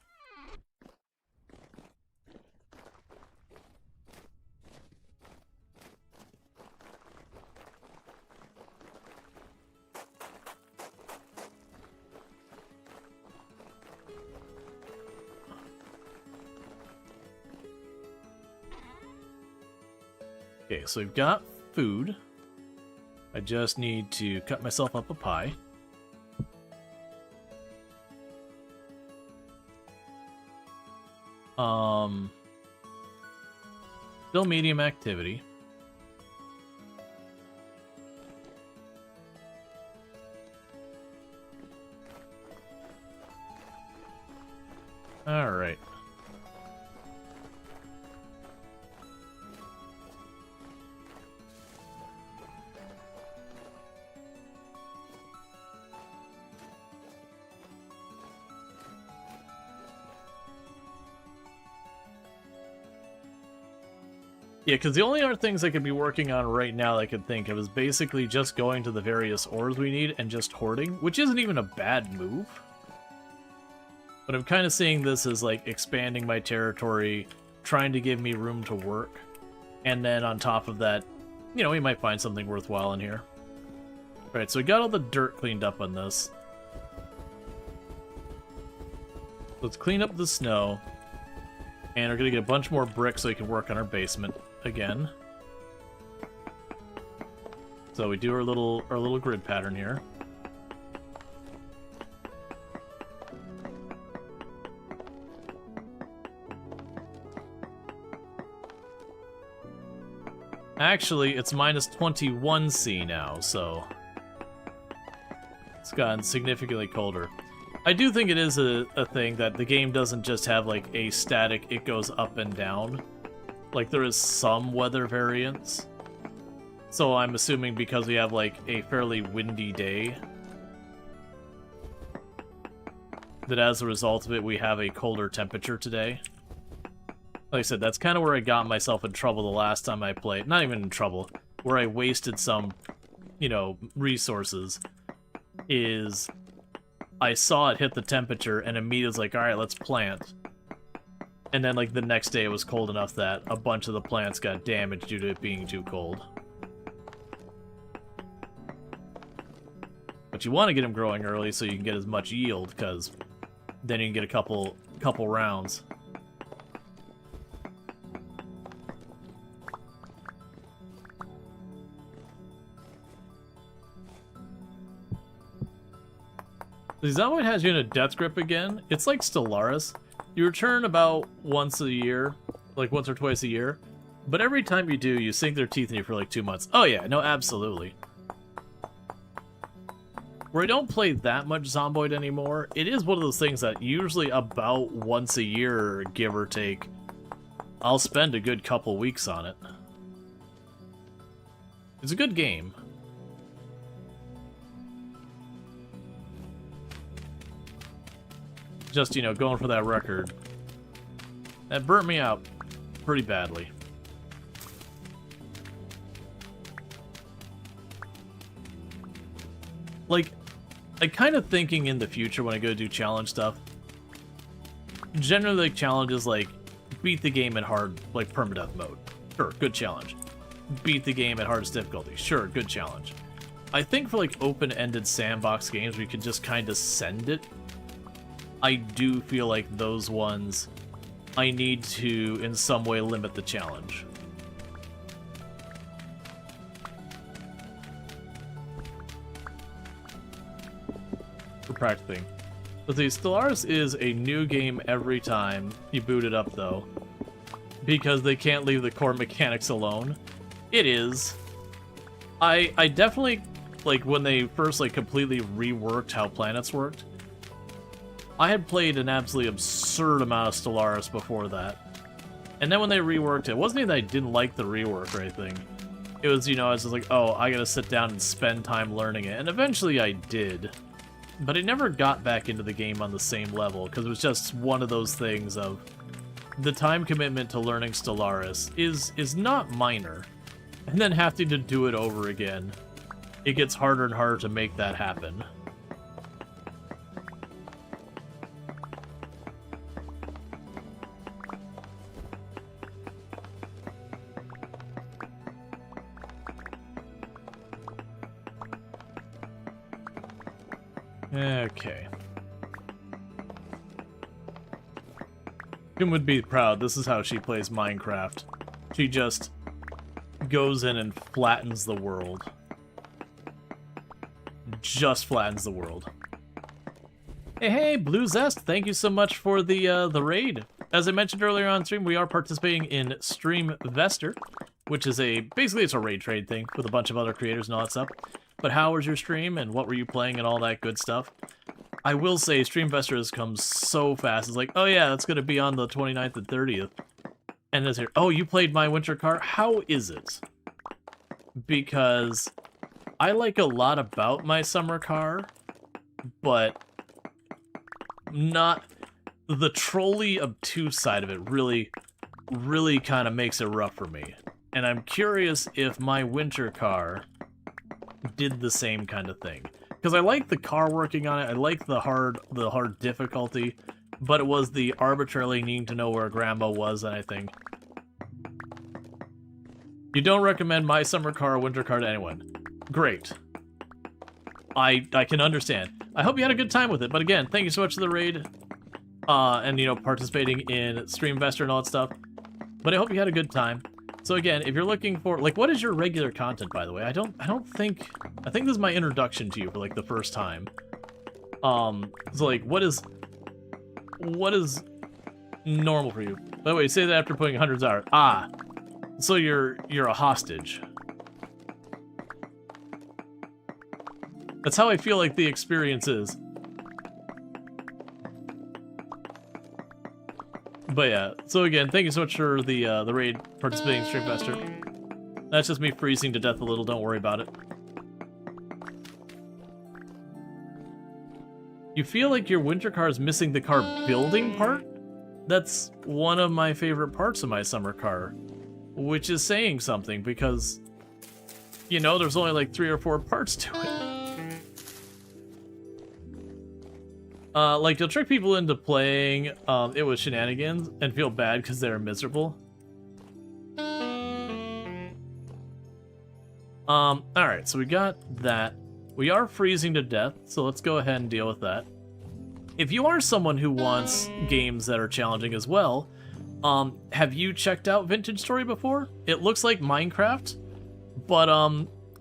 Okay, so we've got food. I just need to cut myself up a pie. Still medium activity. All right. Yeah, because the only other things I could be working on right now that I could think of is basically just going to the various ores we need and just hoarding, which isn't even a bad move. But I'm kind of seeing this as like expanding my territory, trying to give me room to work. And then on top of that, you know, we might find something worthwhile in here. Alright, so we got all the dirt cleaned up on this. Let's clean up the snow. And we're going to get a bunch more bricks so we can work on our basement again. So we do our little grid pattern here. Actually, it's minus 21°C now, so it's gotten significantly colder. I do think it is a thing that the game doesn't just have like a static, it goes up and down. Like there is some weather variance. So I'm assuming because we have like a fairly windy day, that as a result of it we have a colder temperature today. Like I said, that's kind of where I got myself in trouble the last time I played. Not even in trouble, where I wasted some, you know, resources, is I saw it hit the temperature and immediately was like, alright, let's plant. And then like the next day it was cold enough that a bunch of the plants got damaged due to it being too cold. But you want to get them growing early so you can get as much yield, because then you can get a couple rounds. Is that what has you in a death grip again? It's like Stellaris. You return about once a year, like once or twice a year, but every time you do, you sink their teeth in you for like 2 months. Oh yeah, no, absolutely. Where I don't play that much Zomboid anymore, it is one of those things that usually about once a year, give or take, I'll spend a good couple weeks on it. It's a good game. Just, you know, going for that record. That burnt me out pretty badly. Like, I kind of thinking in the future when I go do challenge stuff, generally like challenges like beat the game in hard, like permadeath mode. Sure, good challenge. Beat the game at hardest difficulty. Sure, good challenge. I think for like open-ended sandbox games where you can just kind of send it, I do feel like those ones, I need to, in some way, limit the challenge. for practicing. But the Stellaris is a new game every time you boot it up, though, because they can't leave the core mechanics alone. It is. I definitely, like, when they first, like, completely reworked how planets worked, I had played an absolutely absurd amount of Stellaris before that. And then when they reworked it, it wasn't even that I didn't like the rework or anything. It was, you know, I was just like, oh, I gotta sit down and spend time learning it. And eventually I did. But I never got back into the game on the same level, because it was just one of those things of the time commitment to learning Stellaris is not minor. And then having to do it over again, it gets harder and harder to make that happen. Okay. Kim would be proud. This is how she plays Minecraft. She just goes in and flattens the world. Just flattens the world. Hey, Blue Zest, thank you so much for the raid. As I mentioned earlier on stream, we are participating in Stream Vester, which is basically it's a raid trade thing with a bunch of other creators and all that stuff. But how was your stream, and what were you playing, and all that good stuff? I will say, Stream Vester has come so fast. It's like, oh yeah, that's going to be on the 29th and 30th. And it's here, oh, you played My Winter Car? How is it? Because I like a lot about My Summer Car, but not... The trolly obtuse side of it really kind of makes it rough for me. And I'm curious if My Winter Car did the same kind of thing, because I like the car working on it. I like the hard difficulty, but it was the arbitrarily needing to know where Grandma was. And I think you don't recommend My Summer Car or Winter Car to anyone. Great, I can understand. I hope you had a good time with it. But again, thank you so much for the raid, and you know, participating in Stream Vester and all that stuff. But I hope you had a good time. So again, if you're looking for, like, what is your regular content, by the way? I think this is my introduction to you for, like, the first time. So, like, what is normal for you? By the way, say that after putting hundreds of hours. Ah, so you're a hostage. That's how I feel like the experience is. But yeah, so again, thank you so much for the raid, participating in Stream Vester. That's just me freezing to death a little, don't worry about it. You feel like your winter car is missing the car building part? That's one of my favorite parts of My Summer Car, which is saying something, because, you know, there's only like 3 or 4 parts to it. Like, you'll trick people into playing it with shenanigans and feel bad because they're miserable. Alright, so we got that. We are freezing to death, so let's go ahead and deal with that. If you are someone who wants games that are challenging as well, have you checked out Vintage Story before? It looks like Minecraft, but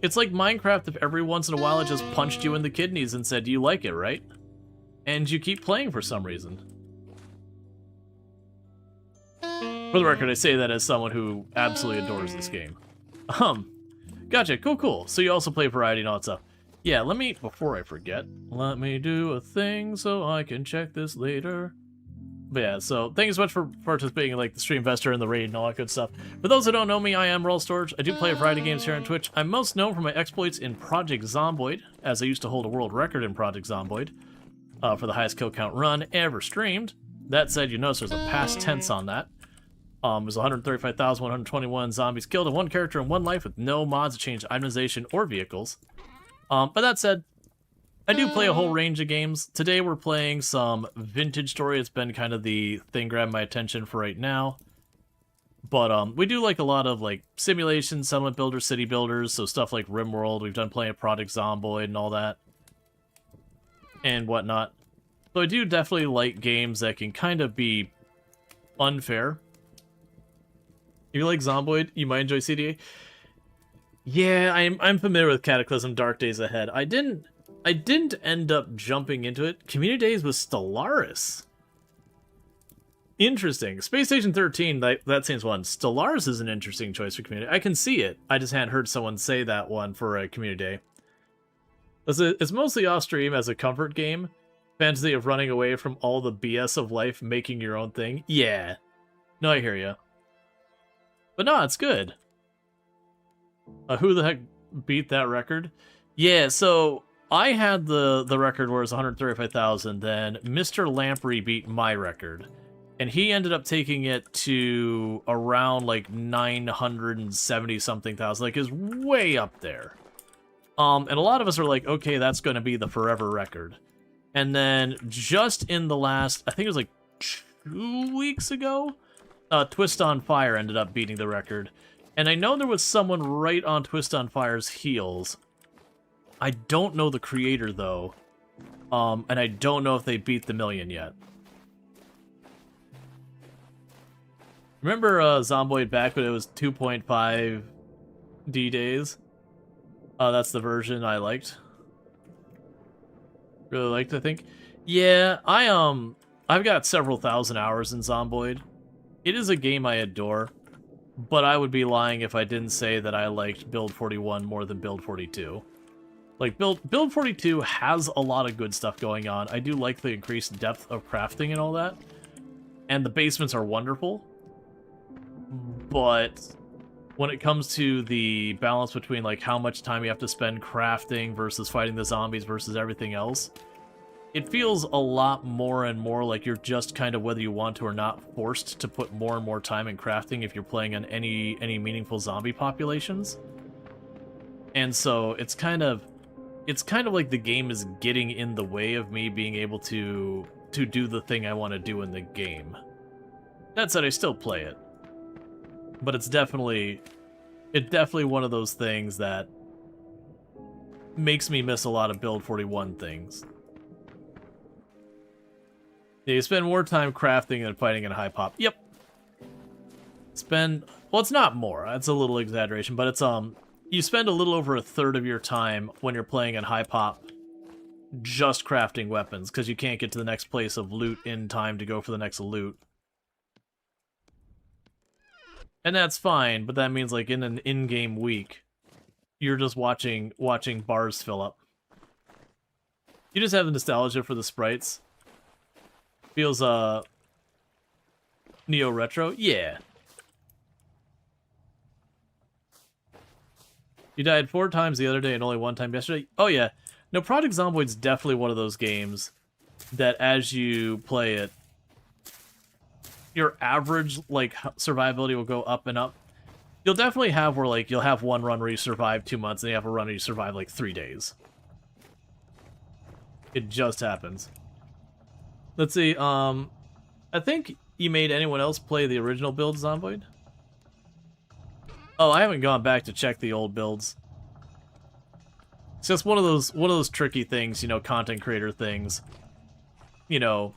it's like Minecraft if every once in a while it just punched you in the kidneys and said, you like it, right? And you keep playing for some reason. For the record, I say that as someone who absolutely adores this game. Gotcha, cool. So you also play variety and all that stuff. Yeah, let me, before I forget, let me do a thing so I can check this later. But yeah, so thank you so much for participating in, like, the Stream Vester and the raid and all that good stuff. For those who don't know me, I am Rual Storge. I do play a variety of games here on Twitch. I'm most known for my exploits in Project Zomboid, as I used to hold a world record in Project Zomboid. For the highest kill count run ever streamed. That said, you notice there's a past tense on that. It was 135,121 zombies killed and 1 character in 1 life with no mods to change itemization or vehicles. But that said, I do play a whole range of games. Today we're playing some Vintage Story. It's been kind of the thing grabbing my attention for right now. But we do like a lot of like simulation, settlement builders, city builders, so stuff like RimWorld. We've done plenty of Project Zomboid and all that. And whatnot. So I do definitely like games that can kind of be unfair. If you like Zomboid, you might enjoy CDA. Yeah, I'm familiar with Cataclysm Dark Days Ahead. I didn't I didn't end up jumping into it. Community Days with Stellaris. Interesting. Space Station 13, that seems one. Stellaris is an interesting choice for community. I can see it. I just hadn't heard someone say that one for a community day. It's mostly off stream as a comfort game. Fantasy of running away from all the BS of life, making your own thing. Yeah. No, I hear ya. But no, it's good. Who the heck beat that record? Yeah, so I had the record where it was 135,000, then Mr. Lamprey beat my record. And he ended up taking it to around like 970 something thousand, like is way up there. And a lot of us are like, okay, that's going to be the forever record. And then just in the last, I think it was like 2 weeks ago, Twist on Fire ended up beating the record. And I know there was someone right on Twist on Fire's heels. I don't know the creator though. And I don't know if they beat the million yet. Remember Zomboid back when it was 2.5 D days? That's the version I liked. Really liked, I think. Yeah, I've got several thousand hours in Zomboid. It is a game I adore, but I would be lying if I didn't say that I liked Build 41 more than Build 42. Like, Build 42 has a lot of good stuff going on. I do like the increased depth of crafting and all that. And the basements are wonderful. But when it comes to the balance between like how much time you have to spend crafting versus fighting the zombies versus everything else, it feels a lot more and more like you're just kind of, whether you want to or not, forced to put more and more time in crafting if you're playing on any meaningful zombie populations. And so it's kind of like the game is getting in the way of me being able to do the thing I want to do in the game. That said, I still play it. But it's definitely one of those things that makes me miss a lot of Build 41 things. Yeah, you spend more time crafting than fighting in high pop. Yep. Well, it's not more. That's a little exaggeration, but it's you spend a little over a third of your time when you're playing in high pop just crafting weapons because you can't get to the next place of loot in time to go for the next loot. And that's fine, but that means like in an in-game week, you're just watching bars fill up. You just have the nostalgia for the sprites. Feels neo-retro? Yeah. You died 4 times the other day and only 1 time yesterday? Oh yeah. No, Project Zomboid's definitely one of those games that as you play it, your average, like, survivability will go up and up. You'll definitely have where, like, you'll have one run where you survive 2 months, and you have a run where you survive, like, 3 days. It just happens. Let's see, I think you made anyone else play the original build, Zomboid? Oh, I haven't gone back to check the old builds. It's just one of those tricky things, you know, content creator things. You know,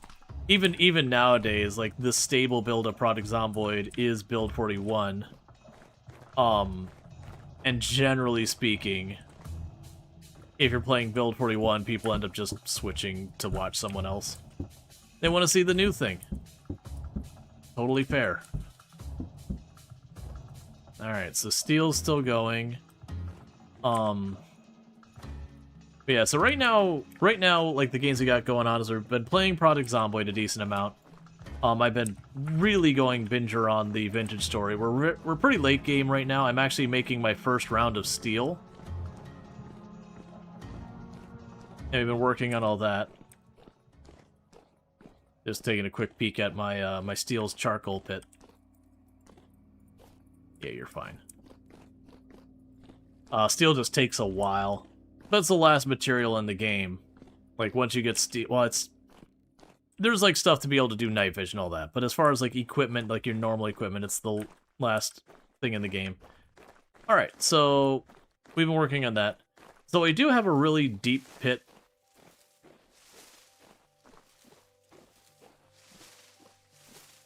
even nowadays, like, the stable build of Project Zomboid is Build 41. And generally speaking, if you're playing Build 41, people end up just switching to watch someone else. They want to see the new thing. Totally fair. Alright, so Steel's still going. But yeah, so right now, like, the games we got going on is we've been playing Project Zomboid a decent amount. I've been really going binger on the Vintage Story. We're pretty late game right now. I'm actually making my first round of Steel. And we've been working on all that. Just taking a quick peek at my my Steel's charcoal pit. Yeah, you're fine. Steel just takes a while. That's the last material in the game. Like, once you get steel... Well, there's, like, stuff to be able to do night vision and all that. But as far as, like, equipment, like your normal equipment, it's the last thing in the game. Alright, so we've been working on that. So I do have a really deep pit.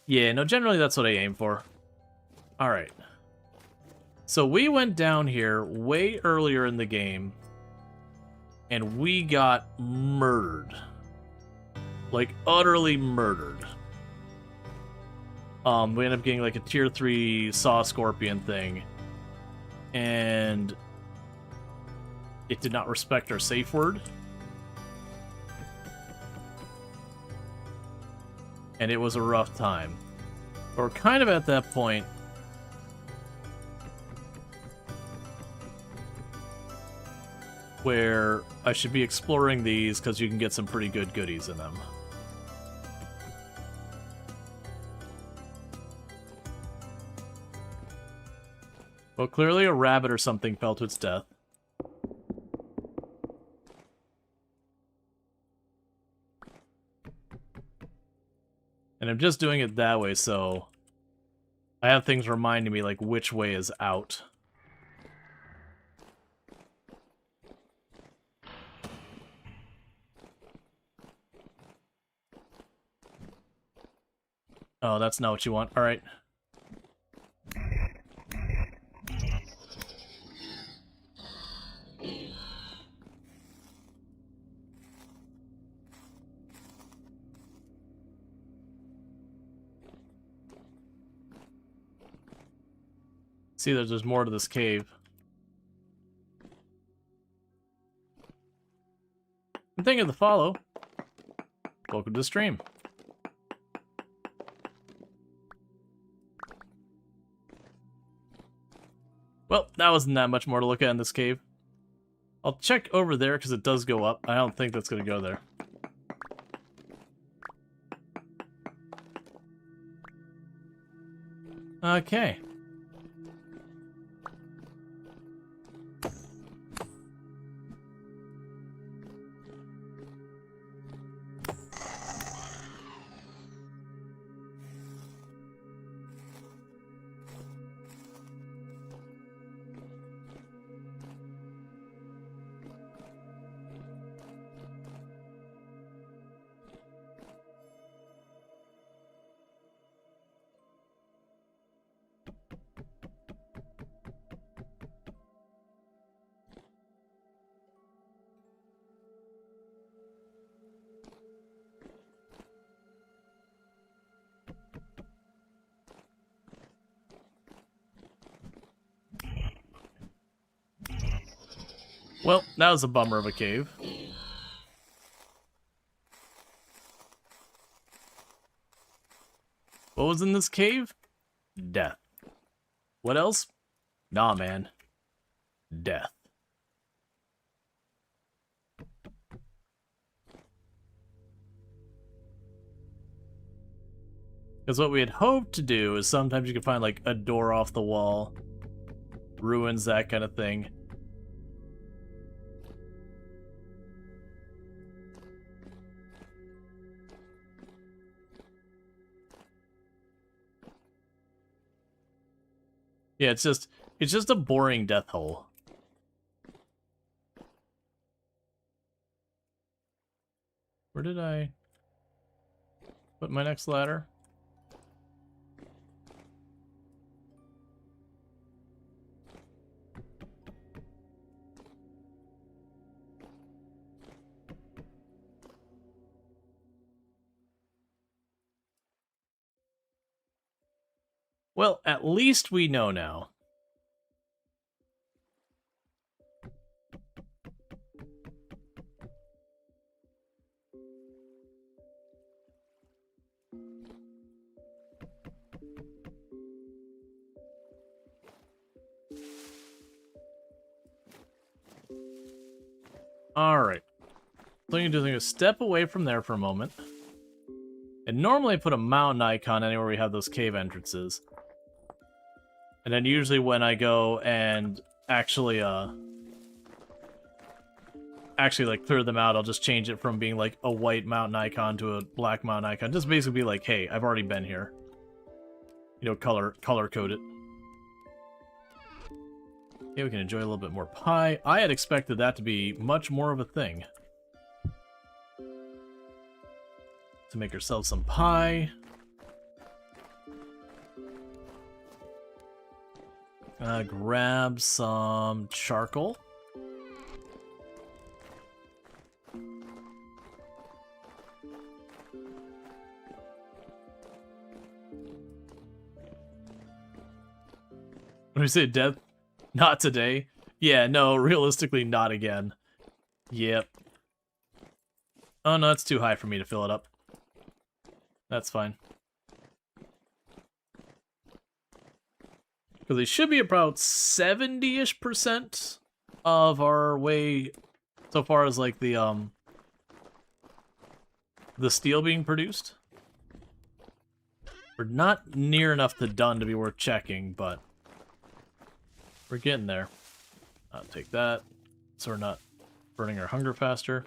Yeah, no, generally that's what I aim for. Alright. So we went down here way earlier in the game. and we got murdered. Like, utterly murdered. We ended up getting like a tier 3 saw scorpion thing, and it did not respect our safe word. And it was a rough time. But we're kind of at that point where I should be exploring these because you can get some pretty good goodies in them. Well, clearly a rabbit or something fell to its death. And I'm just doing it that way, so I have things reminding me, like, which way is out. Oh, that's not what you want. Alright. See, there's more to this cave. I'm thinking of the follow. Welcome to the stream. Well, that wasn't that much more to look at in this cave. I'll check over there because it does go up. I don't think that's going to go there. Okay. Well, that was a bummer of a cave. What was in this cave? Death. What else? Nah, man. Death. Because what we had hoped to do is sometimes you could find, like, a door off the wall, ruins, that kind of thing. Yeah, it's just a boring death hole. Where did I put my next ladder? Well, at least we know now. Alright. So I'm going to step away from there for a moment. And normally I put a mountain icon anywhere we have those cave entrances. And then usually when I go and actually like clear them out, I'll just change it from being like a white mountain icon to a black mountain icon. Just basically be like, hey, I've already been here. You know, color code it. Okay, we can enjoy a little bit more pie. I had expected that to be much more of a thing. To make ourselves some pie. Grab some charcoal. What do you say, death? Not today? Yeah, no, realistically, not again. Yep. Oh, no, it's too high for me to fill it up. That's fine. Because they should be about 70-ish% of our way so far as, like, the steel being produced. We're not near enough to done to be worth checking, but we're getting there. I'll take that, so we're not burning our hunger faster.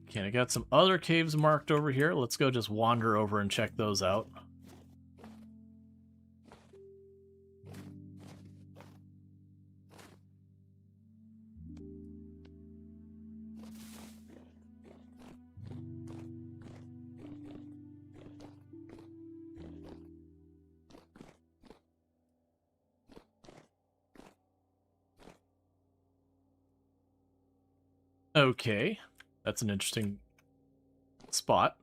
Okay, I got some other caves marked over here. Let's go just wander over and check those out. Okay, that's an interesting spot.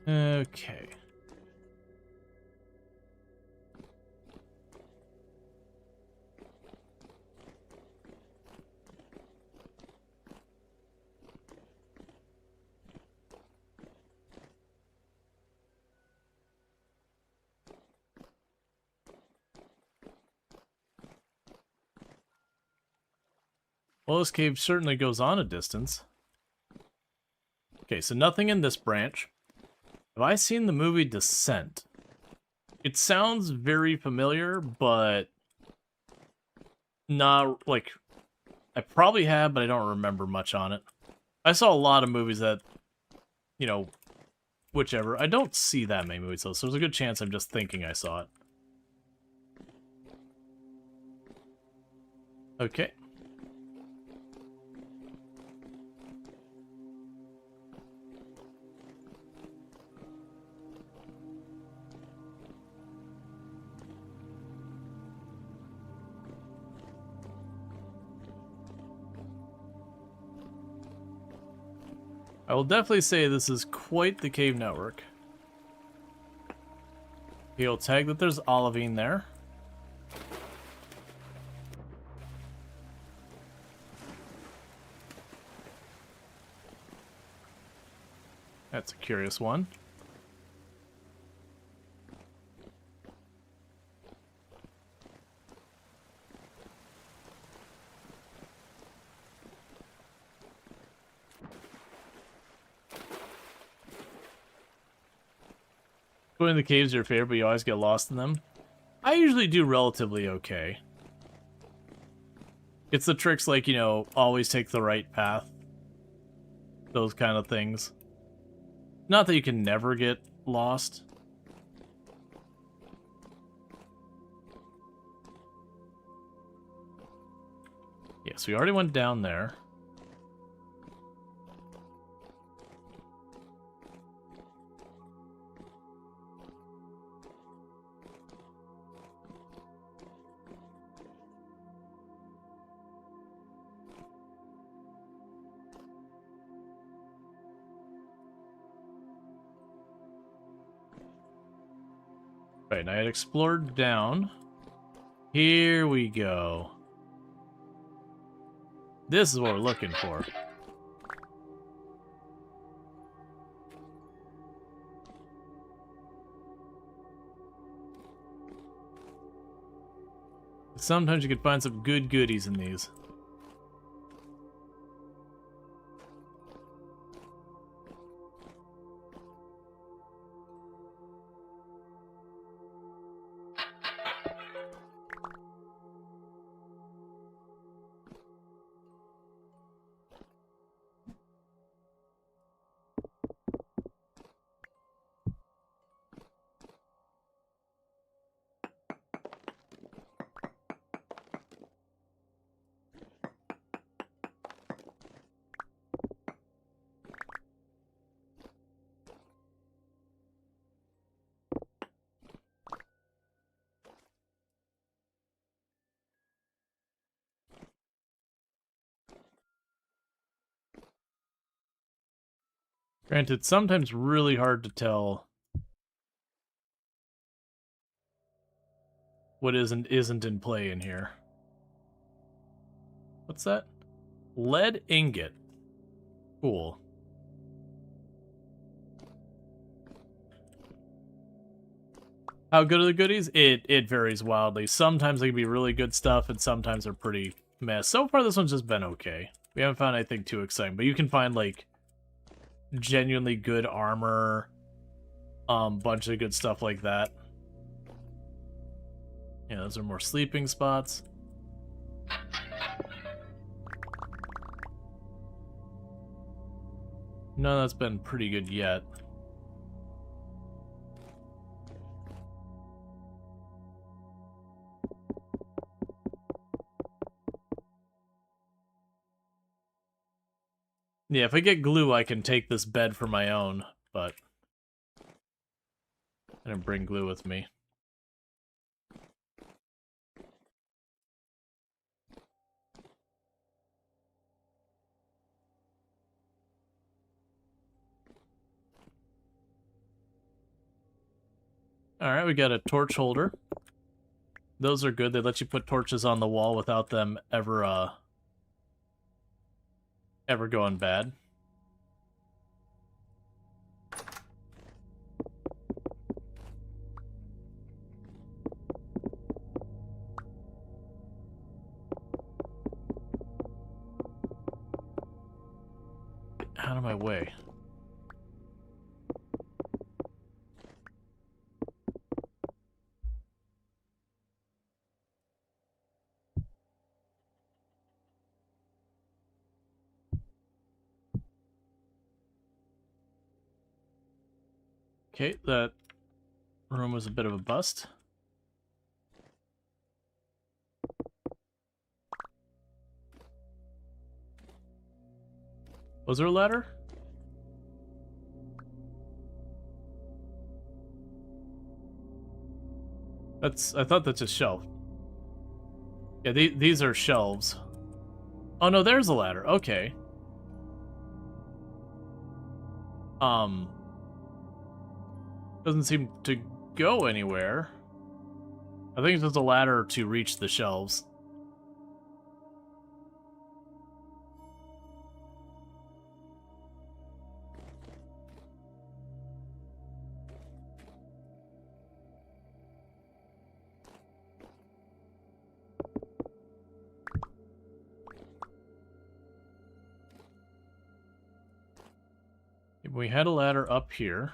Okay. Well, this cave certainly goes on a distance. Okay, so nothing in this branch. Have I seen the movie Descent? It sounds very familiar, but not, like, I probably have, but I don't remember much on it. I saw a lot of movies that, you know, whichever. I don't see that many movies, though, so there's a good chance I'm just thinking I saw it. Okay. I will definitely say this is quite the cave network. He'll tag that there's olivine there. That's a curious one. Going to the caves are your favorite, but you always get lost in them. I usually do relatively okay. It's the tricks like, you know, always take the right path. Those kind of things. Not that you can never get lost. Yes, we already went down there. Right, and I had explored down. Here we go. This is what we're looking for. Sometimes you can find some good goodies in these. Granted, sometimes really hard to tell what isn't in play in here. What's that? Lead ingot. Cool. How good are the goodies? It varies wildly. Sometimes they can be really good stuff, and sometimes they're pretty mess. So far, this one's just been okay. We haven't found anything too exciting, but you can find, like, genuinely good armor, bunch of good stuff like that. Yeah, those are more sleeping spots. No, that's been pretty good yet. Yeah, if I get glue, I can take this bed for my own, but I didn't bring glue with me. Alright, we got a torch holder. Those are good. They let you put torches on the wall without them ever going bad. Get out of my way. Okay, that room was a bit of a bust. Was there a ladder? I thought that's a shelf. Yeah, these are shelves. Oh no, there's a ladder. Okay. Doesn't seem to go anywhere. I think it's just a ladder to reach the shelves. We had a ladder up here.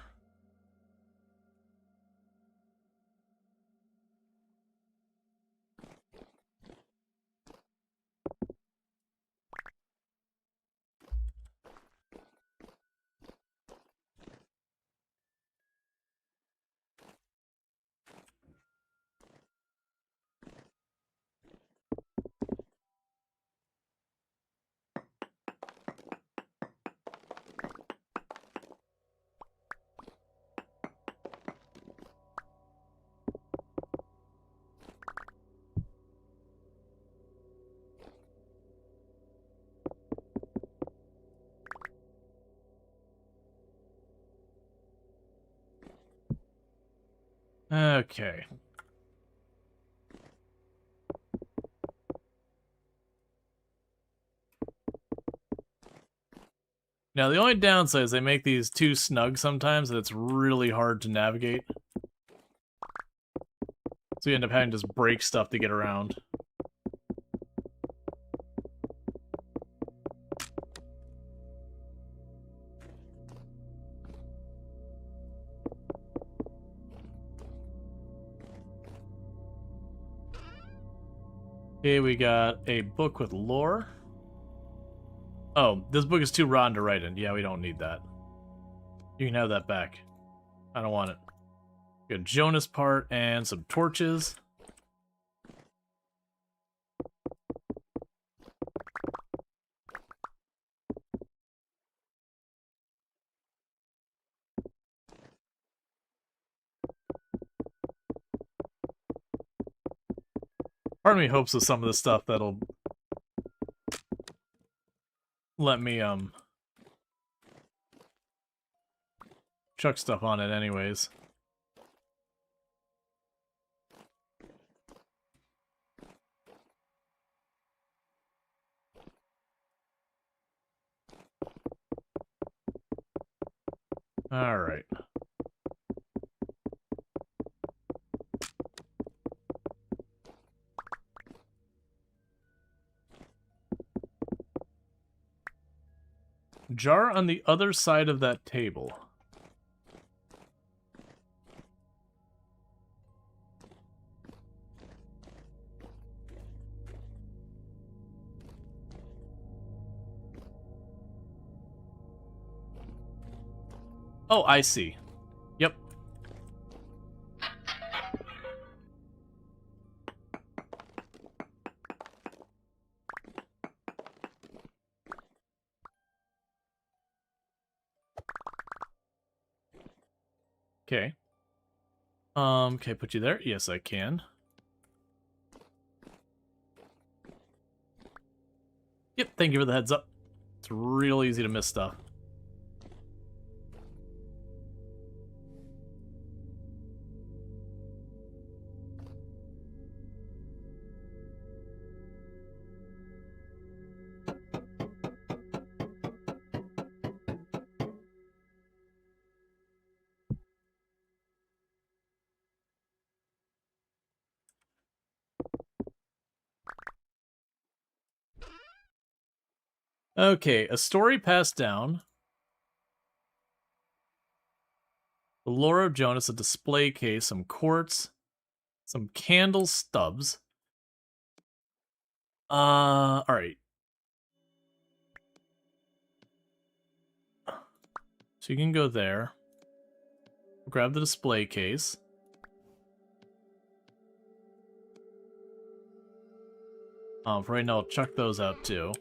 Okay. Now, the only downside is they make these too snug sometimes, and it's really hard to navigate. So you end up having to just break stuff to get around. Okay, we got a book with lore. Oh, this book is too rotten to write in. Yeah, we don't need that. You can have that back. I don't want it. We got Jonas part and some torches. Part of me hopes with some of the stuff that'll let me chuck stuff on it anyways. All right. Jar on the other side of that table. Oh, I see. Yep. Okay. Can I put you there? Yes, I can. Yep, thank you for the heads up. It's real easy to miss stuff. Okay, a story passed down. The lore of Jonas, a display case, some quartz, some candle stubs. Alright. So you can go there. Grab the display case. For right now, I'll chuck those out too.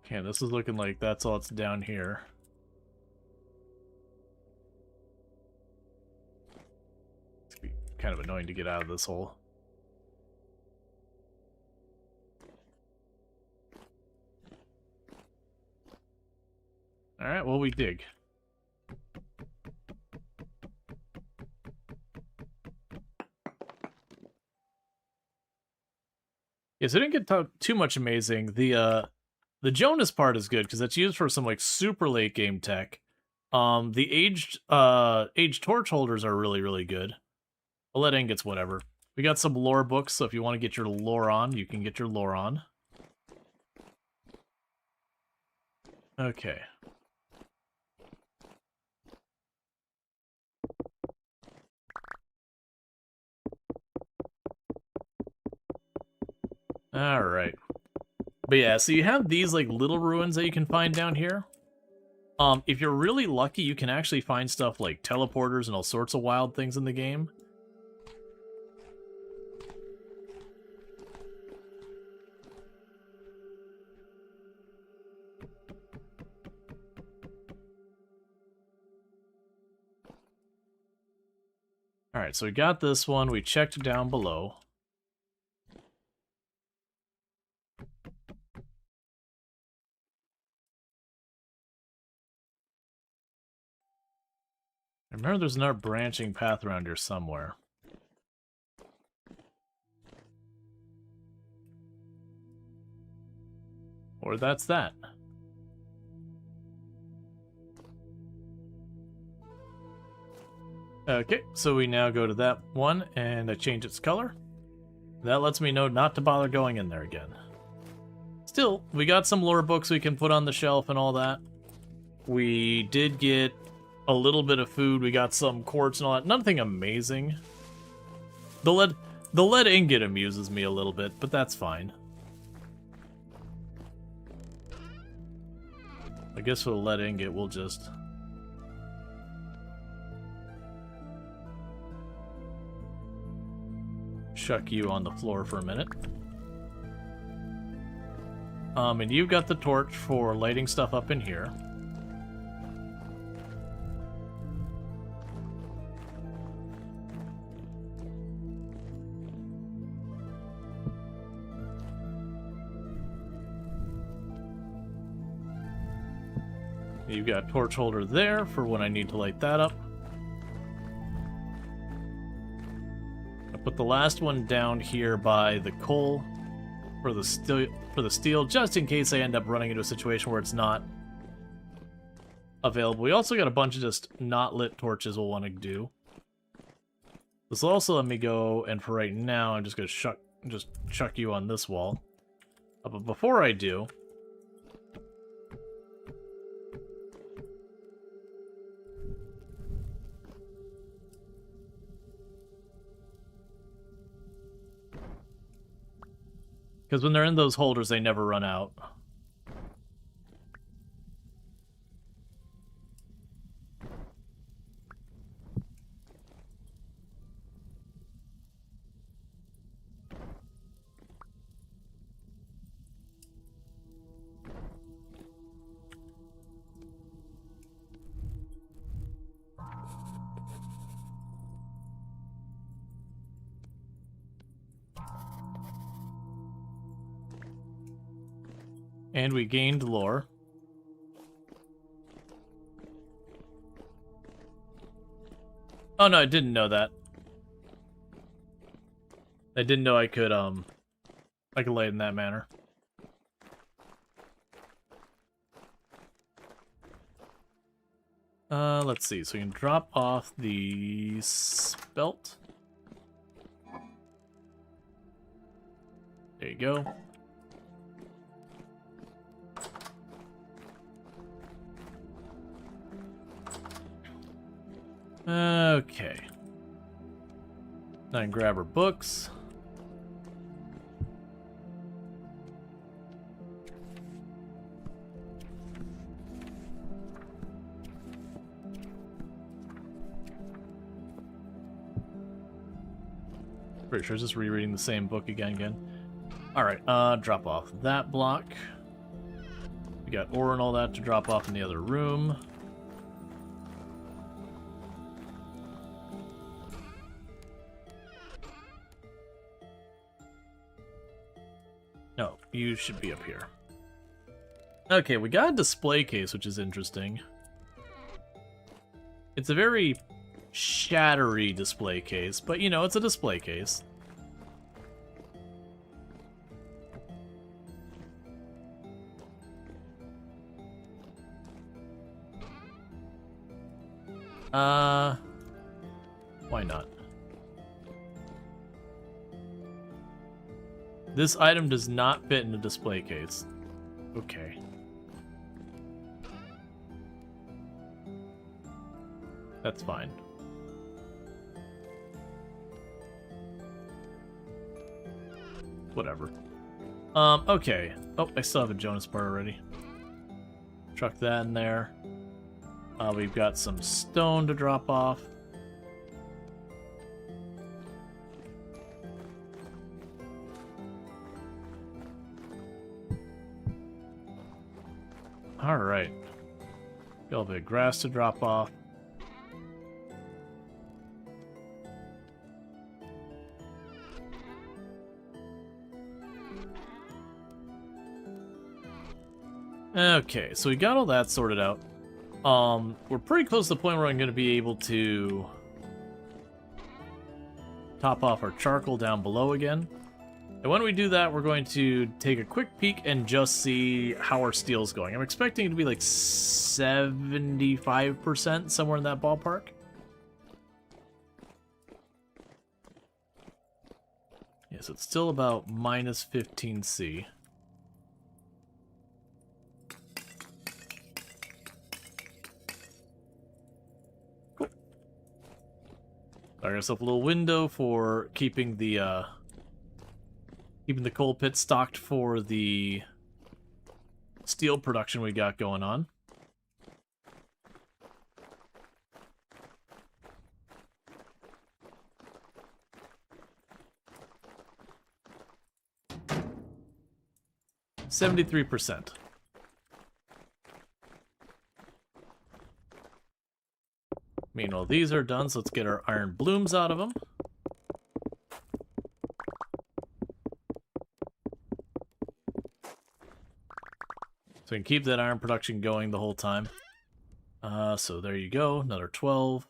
Okay, this is looking like that's all it's down here. It's gonna be kind of annoying to get out of this hole. Alright, well, we dig. Yes, I didn't get too much amazing. The Jonas part is good because it's used for some like super late game tech. The aged torch holders are really good. Lead ingots, whatever. We got some lore books, so if you want to get your lore on, you can get your lore on. Okay. Alright. But yeah, so you have these like little ruins that you can find down here. If you're really lucky, you can actually find stuff like teleporters and all sorts of wild things in the game. Alright, so we got this one. We checked down below. I remember there's another branching path around here somewhere. Or that's that. Okay, so we now go to that one, and I change its color. That lets me know not to bother going in there again. Still, we got some lore books we can put on the shelf and all that. We did get a little bit of food. We got some quartz and all that. Nothing amazing. The lead ingot amuses me a little bit, but that's fine. I guess for the lead ingot, we'll just... chuck you on the floor for a minute. And you've got the torch for lighting stuff up in here. You've got a torch holder there for when I need to light that up. I put the last one down here by the coal for the steel, just in case I end up running into a situation where it's not available. We also got a bunch of just not lit torches we'll want to do. This will also let me go, and for right now, I'm just gonna chuck you on this wall. But before I do, because when they're in those holders, they never run out. And we gained lore. Oh no, I didn't know that. I didn't know I could lay it in that manner. Let's see. So we can drop off the spelt. There you go. Okay. Then grab her books. Pretty sure it's just rereading the same book again. Alright, drop off that block. We got ore and all that to drop off in the other room. No, you should be up here. Okay, we got a display case, which is interesting. It's a very shattery display case, but you know, it's a display case. Why not? This item does not fit in a display case. Okay. That's fine. Whatever. Okay. Oh, I still have a Jonas part already. Chuck that in there. We've got some stone to drop off. Alright. Got a bit of grass to drop off. Okay, so we got all that sorted out. We're pretty close to the point where I'm going to be able to top off our charcoal down below again. And when we do that, we're going to take a quick peek and just see how our steel's going. I'm expecting it to be like 75%, somewhere in that ballpark. Yes, it's still about minus 15C. Got ourselves a little window for keeping the coal pit stocked for the steel production we got going on. %. Meanwhile, these are done, so let's get our iron blooms out of them. So we can keep that iron production going the whole time. So there you go, another 12.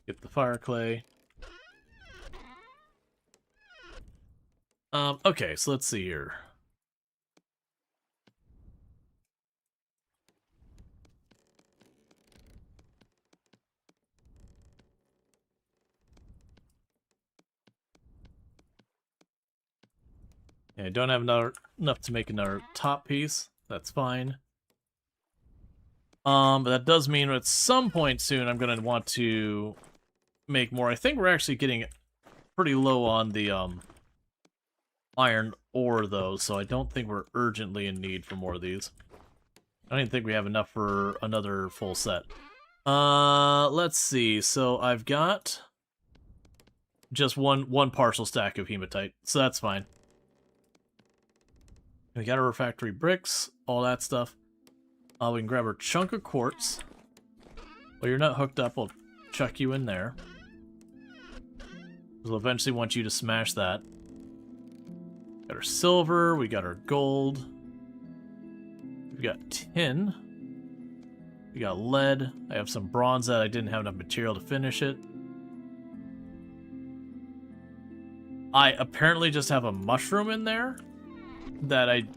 Get the fire clay. Okay, so let's see here. Yeah, I don't have enough to make another top piece. That's fine. But that does mean at some point soon I'm gonna want to make more. I think we're actually getting pretty low on the iron ore though, so I don't think we're urgently in need for more of these. I don't even think we have enough for another full set. Let's see. So I've got just one partial stack of hematite, so that's fine. We got our refractory bricks, all that stuff. We can grab our chunk of quartz. Well, you're not hooked up, we'll chuck you in there. We'll eventually want you to smash that. Got our silver, we got our gold. We got tin. We got lead. I have some bronze that I didn't have enough material to finish it. I apparently just have a mushroom in there.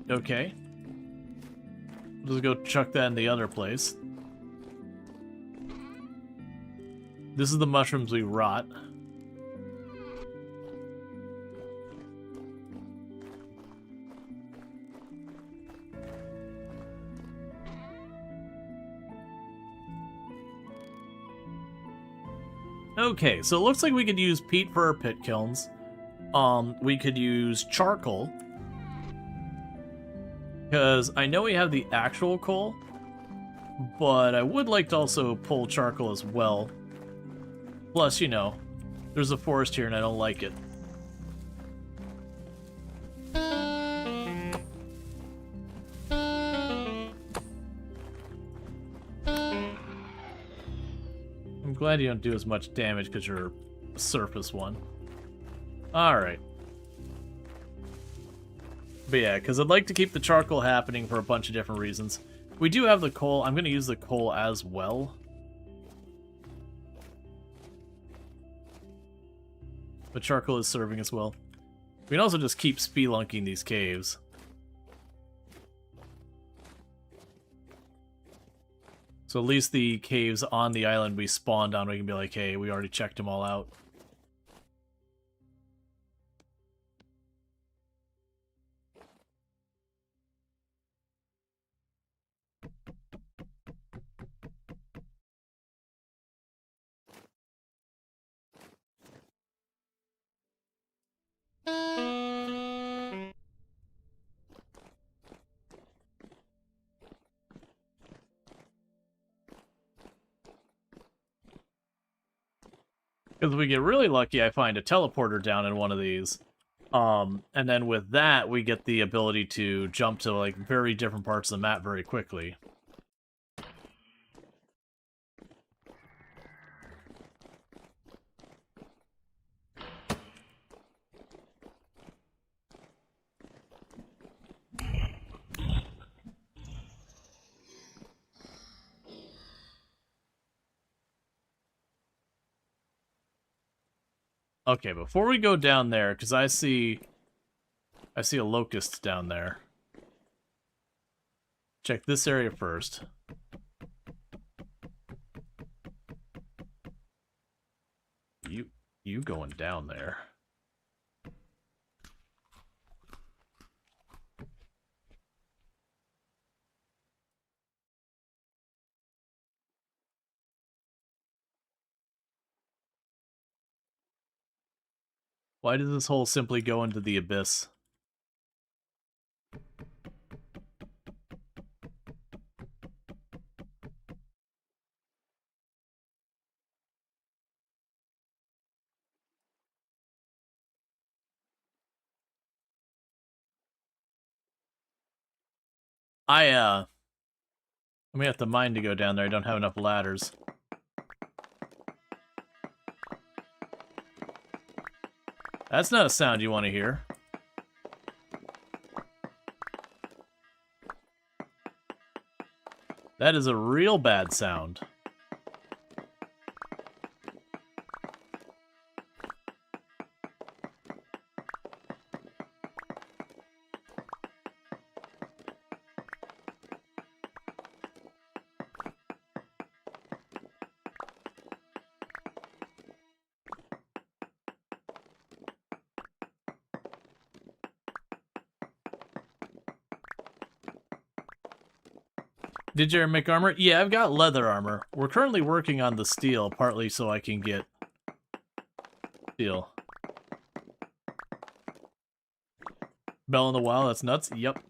Okay. We'll just go chuck that in the other place. This is the mushrooms we rot. Okay, so it looks like we could use peat for our pit kilns. We could use charcoal. Because I know we have the actual coal, but I would like to also pull charcoal as well. Plus, you know, there's a forest here and I don't like it. I'm glad you don't do as much damage because you're a surface one. Alright. But yeah, because I'd like to keep the charcoal happening for a bunch of different reasons. We do have the coal. I'm going to use the coal as well. But charcoal is serving as well. We can also just keep spelunking these caves. So at least the caves on the island we spawned on, we can be like, hey, we already checked them all out. Because if we get really lucky, I find a teleporter down in one of these. And then with that, we get the ability to jump to, like, very different parts of the map very quickly. Okay, before we go down there, because I see a locust down there. Check this area first. You going down there. Why does this hole simply go into the abyss? I'm gonna have to mine to go down there. I don't have enough ladders. That's not a sound you want to hear. That is a real bad sound. Did you make armor? Yeah, I've got leather armor. We're currently working on the steel, partly so I can get steel. Bell in the Wild, that's nuts. Yep.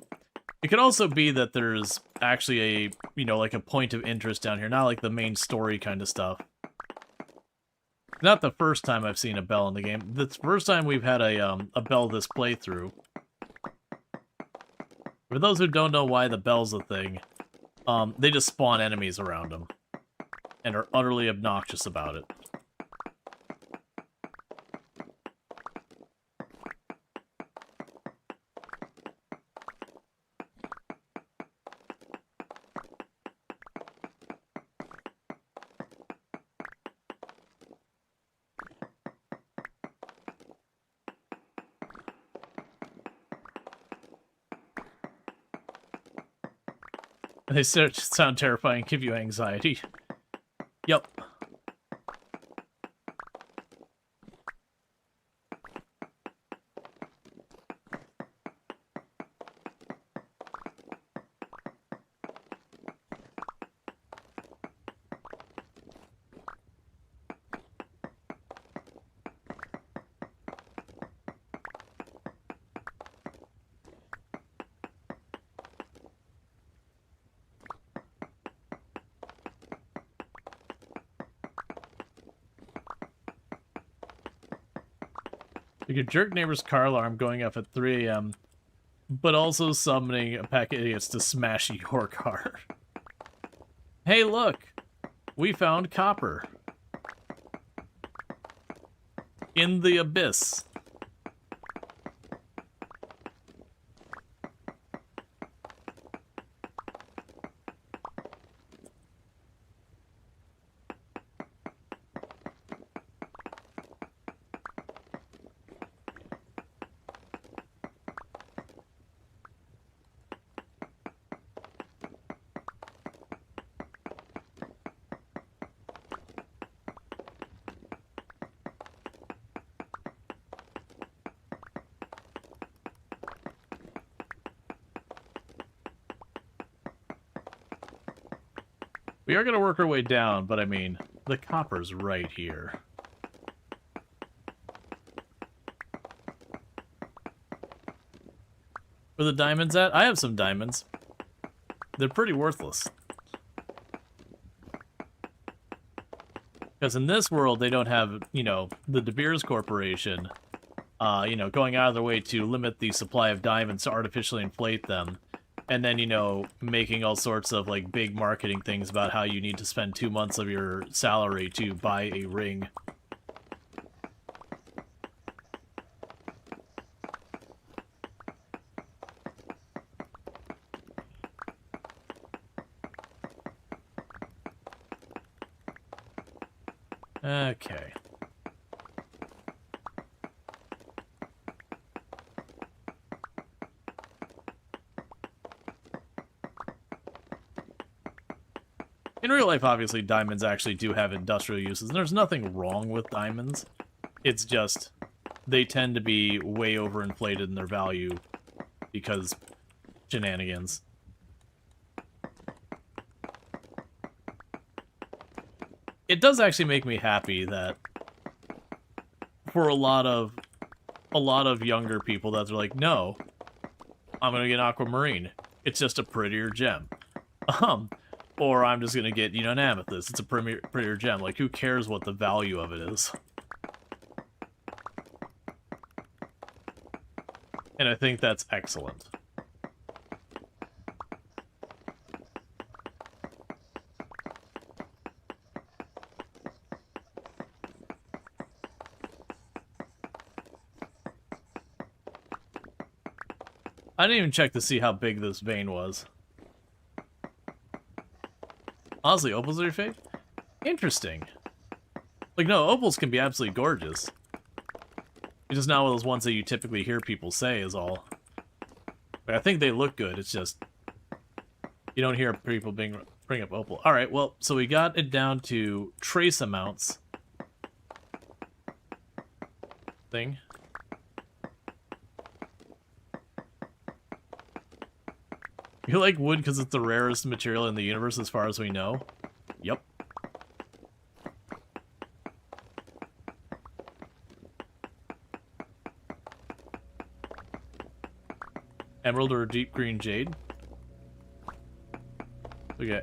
It could also be that there's actually a, like a point of interest down here, not like the main story kind of stuff. Not the first time I've seen a bell in the game. The first time we've had a bell this playthrough. For those who don't know why the bell's a thing, they just spawn enemies around them and are utterly obnoxious about it. They sound terrifying, give you anxiety. Yep. You could jerk neighbor's car alarm going off at 3 a.m., but also summoning a pack of idiots to smash your car. Hey, look! We found copper. In the abyss. We are going to work our way down, but I mean, the copper's right here. Where the diamonds at? I have some diamonds. They're pretty worthless. Because in this world, they don't have, the De Beers Corporation, going out of their way to limit the supply of diamonds to artificially inflate them. And then, making all sorts of, like, big marketing things about how you need to spend 2 months of your salary to buy a ring. Okay. In real life, obviously, diamonds actually do have industrial uses, and there's nothing wrong with diamonds. It's just, they tend to be way overinflated in their value because shenanigans. It does actually make me happy that for a lot of younger people that are like, no, I'm gonna get an aquamarine. It's just a prettier gem. Or I'm just gonna get, an amethyst. It's a prettier gem. Like, who cares what the value of it is? And I think that's excellent. I didn't even check to see how big this vein was. Honestly, opals are your fave? Interesting. Like, no, opals can be absolutely gorgeous. It's just not one of those ones that you typically hear people say is all. But I think they look good, it's just... You don't hear people bring up opal. Alright, well, so we got it down to trace amounts. Thing. You like wood because it's the rarest material in the universe as far as we know? Yep. Emerald or deep green jade? Okay.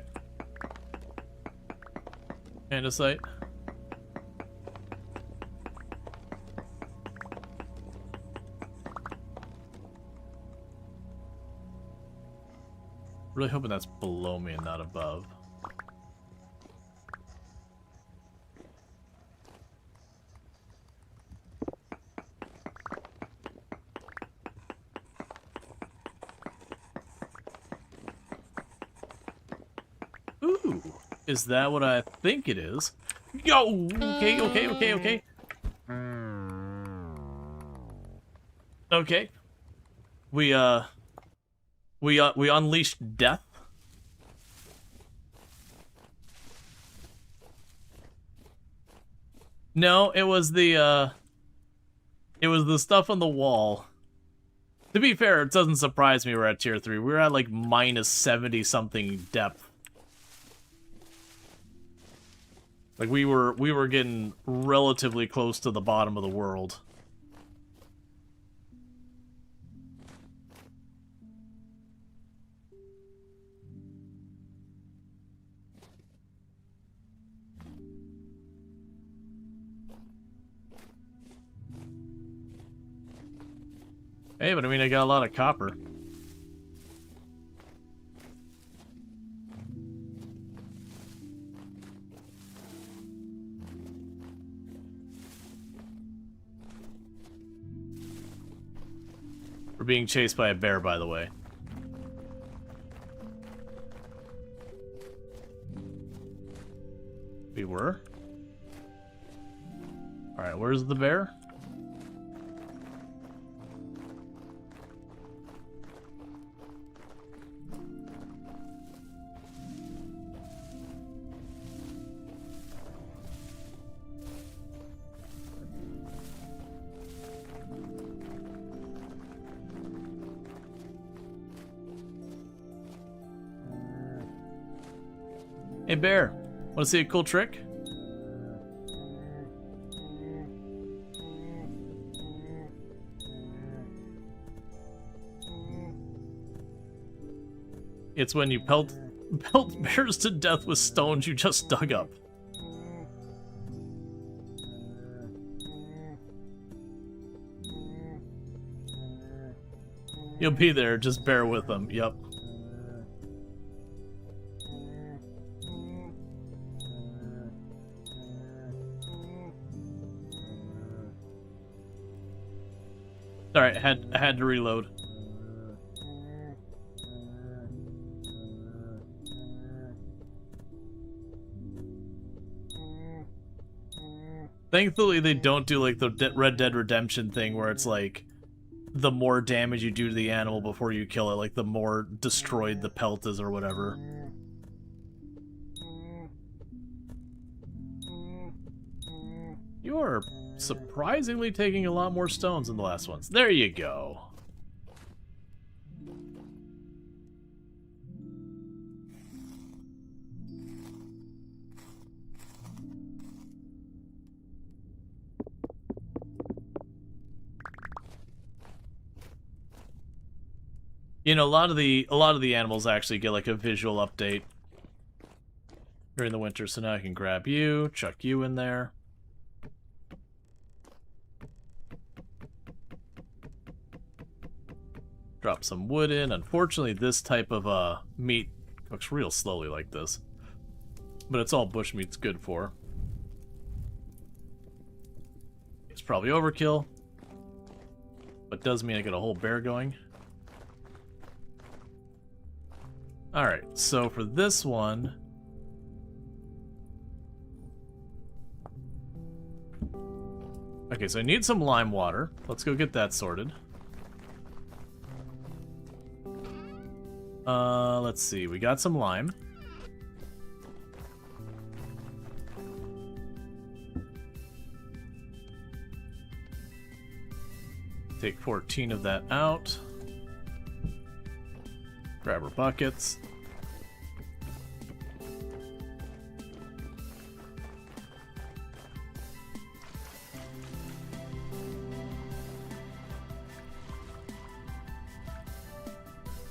Andesite. Really hoping that's below me and not above. Ooh, is that what I think it is? Yo, okay. Okay. We unleashed death. No, it was the stuff on the wall. To be fair, it doesn't surprise me we're at tier 3. We're at like minus 70 something depth. Like we were getting relatively close to the bottom of the world. Hey, but I mean, I got a lot of copper. We're being chased by a bear, by the way. We were? Alright, where's the bear? Hey bear, wanna see a cool trick? It's when you pelt bears to death with stones you just dug up. You'll be there, just bear with them, yep. Sorry, I had to reload. Thankfully, they don't do like the Red Dead Redemption thing where it's like the more damage you do to the animal before you kill it, like the more destroyed the pelt is or whatever. You are surprisingly taking a lot more stones than the last ones. There you go. You know, a lot of the animals actually get like a visual update during the winter, so now I can grab you, chuck you in there. Drop some wood in. Unfortunately, this type of meat cooks real slowly like this. But it's all bush meat's good for. It's probably overkill. But does mean I get a whole bear going. Alright, so for this one, Okay, so I need some lime water. Let's go get that sorted. Let's see. We got some lime. Take 14 of that out. Grab our buckets.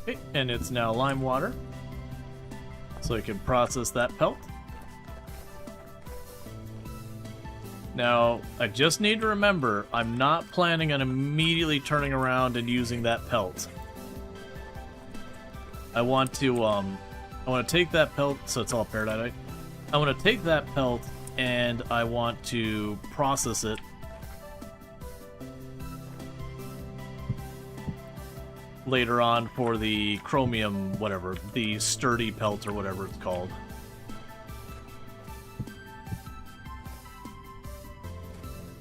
Okay, and it's now lime water. So I can process that pelt. Now, I just need to remember, I'm not planning on immediately turning around and using that pelt. I want to take that pelt, so it's all peridotite. I want to take that pelt and I want to process it later on for the chromium, whatever, the sturdy pelt or whatever it's called.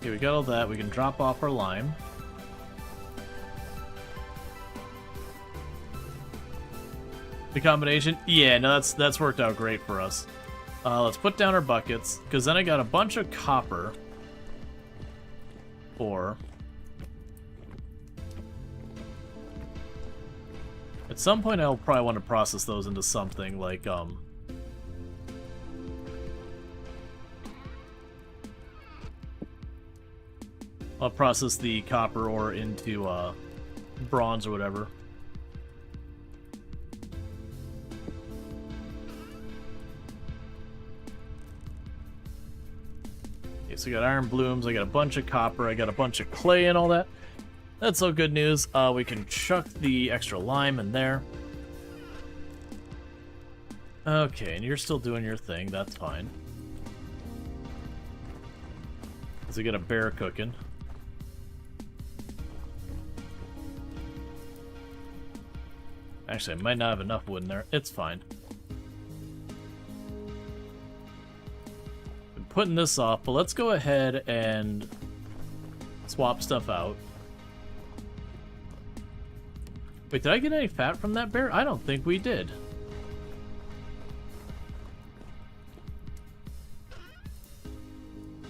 Okay, we got all that. We can drop off our lime. The combination? Yeah, no, that's worked out great for us. Let's put down our buckets, because then I got a bunch of copper. Or... at some point I'll probably want to process those into something like, I'll process the copper ore into, bronze or whatever. Okay, so I got iron blooms, I got a bunch of copper, I got a bunch of clay and all that. That's all good news. We can chuck the extra lime in there. Okay, and you're still doing your thing, that's fine. So we got a bear cooking. Actually, I might not have enough wood in there. It's fine. Been putting this off, but let's go ahead and swap stuff out. Wait, did I get any fat from that bear? I don't think we did.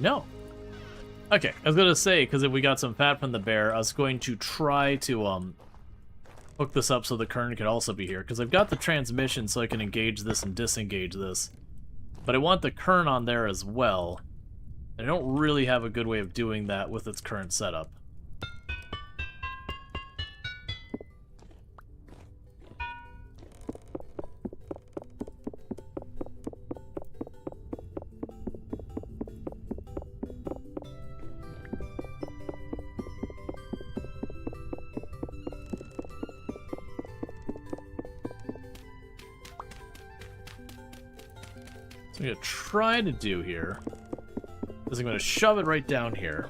No. Okay, I was gonna say, because if we got some fat from the bear, I was going to try to, hook this up so the kern could also be here, because I've got the transmission so I can engage this and disengage this. But I want the kern on there as well. And I don't really have a good way of doing that with its current setup. So I'm going to try to do here is I'm going to shove it right down here.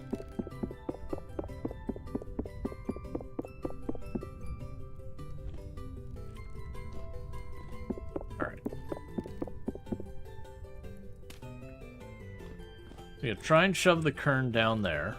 Alright. So I'm going to try and shove the kern down there.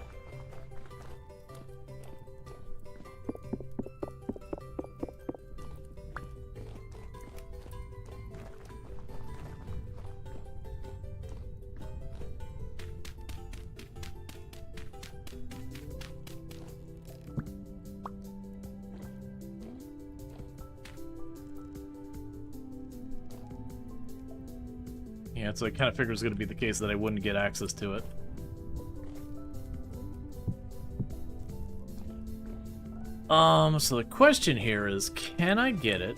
Yeah, so I kind of figured it was going to be the case that I wouldn't get access to it. So the question here is, can I get it?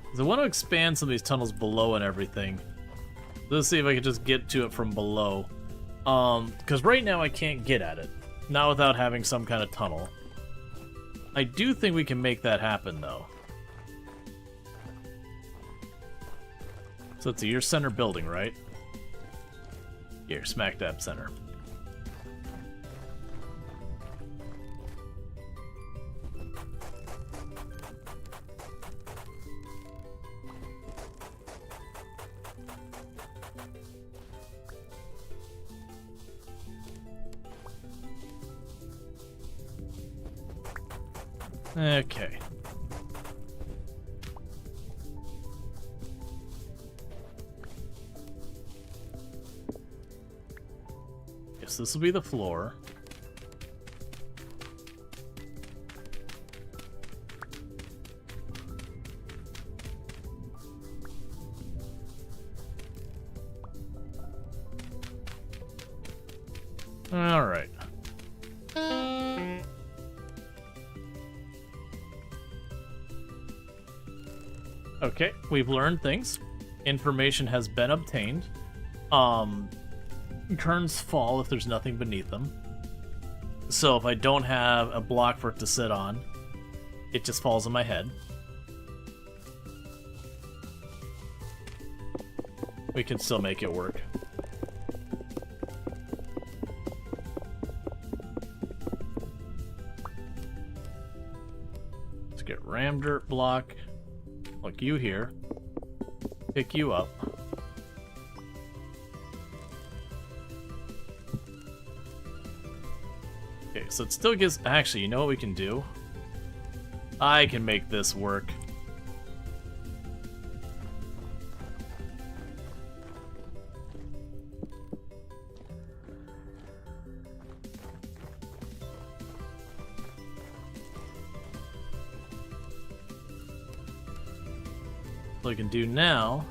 Because I want to expand some of these tunnels below and everything. Let's see if I can just get to it from below. Because right now I can't get at it. Not without having some kind of tunnel. I do think we can make that happen, though. So it's your center building, right? Here, smack dab center. Okay. Yes, this will be the floor. All right. Okay, we've learned things. Information has been obtained. Kerns fall if there's nothing beneath them. So if I don't have a block for it to sit on, it just falls on my head. We can still make it work. Let's get ram dirt block. Look, you here. Pick you up. Okay, so it still gives... Actually, you know what we can do? I can make this work. What we can do now...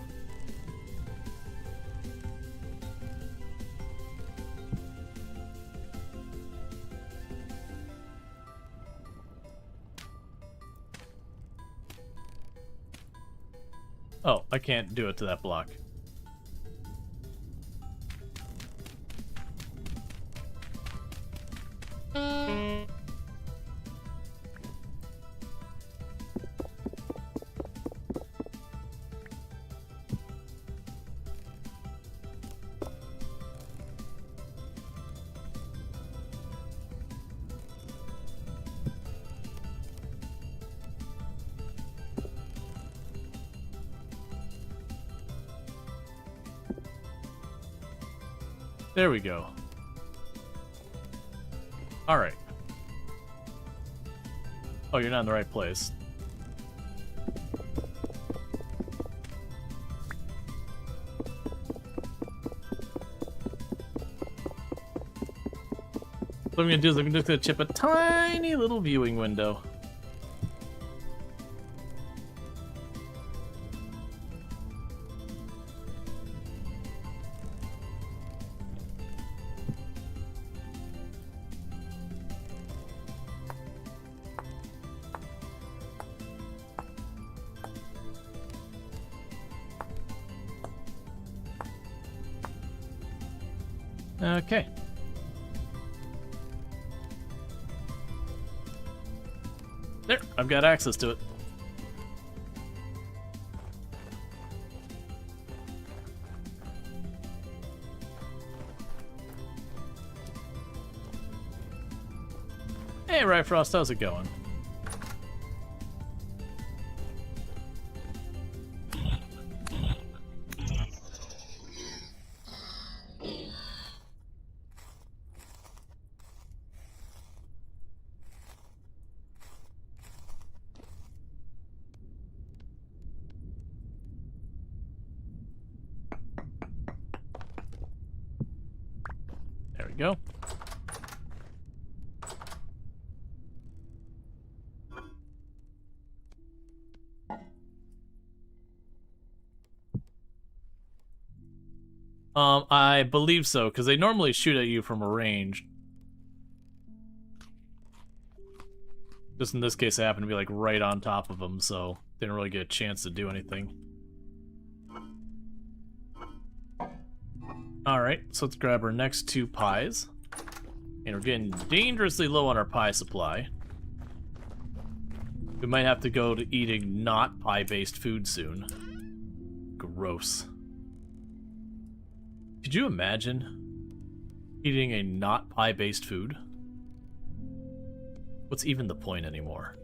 Oh, I can't do it to that block. There we go. Alright. Oh, you're not in the right place. What I'm gonna do is I'm just gonna chip a tiny little viewing window. Okay. There, I've got access to it. Hey, Ryfrost, how's it going? There we go. I believe so, because they normally shoot at you from a range. Just in this case, I happen to be like right on top of them, so didn't really get a chance to do anything. Alright, so let's grab our next 2 pies. And we're getting dangerously low on our pie supply. We might have to go to eating not pie-based food soon. Gross. Could you imagine eating a not pie-based food? What's even the point anymore?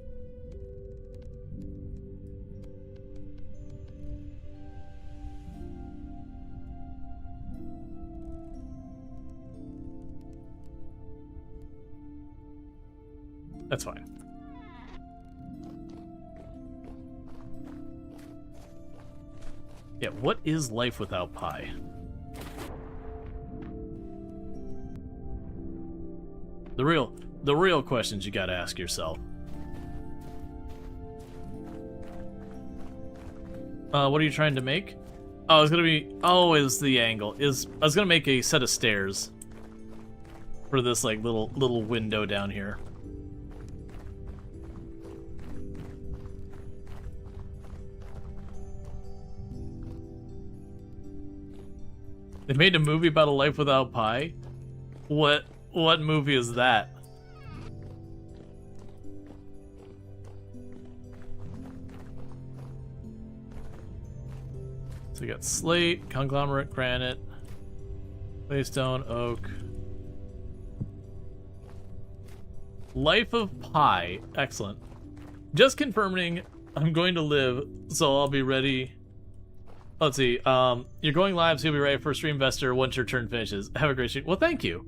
That's fine. Yeah, what is life without pie? The real questions you gotta ask yourself. What are you trying to make? Oh, it's gonna be... Oh, is the angle. I was gonna make a set of stairs for this, like, little window down here. They made a movie about a life without pie? What movie is that? So we got slate, conglomerate, granite, claystone, oak. Life of Pi. Excellent. Just confirming I'm going to live, so I'll be ready. Let's see. You're going live, so you'll be ready for Stream Investor once your turn finishes. Have a great stream. Well, thank you.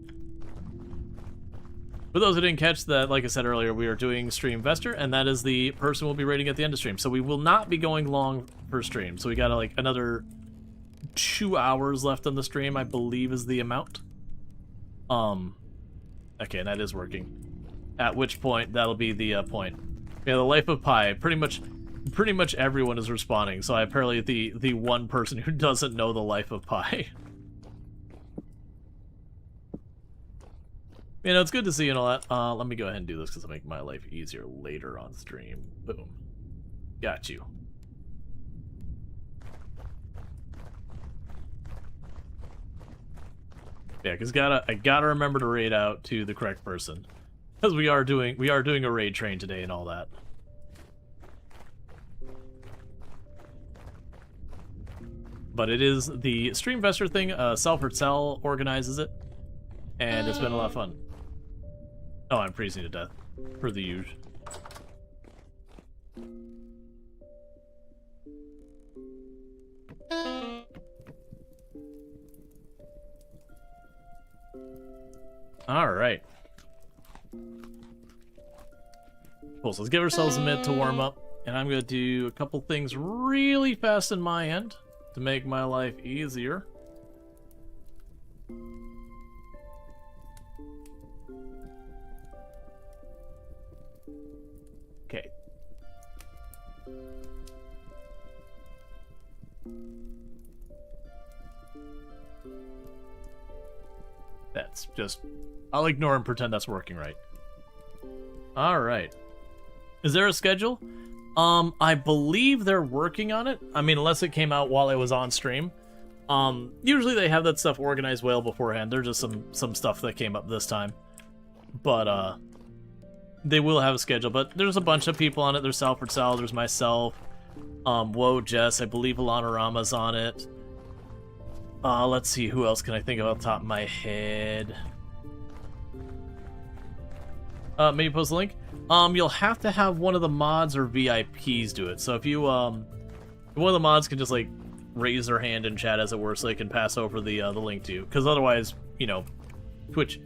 For those who didn't catch that, like I said earlier, we are doing Stream Investor, and that is the person we'll be rating at the end of stream. So we will not be going long per stream. So we got like another 2 hours left on the stream, I believe is the amount. Okay, that is working. At which point, that'll be the point. Yeah, the Life of Pi. Pretty much everyone is responding, so I'm apparently the one person who doesn't know the Life of Pi. You know, it's good to see you and all that. Let me go ahead and do this because it'll make my life easier later on stream. Boom. Got you. Yeah, because I gotta remember to raid out to the correct person. Because we are doing a raid train today and all that. But it is the Streamvestor thing. Self-Cell organizes it, and it's been a lot of fun. Oh, I'm freezing to death, per the usual. All right. Cool, so let's give ourselves a minute to warm up, and I'm going to do a couple things really fast on my end to make my life easier. Okay. That's just... I'll ignore and pretend that's working right. Alright. Is there a schedule? I believe they're working on it. I mean, unless it came out while I was on stream. Usually they have that stuff organized well beforehand. There's just some stuff that came up this time. But, they will have a schedule. But there's a bunch of people on it. There's Salford, there's myself. Whoa, Jess, I believe Alana Rama's on it. Let's see, who else can I think of off the top of my head? Maybe post a link. You'll have to have one of the mods or VIPs do it. So if you, one of the mods can just, like, raise their hand in chat, as it were, so they can pass over the link to you. Because otherwise, you know, Twitch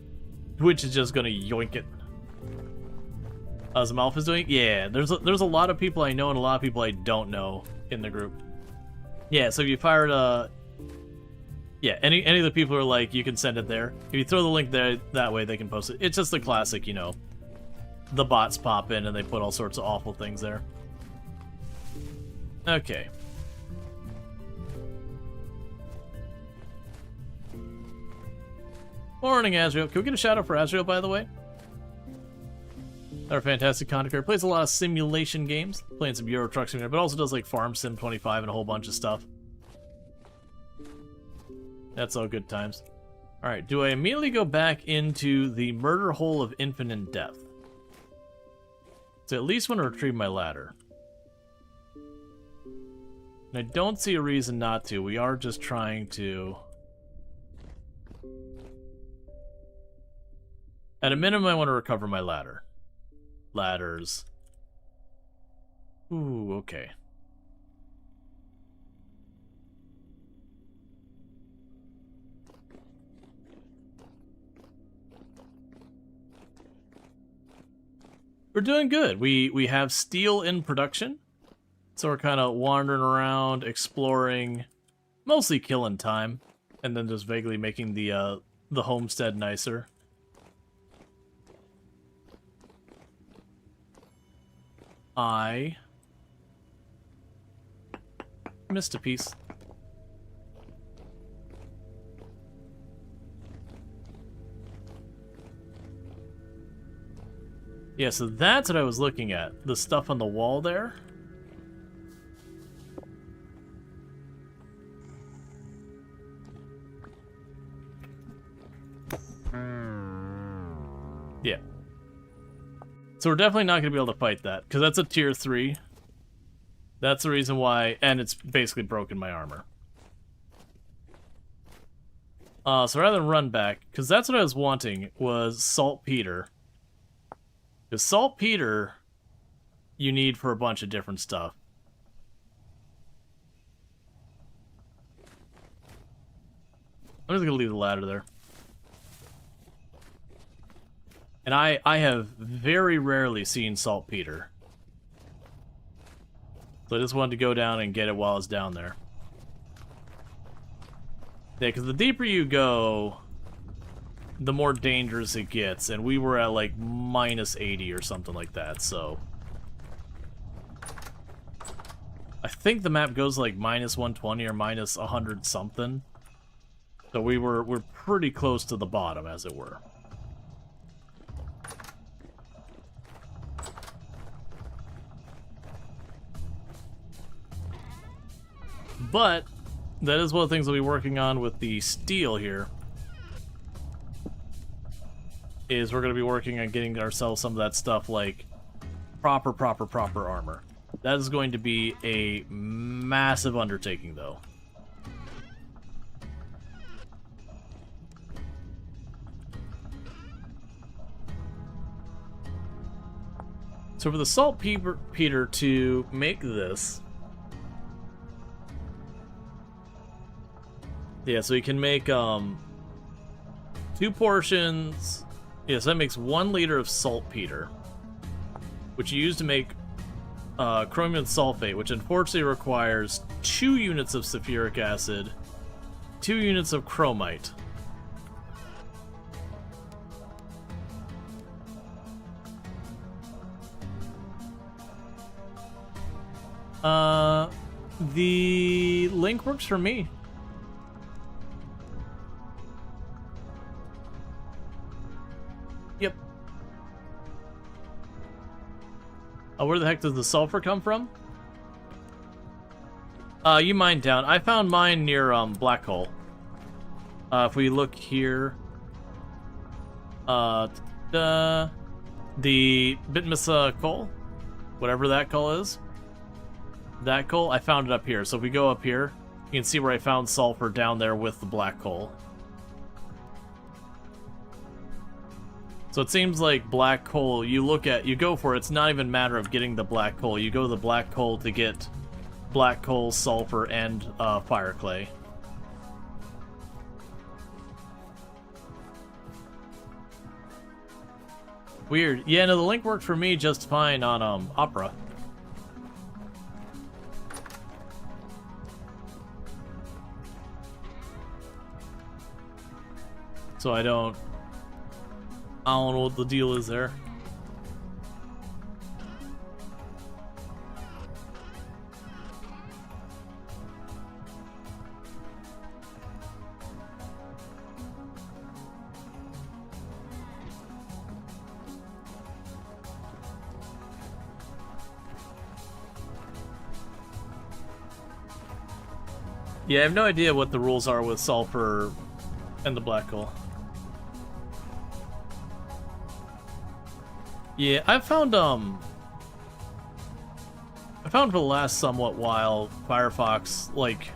is just gonna yoink it. Zamalf is doing? Yeah, there's a lot of people I know and a lot of people I don't know in the group. Yeah, so if you fired yeah, any of the people who are like, you can send it there. If you throw the link there, that way they can post it. It's just the classic, you know, the bots pop in and they put all sorts of awful things there. Okay. Morning, Azrael. Can we get a shout out for Azrael, by the way? Our fantastic content creator. Plays a lot of simulation games, playing some Euro Truck Simulator, but also does like Farm Sim 25 and a whole bunch of stuff. That's all good times. Alright, do I immediately go back into the murder hole of infinite death? So at least want to retrieve my ladder. And I don't see a reason not to. We are just trying to... At a minimum, I want to recover my ladder. Ladders. Ooh, okay. We're doing good. We have steel in production, so we're kind of wandering around, exploring, Mostly killing time, and then just vaguely making the homestead nicer. I missed a piece. Yeah, so that's what I was looking at. The stuff on the wall there. Yeah. So we're definitely not going to be able to fight that, because that's a tier 3. That's the reason why, and it's basically broken my armor. So rather than run back, because that's what I was wanting, was saltpeter. Because saltpeter, you need for a bunch of different stuff. I'm just going to leave the ladder there. And I have very rarely seen saltpeter. So I just wanted to go down and get it while it's down there. Yeah, because the deeper you go, the more dangerous it gets. And we were at like minus 80 or something like that, so... I think the map goes like minus 120 or minus 100 something. So we're pretty close to the bottom, as it were. But that is one of the things we'll be working on with the steel here. Is we're going to be working on getting ourselves some of that stuff like proper armor. That is going to be a massive undertaking, though. So for the saltpeter to make this... Yeah, so you can make 2 portions. Yes, that makes 1 liter of saltpeter, which you use to make chromium sulfate, which unfortunately requires 2 units of sulfuric acid, 2 units of chromite. The link works for me. Yep. Where the heck does the sulfur come from? You mine down. I found mine near Black Hole. If we look here, the Bitmissa coal, whatever that coal is, that coal, I found it up here. So if we go up here, you can see where I found sulfur down there with the black coal. So it seems like black coal, you go for it, it's not even a matter of getting the black coal. You go to the black coal to get black coal, sulfur, and fire clay. Weird. Yeah, no, the link worked for me just fine on Opera. So I don't know what the deal is there. Yeah, I have no idea what the rules are with sulfur and the black coal. Yeah, I found for the last somewhat while Firefox like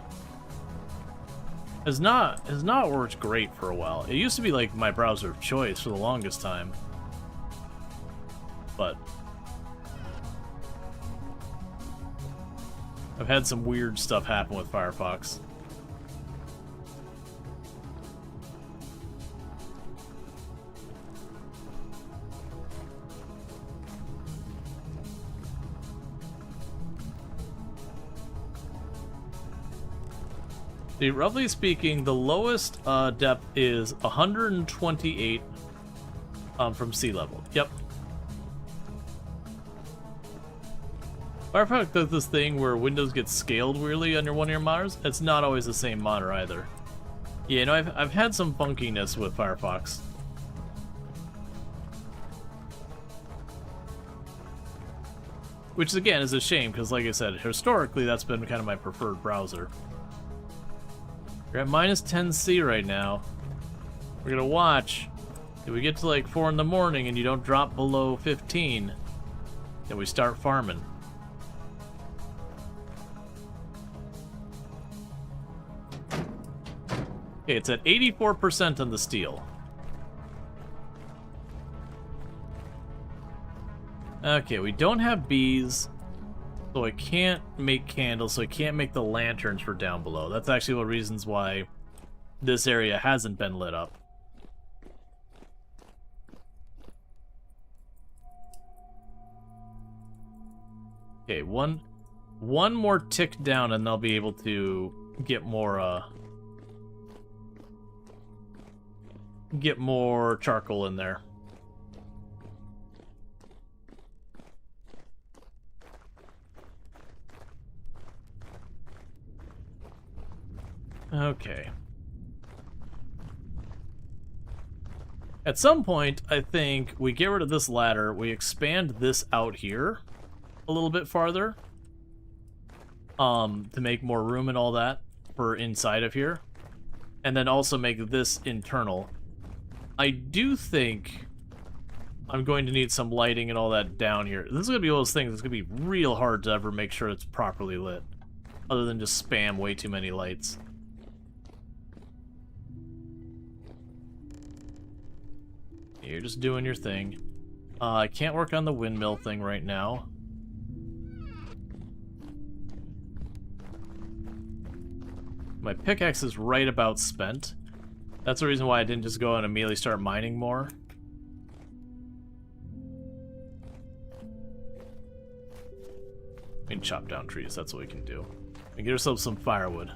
has not worked great for a while. It used to be like my browser of choice for the longest time. But I've had some weird stuff happen with Firefox. See, roughly speaking, the lowest depth is 128 from sea level. Yep. Firefox does this thing where Windows gets scaled weirdly on one of your monitors. It's not always the same monitor either. Yeah, no, I've had some funkiness with Firefox. Which again is a shame because, like I said, historically that's been kind of my preferred browser. We're at minus 10C right now. We're gonna watch. If we get to like 4 in the morning and you don't drop below 15, then we start farming. Okay, it's at 84% on the steel. Okay, we don't have bees, so I can't make candles, so I can't make the lanterns for down below. That's actually one of the reasons why this area hasn't been lit up. Okay, one more tick down and they'll be able to get more charcoal in there. Okay. At some point, I think we get rid of this ladder, we expand this out here a little bit farther to make more room and all that for inside of here, and then also make this internal. I do think I'm going to need some lighting and all that down here. This is going to be one of those things that's going to be real hard to ever make sure it's properly lit, other than just spam way too many lights. You're just doing your thing. I can't work on the windmill thing right now. My pickaxe is right about spent. That's the reason why I didn't just go and immediately start mining more. We can chop down trees, that's what we can do. And get ourselves some firewood.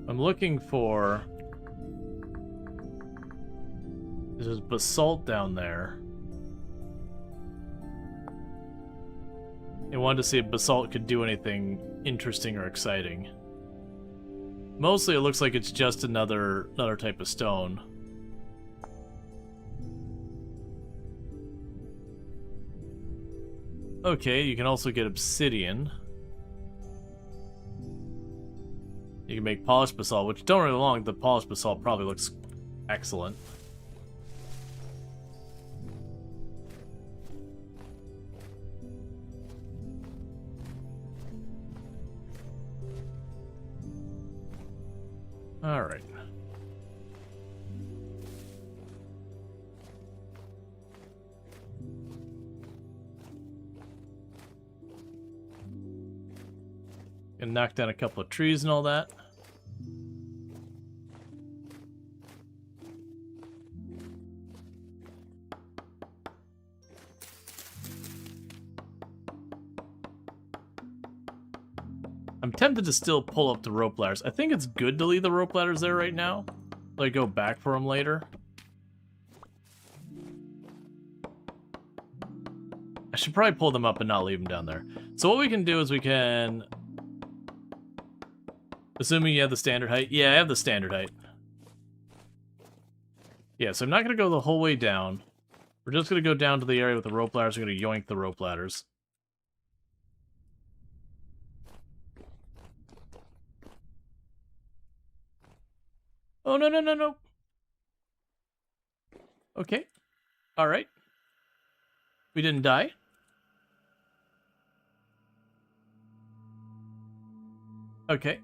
I'm looking for... There's basalt down there. I wanted to see if basalt could do anything interesting or exciting. Mostly it looks like it's just another type of stone. Okay, you can also get obsidian. You can make polished basalt, which don't really long. The polished basalt probably looks excellent. All right. And knock down a couple of trees and all that. I'm tempted to still pull up the rope ladders. I think it's good to leave the rope ladders there right now. Like, go back for them later. I should probably pull them up and not leave them down there. So what we can do is we can... Assuming you have the standard height. Yeah, I have the standard height. Yeah, so I'm not going to go the whole way down. We're just going to go down to the area with the rope ladders. We're going to yoink the rope ladders. Oh, no, no, no, no. Okay. All right. We didn't die. Okay.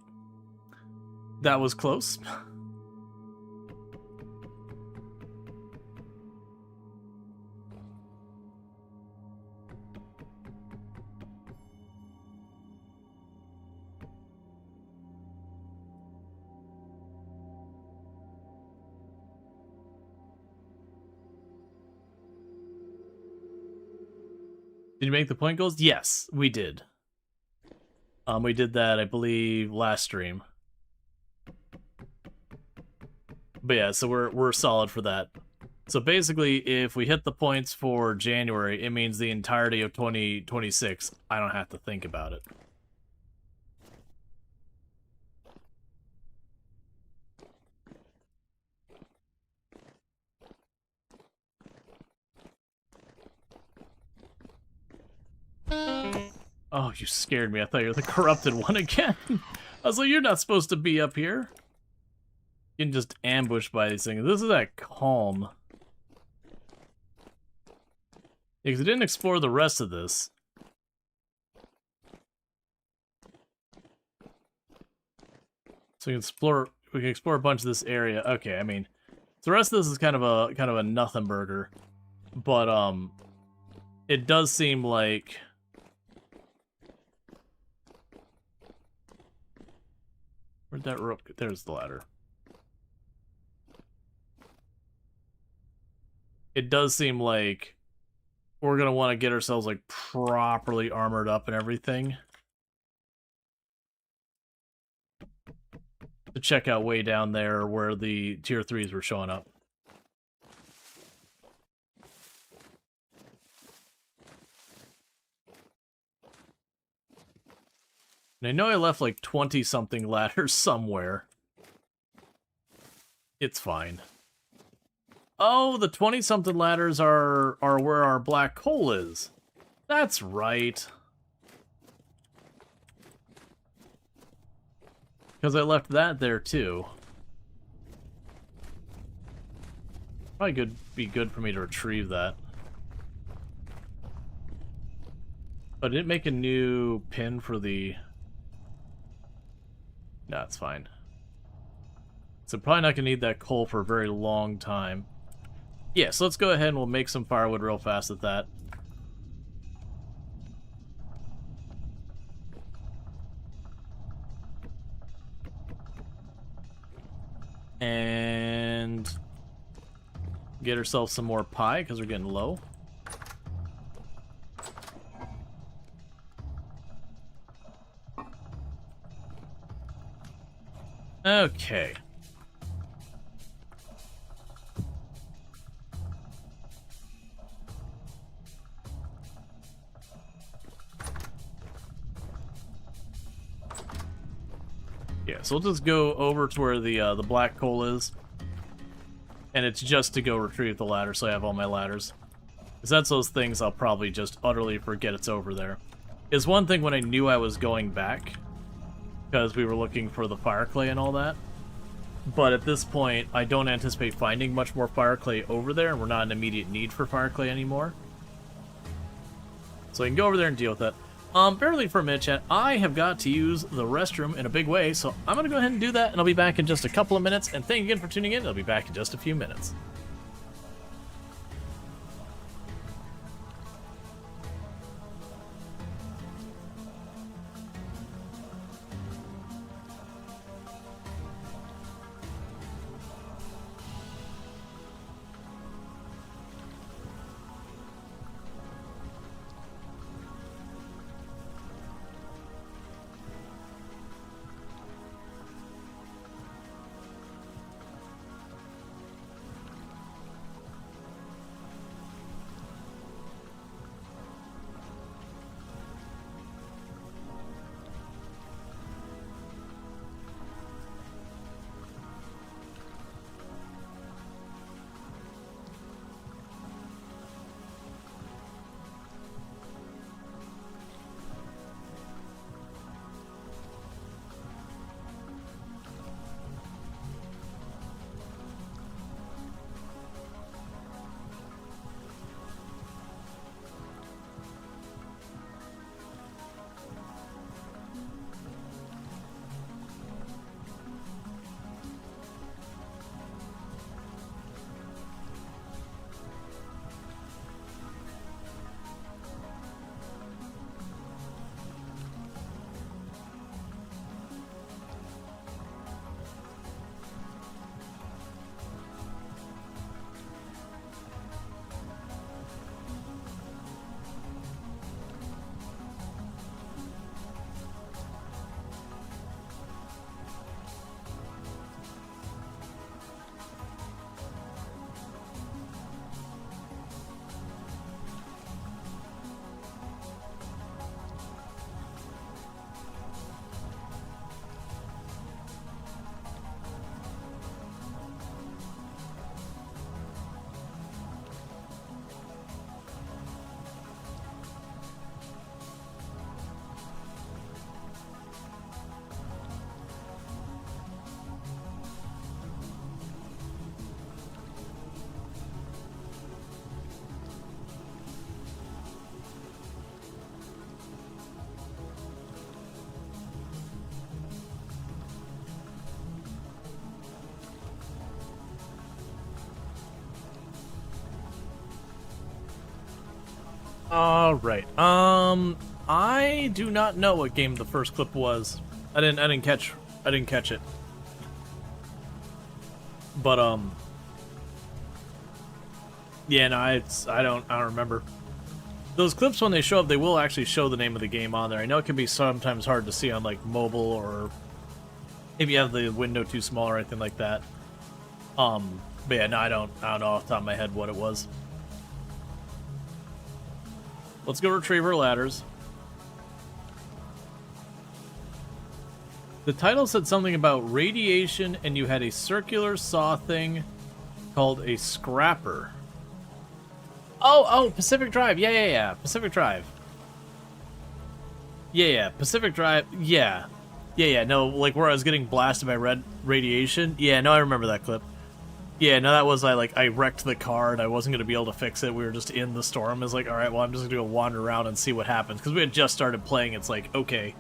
That was close. Did you make the point goals? Yes, we did. We did that, I believe, last stream. But yeah, so we're solid for that. So basically, if we hit the points for January, it means the entirety of 2026. I don't have to think about it. Oh, you scared me. I thought you were the corrupted one again. I was like, you're not supposed to be up here. Getting just ambushed by these things. This is that calm. Because I didn't explore the rest of this. So we can explore a bunch of this area. Okay, I mean, the rest of this is kind of a nothing burger. But it does seem like where'd that rope go? There's the ladder. It does seem like we're gonna want to get ourselves like properly armored up and everything to check out way down there where the tier 3s were showing up. And I know I left like 20-something ladders somewhere. It's fine. Oh, the 20-something ladders are where our black hole is. That's right. Because I left that there too. Probably be good for me to retrieve that. But did it make a new pin for the... No, it's fine. So probably not going to need that coal for a very long time. Yeah, so let's go ahead and we'll make some firewood real fast at that. And get ourselves some more pie because we're getting low. Okay. Yeah, so we'll just go over to where the black coal is. And it's just to go retrieve the ladder, so I have all my ladders. Because that's those things I'll probably just utterly forget it's over there. Is one thing when I knew I was going back, because we were looking for the fire clay and all that. But at this point, I don't anticipate finding much more fire clay over there, and we're not in immediate need for fire clay anymore. So I can go over there and deal with that. Barely for a minute, chat. I have got to use the restroom in a big way, so I'm going to go ahead and do that, and I'll be back in just a couple of minutes. And thank you again for tuning in. I'll be back in just a few minutes. Alright. I do not know what game the first clip was. I didn't catch it. But yeah, no, I don't remember. Those clips, when they show up, they will actually show the name of the game on there. I know it can be sometimes hard to see on like mobile, or if you have the window too small or anything like that. But yeah, no, I don't know off the top of my head what it was. Let's go retrieve our ladders. The title said something about radiation, and you had a circular saw thing called a scrapper. Oh, Pacific Drive. Yeah. Pacific Drive. Yeah, Pacific Drive. Yeah. No, like where I was getting blasted by red radiation. Yeah, no, I remember that clip. Yeah, no, that was I wrecked the car and I wasn't going to be able to fix it. We were just in the storm. It's like, all right, well, I'm just going to go wander around and see what happens. Because we had just started playing. It's like, okay,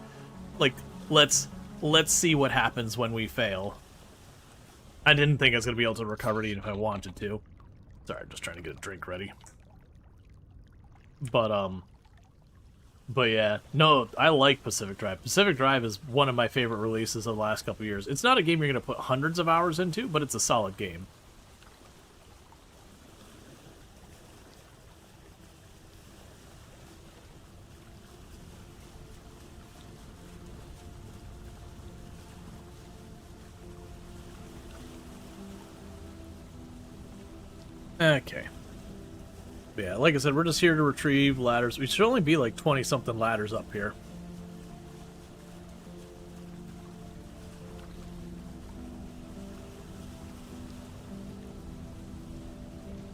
like, let's see what happens when we fail. I didn't think I was going to be able to recover it even if I wanted to. Sorry, I'm just trying to get a drink ready. But yeah, no, I like Pacific Drive. Pacific Drive is one of my favorite releases of the last couple of years. It's not a game you're going to put hundreds of hours into, but it's a solid game. Okay. Yeah, like I said, we're just here to retrieve ladders. We should only be like 20-something ladders up here.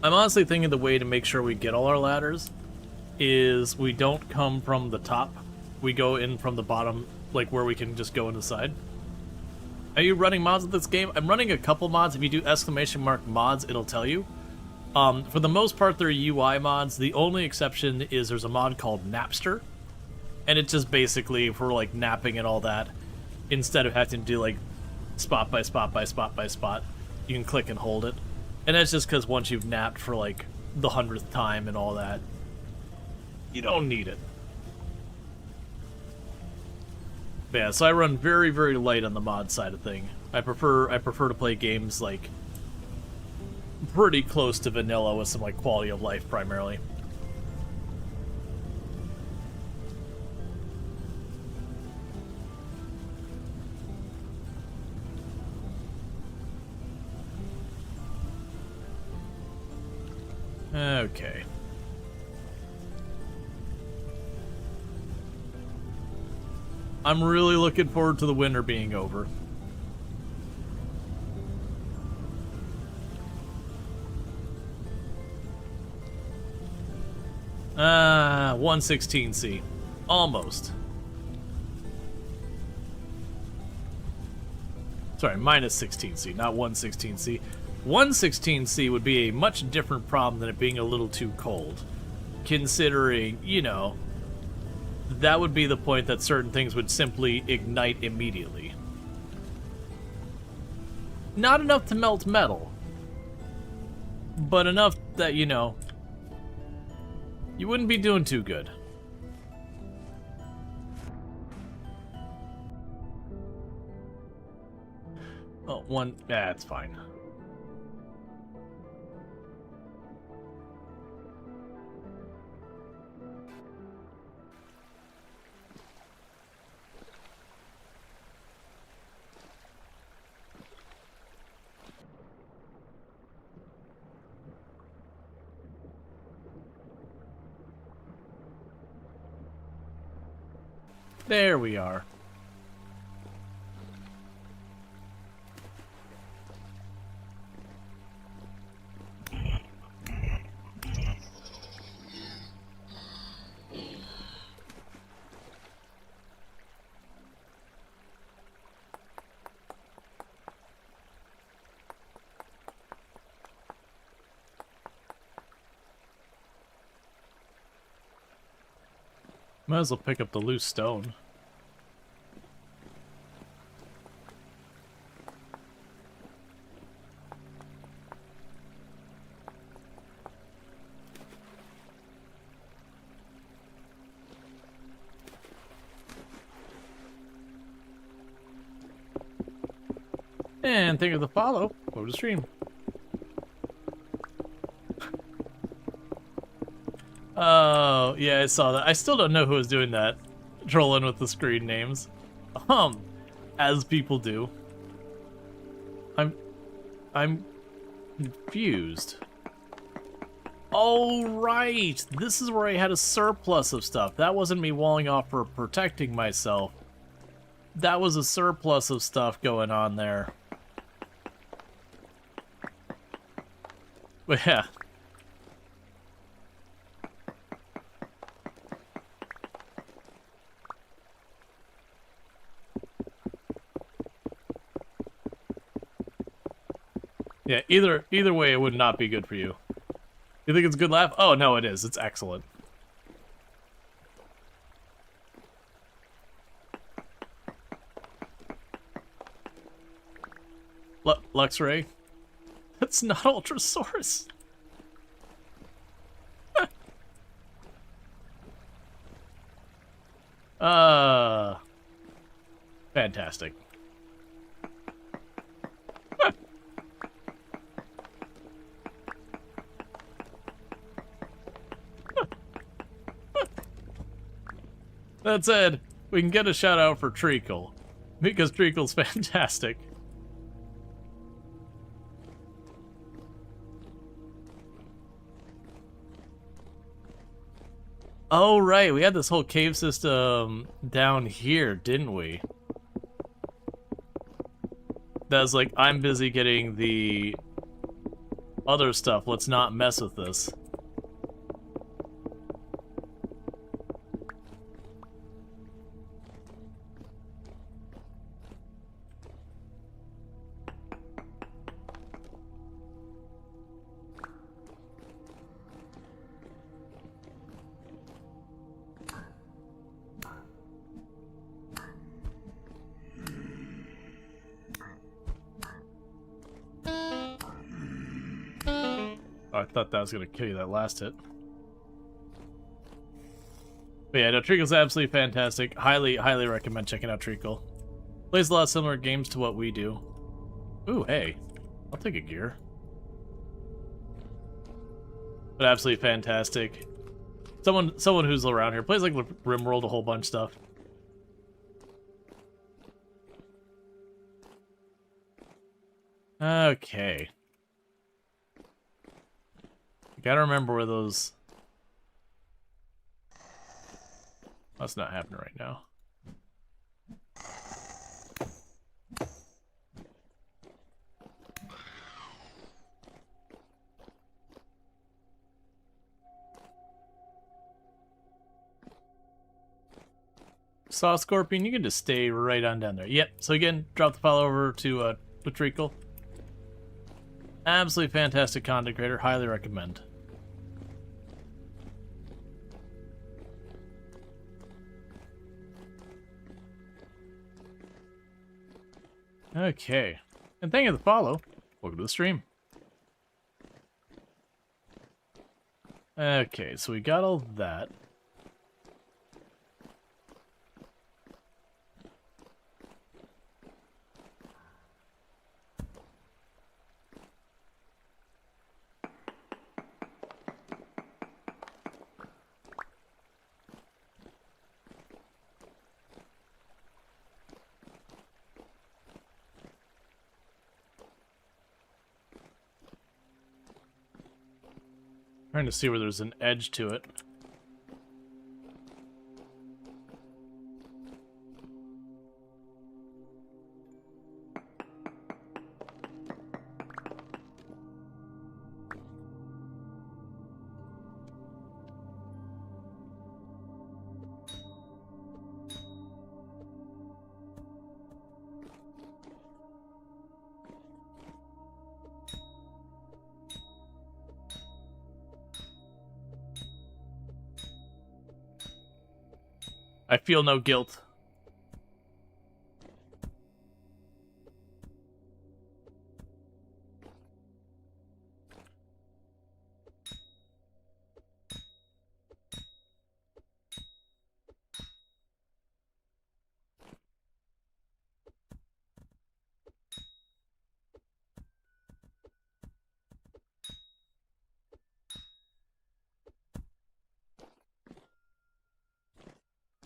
I'm honestly thinking the way to make sure we get all our ladders is we don't come from the top. We go in from the bottom, like where we can just go in the side. Are you running mods with this game? I'm running a couple mods. If you do !mods, it'll tell you. For the most part, they're UI mods. The only exception is there's a mod called Napster, and it's just basically for like napping and all that. Instead of having to do like spot by spot by spot by spot, you can click and hold it. And that's just because once you've napped for like the 100th time and all that, you don't need it. But yeah, so I run very, very light on the mod side of thing. I prefer to play games like pretty close to vanilla with some like quality of life primarily. Okay. I'm really looking forward to the winter being over. Ah, 116C. Almost. Sorry, minus 16C, not 116C. 116C would be a much different problem than it being a little too cold. Considering, you know, that would be the point that certain things would simply ignite immediately. Not enough to melt metal, but enough that, you know, you wouldn't be doing too good. Oh, one, that's fine. There we are. Might as well pick up the loose stone. And thank you for the follow. Go to stream. Oh, yeah, I saw that. I still don't know who was doing that. Trolling with the screen names. As people do. I'm confused. Oh, right! This is where I had a surplus of stuff. That wasn't me walling off for protecting myself. That was a surplus of stuff going on there. But yeah. Yeah, either way, it would not be good for you. You think it's a good laugh? Oh, no, it is. It's excellent. Luxray? That's not Ultrasaurus. Fantastic. That said, we can get a shout out for Treacle, because Treacle's fantastic. Oh, right, we had this whole cave system down here, didn't we? That was like, I'm busy getting the other stuff, let's not mess with this. Oh, I thought that was going to kill you that last hit. But yeah, no, Treacle's absolutely fantastic. Highly recommend checking out Treacle. Plays a lot of similar games to what we do. Ooh, hey. I'll take a gear. But absolutely fantastic. Someone who's around here. Plays like RimWorld, a whole bunch of stuff. Okay. Gotta remember where those... That's not happening right now. Saw Scorpion, you can just stay right on down there. Yep, so again, drop the file over to Treacle. Absolutely fantastic content creator, highly recommend. Okay, and thank you for the follow. Welcome to the stream. Okay, so we got all that. Trying to see where there's an edge to it. I feel no guilt.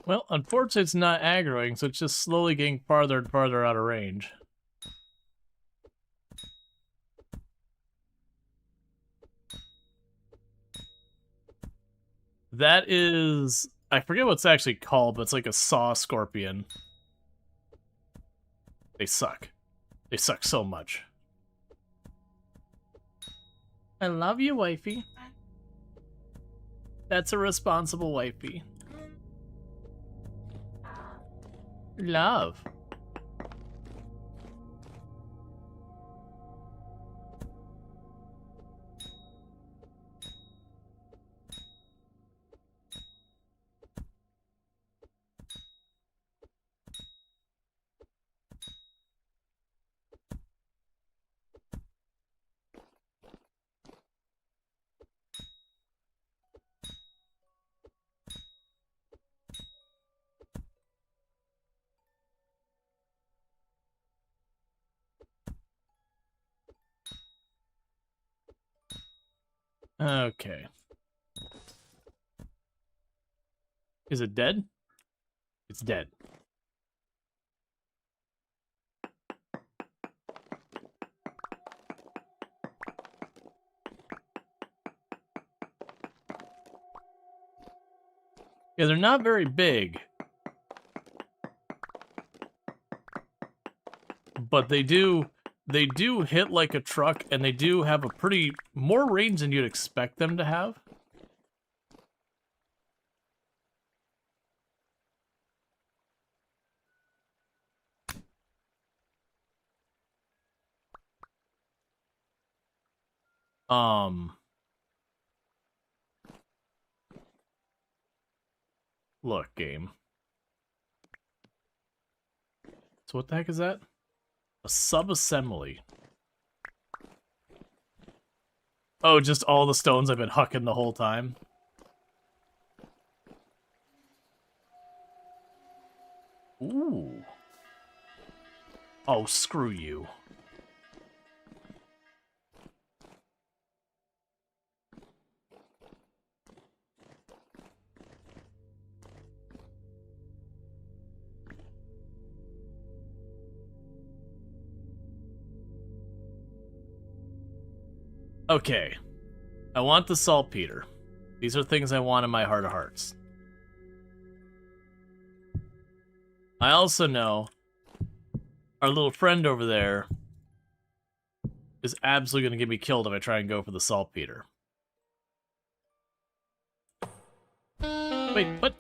Well, unfortunately it's not aggroing, so it's just slowly getting farther and farther out of range. That is... I forget what it's actually called, but it's like a saw scorpion. They suck. They suck so much. I love you, wifey. That's a responsible wifey. Love. Okay. Is it dead? It's dead. Yeah, they're not very big. But they do hit like a truck, and they do have a pretty more range than you'd expect them to have. Look, game. So what the heck is that? A sub-assembly. Oh, just all the stones I've been hucking the whole time. Ooh. Oh, screw you. Okay. I want the saltpeter. These are things I want in my heart of hearts. I also know our little friend over there is absolutely going to get me killed if I try and go for the saltpeter. Wait, what?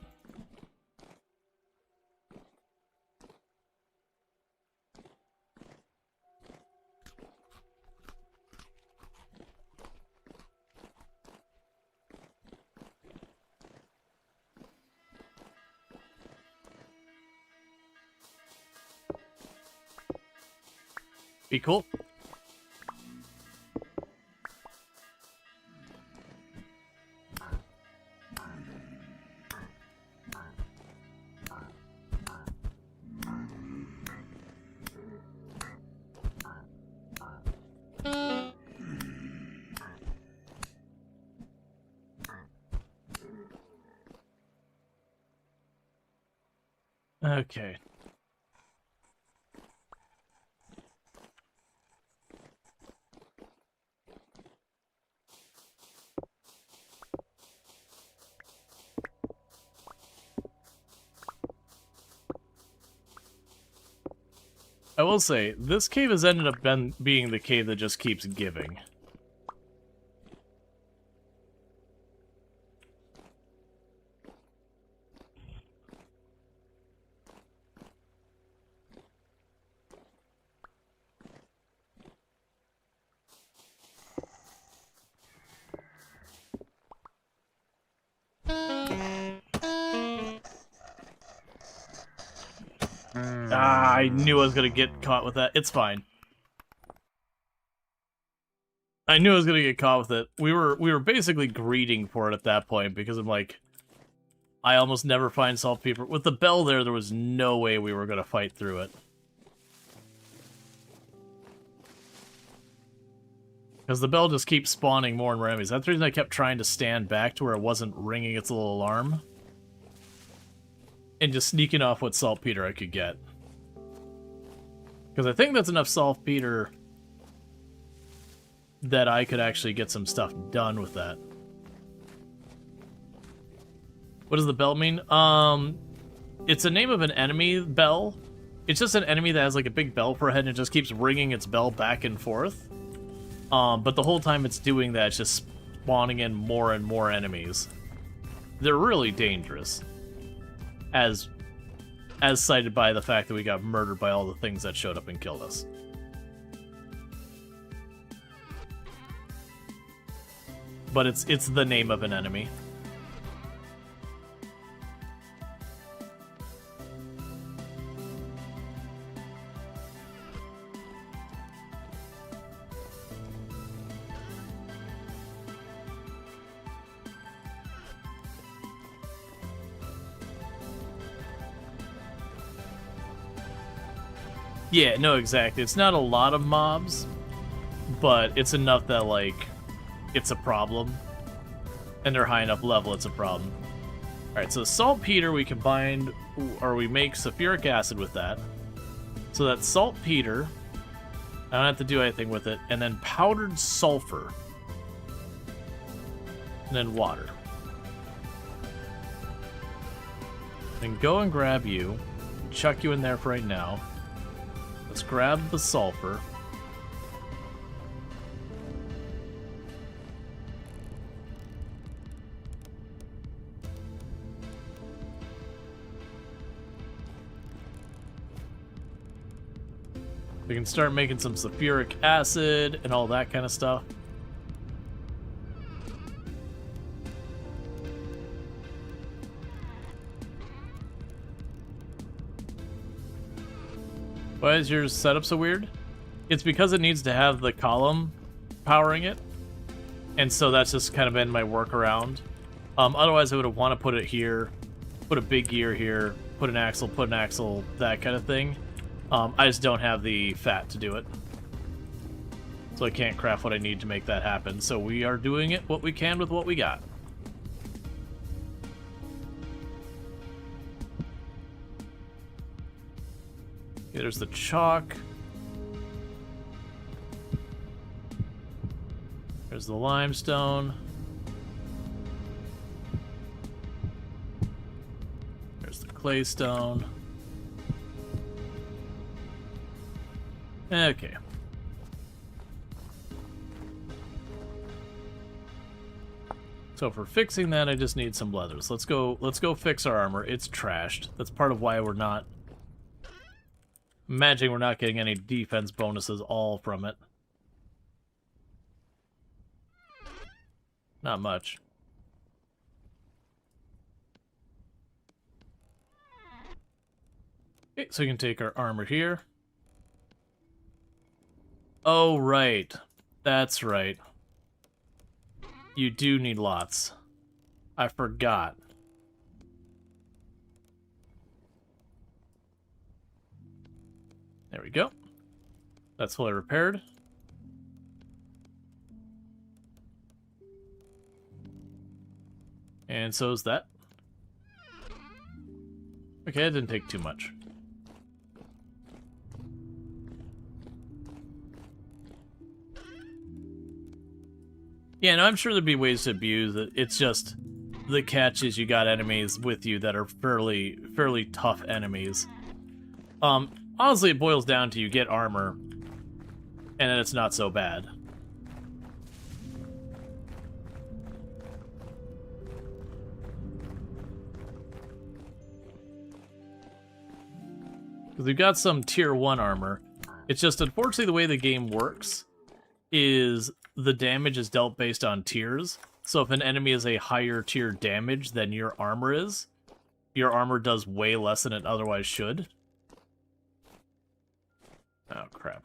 Be cool. Okay. I will say, this cave has ended up being the cave that just keeps giving. Ah, I knew I was gonna get caught with that. It's fine. I knew I was gonna get caught with it. We were basically greeting for it at that point because I'm like, I almost never find saltpeter. With the bell there was no way we were gonna fight through it. Because the bell just keeps spawning more and more enemies. That's the reason I kept trying to stand back to where it wasn't ringing its little alarm. and just sneaking off what saltpeter I could get. Because I think that's enough saltpeter that I could actually get some stuff done with that. What does the bell mean? It's a name of an enemy bell. It's just an enemy that has like a big bell for a head and it just keeps ringing its bell back and forth. But the whole time it's doing that, it's just spawning in more and more enemies. They're really dangerous. As cited by the fact that we got murdered by all the things that showed up and killed us. But it's the name of an enemy. Yeah, no, exactly. It's not a lot of mobs, but it's enough that, like, it's a problem. And they're high enough level, it's a problem. Alright, so saltpeter we combined, or we make sulfuric acid with that. So that's saltpeter. I don't have to do anything with it. And then powdered sulfur. And then water. Then go and grab you. Chuck you in there for right now. Let's grab the sulfur. We can start making some sulfuric acid and all that kind of stuff. Why is your setup so weird? It's because it needs to have the column powering it. And so that's just kind of been my workaround. Otherwise I would have want to put it here, put a big gear here, put an axle, that kind of thing. I just don't have the fat to do it. So I can't craft what I need to make that happen. So we are doing it what we can with what we got. Okay, there's the chalk. There's the limestone. There's the claystone. Okay. So for fixing that, I just need some leathers. Let's go fix our armor. It's trashed. That's part of why we're not... Imagining we're not getting any defense bonuses all from it. Not much. Okay, so we can take our armor here. Oh, right. That's right. You do need lots. I forgot. There we go. That's fully repaired. And so is that. Okay, it didn't take too much. Yeah, no, I'm sure there'd be ways to abuse it. It's just the catch is you got enemies with you that are fairly tough enemies. Honestly, it boils down to you get armor, and then it's not so bad. Because we've got some tier 1 armor. It's just, unfortunately, the way the game works is the damage is dealt based on tiers. So if an enemy is a higher tier damage than your armor is, your armor does way less than it otherwise should. Oh, crap.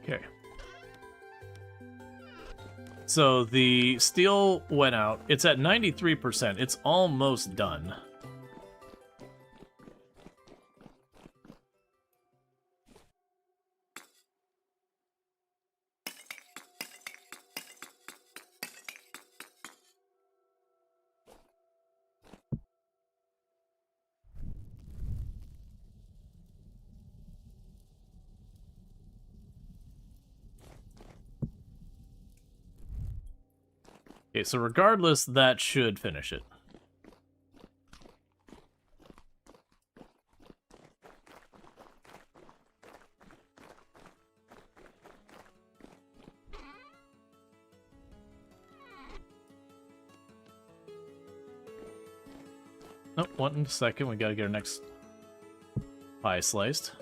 Okay. So the steel went out. It's at 93%. It's almost done. Okay, so regardless, that should finish it. Oh, 1 second, we gotta get our next pie sliced.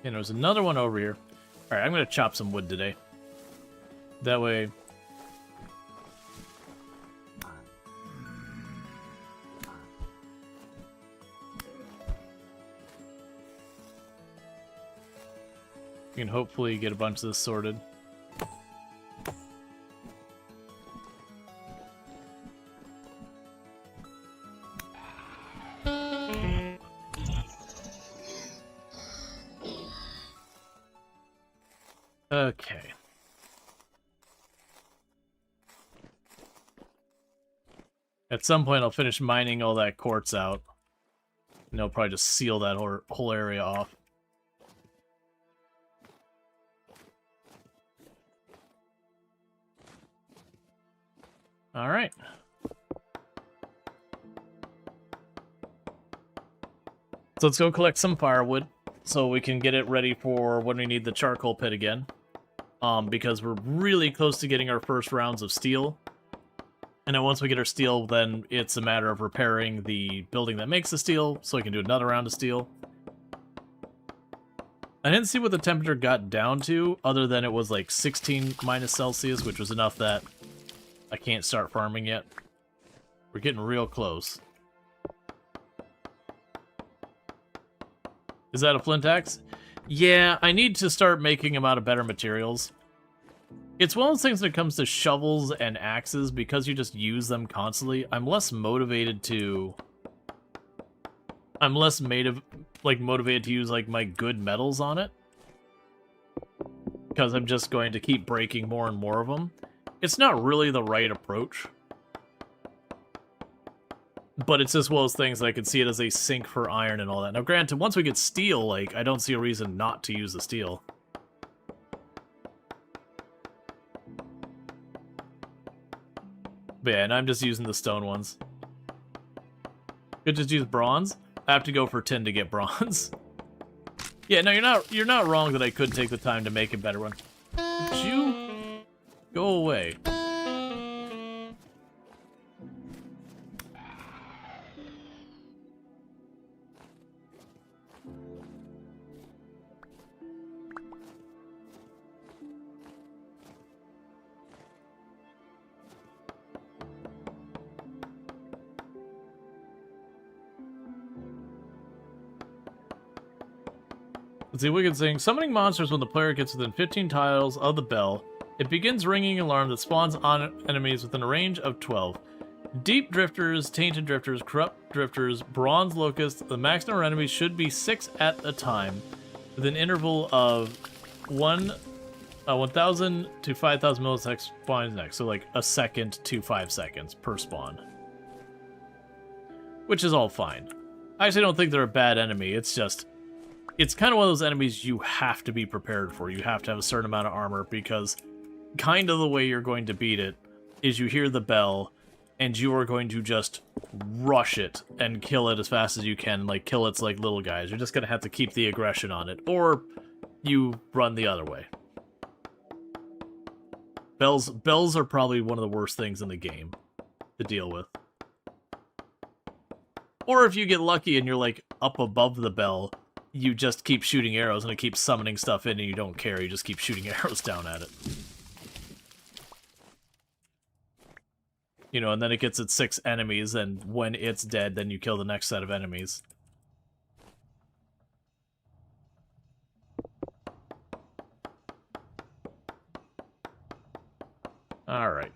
And there's another one over here. Alright, I'm gonna chop some wood today. That way... we can hopefully get a bunch of this sorted. Okay. At some point, I'll finish mining all that quartz out. And I'll probably just seal that whole area off. Alright. So let's go collect some firewood so we can get it ready for when we need the charcoal pit again. Because we're really close to getting our first rounds of steel. And then once we get our steel, then it's a matter of repairing the building that makes the steel, so we can do another round of steel. I didn't see what the temperature got down to, other than it was like 16 minus Celsius, which was enough that I can't start farming yet. We're getting real close. Is that a flint axe? Yeah, I need to start making them out of better materials. It's one of those things when it comes to shovels and axes, because you just use them constantly, I'm less motivated to... motivated to use, like, my good metals on it. Because I'm just going to keep breaking more and more of them. It's not really the right approach. But it's just one of those things that I could see it as a sink for iron and all that. Now, granted, once we get steel, like, I don't see a reason not to use the steel. But yeah, and I'm just using the stone ones. Could just use bronze. I have to go for tin to get bronze. Yeah, no, you're not wrong that I could take the time to make a better one. Would you go away? Let's see, Wicked saying, summoning monsters when the player gets within 15 tiles of the bell. It begins ringing an alarm that spawns on enemies within a range of 12. Deep drifters, tainted drifters, corrupt drifters, bronze locusts. The max number of enemies should be 6 at a time, with an interval of 1,000 to 5,000 milliseconds spawns next. So like a second to 5 seconds per spawn. Which is all fine. I actually don't think they're a bad enemy, it's just... it's kind of one of those enemies you have to be prepared for. You have to have a certain amount of armor, because kind of the way you're going to beat it is you hear the bell, and you are going to just rush it and kill it as fast as you can, like kill its like little guys. You're just going to have to keep the aggression on it, or you run the other way. Bells are probably one of the worst things in the game to deal with. Or if you get lucky and you're like up above the bell, you just keep shooting arrows and it keeps summoning stuff in and you don't care, you just keep shooting arrows down at it. You know, and then it gets its 6 enemies, and when it's dead, then you kill the next set of enemies. Alright.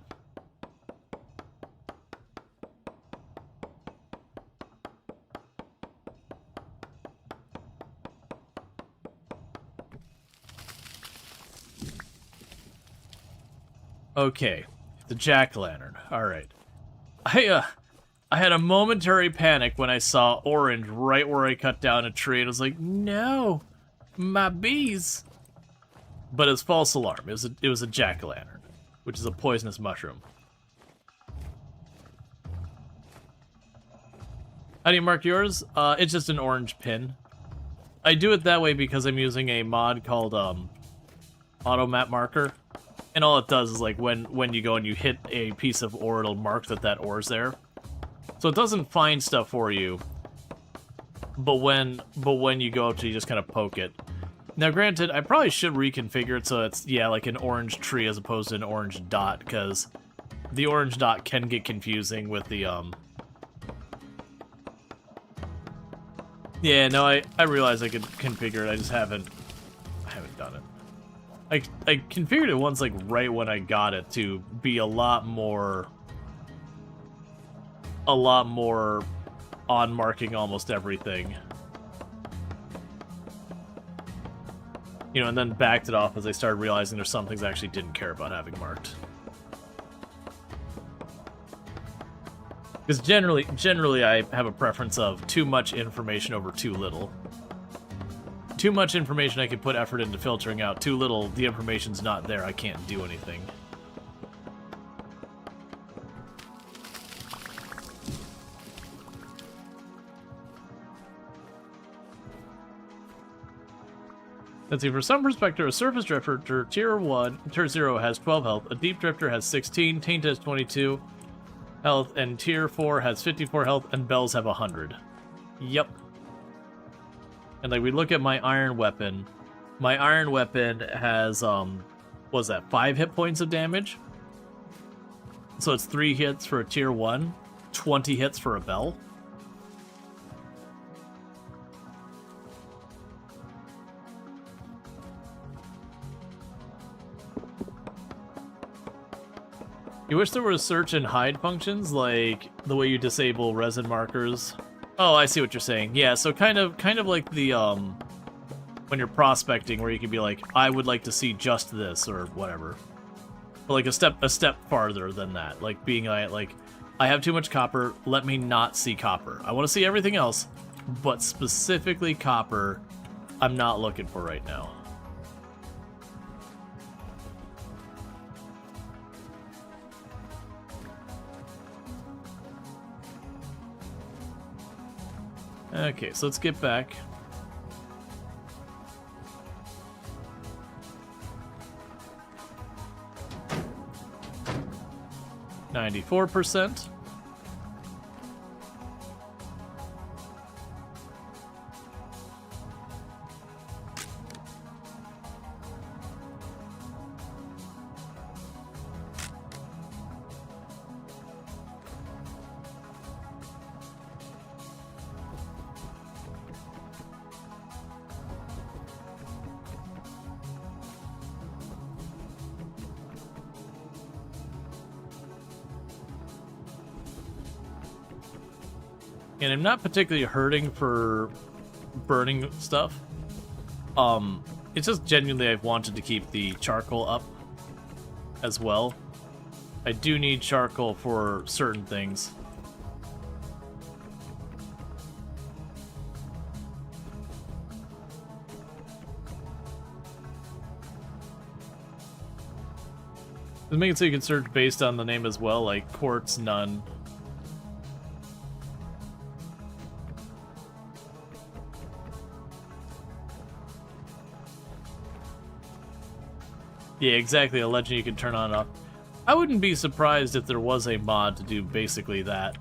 Okay, the jack-o'-lantern. Alright. I had a momentary panic when I saw orange right where I cut down a tree, and I was like, no, my bees. But it's false alarm. It was a jack-o'-lantern, which is a poisonous mushroom. How do you mark yours? It's just an orange pin. I do it that way because I'm using a mod called Auto Map Marker. And all it does is, like, when you go and you hit a piece of ore, it'll mark that ore's there. So it doesn't find stuff for you, but when you go up to, you just kind of poke it. Now, granted, I probably should reconfigure it so it's, yeah, like an orange tree as opposed to an orange dot, because the orange dot can get confusing with the, Yeah, no, I realize I could configure it, I just haven't done it. I configured it once, like, right when I got it to be a lot more on marking almost everything. You know, and then backed it off as I started realizing there's some things I actually didn't care about having marked. Because generally I have a preference of too much information over too little. Too much information I can put effort into filtering out. Too little, the information's not there, I can't do anything. Let's see, for some perspective, a surface drifter tier 0 has 12 health, a deep drifter has 16, taint has 22 health, and tier 4 has 54 health, and bells have 100. Yep. And like we look at my iron weapon has what was that, 5 hit points of damage? So it's 3 hits for a tier 1, 20 hits for a bell. You wish there were search and hide functions, like the way you disable resin markers. Oh, I see what you're saying. Yeah, so kind of like the when you're prospecting, where you can be like, I would like to see just this or whatever. But like a step farther than that, like being like, I have too much copper. Let me not see copper. I want to see everything else, but specifically copper, I'm not looking for right now. Okay, so let's get back. %. And I'm not particularly hurting for burning stuff. It's just genuinely I've wanted to keep the charcoal up as well. I do need charcoal for certain things. Just make it so you can search based on the name as well, like quartz, none. Yeah, exactly, a legend you can turn on and off. I wouldn't be surprised if there was a mod to do basically that.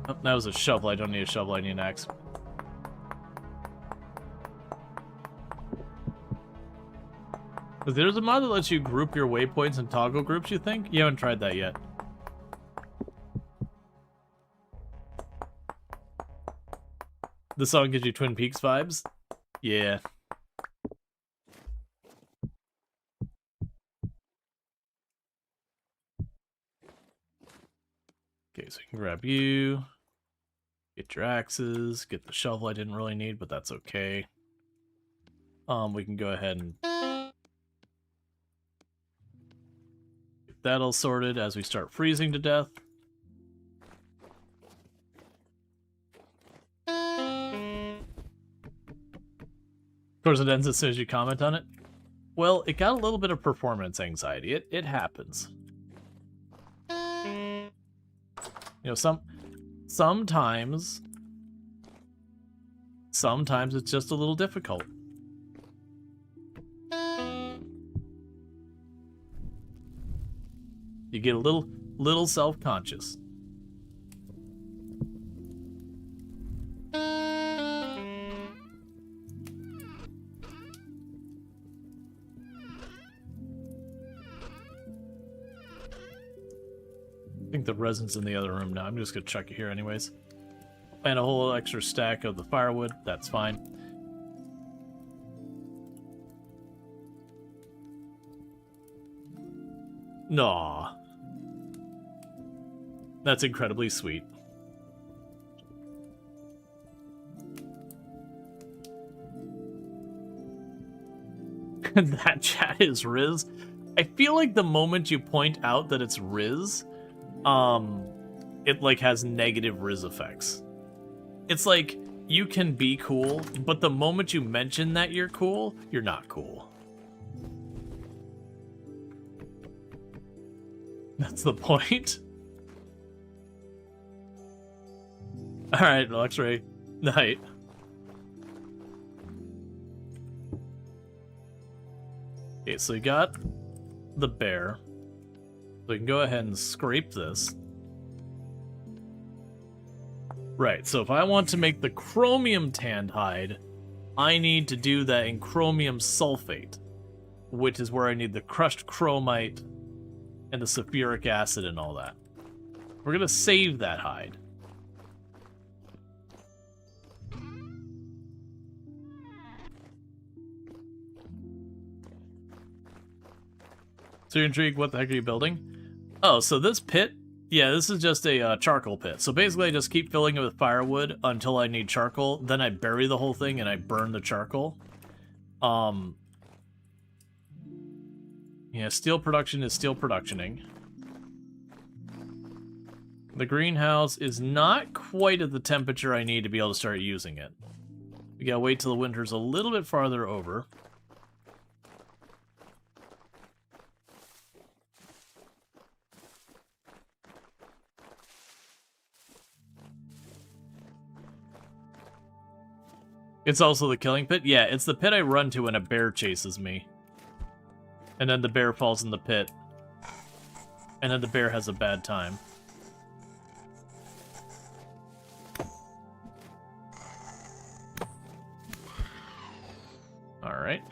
Oh, that was a shovel. I don't need a shovel, I need an axe. But there's a mod that lets you group your waypoints in toggle groups, you think? You haven't tried that yet. The song gives you Twin Peaks vibes? Yeah. Okay, so you can grab you. Get your axes. Get the shovel I didn't really need, but that's okay. We can go ahead and get that all sorted as we start freezing to death. Of course, it ends as soon as you comment on it. Well, it got a little bit of performance anxiety. It happens. You know, sometimes it's just a little difficult. You get a little self-conscious. I think the resin's in the other room now. I'm just gonna chuck it here anyways. And a whole extra stack of the firewood. That's fine. Naw. That's incredibly sweet. That chat is Riz. I feel like the moment you point out that it's Riz, it like has negative Riz effects. It's like you can be cool, but the moment you mention that you're cool, you're not cool. That's the point. Alright, Luxray. Night. Okay, so you got the bear. So we can go ahead and scrape this. Right, so if I want to make the chromium tanned hide, I need to do that in chromium sulfate, which is where I need the crushed chromite and the sulfuric acid and all that. We're gonna save that hide. So you're intrigued, what the heck are you building? Oh, so this pit, yeah, this is just a charcoal pit. So basically I just keep filling it with firewood until I need charcoal, then I bury the whole thing and I burn the charcoal. Yeah, steel production is still productioning. The greenhouse is not quite at the temperature I need to be able to start using it. We gotta wait till the winter's a little bit farther over. It's also the killing pit? Yeah, it's the pit I run to when a bear chases me. And then the bear falls in the pit. And then the bear has a bad time. Alright.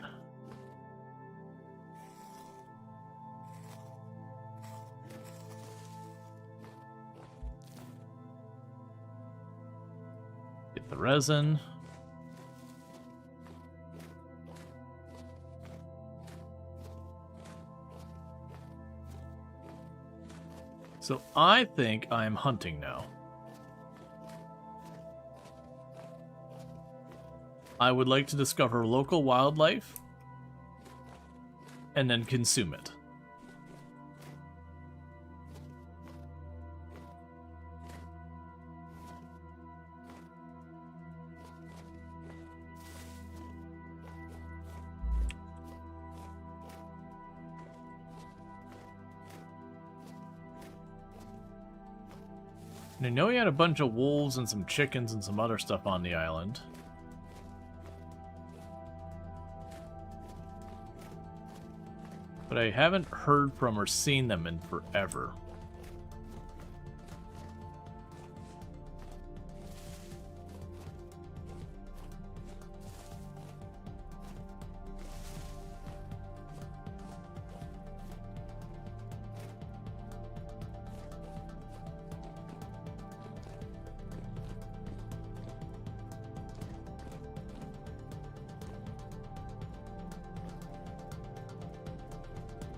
Get the resin. So I think I'm hunting now. I would like to discover local wildlife and then consume it. And I know he had a bunch of wolves and some chickens and some other stuff on the island. But I haven't heard from or seen them in forever.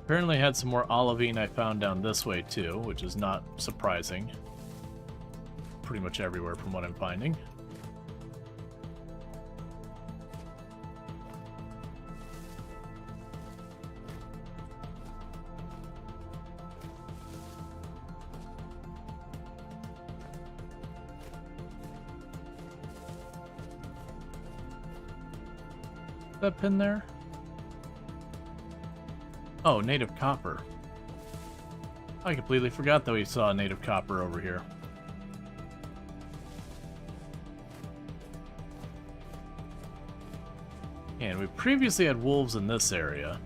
Apparently had some more olivine I found down this way too, which is not surprising. Pretty much everywhere from what I'm finding. That pin there? Oh, native copper. I completely forgot that we saw a native copper over here. And we previously had wolves in this area.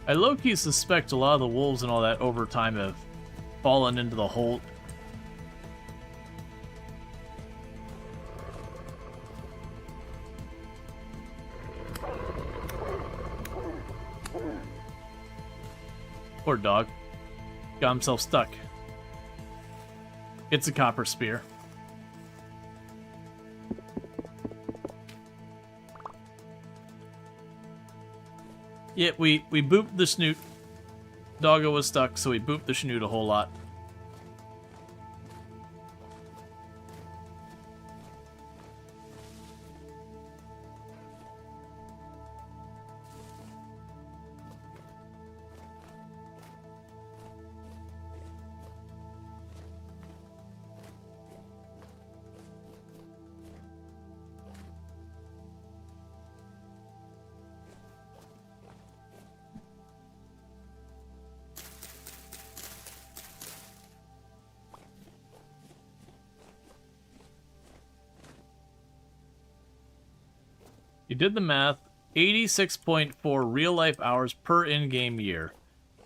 I low-key suspect a lot of the wolves and all that over time have fallen into the hole. Poor dog. Got himself stuck. It's a copper spear. Yeah, we booped the snoot. Doggo was stuck, so we booped the snoot a whole lot. You did the math. 86.4 real-life hours per in-game year.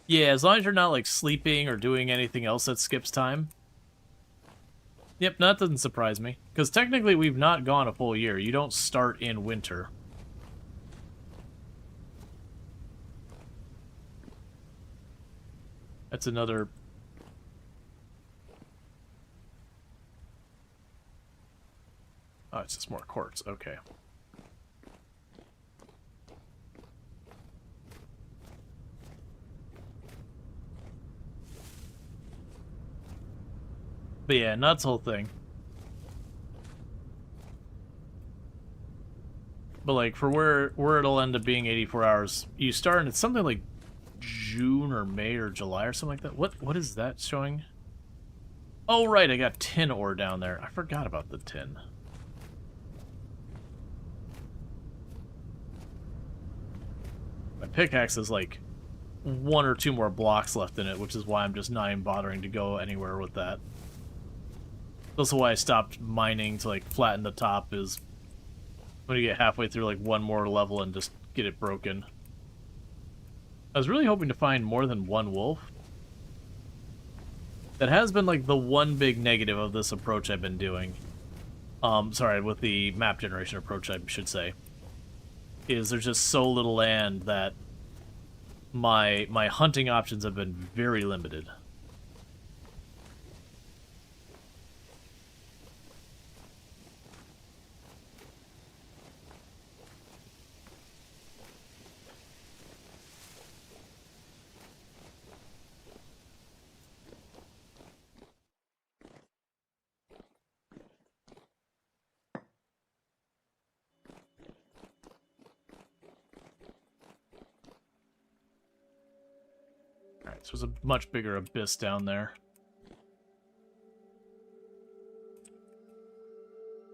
Yeah, as long as you're not, like, sleeping or doing anything else that skips time. Yep, that doesn't surprise me. Because technically we've not gone a full year. You don't start in winter. That's another... Oh, it's just more quartz. Okay. But yeah, nuts whole thing. But like for where it'll end up being 84 hours, you start it's something like June or May or July or something like that. What is that showing? Oh right, I got tin ore down there. I forgot about the tin. My pickaxe is like 1 or 2 more blocks left in it, which is why I'm just not even bothering to go anywhere with that. That's why I stopped mining to like flatten the top, is when you get halfway through like one more level and just get it broken. I was really hoping to find more than one wolf. That has been like the one big negative of this approach I've been doing. Sorry, with the map generation approach I should say. Is there's just so little land that my hunting options have been very limited. Alright, so there's a much bigger abyss down there.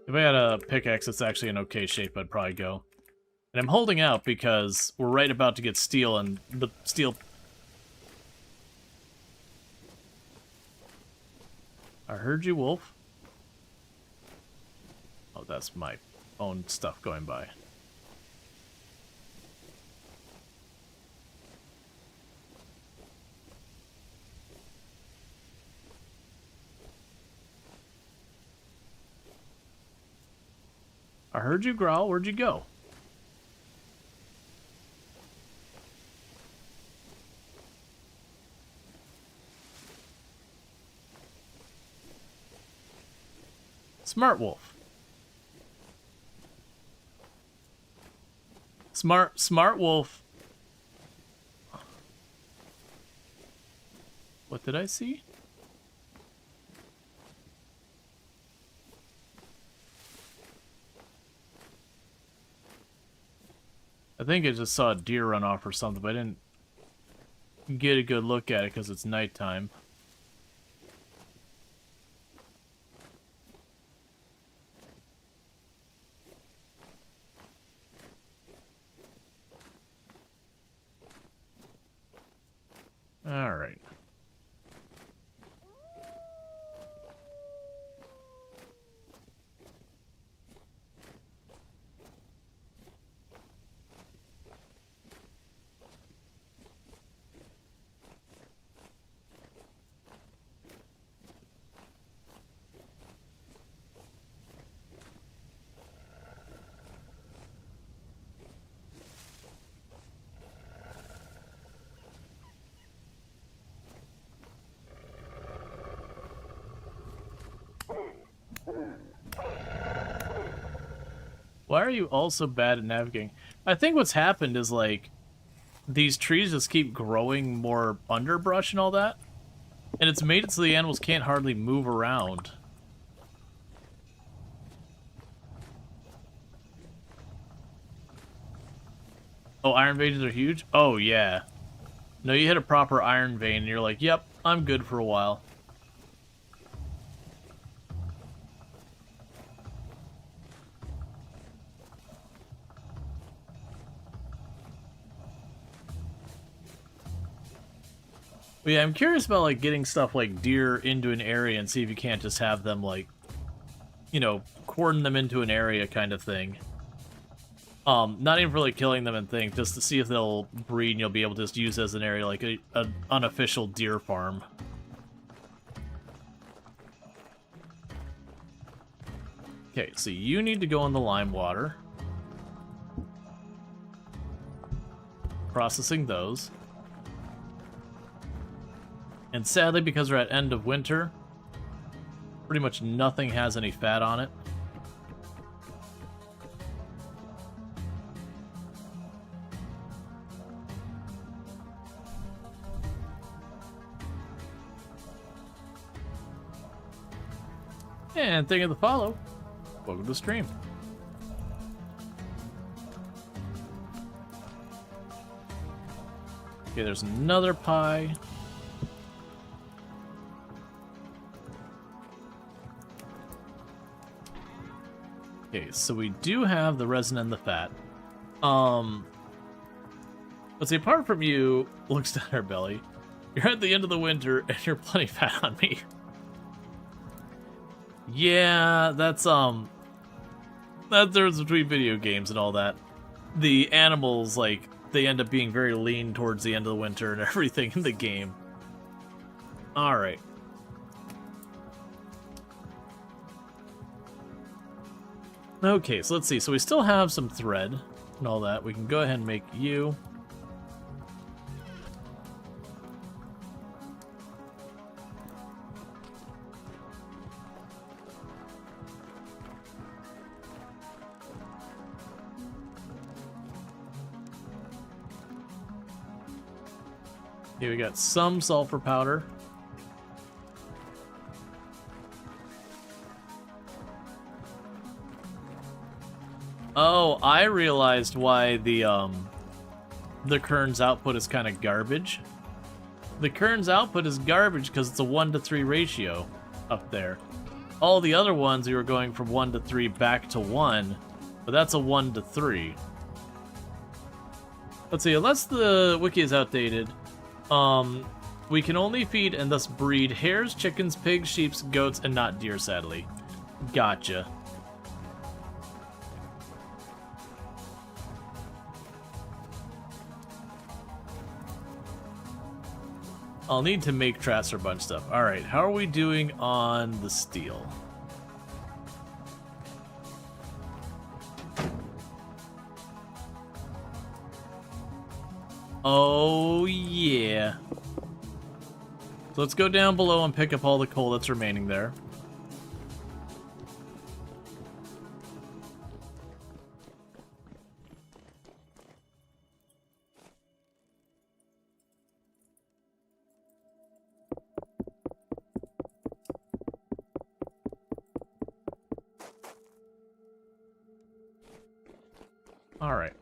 If I had a pickaxe that's actually in okay shape, I'd probably go. And I'm holding out because we're right about to get steel, and the steel... I heard you, wolf. Oh, that's my own stuff going by. I heard you growl. Where'd you go? Smart wolf. Smart wolf. What did I see? I think I just saw a deer run off or something, but I didn't get a good look at it because it's nighttime. All right. Why are you all so bad at navigating? I think what's happened is, like, these trees just keep growing more underbrush and all that. And it's made it so the animals can't hardly move around. Oh, iron veins are huge? Oh, yeah. No, you hit a proper iron vein and you're like, yep, I'm good for a while. But yeah, I'm curious about, like, getting stuff like deer into an area and see if you can't just have them, like, you know, cordon them into an area kind of thing. Not even for, like, killing them and things, just to see if they'll breed and you'll be able to just use it as an area, like an unofficial deer farm. Okay, so you need to go in the lime water. Processing those. And sadly, because we're at end of winter, pretty much nothing has any fat on it. And thing of the follow, welcome to the stream. Okay, there's another pie. Okay, so we do have the resin and the fat. Let's see, apart from you, looks down our belly. You're at the end of the winter and you're plenty fat on me. Yeah, that's the difference between video games and all that. The animals, like, they end up being very lean towards the end of the winter and everything in the game. Alright. Okay, so let's see. So we still have some thread and all that. We can go ahead and make you. Okay, we got some sulfur powder. Oh, I realized why the Kern's output is kind of garbage. The Kern's output is garbage because it's a 1-to-3 ratio up there. All the other ones, we were going from 1 to 3 back to 1, but that's a 1 to 3. Let's see, unless the wiki is outdated, we can only feed and thus breed hares, chickens, pigs, sheep, goats, and not deer, sadly. Gotcha. I'll need to make traps for a bunch of stuff. Alright, how are we doing on the steel? Oh, yeah. So let's go down below and pick up all the coal that's remaining there. All right.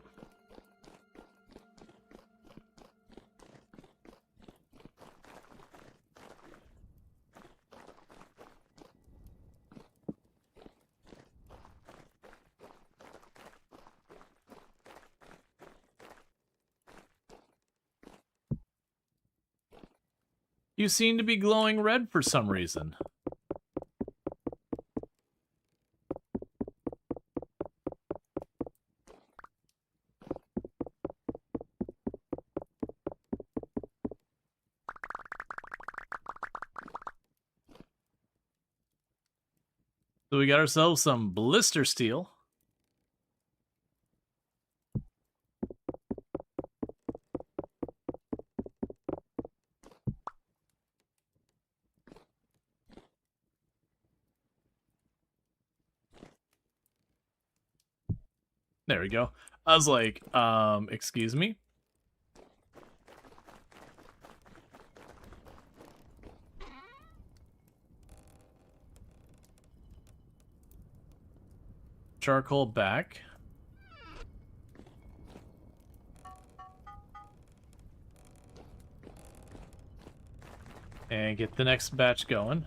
You seem to be glowing red for some reason. So we got ourselves some blister steel. There we go. I was like, excuse me? Charcoal back. And get the next batch going.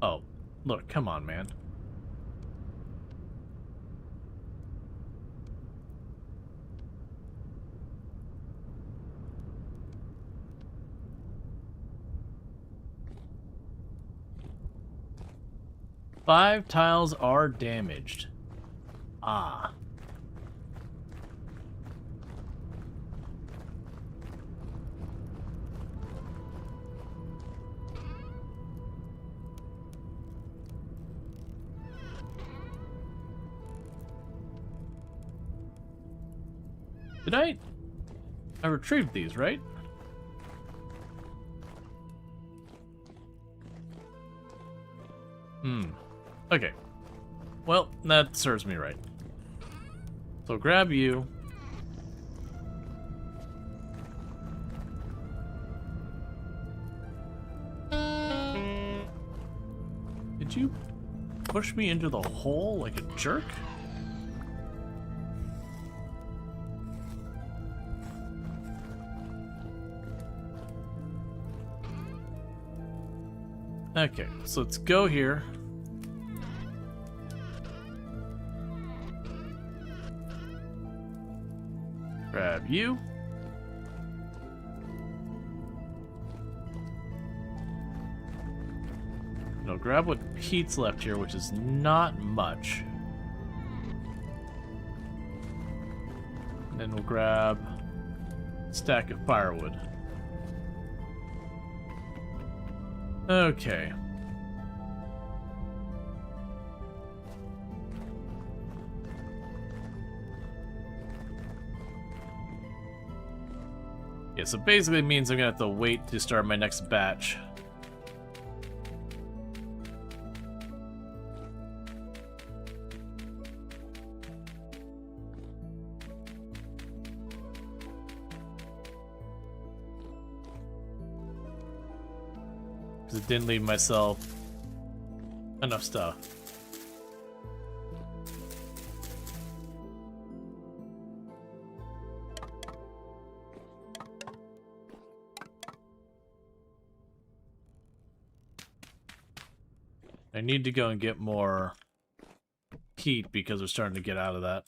Oh, look, come on, man. Five tiles are damaged. Ah. Did I retrieved these, right? Okay. Well, that serves me right. So grab you. Did you push me into the hole like a jerk? Okay, so let's go here. Grab you. No, grab what Pete's left here, which is not much. And then we'll grab a stack of firewood. Okay. Yeah, so basically it means I'm gonna have to wait to start my next batch. Because it didn't leave myself enough stuff. I need to go and get more heat because we're starting to get out of that.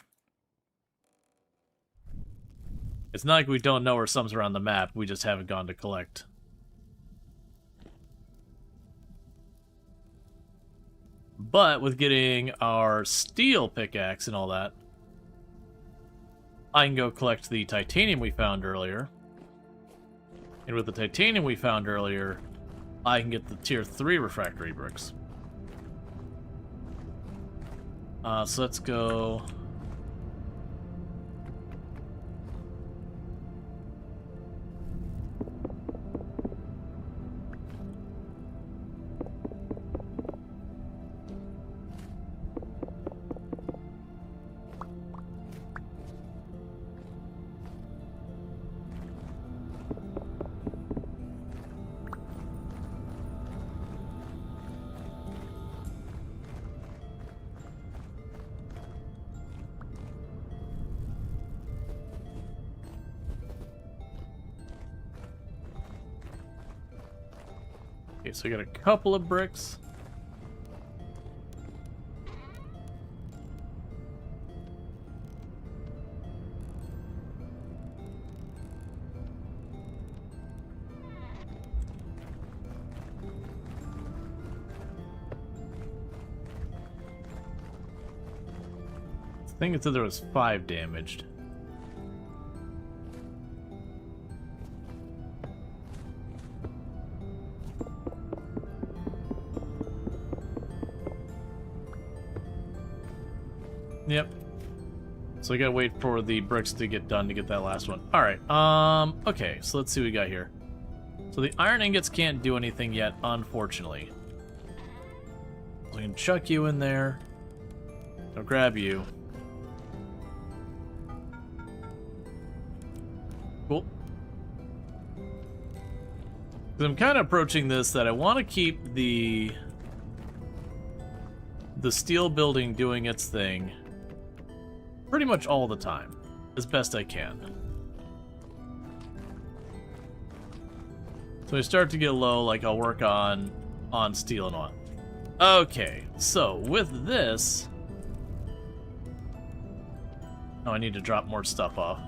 It's not like we don't know where some's around the map, we just haven't gone to collect. But with getting our steel pickaxe and all that, I can go collect the titanium we found earlier. And with the titanium we found earlier, I can get the tier 3 refractory bricks. So let's go. Okay, so we got a couple of bricks. I think it said there was 5 damaged. Yep. So we gotta wait for the bricks to get done to get that last one. Alright, okay, so let's see what we got here. So the iron ingots can't do anything yet, unfortunately. So we can chuck you in there. I'll grab you. Cool. Because I'm kind of approaching this that I want to keep the steel building doing its thing pretty much all the time, as best I can. So I start to get low, like I'll work on steel and on. Okay, so with this, oh, I need to drop more stuff off.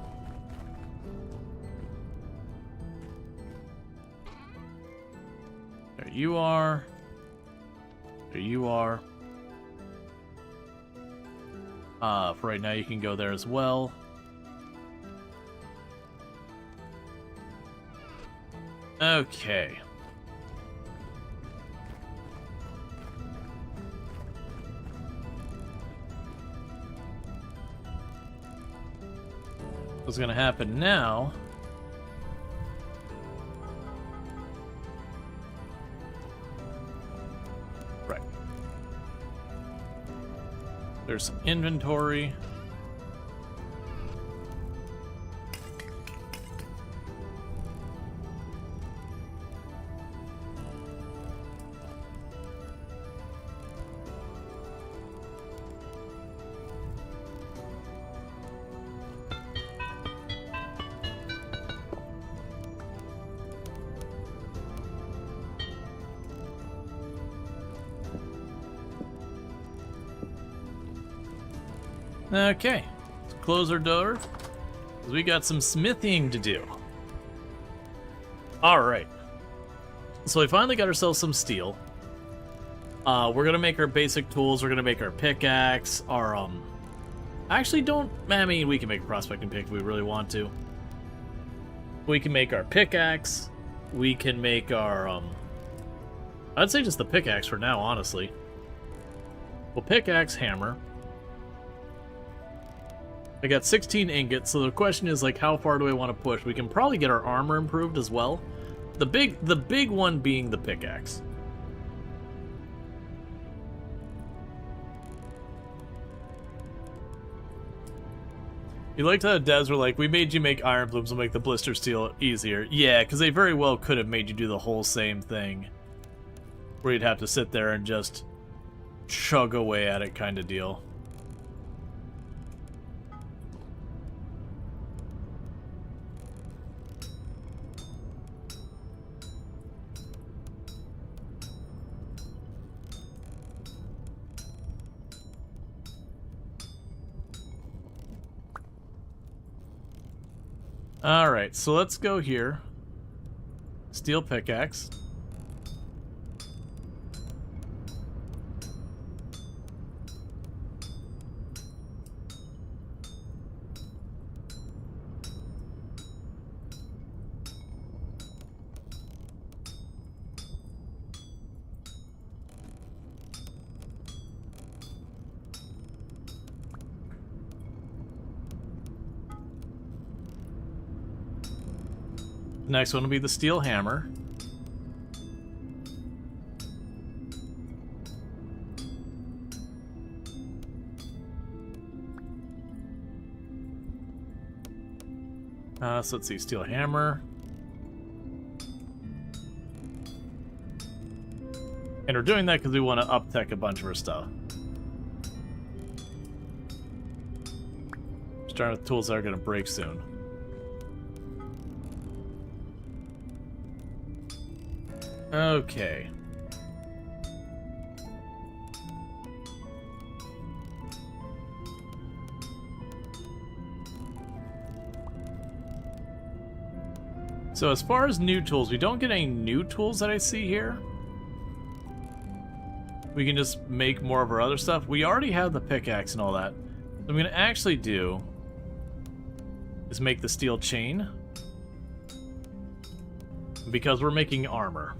There you are. There you are. For right now, you can go there as well. Okay. What's gonna happen now? Right. There's some inventory. Okay, let's close our door, because we got some smithing to do. Alright. So we finally got ourselves some steel. We're gonna make our basic tools, we're gonna make our pickaxe, our, actually I mean, we can make a prospecting pick if we really want to. We can make our pickaxe, we can make our, I'd say just the pickaxe for now, honestly. Well, pickaxe, hammer. I got 16 ingots, so the question is, like, how far do I want to push? We can probably get our armor improved as well. The big one being the pickaxe. You liked how the devs were like, we made you make iron blooms, will make the blister steel easier. Yeah, because they very well could have made you do the whole same thing. Where you'd have to sit there and just chug away at it kind of deal. Alright, so let's go here. Steel pickaxe. Next one will be the steel hammer. So let's see, steel hammer. And we're doing that because we want to up-tech a bunch of our stuff. Starting with tools that are going to break soon. Okay. So as far as new tools, we don't get any new tools that I see here. We can just make more of our other stuff. We already have the pickaxe and all that. What I'm going to actually do is make the steel chain. Because we're making armor.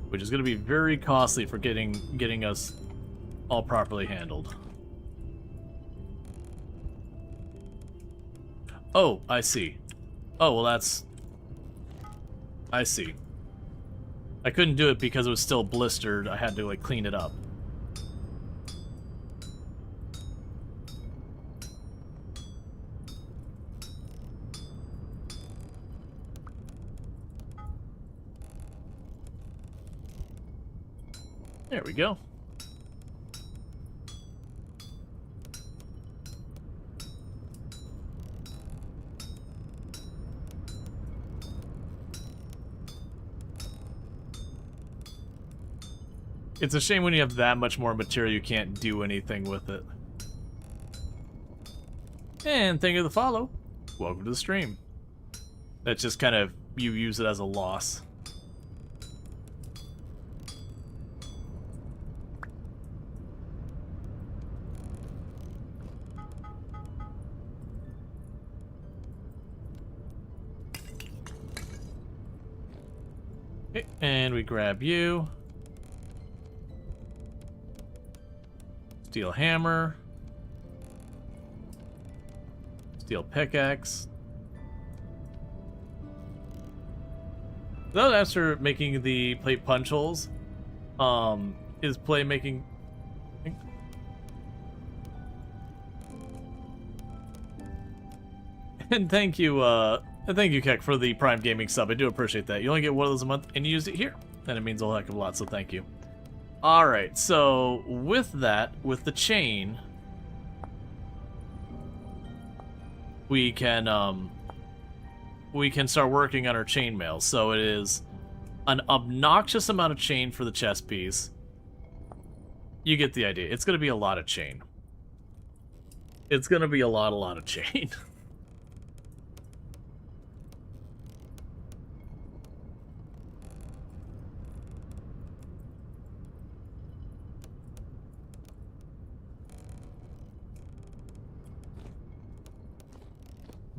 Which is going to be very costly for getting us all properly handled. Oh, I see. Oh, well that's... I see. I couldn't do it because it was still blistered. I had to, like, clean it up. There we go. It's a shame when you have that much more material you can't do anything with it. And thank you for the follow. Welcome to the stream. That's just kind of, you use it as a loss. Okay, and we grab you. Steel hammer. Steel pickaxe. Then after making the plate punch holes, is play making... And thank you, Keck, for the Prime Gaming sub. I do appreciate that. You only get one of those a month, and you use it here. And it means a heck of a lot, so thank you. Alright, so with that, with the chain, we can start working on our chainmail. So it is an obnoxious amount of chain for the chest piece. You get the idea. It's going to be a lot of chain. It's going to be a lot of chain.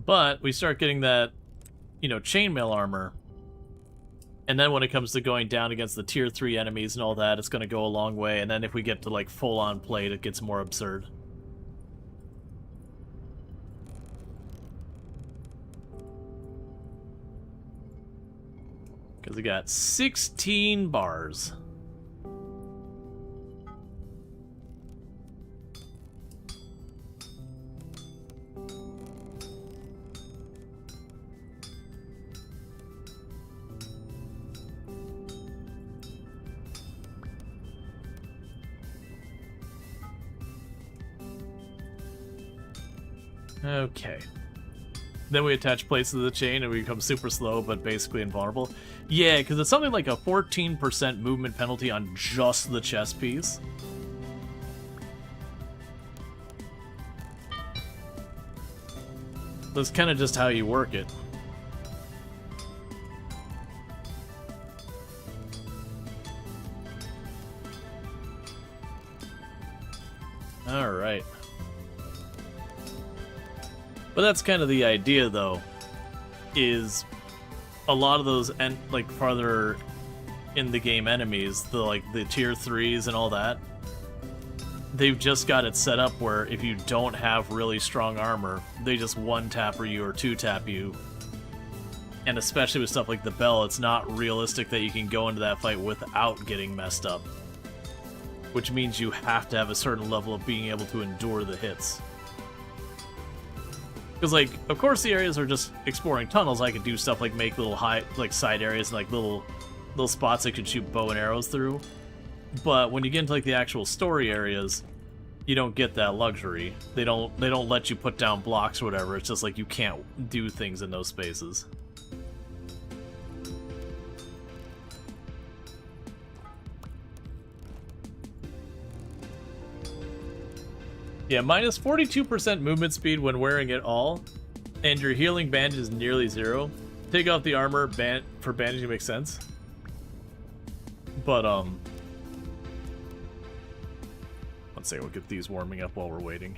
But we start getting that, you know, chainmail armor. And then when it comes to going down against the tier 3 enemies and all that, it's going to go a long way. And then if we get to, like, full-on plate, it gets more absurd. Because we got 16 bars. Okay. Then we attach plates to the chain and we become super slow, but basically invulnerable. Yeah, because it's something like a 14% movement penalty on just the chest piece. That's kind of just how you work it. Alright. But that's kind of the idea, though, is a lot of those, like, farther in the game enemies, the tier 3s and all that, they've just got it set up where if you don't have really strong armor, they just one-tapper you or two-tap you. And especially with stuff like the bell, it's not realistic that you can go into that fight without getting messed up. Which means you have to have a certain level of being able to endure the hits. Because, like, of course the areas are just exploring tunnels. I could do stuff like make little side areas and, like, little spots I could shoot bow and arrows through. But when you get into like the actual story areas, you don't get that luxury. They don't let you put down blocks or whatever. It's just like you can't do things in those spaces. Yeah, minus 42% movement speed when wearing it all, and your healing bandage is nearly 0. Take off the armor for bandaging makes sense. But, let's see, we'll get these warming up while we're waiting.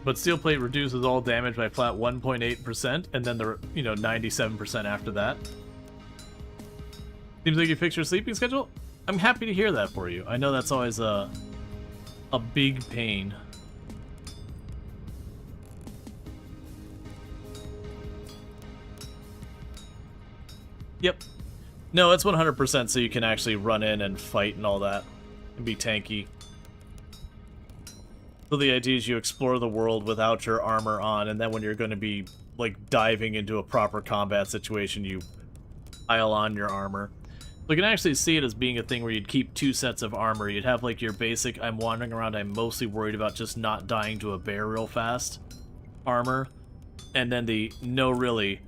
But steel plate reduces all damage by flat 1.8%, and then the 97% after that. Seems like you fixed your sleeping schedule. I'm happy to hear that for you. I know that's always a big pain. Yep. No, it's 100% so you can actually run in and fight and all that, and be tanky. So the idea is you explore the world without your armor on, and then when you're going to be like diving into a proper combat situation, you pile on your armor. So you can actually see it as being a thing where you'd keep 2 sets of armor. You'd have like your basic, I'm wandering around, I'm mostly worried about just not dying to a bear real fast armor, and then the no really,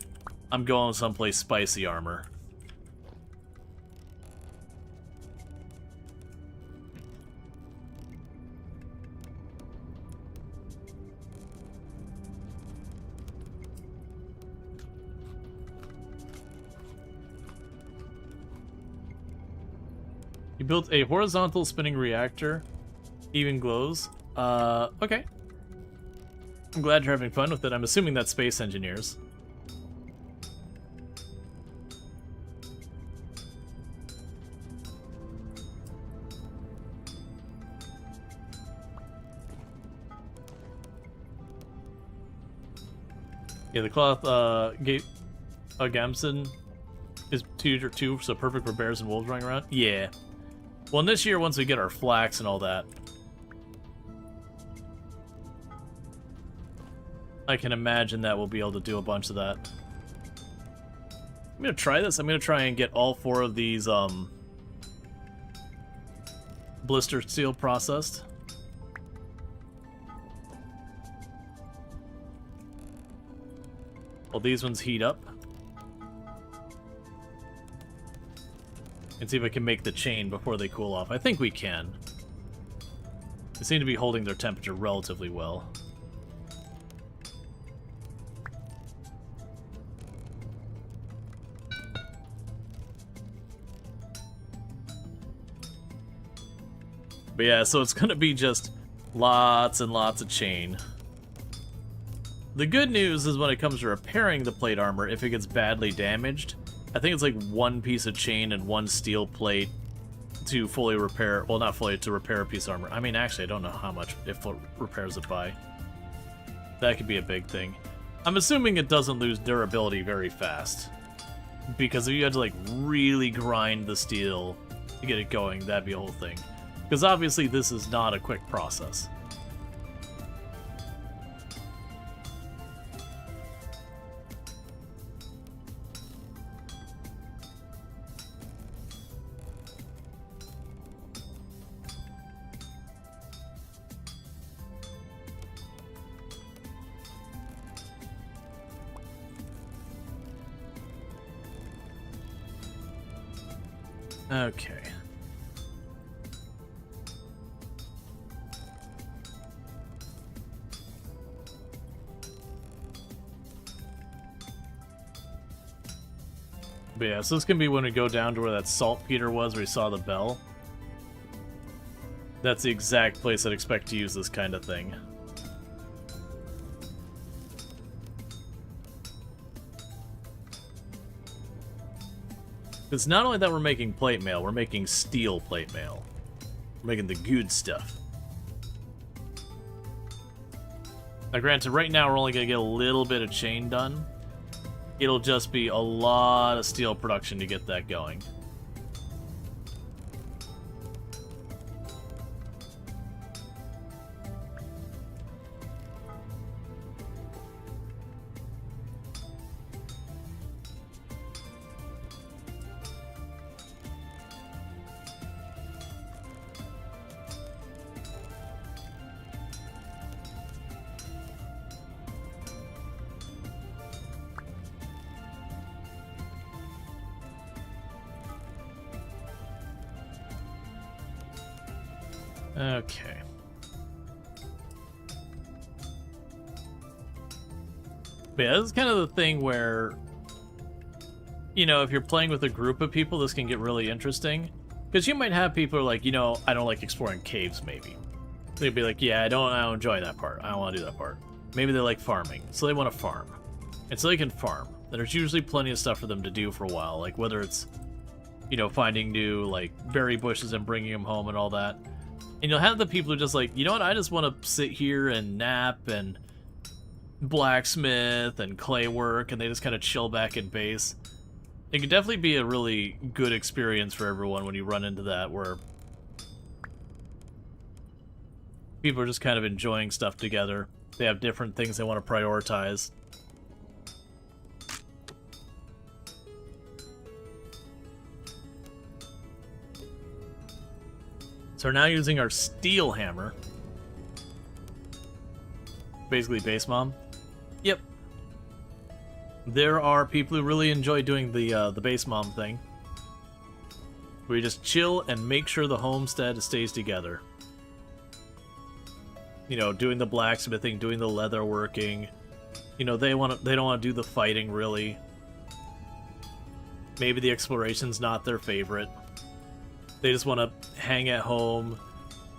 I'm going someplace spicy armor. You built a horizontal spinning reactor. Even glows. Okay. I'm glad you're having fun with it. I'm assuming that's space engineers. Yeah, the cloth Gamson is 2 so perfect for bears and wolves running around. Yeah. Well, in this year, once we get our flax and all that, I can imagine that we'll be able to do a bunch of that. I'm gonna try this. I'm gonna try and get all 4 of these blister steel processed. Well, these ones heat up. And see if I can make the chain before they cool off. I think we can. They seem to be holding their temperature relatively well. But yeah, so it's gonna be just lots and lots of chain. The good news is when it comes to repairing the plate armor, if it gets badly damaged, I think it's like 1 piece of chain and 1 steel plate to fully repair, well, not fully, to repair a piece of armor. I mean, actually, I don't know how much it repairs it by. That could be a big thing. I'm assuming it doesn't lose durability very fast. Because if you had to, like, really grind the steel to get it going, that'd be a whole thing. Because obviously this is not a quick process. Okay. But yeah, so this can be when we go down to where that saltpeter was, where we saw the bell. That's the exact place I'd expect to use this kind of thing. It's not only that we're making plate mail, we're making steel plate mail. We're making the good stuff. Now granted, right now we're only going to get a little bit of chain done. It'll just be a lot of steel production to get that going. Okay. But yeah, this is kind of the thing where, you know, if you're playing with a group of people, this can get really interesting. Because you might have people who are like, you know, I don't like exploring caves, maybe. They'd be like, yeah, I don't enjoy that part. I don't want to do that part. Maybe they like farming, so they want to farm. And so they can farm. There's usually plenty of stuff for them to do for a while, like whether it's, you know, finding new, like, berry bushes and bringing them home and all that. And you'll have the people who are just like, you know what, I just want to sit here and nap and blacksmith and clay work, and they just kind of chill back in base. It can definitely be a really good experience for everyone when you run into that, where people are just kind of enjoying stuff together. They have different things they want to prioritize. So we're now using our steel hammer. Basically base mom. Yep. There are people who really enjoy doing the base mom thing. Where you just chill and make sure the homestead stays together. You know, doing the blacksmithing, doing the leather working. You know, they don't want to do the fighting really. Maybe the exploration's not their favorite. They just want to hang at home,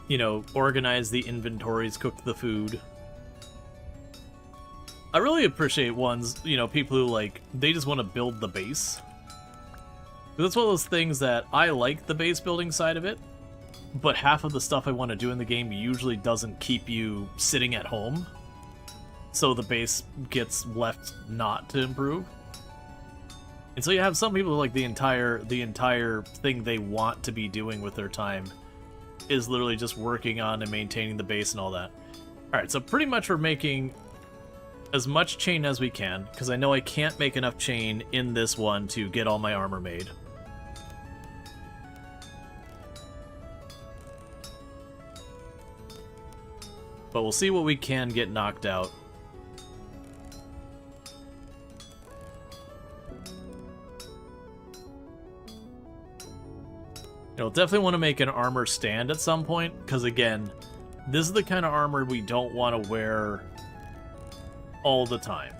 you know, organize the inventories, cook the food. I really appreciate ones, you know, people who, like, they just want to build the base. That's one of those things that I like the base building side of it, but half of the stuff I want to do in the game usually doesn't keep you sitting at home. So the base gets left not to improve. And so you have some people who, like, the entire thing they want to be doing with their time is literally just working on and maintaining the base and all that. Alright, so pretty much we're making as much chain as we can, because I know I can't make enough chain in this one to get all my armor made. But we'll see what we can get knocked out. You'll definitely want to make an armor stand at some point, because again, this is the kind of armor we don't want to wear all the time.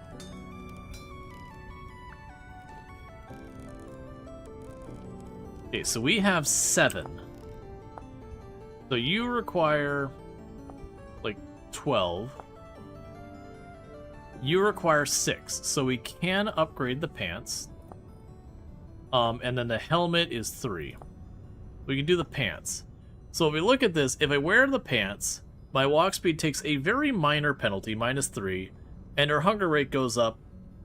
Okay, so we have 7. So you require, like, 12. You require 6, so we can upgrade the pants. And then the helmet is 3. We can do the pants. So if we look at this, if I wear the pants, my walk speed takes a very minor penalty, -3, and our hunger rate goes up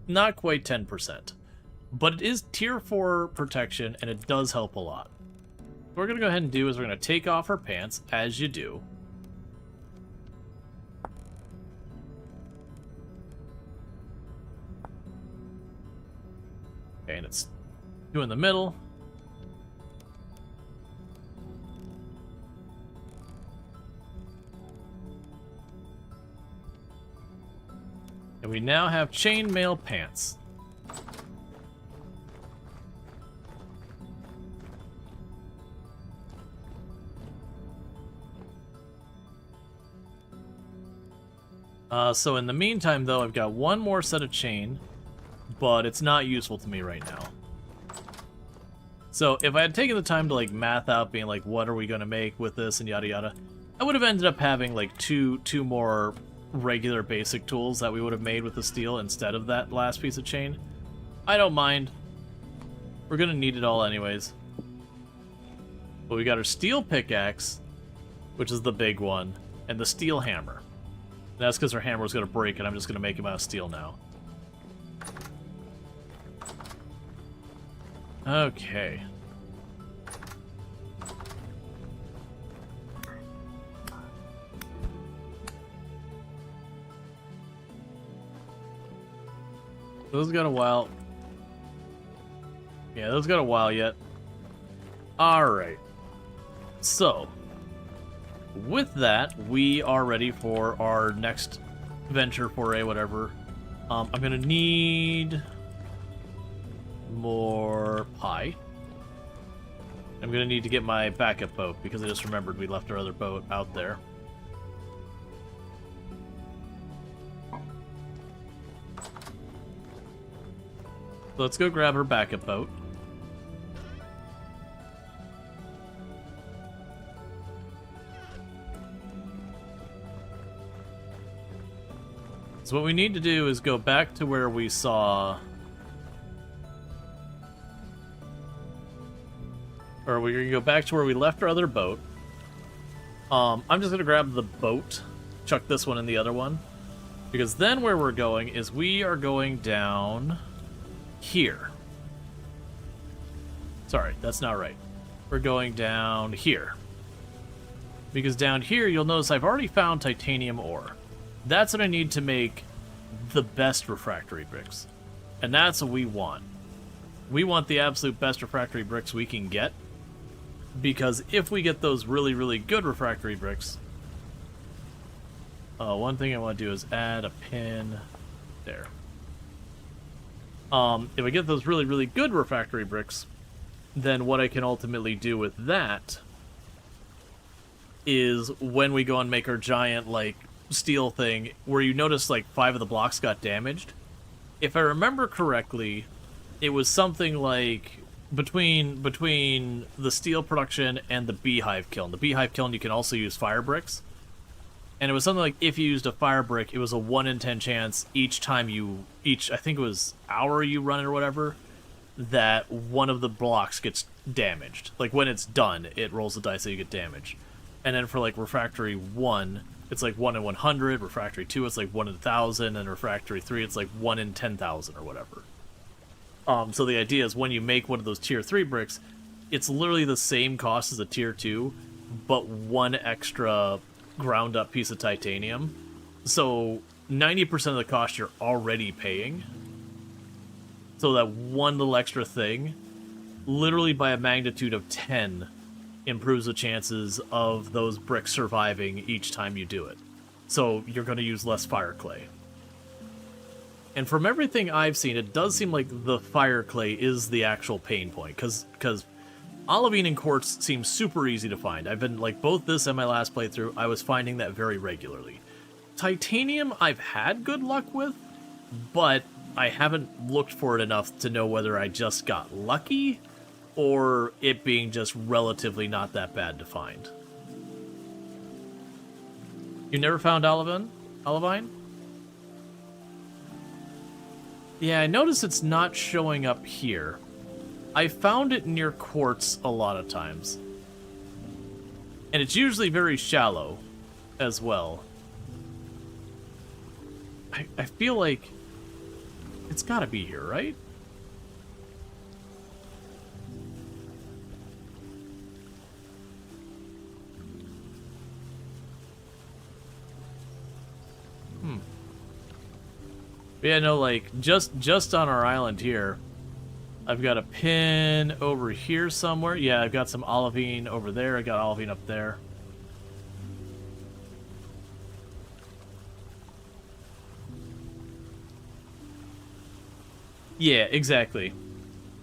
not quite 10%. But it is tier 4 protection, and it does help a lot. What we're going to go ahead and do is we're going to take off our pants, as you do. Okay, and it's 2 in the middle. And we now have chainmail pants. So in the meantime, though, I've got one more set of chain, but it's not useful to me right now. So if I had taken the time to, like, math out, being like, what are we going to make with this and yada yada, I would have ended up having, like, two more regular basic tools that we would have made with the steel instead of that last piece of chain. I don't mind. We're gonna need it all anyways. But we got our steel pickaxe, which is the big one, and the steel hammer. And that's because our hammer was gonna break, and I'm just gonna make him out of steel now. Okay. Those got a while. Yeah, those got a while yet. Alright. So, with that, we are ready for our next venture, foray, whatever. I'm gonna need more pie. I'm gonna need to get my backup boat because I just remembered we left our other boat out there. So let's go grab her backup boat. So what we need to do is go back to where we saw... Or we're going to go back to where we left our other boat. I'm just going to grab the boat, chuck this one in the other one. Because then where we're going is we are going down here. Sorry, that's not right. We're going down here. Because down here, you'll notice I've already found titanium ore. That's what I need to make the best refractory bricks. And that's what we want. We want the absolute best refractory bricks we can get. Because if we get those really, really good refractory bricks... one thing I want to do is add a pin there. If I get those really, really good refractory bricks, then what I can ultimately do with that is when we go and make our giant, like, steel thing, where you notice, like, 5 of the blocks got damaged. If I remember correctly, it was something like between the steel production and the beehive kiln. The beehive kiln, you can also use fire bricks. And it was something like if you used a fire brick, it was a 1 in 10 chance each time I think it was hour you run it or whatever, that one of the blocks gets damaged. Like when it's done, it rolls the dice that you get damaged. And then for like refractory 1, it's like 1 in 100, refractory 2, it's like 1 in 1,000, and refractory 3, it's like 1 in 10,000 or whatever. So the idea is when you make one of those tier 3 bricks, it's literally the same cost as a tier 2, but 1 extra ground up piece of titanium. So 90% of the cost you're already paying. So that one little extra thing, literally by a magnitude of 10, improves the chances of those bricks surviving each time you do it. So you're going to use less fire clay. And from everything I've seen, it does seem like the fire clay is the actual pain point, because olivine and quartz seem super easy to find. I've been, like, both this and my last playthrough, I was finding that very regularly. Titanium I've had good luck with, but I haven't looked for it enough to know whether I just got lucky, or it being just relatively not that bad to find. You never found olivine? Yeah, I notice it's not showing up here. I found it near quartz a lot of times. And it's usually very shallow as well. I feel like it's gotta be here, right? Yeah, no, like, just on our island here, I've got a pin over here somewhere. Yeah, I've got some olivine over there. I got olivine up there. Yeah, exactly.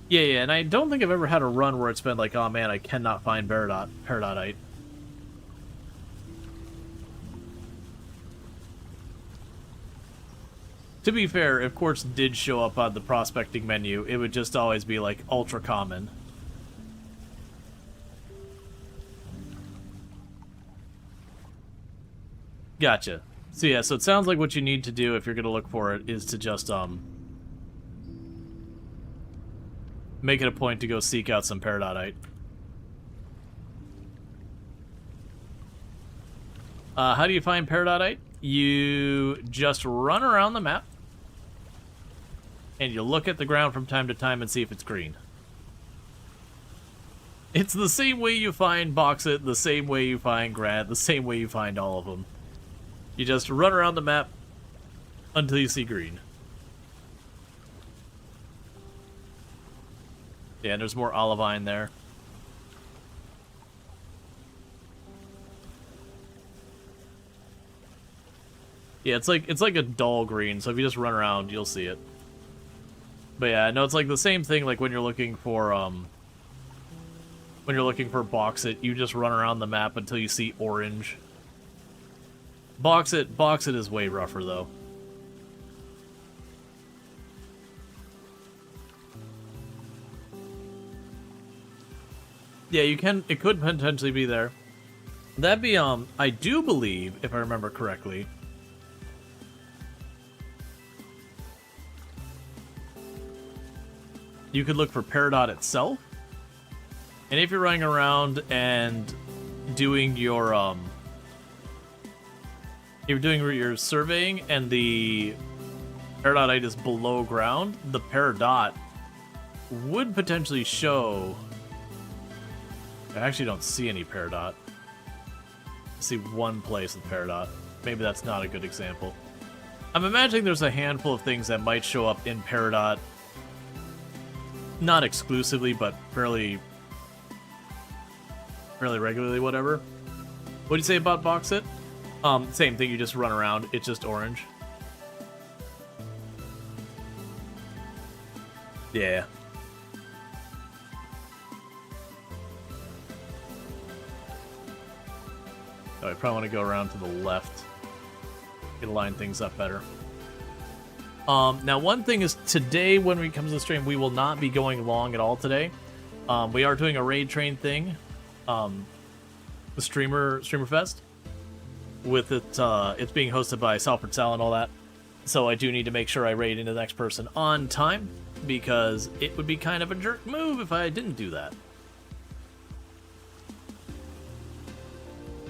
Yeah, and I don't think I've ever had a run where it's been like, oh man, I cannot find peridotite. To be fair, if quartz did show up on the prospecting menu, it would just always be like ultra common. Gotcha. So yeah, so it sounds like what you need to do if you're gonna look for it is to just make it a point to go seek out some peridotite. How do you find peridotite? You just run around the map, and you look at the ground from time to time and see if it's green. It's the same way you find bauxite, the same way you find granite, the same way you find all of them. You just run around the map until you see green. Yeah, and there's more olivine there. Yeah, it's like a dull green, so if you just run around, you'll see it. But yeah, no, it's like the same thing like when you're looking for when you're looking for box it, you just run around the map until you see orange. Box it is way rougher though. Yeah, you can. It could potentially be there. That'd be I do believe, if I remember correctly, you could look for Peridot itself, and if you're running around and doing your if you're doing your surveying and the Peridotite is below ground, the Peridot would potentially show. I actually don't see any Peridot. I see one place with Peridot. Maybe that's not a good example. I'm imagining there's a handful of things that might show up in Peridot. Not exclusively, but fairly regularly, whatever. What do you say about box it? Same thing, you just run around, it's just orange. Yeah. Oh, I probably want to go around to the left. Get line things up better. Now one thing is, today when we come to the stream, we will not be going long at all today. We are doing a raid train thing. The Streamer Fest. With it, it's being hosted by Salford Sal and all that. So I do need to make sure I raid into the next person on time, because it would be kind of a jerk move if I didn't do that.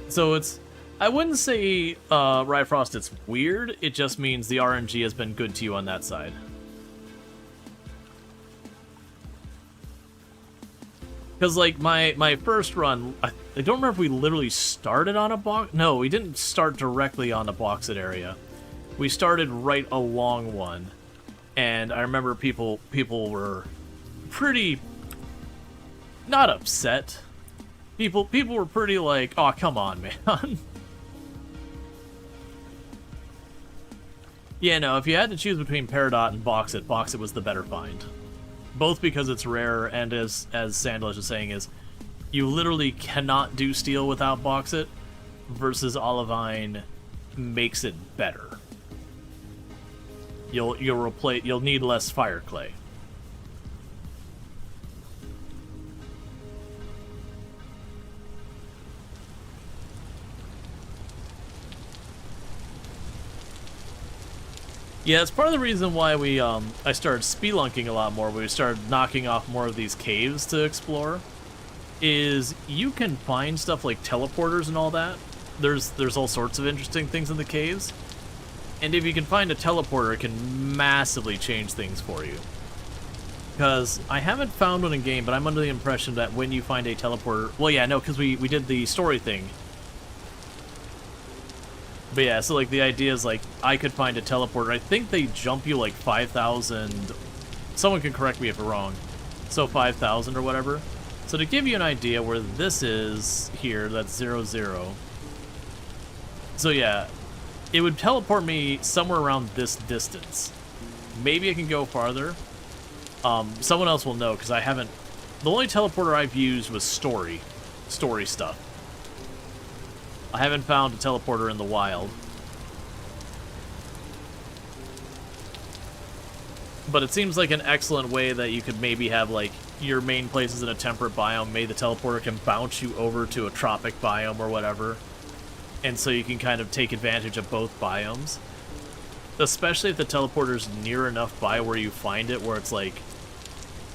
So it's, I wouldn't say, Ryfrost, it's weird, it just means the RNG has been good to you on that side. Because, like, my first run, I don't remember if we literally started on a box. No, we didn't start directly on the boxed area. We started right along one. And I remember people were pretty, not upset. People were pretty like, oh, come on, man. Yeah, no, if you had to choose between Peridot and Box It was the better find. Both because it's rare, and as Sandlish is saying, is you literally cannot do steel without Box It, versus Olivine makes it better. You'll need less fire clay. Yeah, it's part of the reason why we I started spelunking a lot more. We started knocking off more of these caves to explore. Is you can find stuff like teleporters and all that. There's all sorts of interesting things in the caves. And if you can find a teleporter, it can massively change things for you. Because I haven't found one in game, but I'm under the impression that when you find a teleporter... Well, yeah, no, because we did the story thing. But yeah, so like the idea is like, I could find a teleporter. I think they jump you like 5,000... Someone can correct me if I'm wrong. So 5,000 or whatever. So to give you an idea where this is here, that's 0, 0. So yeah, it would teleport me somewhere around this distance. Maybe I can go farther. Someone else will know, because I haven't... The only teleporter I've used was story stuff. I haven't found a teleporter in the wild. But it seems like an excellent way that you could maybe have, like, your main places in a temperate biome, maybe the teleporter can bounce you over to a tropic biome or whatever. And so you can kind of take advantage of both biomes. Especially if the teleporter's near enough by where you find it, where it's like,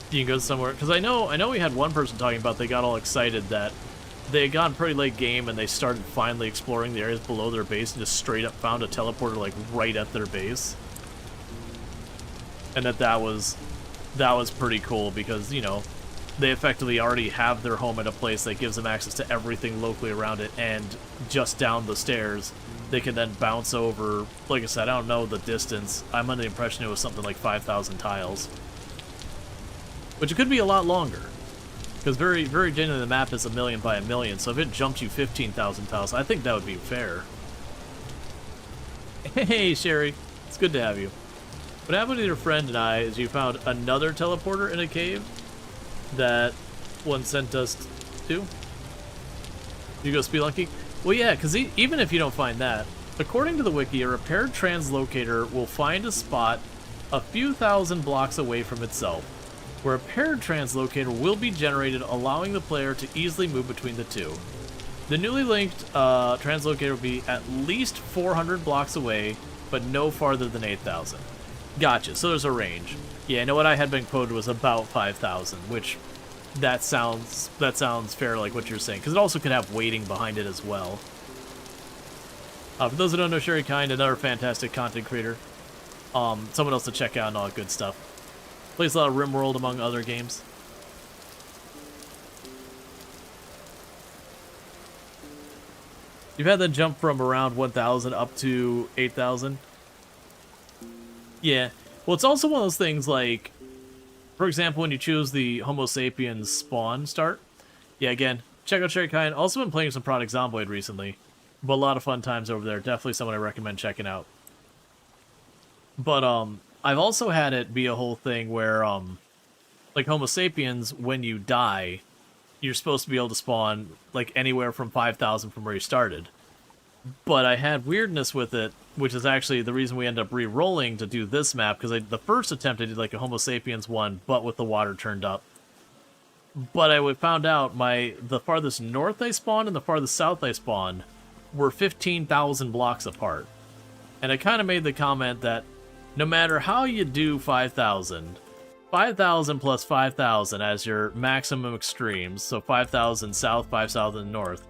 you can go somewhere. Because I know we had one person talking about, they got all excited that they had gotten pretty late game and they started finally exploring the areas below their base and just straight up found a teleporter like right at their base. And that was pretty cool because, you know, they effectively already have their home at a place that gives them access to everything locally around it, and just down the stairs they can then bounce over. Like I said, I don't know the distance. I'm under the impression it was something like 5,000 tiles. Which it could be a lot longer. Because very, very genuinely the map is 1,000,000 by 1,000,000, so if it jumped you 15,000 tiles, I think that would be fair. Hey, Sherry. It's good to have you. What happened to your friend and I is you found another teleporter in a cave that one sent us too? You go Spelunky? Well, yeah, because even if you don't find that, according to the wiki, a repaired translocator will find a spot a few thousand blocks away from itself, where a paired translocator will be generated, allowing the player to easily move between the two. The newly linked translocator will be at least 400 blocks away, but no farther than 8,000. Gotcha, so there's a range. Yeah, I know what I had been quoted was about 5,000, which that sounds fair, like what you're saying, because it also could have weighting behind it as well. For those who don't know, Sherry Kind, another fantastic content creator. Someone else to check out and all that good stuff. Plays a lot of RimWorld among other games. You've had that jump from around 1,000 up to 8,000. Yeah. Well, it's also one of those things like, for example, when you choose the Homo sapiens spawn start. Yeah, again, check out Sherry Kind. Also been playing some Product Zomboid recently. But a lot of fun times over there. Definitely someone I recommend checking out. But, I've also had it be a whole thing where, like Homo sapiens, when you die, you're supposed to be able to spawn, like, anywhere from 5,000 from where you started. But I had weirdness with it, which is actually the reason we end up re-rolling to do this map, because the first attempt I did, like, a Homo sapiens one, but with the water turned up. But I found out the farthest north I spawned and the farthest south I spawned were 15,000 blocks apart. And I kind of made the comment that no matter how you do 5,000, 5,000 plus 5,000 as your maximum extremes, so 5,000 south, 5,000 north,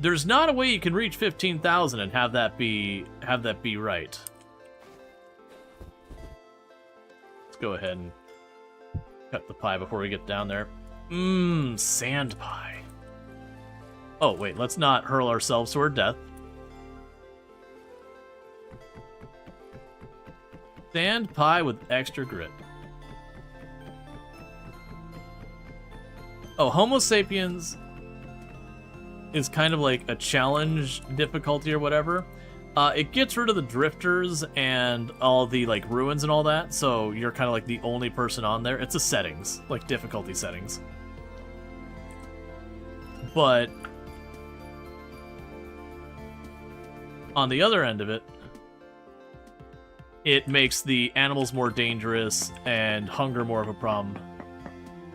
there's not a way you can reach 15,000 and have that be right. Let's go ahead and cut the pie before we get down there. Sand pie. Oh, wait, let's not hurl ourselves to our death. Sand pie with extra grit. Oh, Homo sapiens is kind of like a challenge difficulty or whatever. It gets rid of the drifters and all the like ruins and all that, so you're kind of like the only person on there. It's a settings, like difficulty settings. But on the other end of it, it makes the animals more dangerous and hunger more of a problem.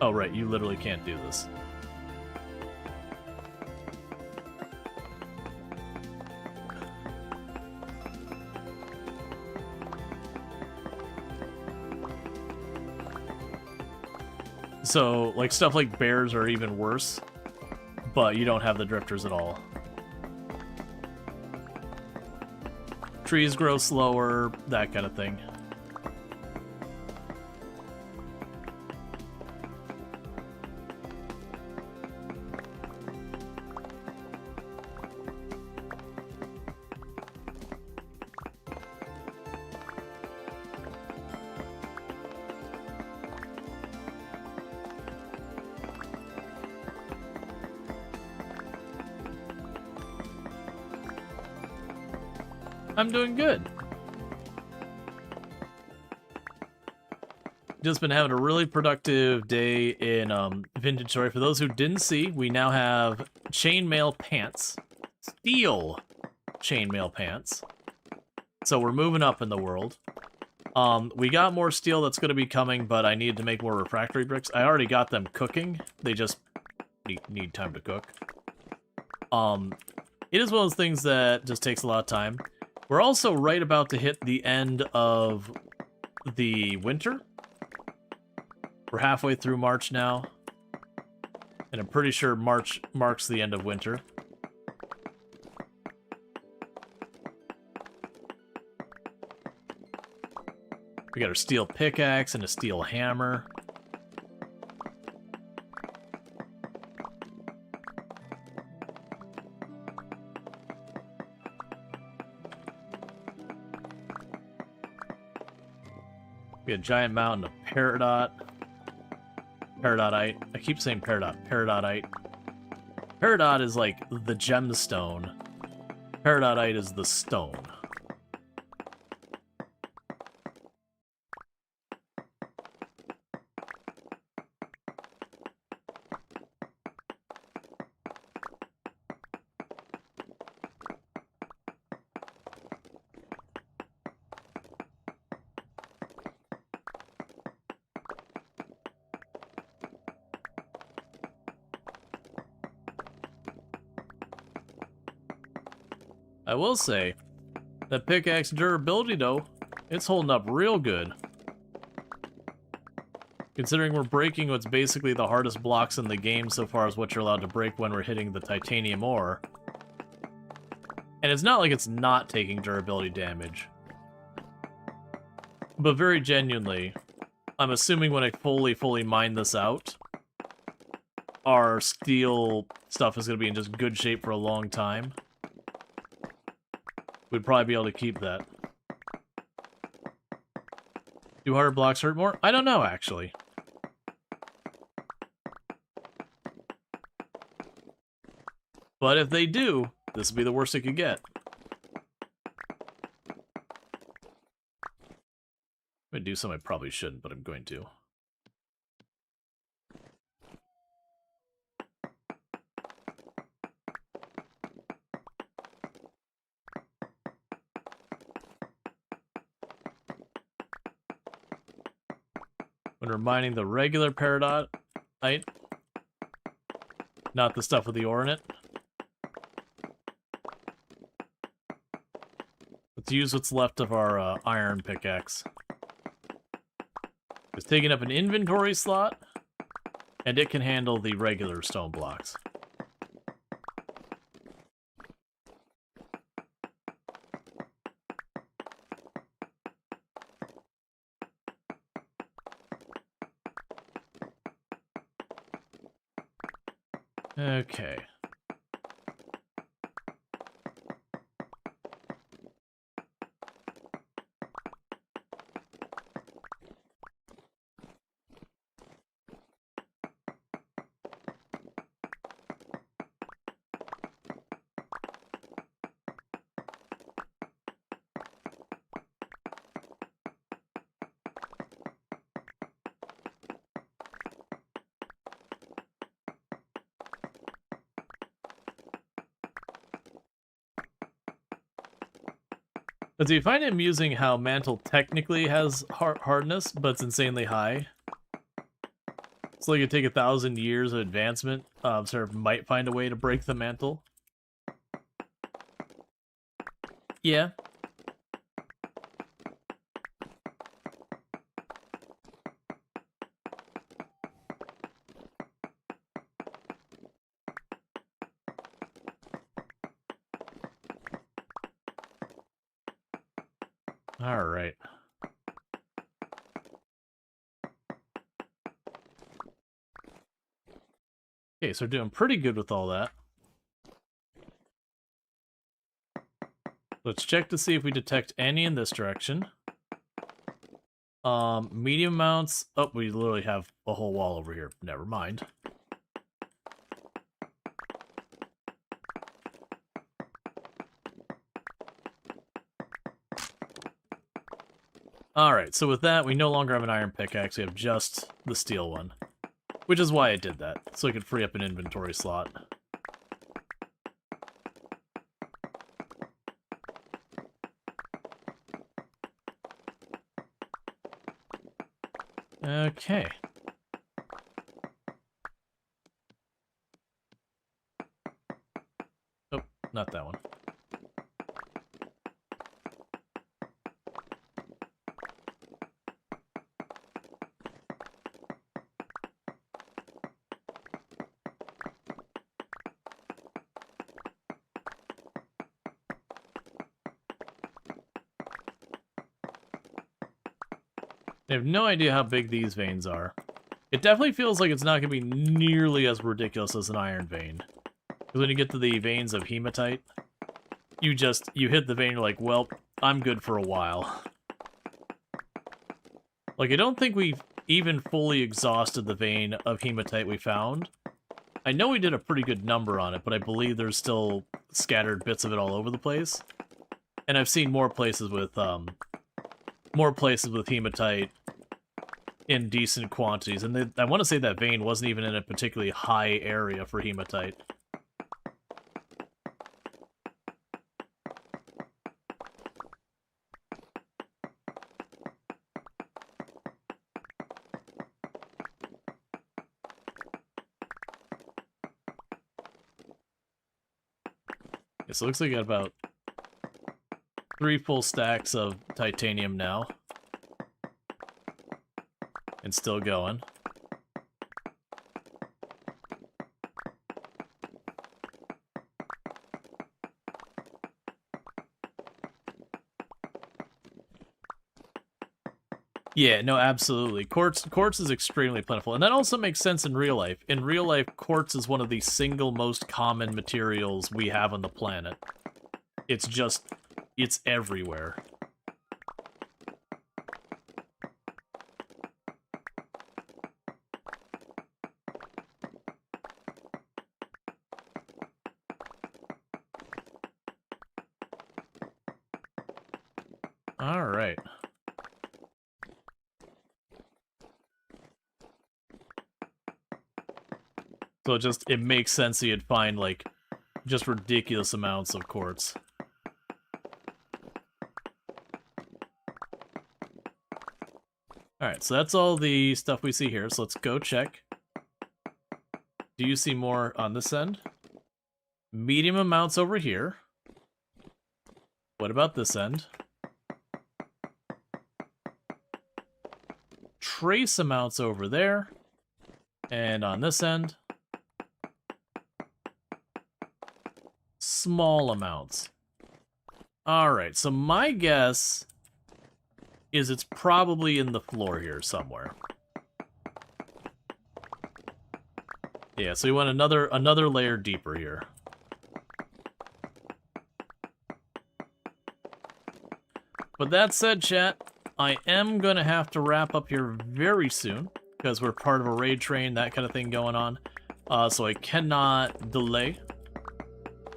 Oh, right, you literally can't do this. So, like, stuff like bears are even worse, but you don't have the drifters at all. Trees grow slower, that kind of thing. I'm doing good. Just been having a really productive day in Vintage Story. For those who didn't see, we now have chainmail pants. Steel chainmail pants. So we're moving up in the world. We got more steel that's going to be coming, but I needed to make more refractory bricks. I already got them cooking. They just need time to cook. It is one of those things that just takes a lot of time. We're also right about to hit the end of the winter. We're halfway through March now. And I'm pretty sure March marks the end of winter. We got our steel pickaxe and a steel hammer. We got a giant mountain of peridot. Peridotite. I keep saying peridot. Peridotite. Peridot is like the gemstone. Peridotite is the stone. I will say, that pickaxe durability, though, it's holding up real good. Considering we're breaking what's basically the hardest blocks in the game so far as what you're allowed to break when we're hitting the titanium ore. And it's not like it's not taking durability damage. But very genuinely, I'm assuming when I fully mine this out, our steel stuff is going to be in just good shape for a long time. We'd probably be able to keep that. Do harder blocks hurt more? I don't know, actually. But if they do, this would be the worst it could get. I'm going to do something I probably shouldn't, but I'm going to. When we're mining the regular peridotite, not the stuff with the ore in it. Let's use what's left of our iron pickaxe. It's taking up an inventory slot, and it can handle the regular stone blocks. Okay. But do you find it amusing how Mantle technically has hardness, but it's insanely high? So like it'd take 1,000 years of advancement, sort of might find a way to break the Mantle. Yeah. All right. Okay, so we're doing pretty good with all that. Let's check to see if we detect any in this direction. Medium amounts. Oh, we literally have a whole wall over here. Never mind. Alright, so with that, we no longer have an iron pickaxe, we have just the steel one. Which is why I did that, so I could free up an inventory slot. Okay. Oh, not that one. I have no idea how big these veins are. It definitely feels like it's not going to be nearly as ridiculous as an iron vein. Because when you get to the veins of hematite, you hit the vein, you're like, well, I'm good for a while. Like, I don't think we've even fully exhausted the vein of hematite we found. I know we did a pretty good number on it, but I believe there's still scattered bits of it all over the place. And I've seen more places with hematite in decent quantities, and I want to say that vein wasn't even in a particularly high area for hematite. Yeah, so it looks like we got about 3 full stacks of titanium now. And still going. Yeah, no, absolutely. Quartz is extremely plentiful. And that also makes sense in real life. In real life, quartz is one of the single most common materials we have on the planet. It's everywhere. All right. So it makes sense that you'd find, like, just ridiculous amounts of quartz. Alright, so that's all the stuff we see here, so let's go check. Do you see more on this end? Medium amounts over here. What about this end? Trace amounts over there. And on this end, small amounts. Alright, so my guess is it's probably in the floor here somewhere. Yeah, so we want another layer deeper here. But that said, chat, I am going to have to wrap up here very soon, because we're part of a raid train, that kind of thing going on. So I cannot delay.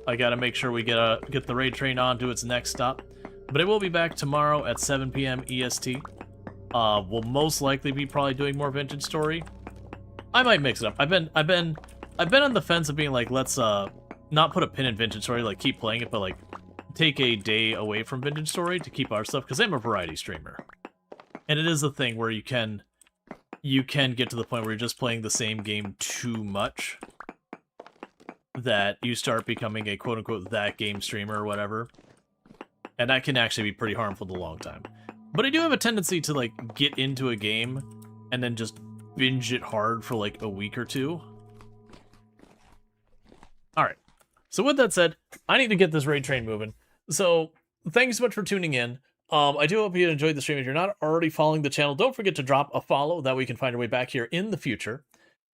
I gotta make sure we get the raid train on to its next stop. But it will be back tomorrow at 7 p.m. EST. We'll most likely be probably doing more Vintage Story. I might mix it up. I've been on the fence of being like, let's not put a pin in Vintage Story, like keep playing it, but like take a day away from Vintage Story to keep our stuff, because I'm a variety streamer. And it is a thing where you can get to the point where you're just playing the same game too much, that you start becoming a quote-unquote that game streamer or whatever. And that can actually be pretty harmful to the long time. But I do have a tendency to, like, get into a game and then just binge it hard for, like, a week or two. Alright. So with that said, I need to get this raid train moving. So, thank you so much for tuning in. I do hope you enjoyed the stream. If you're not already following the channel, don't forget to drop a follow. That way we can find our way back here in the future.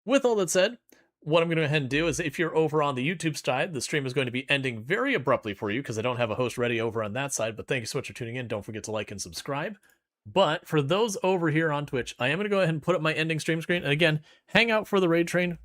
With all that said, what I'm going to go ahead and do is, if you're over on the YouTube side, the stream is going to be ending very abruptly for you because I don't have a host ready over on that side, but thank you so much for tuning in. Don't forget to like and subscribe. But for those over here on Twitch, I am going to go ahead and put up my ending stream screen. And again, hang out for the raid train.